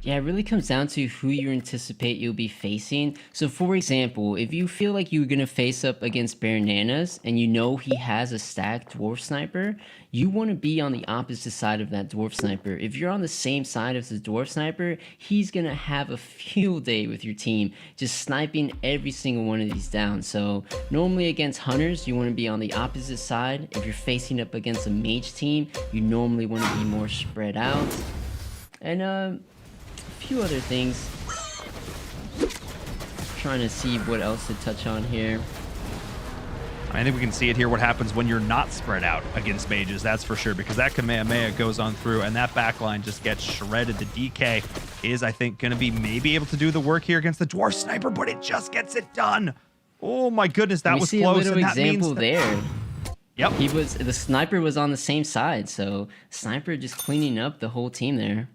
Yeah, it really comes down to who you anticipate you'll be facing. So for example, if you feel like you're going to face up against Bananas and you know he has a stacked Dwarf Sniper, you want to be on the opposite side of that Dwarf Sniper. If you're on the same side as the Dwarf Sniper, he's going to have a field day with your team, just sniping every single one of these down. So normally against Hunters, you want to be on the opposite side. If you're facing up against a Mage team, you normally want to be more spread out. And few other things. Trying to see what else to touch on here. I think we can see it here, what happens when you're not spread out against mages, that's for sure, because that Kamehameha goes on through and that backline just gets shredded. The DK is, I think, going to be maybe able to do the work here against the Dwarf Sniper, but it just gets it done. Oh my goodness, that was close. We see a little example there. Yep. The sniper was on the same side, so sniper just cleaning up the whole team there.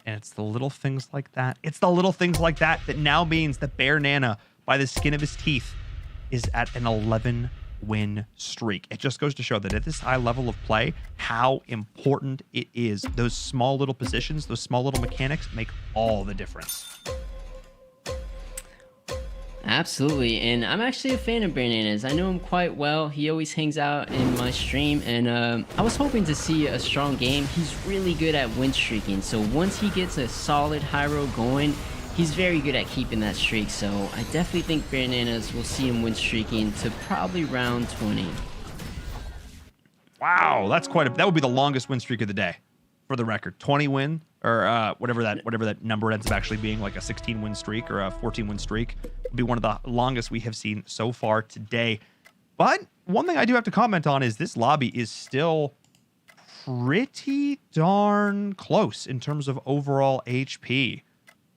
And it's the little things like that. It's the little things like that that now means that Bear Nana, by the skin of his teeth, is at an 11-win streak. It just goes to show that at this high level of play, how important it is. Those small little positions, those small little mechanics make all the difference. Absolutely, and I'm actually a fan of Bananas. I know him quite well. He always hangs out in my stream, and I was hoping to see a strong game. He's really good at win streaking, so once he gets a solid high roll going, he's very good at keeping that streak. So I definitely think Bananas will see him win streaking to probably round 20. Wow, that's that would be the longest win streak of the day, for the record. 20 win, or whatever that number ends up actually being, like a 16-win streak or a 14-win streak, would be one of the longest we have seen so far today. But one thing I do have to comment on is this lobby is still pretty darn close in terms of overall HP.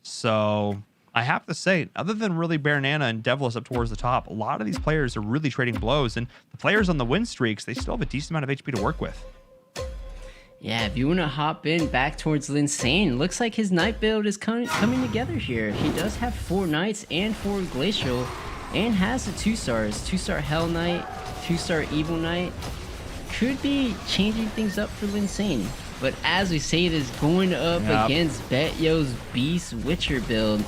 So I have to say, other than really Nana and Devilish up towards the top, a lot of these players are really trading blows, and the players on the win streaks, they still have a decent amount of HP to work with. Yeah, if you want to hop in back towards Linsane, looks like his Knight build is coming together here. He does have 4 Knights and 4 Glacial, and has the 2-stars. 2-star Hell Knight, 2-star Evil Knight. Could be changing things up for Linsane. But as we say this, going up against Betyo's Beast Witcher build.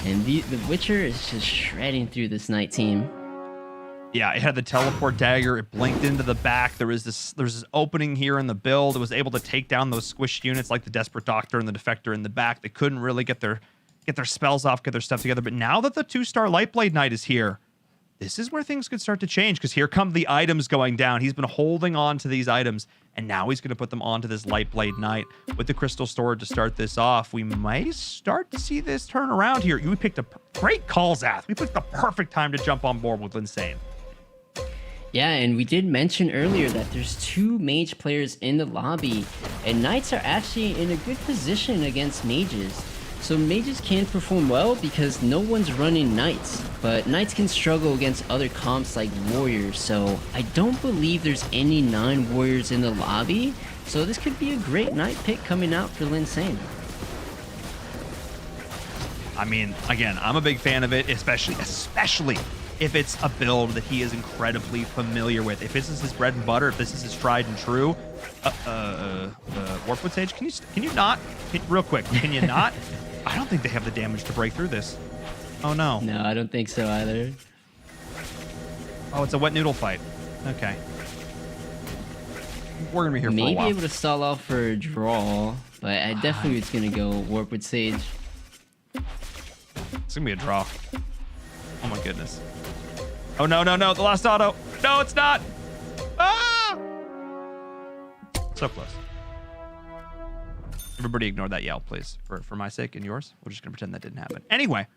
And the Witcher is just shredding through this Knight team. Yeah, it had the teleport dagger. It blinked into the back. There's this opening here in the build. It was able to take down those squished units like the Desperate Doctor and the Defector in the back. They couldn't really get their spells off, get their stuff together. But now that the 2-star Lightblade Knight is here, this is where things could start to change, because here come the items going down. He's been holding on to these items, and now he's going to put them onto this Lightblade Knight with the Crystal Sword to start this off. We might start to see this turn around here. You picked a great call, Zath. We picked the perfect time to jump on board with Linsane. Yeah, and we did mention earlier that there's 2 mage players in the lobby, and Knights are actually in a good position against mages. So mages can perform well because no one's running Knights, but Knights can struggle against other comps like Warriors, so I don't believe there's any 9 Warriors in the lobby, so this could be a great Knight pick coming out for Linsane. I mean, again, I'm a big fan of it, especially if it's a build that he is incredibly familiar with. If this is his bread and butter, if this is his tried and true. Warpwood Sage, can you not? Real quick, can you not? I don't think they have the damage to break through this. Oh, no. No, I don't think so either. Oh, it's a wet noodle fight. Okay. We're going to be here for a while. Maybe able to stall off for a draw, but I definitely was going to go Warpwood Sage. It's going to be a draw. Oh, my goodness. Oh, no. The last auto. No, it's not. Ah! So close. Everybody ignore that yell, please, for my sake and yours. We're just going to pretend that didn't happen. Anyway,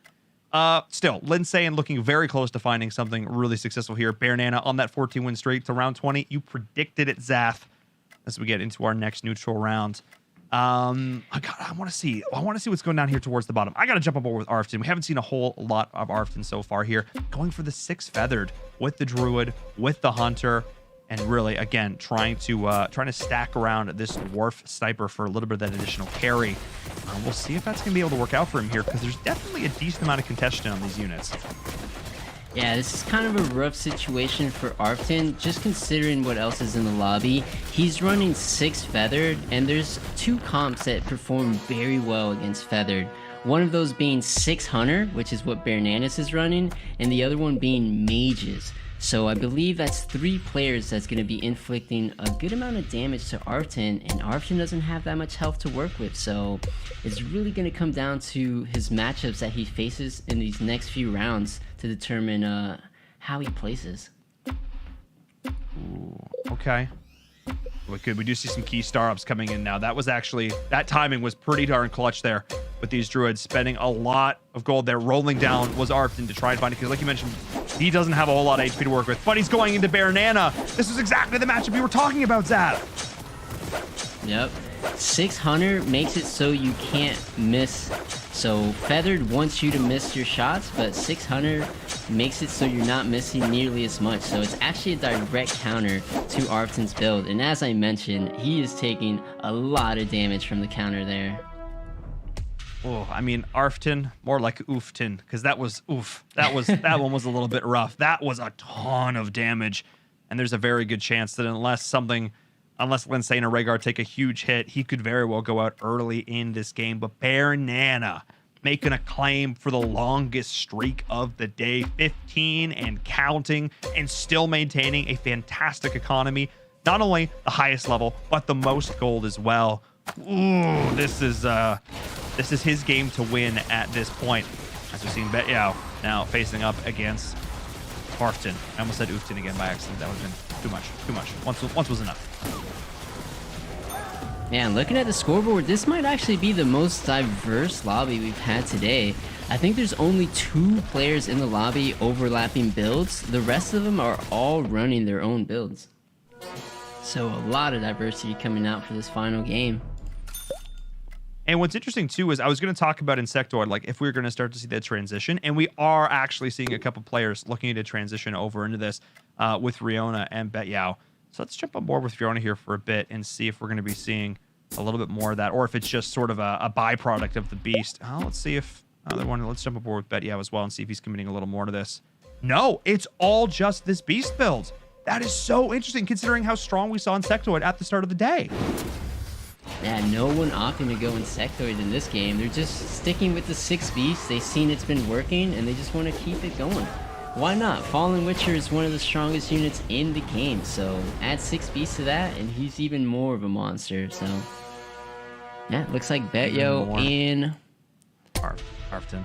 still, Linsane looking very close to finding something really successful here. Nana on that 14-win streak to round 20. You predicted it, Zath, as we get into our next neutral round. I want to see what's going down here towards the bottom. I got to jump on board with Arfton. We haven't seen a whole lot of Arfton so far here. Going for the 6 feathered with the Druid, with the Hunter. And really, again, trying to stack around this Dwarf Sniper for a little bit of that additional carry. We'll see if that's going to be able to work out for him here, because there's definitely a decent amount of contention on these units. Yeah, this is kind of a rough situation for Arfton, just considering what else is in the lobby. He's running 6 Feathered, and there's 2 comps that perform very well against Feathered. One of those being 6 Hunter, which is what Bernanis is running, and the other one being Mages. So I believe that's 3 players that's going to be inflicting a good amount of damage to Arfton, and Arfton doesn't have that much health to work with, so it's really going to come down to his matchups that he faces in these next few rounds to determine how he places. Ooh, okay. We do see some key star-ups coming in now. That timing was pretty darn clutch there with these Druids spending a lot of gold there. Rolling down was Arfton to try and find it, because like you mentioned, he doesn't have a whole lot of HP to work with, but he's going into Nana. This was exactly the matchup we were talking about, Zap. Yep. 6 Hunter makes it so you can't miss. So Feathered wants you to miss your shots, but 6 Hunter makes it so you're not missing nearly as much. So it's actually a direct counter to Arfton's build. And as I mentioned, he is taking a lot of damage from the counter there. Oh, I mean, Arfton, more like Oofton, because that was oof. That one was a little bit rough. That was a ton of damage. And there's a very good chance that unless Linsane or Rhaegar take a huge hit, he could very well go out early in this game. But Nana making a claim for the longest streak of the day, 15 and counting, and still maintaining a fantastic economy. Not only the highest level, but the most gold as well. Ooh, this is his game to win at this point. As we've seen Betyao now facing up against Arfton. I almost said Oofton again by accident. That would have been too much. Once was enough. Man, looking at the scoreboard, this might actually be the most diverse lobby we've had today. I think there's only 2 players in the lobby overlapping builds. The rest of them are all running their own builds. So a lot of diversity coming out for this final game. And what's interesting too is I was going to talk about Insectoid, like if we were going to start to see that transition, and we are actually seeing a couple players looking to transition over into this with Riona and Betyao. So let's jump on board with Riona here for a bit and see if we're going to be seeing a little bit more of that, or if it's just sort of a byproduct of the beast. Let's see if let's jump aboard with Betyao as well and see if he's committing a little more to this. No, it's all just this beast build. That is so interesting considering how strong we saw Insectoid at the start of the day. Yeah, no one opting to go Insectoid in this game. They're just sticking with the 6 beasts. They've seen it's been working, and they just want to keep it going. Why not? Fallen Witcher is one of the strongest units in the game, so add 6 beasts to that, and he's even more of a monster. So, yeah, looks like Betyao in... Arfton.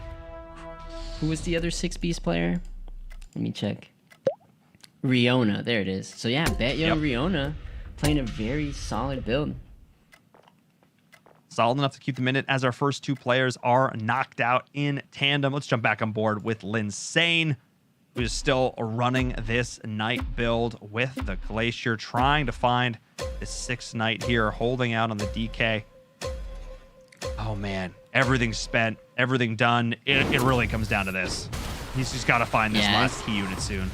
Who was the other 6 beast player? Let me check. Riona, there it is. So yeah, Betyao and Riona playing a very solid build. Solid enough to keep them in it as our first 2 players are knocked out in tandem. Let's jump back on board with Linsane, who is still running this Knight build with the Glacier, trying to find this 6th Knight here, holding out on the DK. Oh man, everything's spent, everything done. It really comes down to this. He's just got to find this last key unit soon.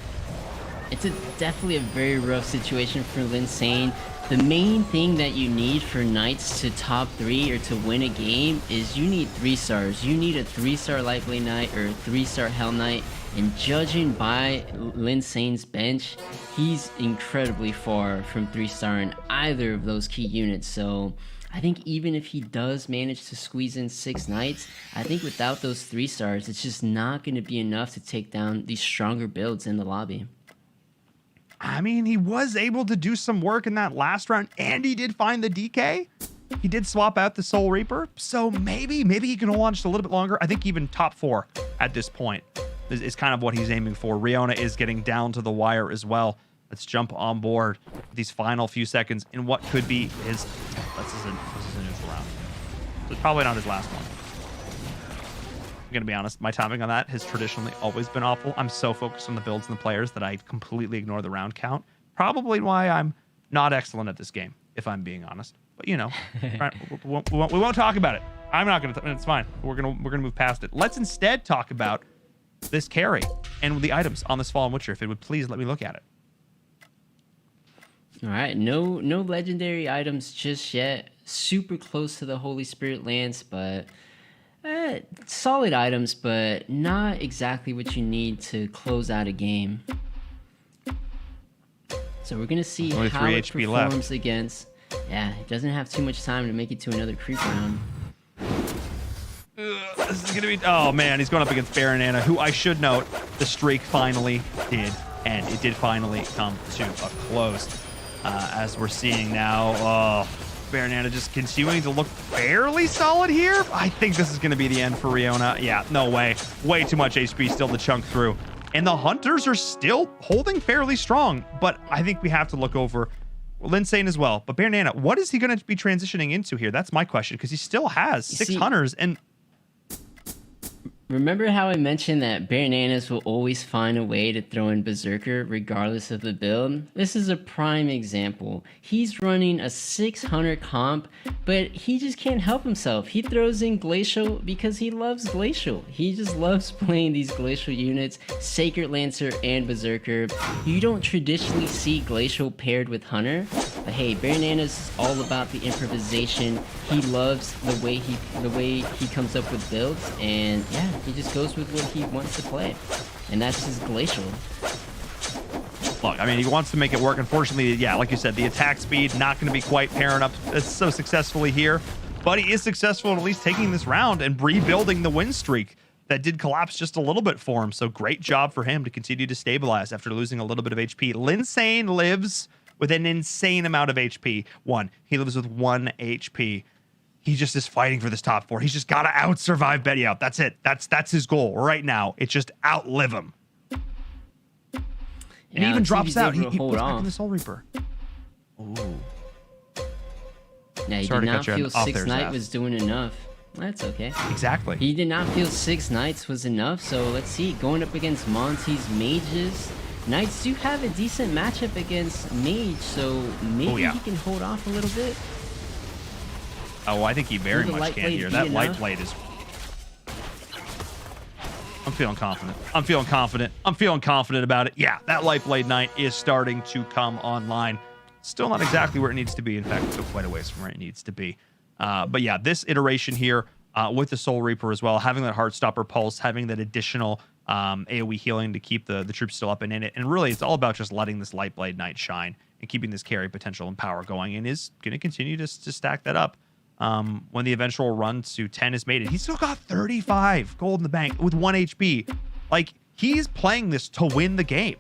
It's definitely a very rough situation for Linsane. The main thing that you need for Knights to top 3 or to win a game is you need 3 stars. You need a 3-star Lightblade Knight or a 3-star Hell Knight. And judging by Linsane's bench, he's incredibly far from 3-star in either of those key units. So I think even if he does manage to squeeze in 6 Knights, I think without those 3 stars, it's just not going to be enough to take down these stronger builds in the lobby. I mean, he was able to do some work in that last round, and he did find the DK. He did swap out the Soul Reaper, so maybe he can hold on just a little bit longer. I think even top 4 at this point is kind of what he's aiming for. Riona is getting down to the wire as well. Let's jump on board with these final few seconds in what could be his... This is a neutral round. So it's probably not his last one. I'm going to be honest, my timing on that has traditionally always been awful. I'm so focused on the builds and the players that I completely ignore the round count. Probably why I'm not excellent at this game, if I'm being honest. But, you know, we won't talk about it. I'm not going to... It's fine. We're gonna move past it. Let's instead talk about this carry and the items on this Fallen Witcher, if it would please let me look at it. All right, no legendary items just yet. Super close to the Holy Spirit Lance, but solid items, but not exactly what you need to close out a game. So we're gonna see how it performs against. Yeah, it doesn't have too much time to make it to another creep round. This is gonna be... Oh man, he's going up against Baron Anna, who I should note the streak finally did end. It did finally come to a close. As we're seeing now, Baron Anna just continuing to look fairly solid here. I think this is going to be the end for Riona. Yeah, no way. Way too much HP still to chunk through. And the Hunters are still holding fairly strong. But I think we have to look over Linsane as well. But Baron Anna, what is he going to be transitioning into here? That's my question, because he still has 6 Hunters. And remember how I mentioned that Baron Annas will always find a way to throw in Berserker regardless of the build? This is a prime example. He's running a 600 comp, but he just can't help himself. He throws in Glacial because he loves Glacial. He just loves playing these Glacial units, Sacred Lancer and Berserker. You don't traditionally see Glacial paired with Hunter, but hey, Baron Annas is all about the improvisation. He loves the way he comes up with builds, and yeah, he just goes with what he wants to play, and that's his Glacial. Look, I mean, he wants to make it work. Unfortunately, yeah, like you said, the attack speed not going to be quite pairing up so successfully here, but he is successful in at least taking this round and rebuilding the win streak that did collapse just a little bit for him. So great job for him to continue to stabilize after losing a little bit of HP. Linsane lives with an insane amount of HP. He lives with 1 HP. He just is fighting for this top 4. He's just got to out-survive Betyao. That's it. That's his goal right now. It's just outlive him. And he even drops out. He puts back in the Soul Reaper. Ooh. Yeah, he did not feel 6 Knight was doing enough. That's okay. Exactly. He did not feel 6 Knights was enough, so let's see. Going up against Monty's Mages. Knights do have a decent matchup against Mage, so maybe he can hold off a little bit. Oh, I think he very Will the much light can blade here. be That light enough? blade is... I'm feeling confident. I'm feeling confident. I'm feeling confident about it. Yeah, that light blade knight is starting to come online. Still not exactly where it needs to be. In fact, it's still quite a ways from where it needs to be. But yeah, this iteration here with the Soul Reaper as well, having that Heartstopper Pulse, having that additional AoE healing to keep the troops still up and in it. And really, it's all about just letting this light blade knight shine and keeping this carry potential and power going, and is going to continue to stack that up. When the eventual run to 10 is made, and he's still got 35 gold in the bank with 1 HP. Like, he's playing this to win the game.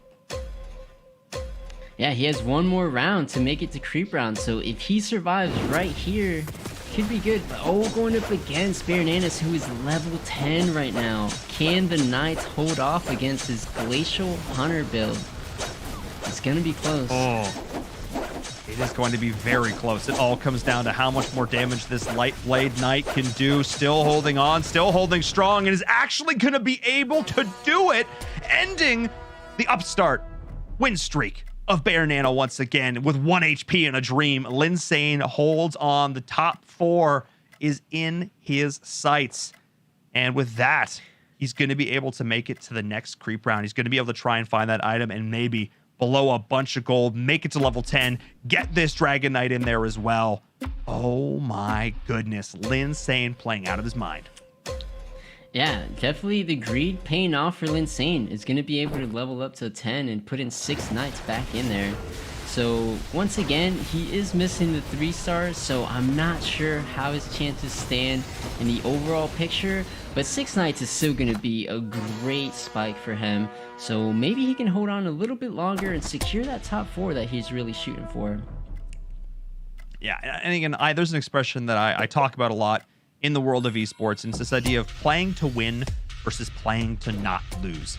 Yeah, he has one more round to make it to creep round, so if he survives right here, could be good. But going up against Bananas, who is level 10 right now. Can the Knights hold off against his Glacial Hunter build? It's gonna be close. Oh, it is going to be very close. It all comes down to how much more damage this light blade knight can do. Still holding on, still holding strong, and is actually going to be able to do it, ending the upstart win streak of Bear Nano once again with 1 HP and a dream. Linsane holds on. The top 4 is in his sights. And with that, he's going to be able to make it to the next creep round. He's going to be able to try and find that item and maybe below a bunch of gold, make it to level 10, get this Dragon Knight in there as well. Oh my goodness. Linsane playing out of his mind. Yeah, definitely the greed paying off for Linsane. Is going to be able to level up to 10 and put in 6 Knights back in there. So once again, he is missing the 3 stars, so I'm not sure how his chances stand in the overall picture, but 6 Knights is still going to be a great spike for him. So maybe he can hold on a little bit longer and secure that top 4 that he's really shooting for. Yeah, and again, there's an expression that I talk about a lot in the world of esports, and it's this idea of playing to win versus playing to not lose.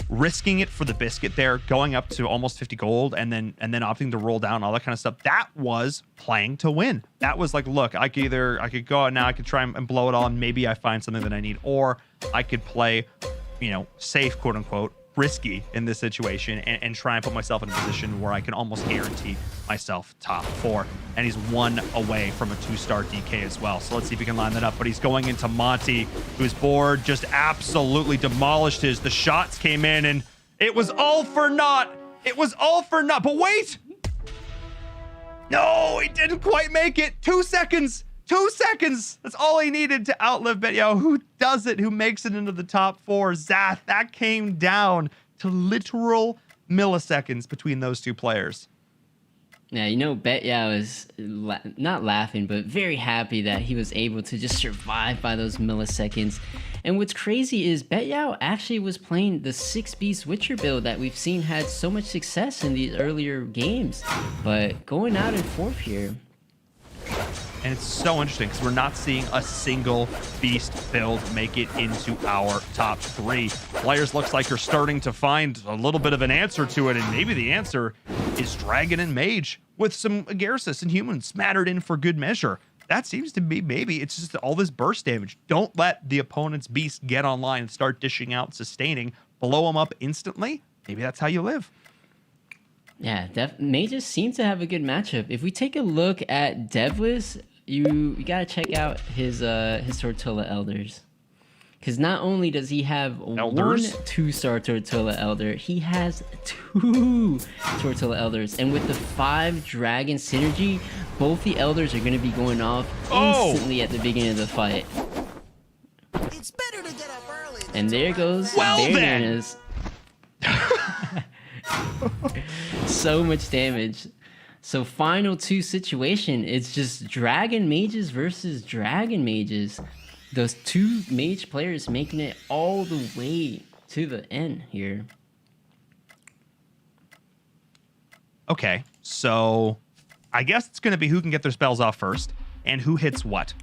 Risking it for the biscuit there, going up to almost 50 gold, and then opting to roll down, all that kind of stuff. That was playing to win. That was like, look, I could go out now, I could try and blow it all, and maybe I find something that I need, or I could play, safe, quote unquote, risky in this situation, and try and put myself in a position where I can almost guarantee myself top 4. And he's 1 away from a 2-star DK as well. So let's see if he can line that up. But he's going into Monty, whose board just absolutely demolished his. The shots came in, and it was all for naught. It was all for naught. But wait! No, he didn't quite make it. 2 seconds. 2 seconds. That's all he needed to outlive Betyo. Who does it? Who makes it into the top 4? Zath. That came down to literal milliseconds between those 2 players. Yeah, Betyao is not laughing, but very happy that he was able to just survive by those milliseconds. And what's crazy is Betyao actually was playing the 6-Beast Witcher build that we've seen had so much success in these earlier games. But going out in 4th here. And it's so interesting because we're not seeing a single beast build make it into our top 3. Players looks like are starting to find a little bit of an answer to it, and maybe the answer is Dragon and Mage with some Agarsis and Humans smattered in for good measure. That seems to be maybe it's just all this burst damage. Don't let the opponent's beast get online and start dishing out sustaining. Blow them up instantly. Maybe that's how you live. Yeah, Mages seem to have a good matchup. If we take a look at Devlis, you gotta check out his Tortola Elders. Because not only does he have Elders? 1 2-star Tortola Elder, he has 2 Tortola Elders. And with the 5 Dragon synergy, both the Elders are going to be going off instantly at the beginning of the fight. It's better to get up early. And there goes Bananas. So much damage. So final 2 situation, it's just Dragon Mages versus Dragon Mages. Those 2 mage players making it all the way to the end here. Okay, so I guess it's going to be who can get their spells off first and who hits what.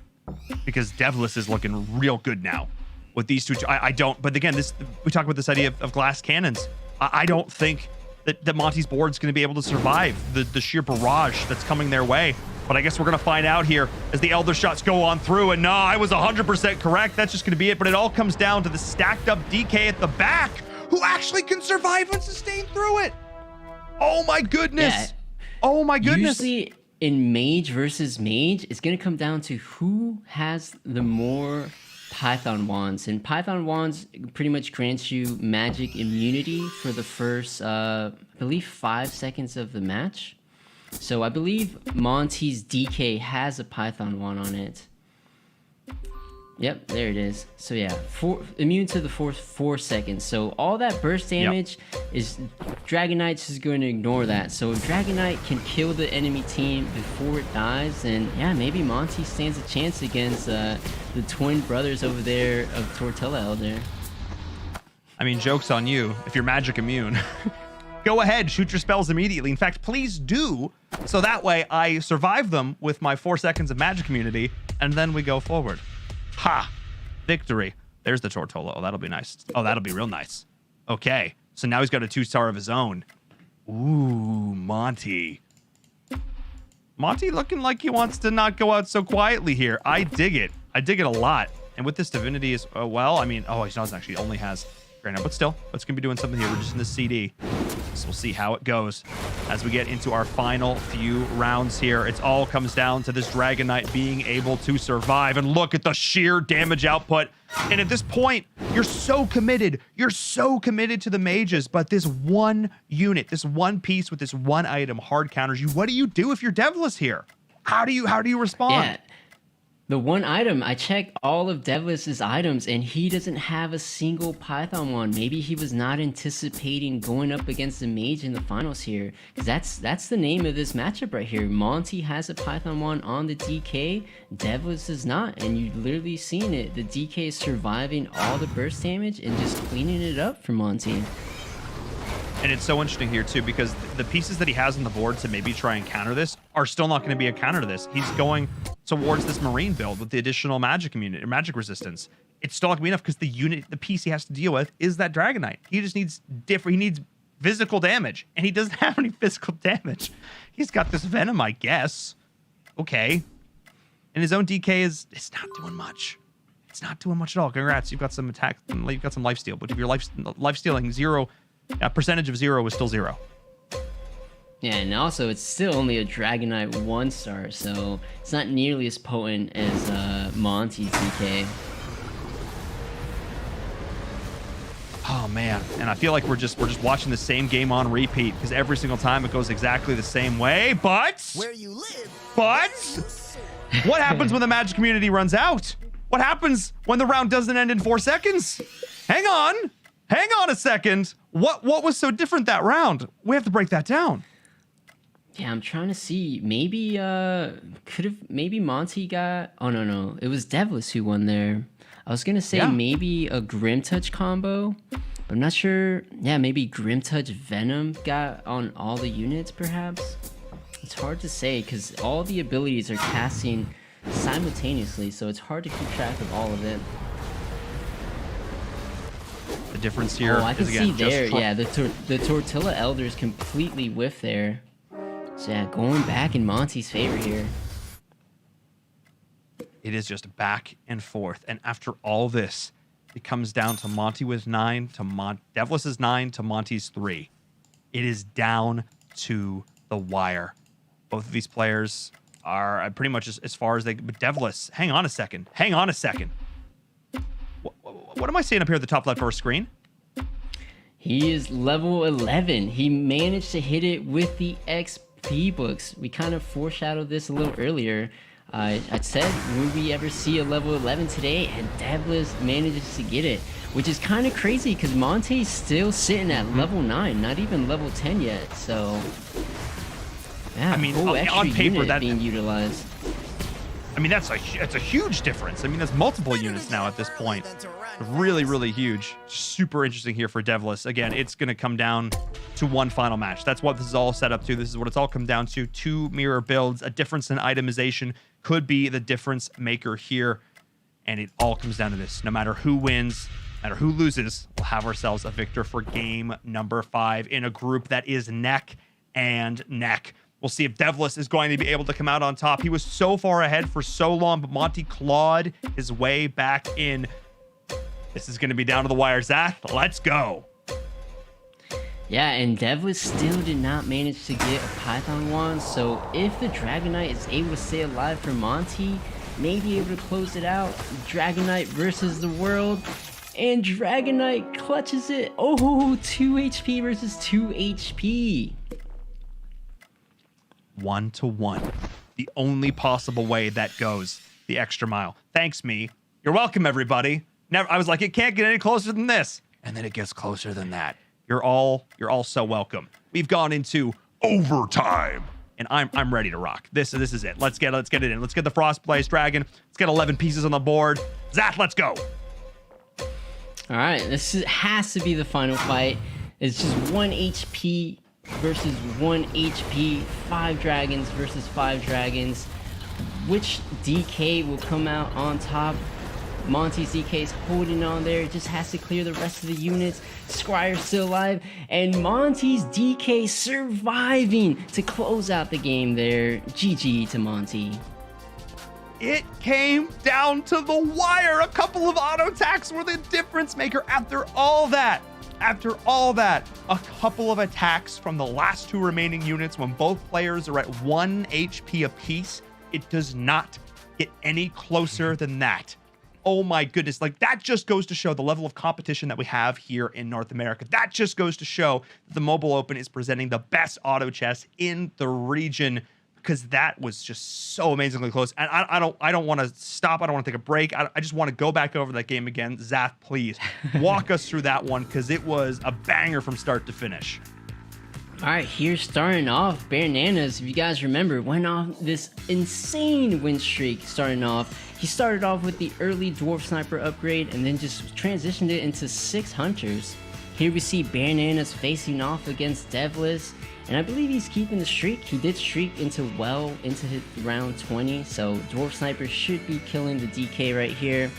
Because Devlis is looking real good now with these 2. I don't, but again, we talk about this idea of glass cannons. I don't think that Monty's board's going to be able to survive the sheer barrage that's coming their way. But I guess we're going to find out here as the Elder shots go on through. And no, I was 100% correct. That's just going to be it. But it all comes down to the stacked up DK at the back who actually can survive and sustain through it. Oh my goodness. Yeah. Oh my goodness. Usually in Mage versus Mage, it's going to come down to who has the more Python Wands. And Python Wands pretty much grants you magic immunity for the first, I believe, 5 seconds of the match. So I believe Monty's DK has a Python Wand on it. Yep, there it is. So yeah, immune to the 4 seconds. So all that burst damage is Dragon Knight's just going to ignore that. So if Dragon Knight can kill the enemy team before it dies, then yeah, maybe Monty stands a chance against the twin brothers over there of Tortilla Elder. I mean, joke's on you if you're magic immune. Go ahead, shoot your spells immediately. In fact, please do, so that way I survive them with my 4 seconds of magic immunity, and then we go forward. Ha! Victory. There's the Tortolo. Oh, that'll be nice. Oh, that'll be real nice. Okay, so now he's got a 2-star of his own. Ooh, Monty. Monty looking like he wants to not go out so quietly here. I dig it. I dig it a lot. And with this divinity as well, I mean, oh, he doesn't actually, only has Granite, but still, let's gonna be doing something here. We're just in the CD. So we'll see how it goes as we get into our final few rounds here. It all comes down to this Dragon Knight being able to survive. And look at the sheer damage output. And at this point, you're so committed. You're so committed to the mages, but this one unit, this one piece with this one item hard counters you. What do you do if you're Devless here? How do you respond? Yeah. The one item, I checked all of Devless's items, and he doesn't have a single Python one. Maybe he was not anticipating going up against the Mage in the finals here, because that's the name of this matchup right here. Monty has a Python one on the DK, Devless is not, and you literally seen it. The DK is surviving all the burst damage and just cleaning it up for Monty. And it's so interesting here too, because the pieces that he has on the board to maybe try and counter this are still not going to be a counter to this. He's going towards this Marine build with the additional magic immunity or magic resistance. It's still not going to be enough because the piece he has to deal with is that Dragon Knight. He just needs he needs physical damage, and he doesn't have any physical damage. He's got this Venom, I guess. Okay. And his own DK it's not doing much. It's not doing much at all. Congrats, you've got some attack, you've got some lifesteal, but if you're life stealing zero, percentage of 0 is still 0. Yeah, and also it's still only a Dragon Knight 1-star, so it's not nearly as potent as Monty's DK. Oh man, and I feel like we're just watching the same game on repeat because every single time it goes exactly the same way. But Where you live. What happens when the magic community runs out? What happens when the round doesn't end in 4 seconds? Hang on a second. What was so different that round? We have to break that down. Yeah, I'm trying to see. Maybe maybe Monty got. Oh no, it was Devless who won there. I was gonna say maybe a Grim Touch combo, but I'm not sure. Yeah, maybe Grim Touch Venom got on all the units, perhaps. It's hard to say because all the abilities are casting simultaneously, so it's hard to keep track of all of it. The difference here I can is again see there. Yeah, the Tortilla Elders completely whiffed there. So yeah, going back in Monty's favor here. It is just back and forth, and after all this, it comes down to Monty with 9 to Devless's 9 to Monty's 3. It is down to the wire. Both of these players are pretty much as far as they. But Devless, hang on a second. What am I seeing up here at the top left of our screen? He is level 11. He managed to hit it with the XP books. We kind of foreshadowed this a little earlier. I said, will we ever see a level 11 today? And Devless manages to get it, which is kind of crazy because Monte's still sitting at level 9, not even level 10 yet. So, yeah, I mean, whole extra on paper, unit that being utilized. I mean, that's a huge difference. I mean, that's multiple units now at this point. Really, really huge. Super interesting here for Devless. Again, it's going to come down to one final match. That's what this is all set up to. This is what it's all come down to. 2 mirror builds. A difference in itemization could be the difference maker here. And it all comes down to this. No matter who wins, no matter who loses, we'll have ourselves a victor for game number 5 in a group that is neck and neck. We'll see if Devless is going to be able to come out on top. He was so far ahead for so long, but Monty clawed his way back in. This is going to be down to the wire. Zath, let's go. Yeah, and Devlis still did not manage to get a Python wand, so if the Dragonite is able to stay alive for Monty, may be able to close it out. Dragonite versus the world, and Dragonite clutches it. Oh, 2 HP versus 2 HP. 1-to-1. The only possible way that goes the extra mile. Thanks, me. You're welcome, everybody. I was like, it can't get any closer than this. And then it gets closer than that. You're all so welcome. We've gone into overtime, and I'm ready to rock. This is it. Let's get it in. Let's get the Frost Blaze Dragon. Let's get 11 pieces on the board. Zach, let's go. All right, has to be the final fight. It's just 1 HP versus 1 HP. 5 dragons versus 5 dragons. Which DK will come out on top? Monty's DK is holding on there, just has to clear the rest of the units. Scryer's still alive, and Monty's DK surviving to close out the game there. GG to Monty. It came down to the wire. A couple of auto attacks were the difference maker. After all that, a couple of attacks from the last 2 remaining units when both players are at 1 HP apiece. It does not get any closer than that. Oh my goodness, like that just goes to show the level of competition that we have here in North America. That just goes to show that the Mobile Open is presenting the best auto chess in the region, because that was just so amazingly close. And I don't want to stop. I don't want to take a break. I just want to go back over that game again. Zaf, please walk us through that one, because it was a banger from start to finish. All right, here starting off, Bananas, if you guys remember, went off this insane win streak starting off. He started off with the early Dwarf Sniper upgrade and then just transitioned it into 6 Hunters. Here we see Bananas facing off against Devlis, and I believe he's keeping the streak. He did streak into round 20, so Dwarf Sniper should be killing the DK right here.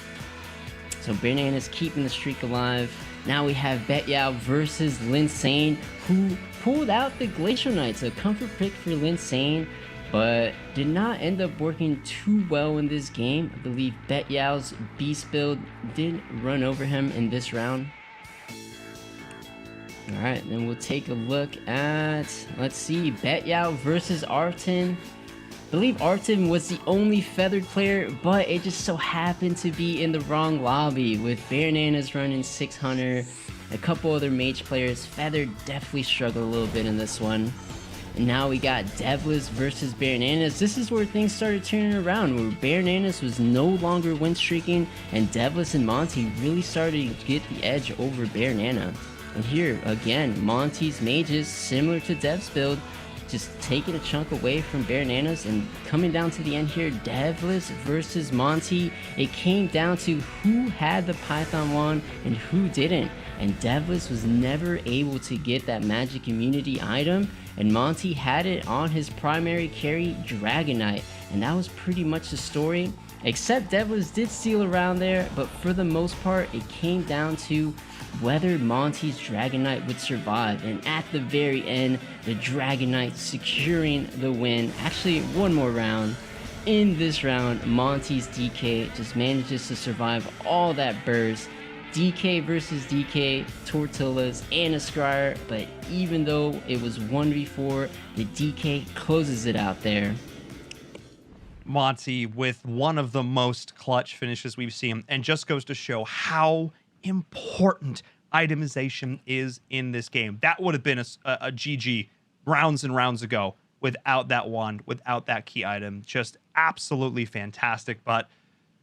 So Bananas keeping the streak alive. Now we have Betyao versus Linsane, who pulled out the Glacial Knights, a comfort pick for Linsane, but did not end up working too well in this game. I believe Betyao's Beast build did run over him in this round. Alright, then we'll take a look at, let's see, Betyao versus Arton. I believe Arton was the only feathered player, but it just so happened to be in the wrong lobby with Bananas running 600. A couple other mage players. Feathered definitely struggled a little bit in this one. And now we got Devlis versus Bananas. This is where things started turning around, where Bananas was no longer win streaking, and Devlis and Monty really started to get the edge over Banana. And here, again, Monty's mages, similar to Dev's build, just taking a chunk away from Bananas, and coming down to the end here, Devlis versus Monty. It came down to who had the Python wand and who didn't. And Devlis was never able to get that magic immunity item, and Monty had it on his primary carry, Dragonite, and that was pretty much the story. Except Devlis did steal around there, but for the most part, it came down to whether Monty's Dragonite would survive, and at the very end, the Dragonite securing the win. Actually, one more round. In this round, Monty's DK just manages to survive all that burst. DK versus DK, Tortillas, and a Scryer, but even though it was 1v4, the DK closes it out there. Monty with one of the most clutch finishes we've seen, and just goes to show how important itemization is in this game. That would have been a GG rounds and rounds ago without that wand, without that key item. Just absolutely fantastic. But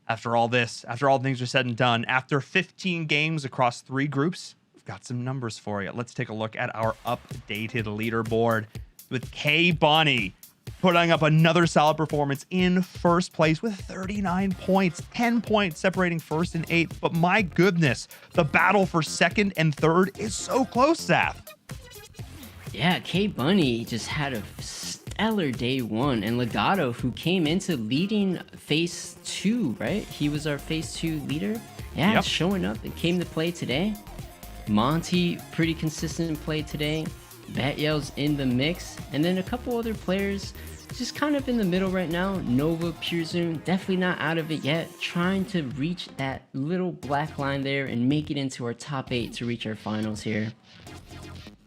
after all this, after all things are said and done, after 15 games across 3 groups, we've got some numbers for you. Let's take a look at our updated leaderboard with K Bunny putting up another solid performance in first place with 39 points, 10 points separating first and 8th. But my goodness, the battle for second and third is so close, Saf. Yeah, K Bunny just had a stellar day 1, and Legato, who came into leading phase 2, right? He was our phase 2 leader. Yeah, yep. Showing up and came to play today. Monty, pretty consistent in play today. Betyao's in the mix, and then a couple other players just kind of in the middle right now. Nova, Pure Zoom, definitely not out of it yet, trying to reach that little black line there and make it into our top 8 to reach our finals here.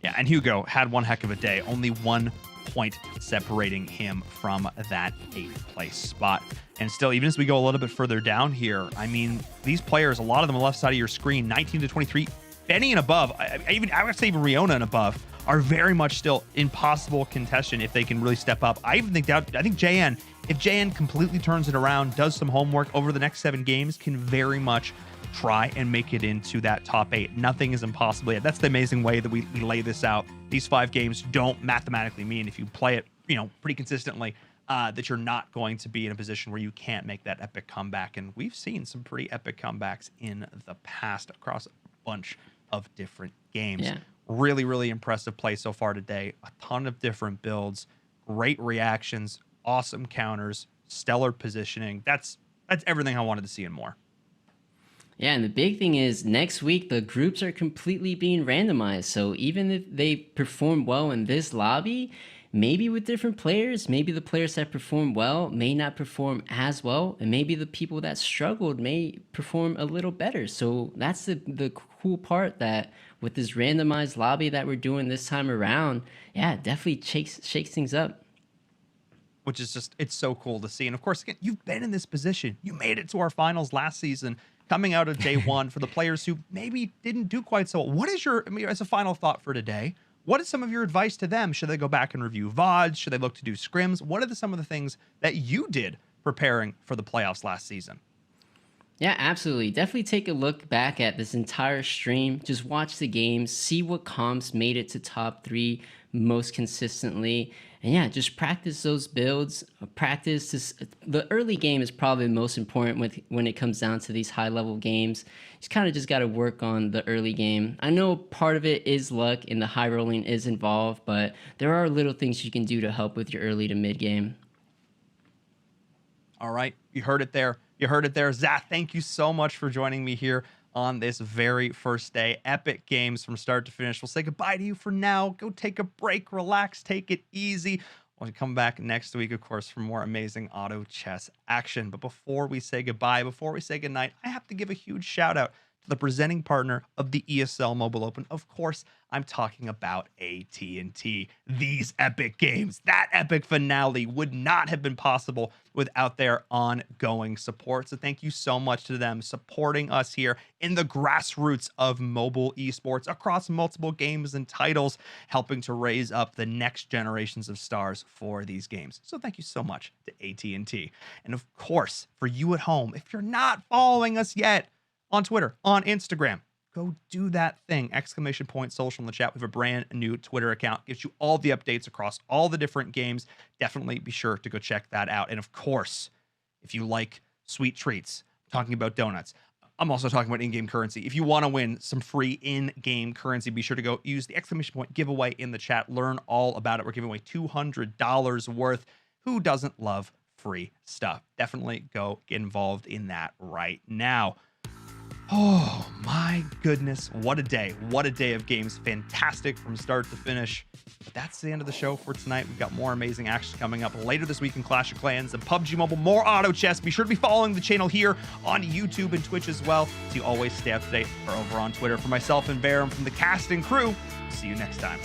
Yeah, and Hugo had one heck of a day. Only 1 point separating him from that 8th place spot. And still, even as we go a little bit further down here, I mean, these players, a lot of them on the left side of your screen, 19 to 23, Benny and above, I would say even Riona and above, are very much still in possible contention if they can really step up. I think JN, if JN completely turns it around, does some homework over the next 7 games, can very much try and make it into that top 8. Nothing is impossible yet. That's the amazing way that we lay this out. These 5 games don't mathematically mean, if you play it, pretty consistently, that you're not going to be in a position where you can't make that epic comeback. And we've seen some pretty epic comebacks in the past across a bunch of different games. Yeah. Really, really impressive play so far today. A ton of different builds, great reactions, awesome counters, stellar positioning. That's everything I wanted to see and more. Yeah, and the big thing is next week the groups are completely being randomized. So even if they perform well in this lobby, maybe with different players, maybe the players that perform well may not perform as well, and maybe the people that struggled may perform a little better. So that's the cool part, that with this randomized lobby that we're doing this time around, yeah, it definitely shakes things up. Which is just, it's so cool to see. And of course, again, you've been in this position. You made it to our finals last season, coming out of day 1 for the players who maybe didn't do quite so well. What is as a final thought for today, what is some of your advice to them? Should they go back and review VODs? Should they look to do scrims? What are some of the things that you did preparing for the playoffs last season? Yeah, absolutely. Definitely take a look back at this entire stream. Just watch the games, see what comps made it to top 3 most consistently. And yeah, just practice those builds. Practice this. The early game is probably the most important when it comes down to these high-level games. You just got to work on the early game. I know part of it is luck and the high rolling is involved, but there are little things you can do to help with your early to mid game. All right, you heard it there. Zach, thank you so much for joining me here on this very first day. Epic games from start to finish. We'll say goodbye to you for now. Go take a break, relax, take it easy. We'll come back next week, of course, for more amazing auto chess action. But before we say goodbye, before we say goodnight, I have to give a huge shout out to the presenting partner of the ESL Mobile Open. Of course, I'm talking about AT&T. These epic games, that epic finale would not have been possible without their ongoing support. So thank you so much to them supporting us here in the grassroots of mobile esports across multiple games and titles, helping to raise up the next generations of stars for these games. So thank you so much to AT&T. And of course, for you at home, if you're not following us yet, on Twitter, on Instagram, go do that thing. ! Social in the chat. We have a brand new Twitter account. Gives you all the updates across all the different games. Definitely be sure to go check that out. And of course, if you like sweet treats, I'm talking about donuts, I'm also talking about in-game currency. If you want to win some free in-game currency, be sure to go use the ! Giveaway in the chat. Learn all about it. We're giving away $200 worth. Who doesn't love free stuff? Definitely go get involved in that right now. Oh my goodness, what a day. What a day of games. Fantastic from start to finish. But that's the end of the show for tonight. We've got more amazing action coming up later this week in Clash of Clans and PUBG Mobile. More auto chess. Be sure to be following the channel here on YouTube and Twitch as well, so you always stay up to date, or over on Twitter. For myself and Barum from the cast and crew, see you next time.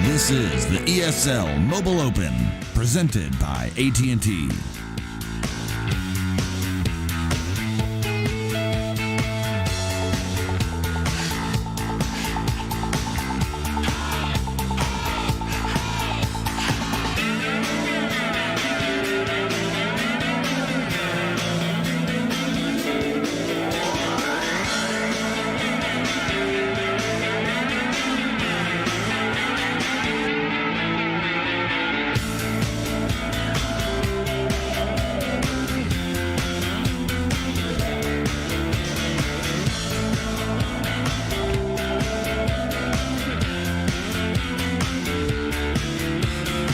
This is the ESL Mobile Open, presented by AT&T.